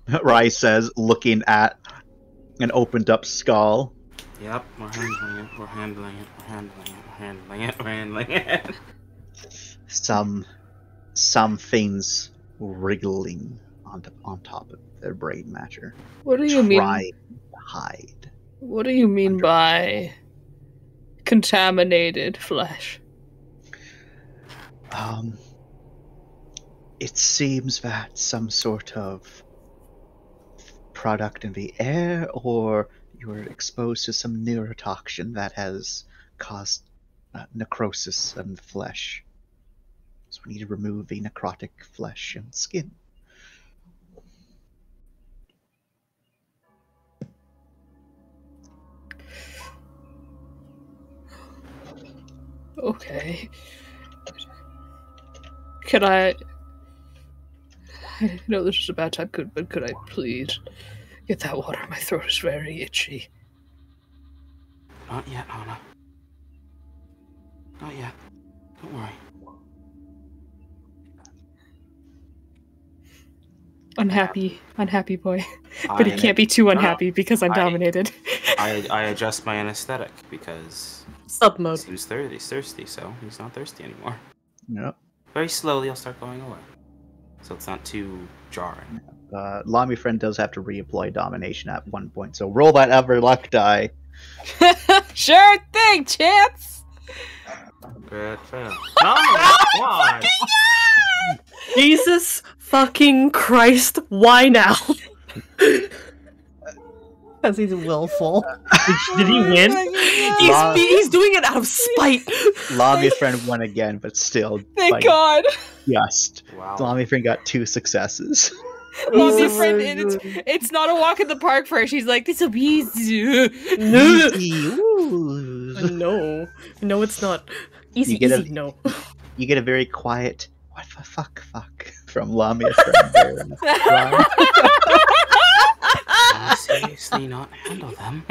it. Rai says, looking at an opened up skull. Yep, we're handling it, we're handling it, we're handling it, we're handling it, we're handling it. Some things wriggling on top of their brain matter. What do you mean? Trying to hide. What do you mean by contaminated flesh? It seems that some sort of product in the air, or you were exposed to some neurotoxin that has caused necrosis in the flesh. So we need to remove the necrotic flesh and skin. Okay. Could I know this is a bad time, but could I please get that water? My throat is very itchy. Not yet, Hana. Not yet. Don't worry. Unhappy boy. But he can't be too unhappy because I'm dominated. I adjust my anesthetic because sub mode. He's thirsty, so he's not thirsty anymore. Yep. Very slowly, I'll start going away, so it's not too jarring. Lamy friend does have to reapply domination at one point, so roll that other luck die. Sure thing, champs. Good fail. Oh, Jesus fucking Christ! Why now? Because he's willful. Did he win? He's doing it out of spite. Lamy friend won again, but still. Thank God. Just. Wow. Lamy friend got 2 successes. Love your friend, and it's not a walk in the park for her. She's like, this will be easy. No, it's not. Easy, no. You get a very quiet, what the fuck from Lamia friend there. Seriously not handle them.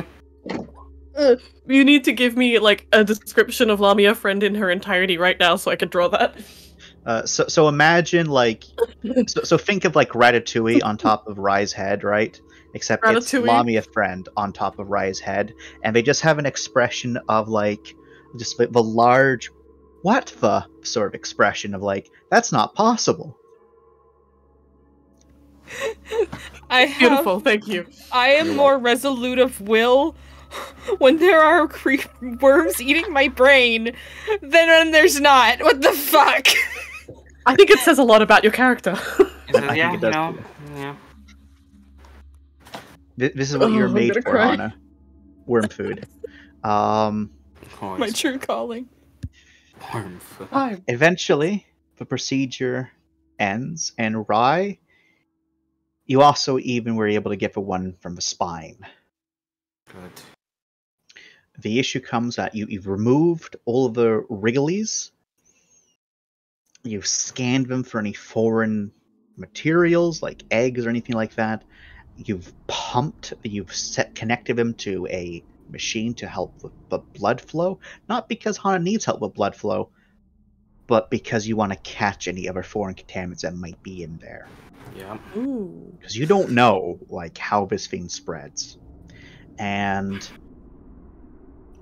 You need to give me like a description of Lamia friend in her entirety right now so I could draw that. So imagine like so think of like Ratatouille on top of Rai's head, right? Except it's Lamia friend on top of Rai's head, and they just have an expression of like just the large what the sort of expression of like, that's not possible. Beautiful, thank you. I am more resolute of will when there are worms eating my brain than when there's not. What the fuck? I think it says a lot about your character. Yeah, you know, yeah. This is what you're made for, cry. Hana. Worm food. My true calling. Worm food. Eventually, the procedure ends, and Rai, you also even were able to get the one from the spine. Good. The issue comes that you've removed all of the wrigglies. You've scanned them for any foreign materials, like eggs or anything like that. You've connected them to a machine to help with the blood flow. Not because Hana needs help with blood flow, but because you want to catch any other foreign contaminants that might be in there. Yeah. Because you don't know, like, how this thing spreads. And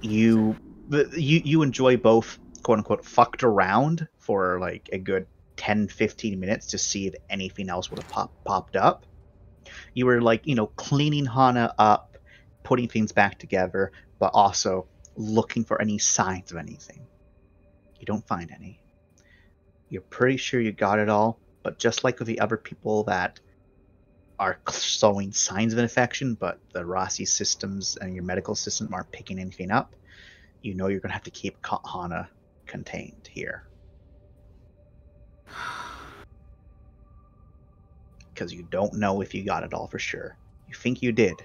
you enjoy both, quote-unquote, fucked around for, like, a good 10-15 minutes to see if anything else would have popped up. You were, like, cleaning Hana up, putting things back together, but also looking for any signs of anything. You don't find any. You're pretty sure you got it all, but just like with the other people that are showing signs of an infection, but the Rossi systems and your medical system aren't picking anything up, you know you're going to have to keep Hana contained here. Because you don't know if you got it all for sure. You think you did.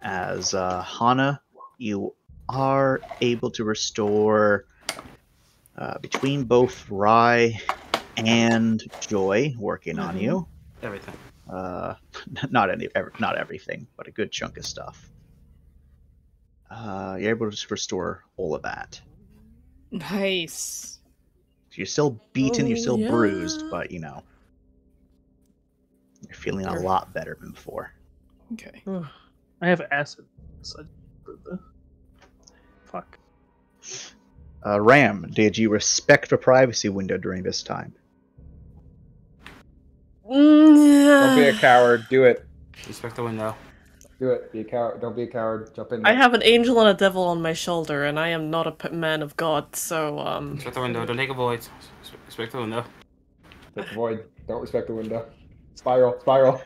As Hana, you are able to restore between both Rai and Joy working on you. Everything. Not everything, but a good chunk of stuff. You're able to restore all of that. Nice. You're still beaten, you're still bruised, but you're feeling a lot better than before. Okay. I have acid. Fuck. Ram, did you respect the privacy window during this time? Don't be a coward. Do it. Respect the window. Do it. Be a coward. Don't be a coward. Jump in. I have an angel and a devil on my shoulder, and I am not a man of God, so Respect the window. Don't take a void. Respect the window. Respect the void. Don't respect the window. Spiral.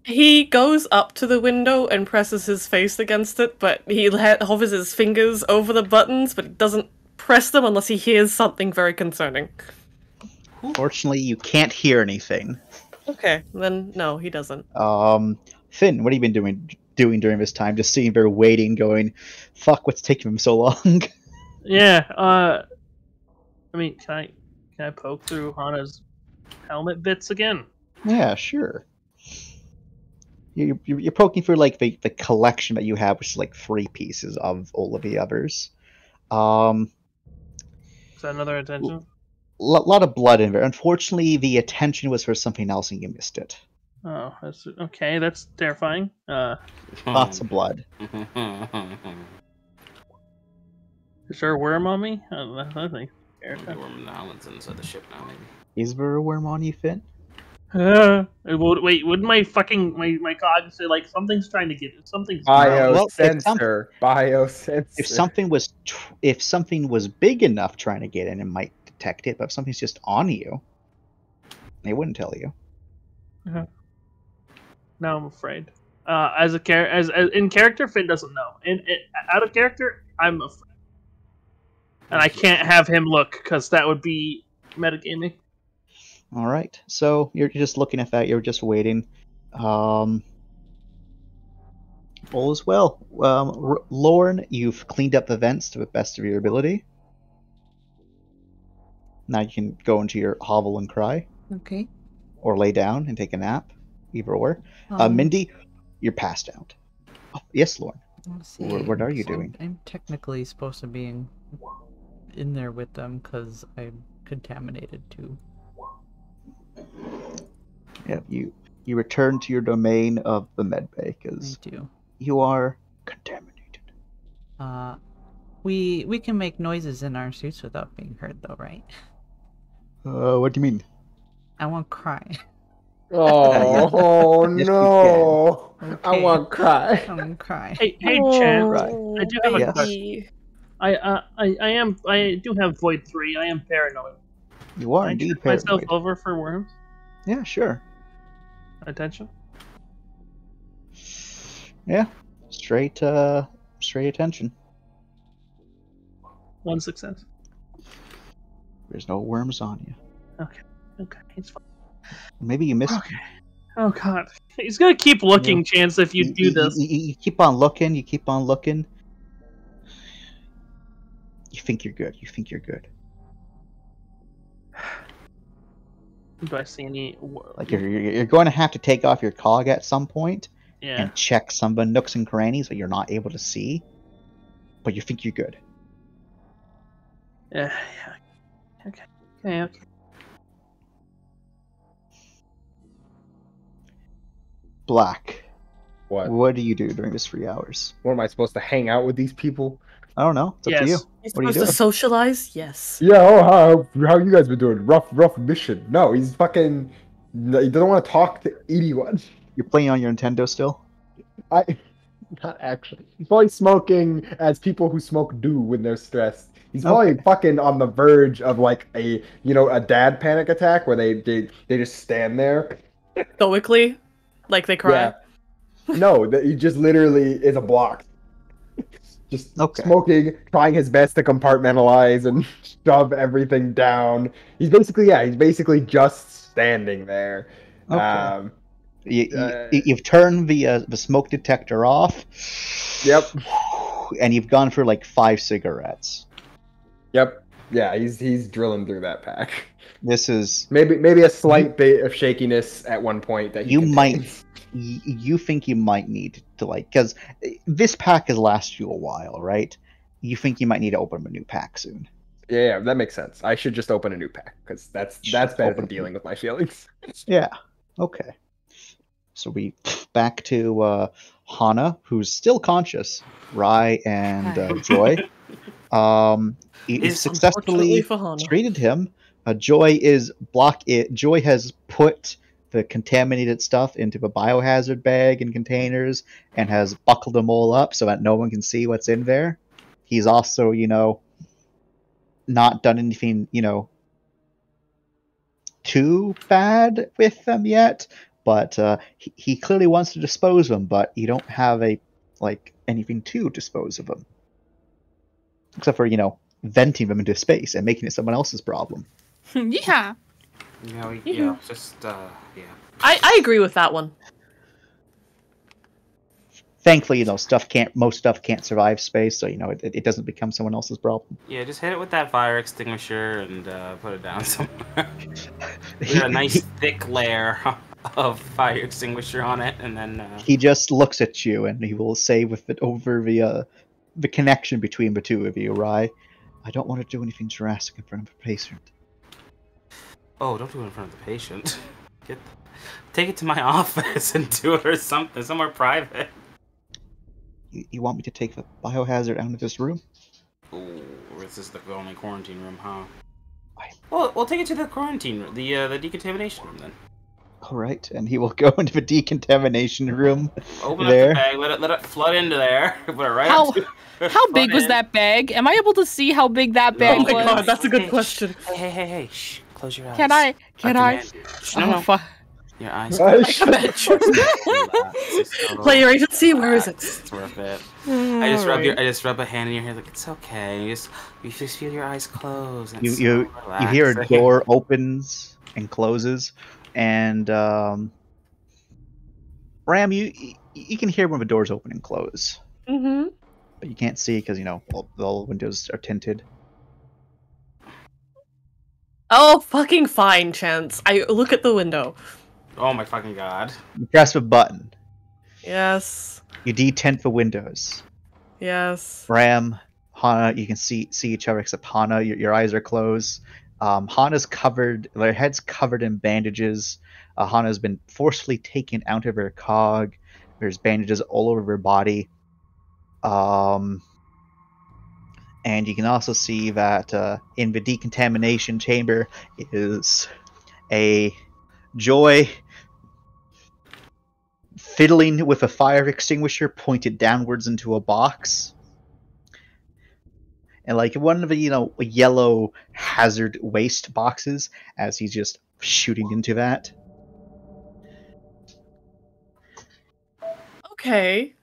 He goes up to the window and presses his face against it, but he hovers his fingers over the buttons, but he doesn't press them unless he hears something very concerning. Fortunately, you can't hear anything. Okay, then no, he doesn't. Finn, what have you been doing during this time? Just sitting there waiting, going, "Fuck, what's taking him so long?" Yeah. I mean, can I poke through Hana's helmet bits again? Yeah, sure. You're poking through like the collection that you have, which is like 3 pieces of all of the others. Is that another attention? Lot of blood in there. Unfortunately, the attention was for something else and you missed it. Oh, that's okay. That's terrifying. Lots of blood. Is there a worm on me? I think. Worm now. It's inside the ship now, maybe. Is there a worm on you, Finn? Wait, wouldn't my cog say like something's trying to get it? Something's biosensor. If something was big enough trying to get in, it might detect it. But if something's just on you, they wouldn't tell you. Now I'm afraid. As in character, Finn doesn't know. Out of character, I'm afraid, and I can't have him look because that would be metagaming. All right, so you're just looking at that. You're just waiting. All is well. Lauren, you've cleaned up the vents to the best of your ability. Now you can go into your hovel and cry. Okay. Or lay down and take a nap. Either or. Mindy, you're passed out. Oh, yes, Lauren. Let's see. What are you doing? I'm technically supposed to be in there with them because I'm contaminated too. Yeah, you return to your domain of the medbay because you are contaminated. We can make noises in our suits without being heard, though, right? What do you mean? I won't cry. Oh Yes, no! Okay. I want to cry. I won't cry. Hey, Chance. I do have a question. I do have Void 3. I am paranoid. You are Can I indeed check myself paranoid. over for worms? Yeah, sure. Attention. Yeah, straight attention. 1 success. There's no worms on you. Okay, it's fine. Maybe you missed. Okay. Oh god, he's gonna keep looking, Chance. If you do this, you keep on looking. You keep on looking. You think you're good. You think you're good. do I see any? Like you're going to have to take off your cog at some point Yeah. and check some of the nooks and crannies that you're not able to see, but you think you're good. Yeah. Okay. Black. What? What do you do during this 3 hours? What am I supposed to hang out with these people? I don't know. It's up to you. You're What are you supposed doing? to socialize? Yes. Yeah. Oh, how you guys been doing? Rough mission. No, he's fucking. He doesn't want to talk to anyone. You're playing on your Nintendo still? Not actually. He's probably smoking as people who smoke do when they're stressed. He's probably fucking on the verge of like a dad panic attack where they just stand there. Stoically, like they cry. Yeah. No, that he just literally is a block. Just smoking, trying his best to compartmentalize and shove everything down. He's basically just standing there. Okay. You've turned the smoke detector off. Yep. And you've gone for like 5 cigarettes. Yep. Yeah, he's drilling through that pack. This is maybe a slight bit of shakiness at one point that you think you might need to because this pack has lasted you a while, right? You think you might need to open a new pack soon. Yeah, that makes sense. I should just open a new pack because that's better than dealing with my feelings. Yeah. Okay. So we back to Hana, who's still conscious. Rai and Joy. You successfully treated him. Joy has put the contaminated stuff into a biohazard bag and containers and has buckled them all up so that no one can see what's in there. He's also, not done anything, too bad with them yet, but he clearly wants to dispose of them, but you don't have anything to dispose of them. Except for, venting them into space and making it someone else's problem. Yeah. I agree with that one. Thankfully, most stuff can't survive space, so it doesn't become someone else's problem. Yeah, just hit it with that fire extinguisher and put it down somewhere. Get a nice thick layer of fire extinguisher on it, and then he just looks at you, and he will say with it over the connection between the two of you, Rai, I don't want to do anything drastic in front of a patient. Oh, don't do it in front of the patient. Take it to my office and do it or something, somewhere private. You want me to take the biohazard out of this room? Ooh, this is the only quarantine room, huh? Well, we'll take it to the quarantine room, the decontamination room then. All right, and he will go into the decontamination room. Open up the bag, let it flood into there. Put it right How big was in. that bag? Am I able to see how big that bag was? Oh my god, that's a good question. Hey, shh, close your eyes. Can I? No. Fuck. Your eyes. Player agency, where is it? It's worth it. I just rub a hand in your hair, like it's okay. You just feel your eyes close. And You hear a door opens and closes, and Ram, you can hear when the doors open and close. Mm-hmm. But you can't see because all windows are tinted. Oh, fucking fine, Chance. I look at the window. Oh my fucking god. You press a button. Yes. You detint the windows. Yes. Ram, Hana, you can see each other except Hana. Your eyes are closed. Hana's covered. Their head's covered in bandages. Hana's been forcefully taken out of her cog. There's bandages all over her body. And you can also see that in the decontamination chamber is a Joy fiddling with a fire extinguisher pointed downwards into a box. And like one of the, yellow hazard waste boxes as he's just shooting into that. Okay.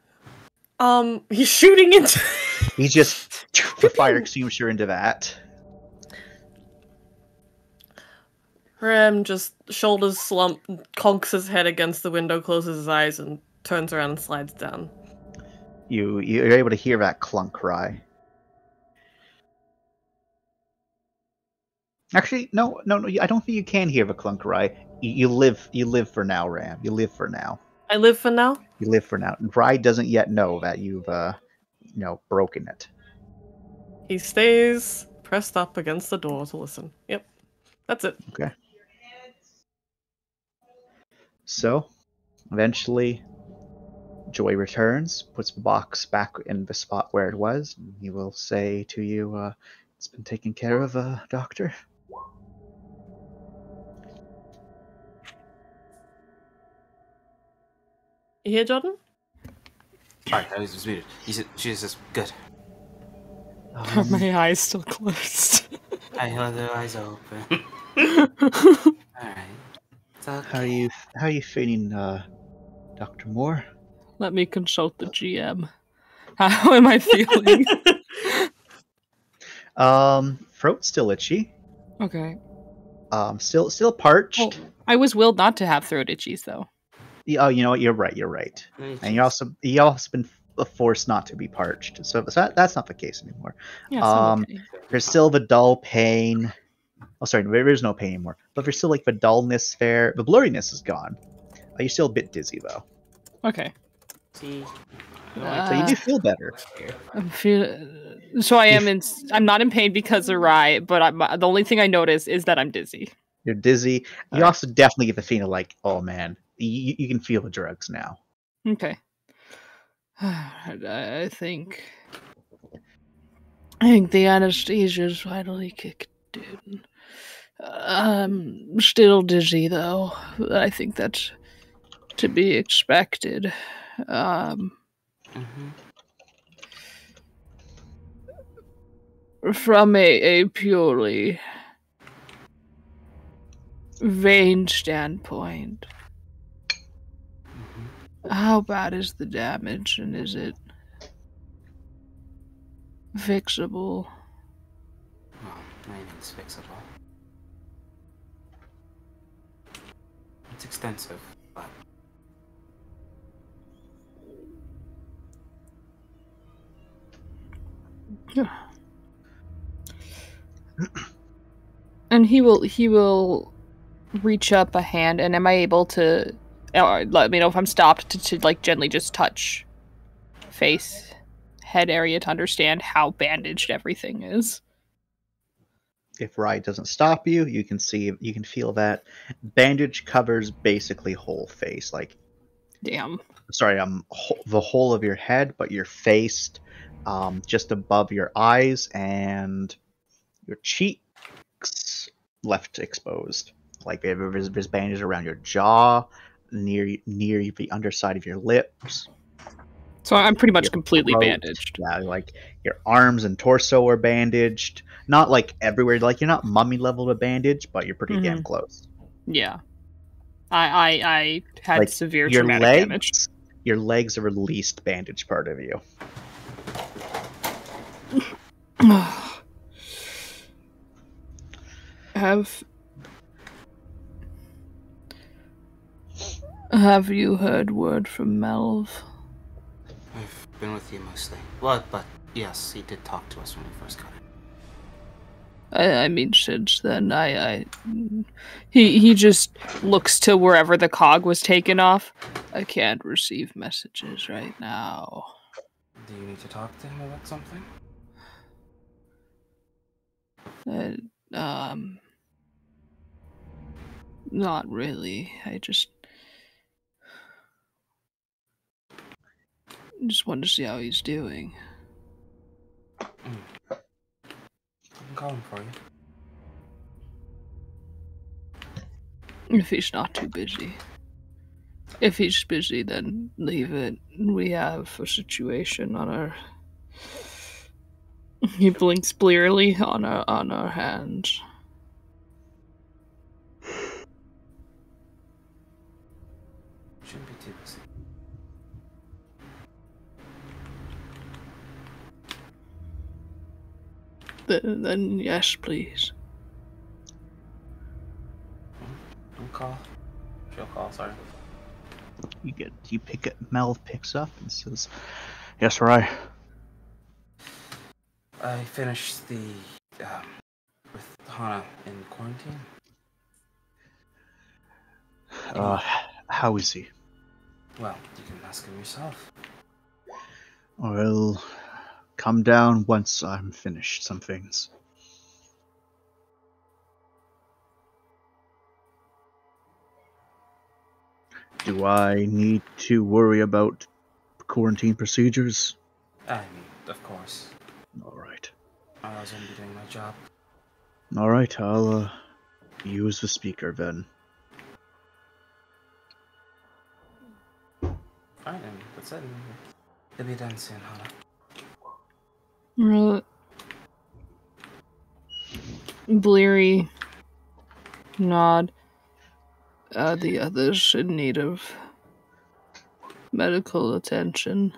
He's shooting into... He's just the fire extinguisher into that. Ram just shoulders slump, conks his head against the window, closes his eyes, and turns around and slides down. You're able to hear that clunk cry. Actually, no, I don't think you can hear the clunk cry. You live for now, Ram. You live for now. I live for now? You live for now. Rye doesn't yet know that you've, broken it. He stays pressed up against the door to listen. Yep. That's it. Okay. So, eventually, Joy returns, puts the box back in the spot where it was, and he will say to you, it's been taken care of, Doctor. You hear, Jordan? Sorry, I was muted. She says, good. Are my eyes still closed? I held their eyes open. Alright. Okay. How are you feeling, Dr. Moore? Let me consult the GM. How am I feeling? Throat's still itchy. Okay. Still parched. Well, I was willed not to have throat itchies, though. Oh, you know what? You're right. And you also been forced not to be parched, so that's not the case anymore. Yeah, okay. There's still the dull pain. Oh, sorry, there's no pain anymore. But there's still like the dullness there. The blurriness is gone. You're still a bit dizzy though. Okay. See. So you do feel better. So I'm not in pain because of Rye, but the only thing I notice is that I'm dizzy. You're dizzy. You also definitely get the feeling like, oh man, you can feel the drugs now. Okay. I think the anesthesia's finally kicked in. I'm still dizzy though. I think that's to be expected. From a purely vein standpoint, how bad is the damage, and is it fixable? Well, anything's fixable. It's extensive, but... Yeah. And he will reach up a hand, and am I able to let me know if I'm stopped to like gently just touch face, head area to understand how bandaged everything is? If Rye doesn't stop you, you can feel that bandage covers basically whole face. Like, damn. Sorry, the whole of your head, but your face, just above your eyes and your cheeks left exposed. Like there's bandage around your jaw, near the underside of your lips. So I'm pretty much completely bandaged. Yeah, like your arms and torso are bandaged. Not like everywhere. Like you're not mummy level of bandage, but you're pretty damn close. Yeah. I had like severe traumatic damage. Your legs are the least bandaged part of you. Have you heard word from Melv? I've been with you mostly. Well, but yes, he did talk to us when we first got in. I mean, since then, he just looks to wherever the cog was taken off. I can't receive messages right now. Do you need to talk to him about something? Not really. I just wanted to see how he's doing. call him for you. If he's not too busy. If he's busy, then leave it. We have a situation on our... He blinks blearily on our hands. Shouldn't be too busy. Then yes, please. Don't call. She'll call, sorry. You pick it. Mel picks up and says, "Yes, right." I finished the with Hana in quarantine. How is he? Well, you can ask him yourself. I'll come down once I'm finished some things. Do I need to worry about quarantine procedures? I mean, of course. Alright. I was only doing my job. Alright, I'll use the speaker then. Alright, and that's it. You'll be done soon, Hana. Bleary nod. The others in need of medical attention.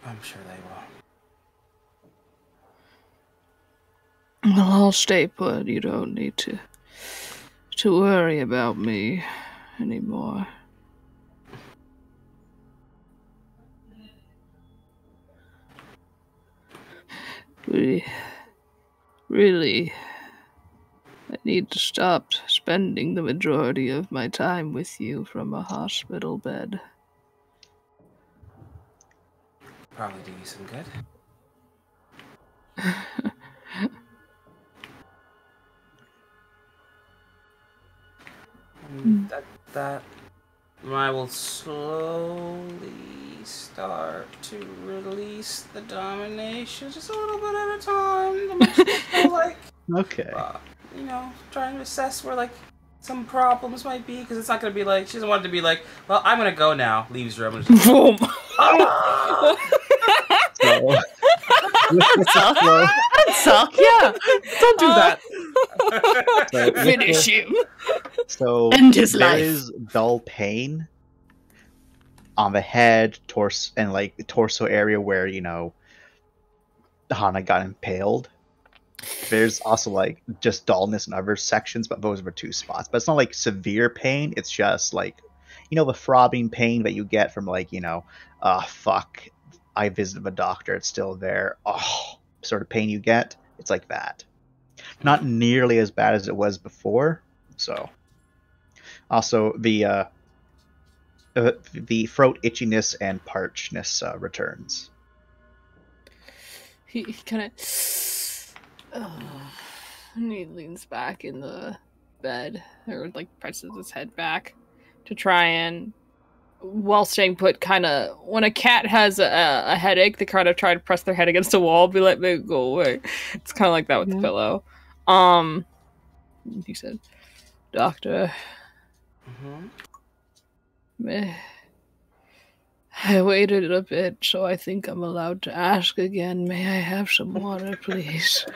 I'm sure they will. Well, I'll stay put. You don't need to worry about me anymore. Really, I need to stop spending the majority of my time with you from a hospital bed. Probably do you some good. That I will slowly start to release the domination, just a little bit at a time. To make sure like, okay. You know, trying to assess where like some problems might be, because it's not gonna be like she doesn't want it to be like, well, I'm gonna go now. Leaves room. And just, boom. Suck, yeah. Don't do that. Finish him. So end his there life. is dull pain on the head, torso, and like the torso area where Hana got impaled. There's also like just dullness in other sections, but those were two spots. But it's not like severe pain. It's just like the throbbing pain that you get from like fuck, I visited the doctor. It's still there. Oh, sort of pain you get. It's like that. Not nearly as bad as it was before. So, also the throat itchiness and parchness returns. He kind of he leans back in the bed, or like presses his head back to try and, while staying put, kind of, when a cat has a headache, they kind of try to press their head against a wall, be like, "Make it go away." It's kind of like that with the pillow. He said, "Doctor, I waited a bit, so I think I'm allowed to ask again. May I have some water, please?"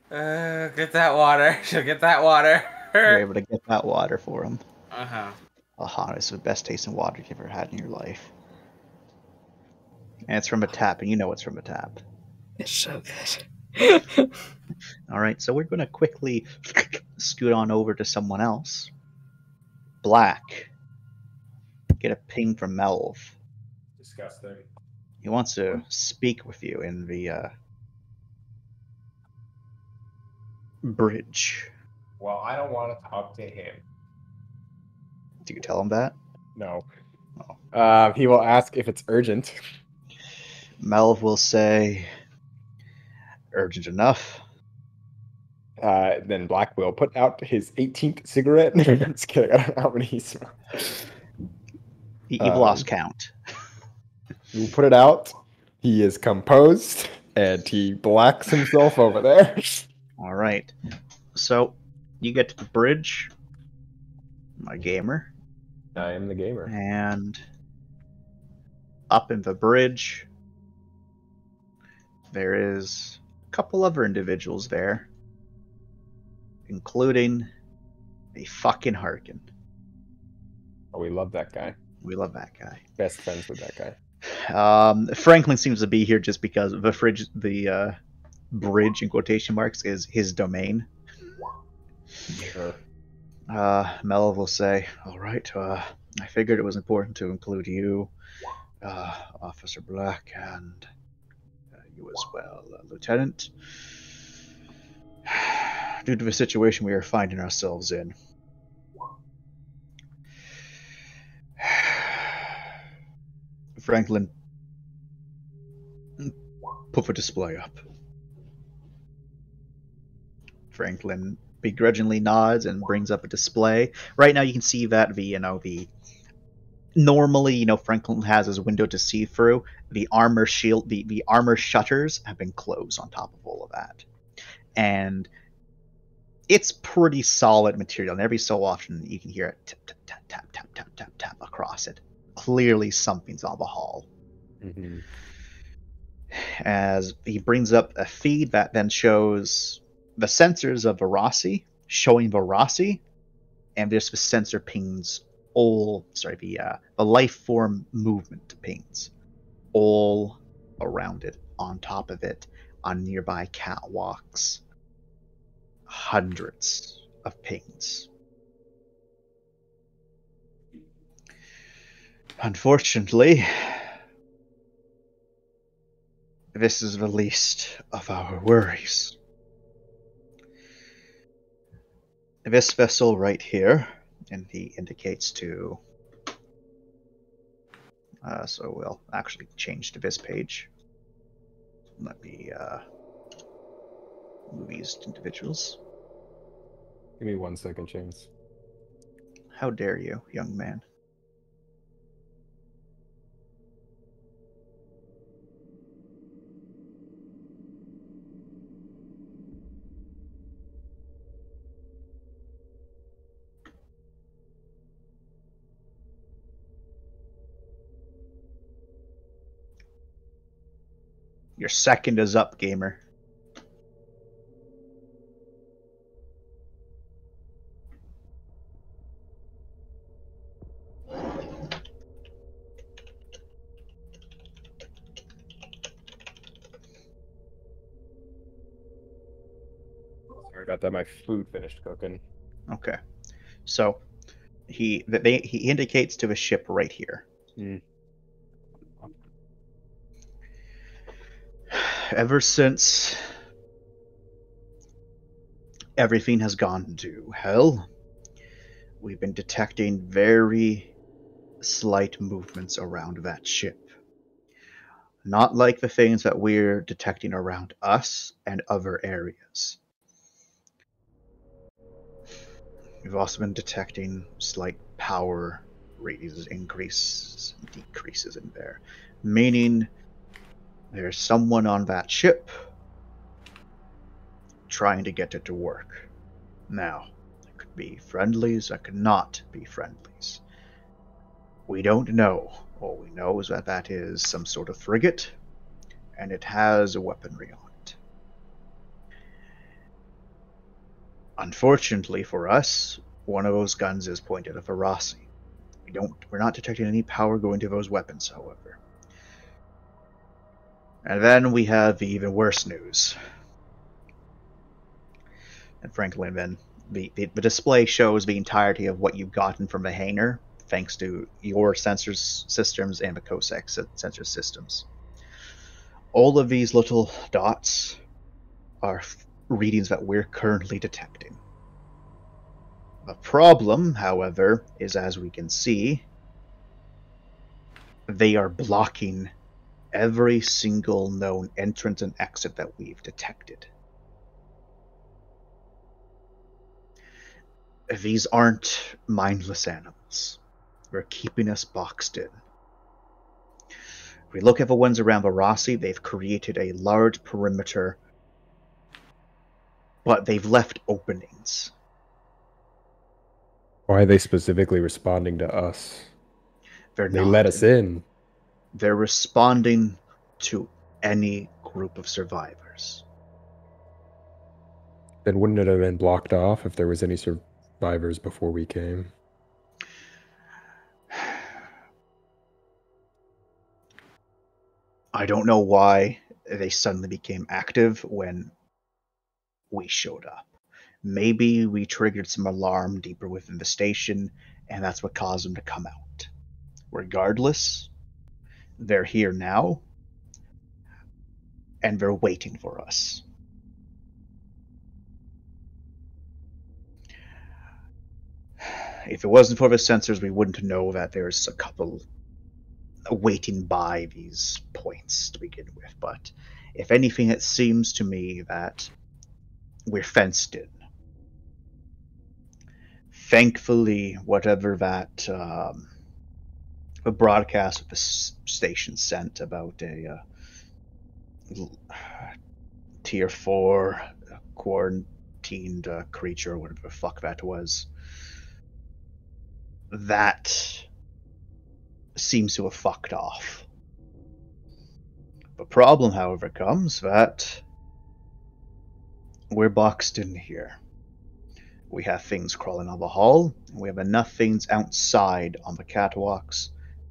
Get that water. She'll get that water. You're able to get that water for him. Uh-huh. Hana, it's the best tasting water you've ever had in your life. And it's from a tap, and you know it's from a tap. It's so good. Alright, so we're going to quickly scoot on over to someone else. Black. Get a ping from Melv. Disgusting. He wants to speak with you in the bridge. Well, I don't want to talk to him. Do you tell him that? No. Oh. He will ask if it's urgent. Melv will say, "Urgent enough." Then Black will put out his 18th cigarette. Just kidding. I don't know how many he smoked. You've lost count. You put it out. He is composed And he blacks himself over there. All right. So, you get to the bridge, my gamer. I am the gamer. And up in the bridge, there is a couple other individuals there, including a fucking Harkin. Oh, we love that guy. We love that guy. Best friends with that guy. Franklin seems to be here just because the bridge in quotation marks is his domain. Sure. Mel will say, "All right, I figured it was important to include you, Officer Black, and you as well, Lieutenant. Due to the situation we are finding ourselves in, Franklin, put the display up." Franklin begrudgingly nods and brings up a display. Right now you can see that normally, Franklin has his window to see through. The armor shield, the armor shutters have been closed on top of all of that. And it's pretty solid material, and every so often you can hear it tap, tap, tap, tap, tap, tap, tap, tap across it. Clearly something's on the hull. Mm-hmm. As he brings up a feed that then shows the sensors of Varasi, showing Varasi, and there's the sensor pings, the life form movement pings, all around it, on top of it, on nearby catwalks. Hundreds of pings. Unfortunately, this is the least of our worries. This vessel right here, and he indicates to... so we'll actually change to this page. Let me move these individuals. Give me 1 second, James. How dare you, young man? Your second is up, gamer. Sorry about that. My food finished cooking. Okay. So he indicates to the ship right here. Mm. Ever since everything has gone to hell, we've been detecting very slight movements around that ship. Not like the things that we're detecting around us and other areas. We've also been detecting slight power raises, increases, and decreases in there. Meaning there's someone on that ship trying to get it to work. Now, it could be friendlies, it could not be friendlies. We don't know. All we know is that that is some sort of frigate, and it has a weaponry on it. Unfortunately for us, one of those guns is pointed at Varasi. We're not detecting any power going to those weapons, however. And then we have the even worse news. And Franklin, then, the display shows the entirety of what you've gotten from the hangar, thanks to your sensors systems and the COSEC sensor systems. All of these little dots are readings that we're currently detecting. The problem, however, is, as we can see, they are blocking every single known entrance and exit that we've detected. These aren't mindless animals. They're keeping us boxed in. We look at the ones around Varasi, they've created a large perimeter, but they've left openings. Why are they specifically responding to us? They let us in. They're responding to any group of survivors. Then wouldn't it have been blocked off if there was any survivors before we came? I don't know why they suddenly became active when we showed up. Maybe we triggered some alarm deeper within the station, and that's what caused them to come out. Regardless, they're here now, and they're waiting for us. If it wasn't for the sensors, we wouldn't know that there's a couple waiting by these points to begin with. But if anything, it seems to me that we're fenced in. Thankfully, whatever that a broadcast that the station sent about a tier 4 quarantined creature, or whatever the fuck that was, that seems to have fucked off. The problem, however, comes that we're boxed in here. We have things crawling on the hull, and we have enough things outside on the catwalks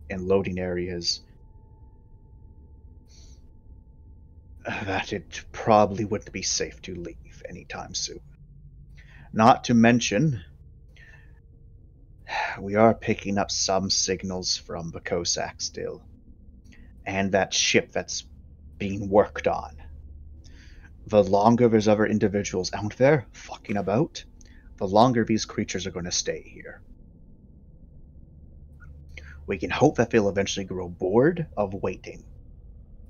and loading areas that it probably wouldn't be safe to leave anytime soon. Not to mention, we are picking up some signals from the Cossack still, and that ship that's being worked on. The longer there's other individuals out there fucking about, the longer these creatures are going to stay here. We can hope that they'll eventually grow bored of waiting,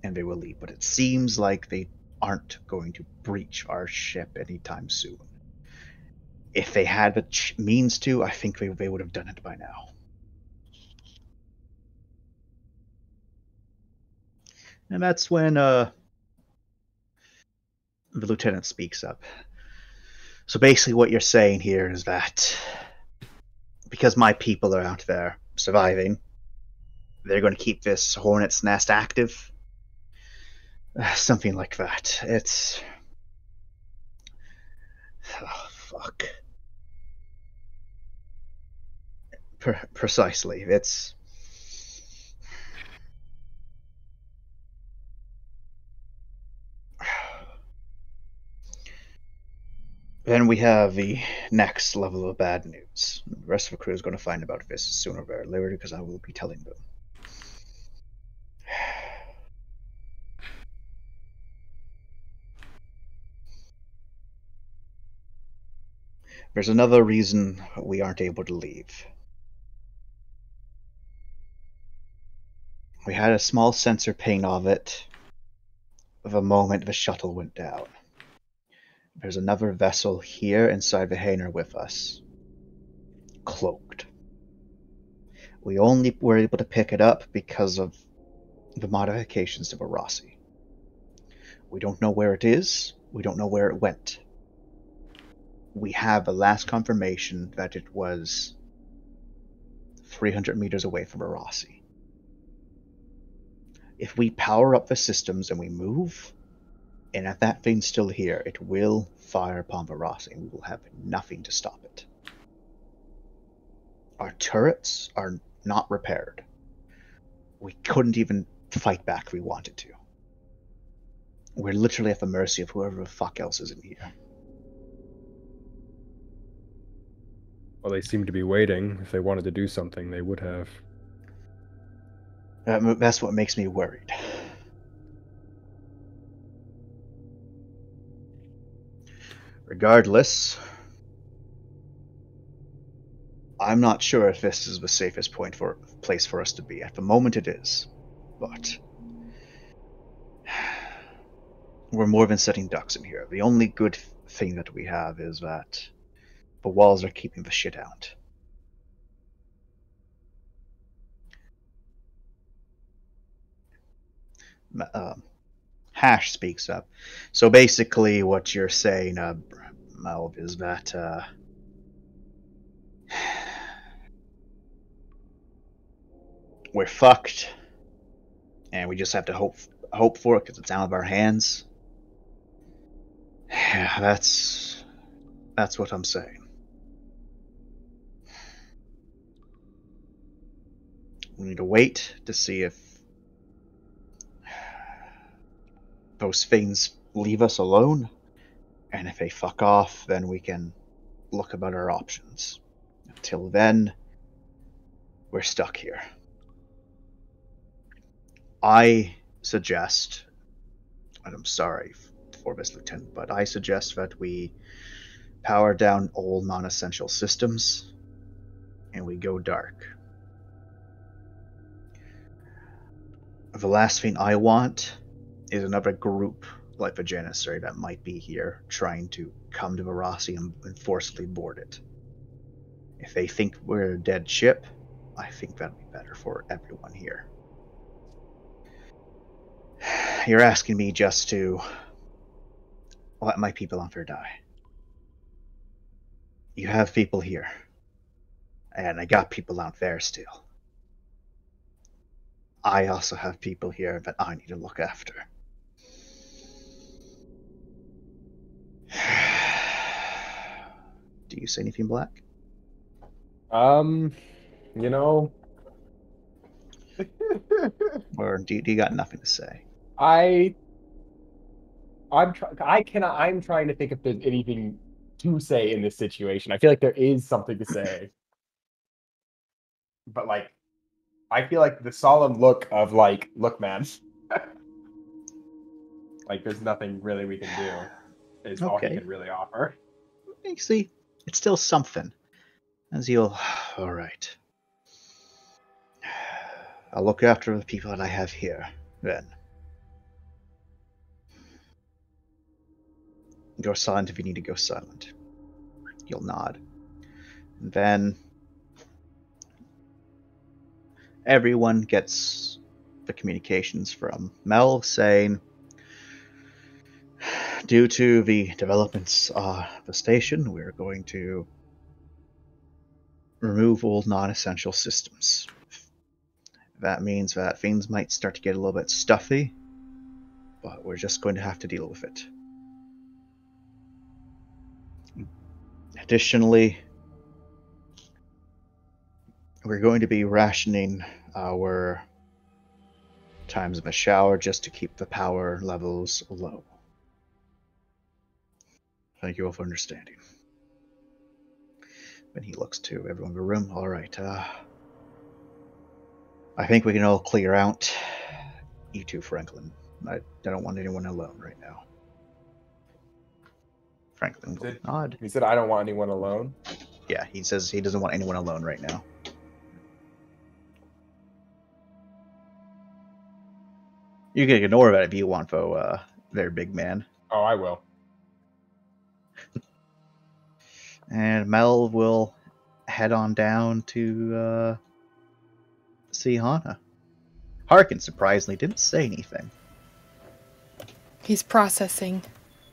and they will leave, but it seems like they aren't going to breach our ship anytime soon. If they had the means to, I think they would have done it by now. And that's when the lieutenant speaks up. So basically what you're saying here is that because my people are out there surviving, they're going to keep this hornet's nest active? Something like that. It's... oh, fuck. Precisely. It's... Then we have the next level of bad news. The rest of the crew is going to find about this sooner or later because I will be telling them. There's another reason we aren't able to leave. We had a small sensor ping of it the moment the shuttle went down. There's another vessel here inside the hangar with us, cloaked. We only were able to pick it up because of the modifications to Varasi. We don't know where it is, we don't know where it went. We have the last confirmation that it was 300 meters away from Varasi. If we power up the systems and we move, and if that thing's still here, it will fire upon Varasi, and we will have nothing to stop it. Our turrets are not repaired. We couldn't even fight back if we wanted to. We're literally at the mercy of whoever the fuck else is in here. Well, they seem to be waiting. If they wanted to do something, they would have. That's what makes me worried. Regardless, I'm not sure if this is the safest place for us to be. At the moment it is, but we're more than sitting ducks in here. The only good thing that we have is that the walls are keeping the shit out. Hash speaks up. So basically, what you're saying, Melv, is that we're fucked, and we just have to hope for it because it's out of our hands. Yeah, that's what I'm saying. We need to wait to see if those things leave us alone, and if they fuck off, then we can look about our options. Until then, we're stuck here. I suggest, and I'm sorry for this, Lieutenant, but I suggest that we power down all non-essential systems and we go dark. The last thing I want is another group like the Janissary that might be here trying to come to Varasi and forcibly board it. If they think we're a dead ship, I think that'd be better for everyone here. You're asking me just to let my people out there die. You have people here, and I got people out there still. I also have people here that I need to look after. Do you say anything, Black? You know... Or do you got nothing to say? I'm trying to think if there's anything to say in this situation. I feel like there is something to say. But, like, I feel like the solemn look of, like, look, man. Like, there's nothing really we can do. Is all he can really offer. You see, it's still something. As you'll... Alright. I'll look after the people that I have here, then. Go silent if you need to go silent. You'll nod. And then... everyone gets the communications from Mel saying, due to the developments of the station, we're going to remove all non-essential systems. That means that things might start to get a little bit stuffy, but we're just going to have to deal with it. Additionally, we're going to be rationing our times in the shower just to keep the power levels low. Thank you all for understanding. When he looks to everyone in the room, alright, I think we can all clear out. You too, Franklin. I don't want anyone alone right now. Franklin will nod. He said, I don't want anyone alone? Yeah, he says he doesn't want anyone alone right now. You can ignore that if you want, though, very big man. Oh, I will. And Mel will head on down to see Hana. Harkin, surprisingly, didn't say anything. He's processing.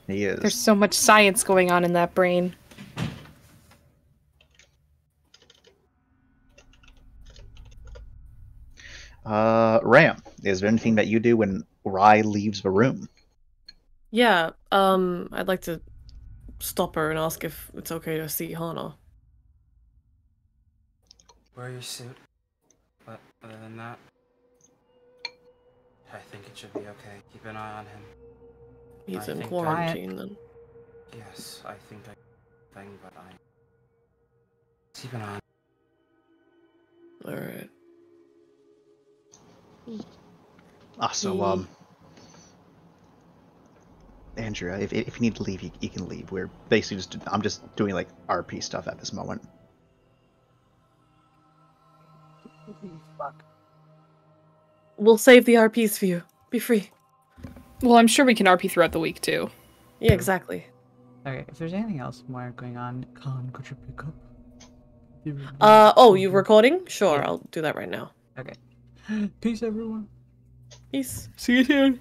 He is. There's so much science going on in that brain. Ram, is there anything that you do when Rai leaves the room? Yeah, I'd like to stop her and ask if it's okay to see Hana. Wear your suit. But other than that, I think it should be okay. Keep an eye on him. He's in quarantine then. Yes, I think I thing, but I keep an eye on him. Alright. So, Andrea, if you need to leave, you can leave. We're basically I'm just doing, like, RP stuff at this moment. We'll save the RPs for you. Be free. Well, I'm sure we can RP throughout the week, too. Yeah, exactly. Okay, if there's anything else more going on, Con, could you pick up? Oh, you recording? Sure, yeah. I'll do that right now. Okay. Peace, everyone. Peace. See you soon.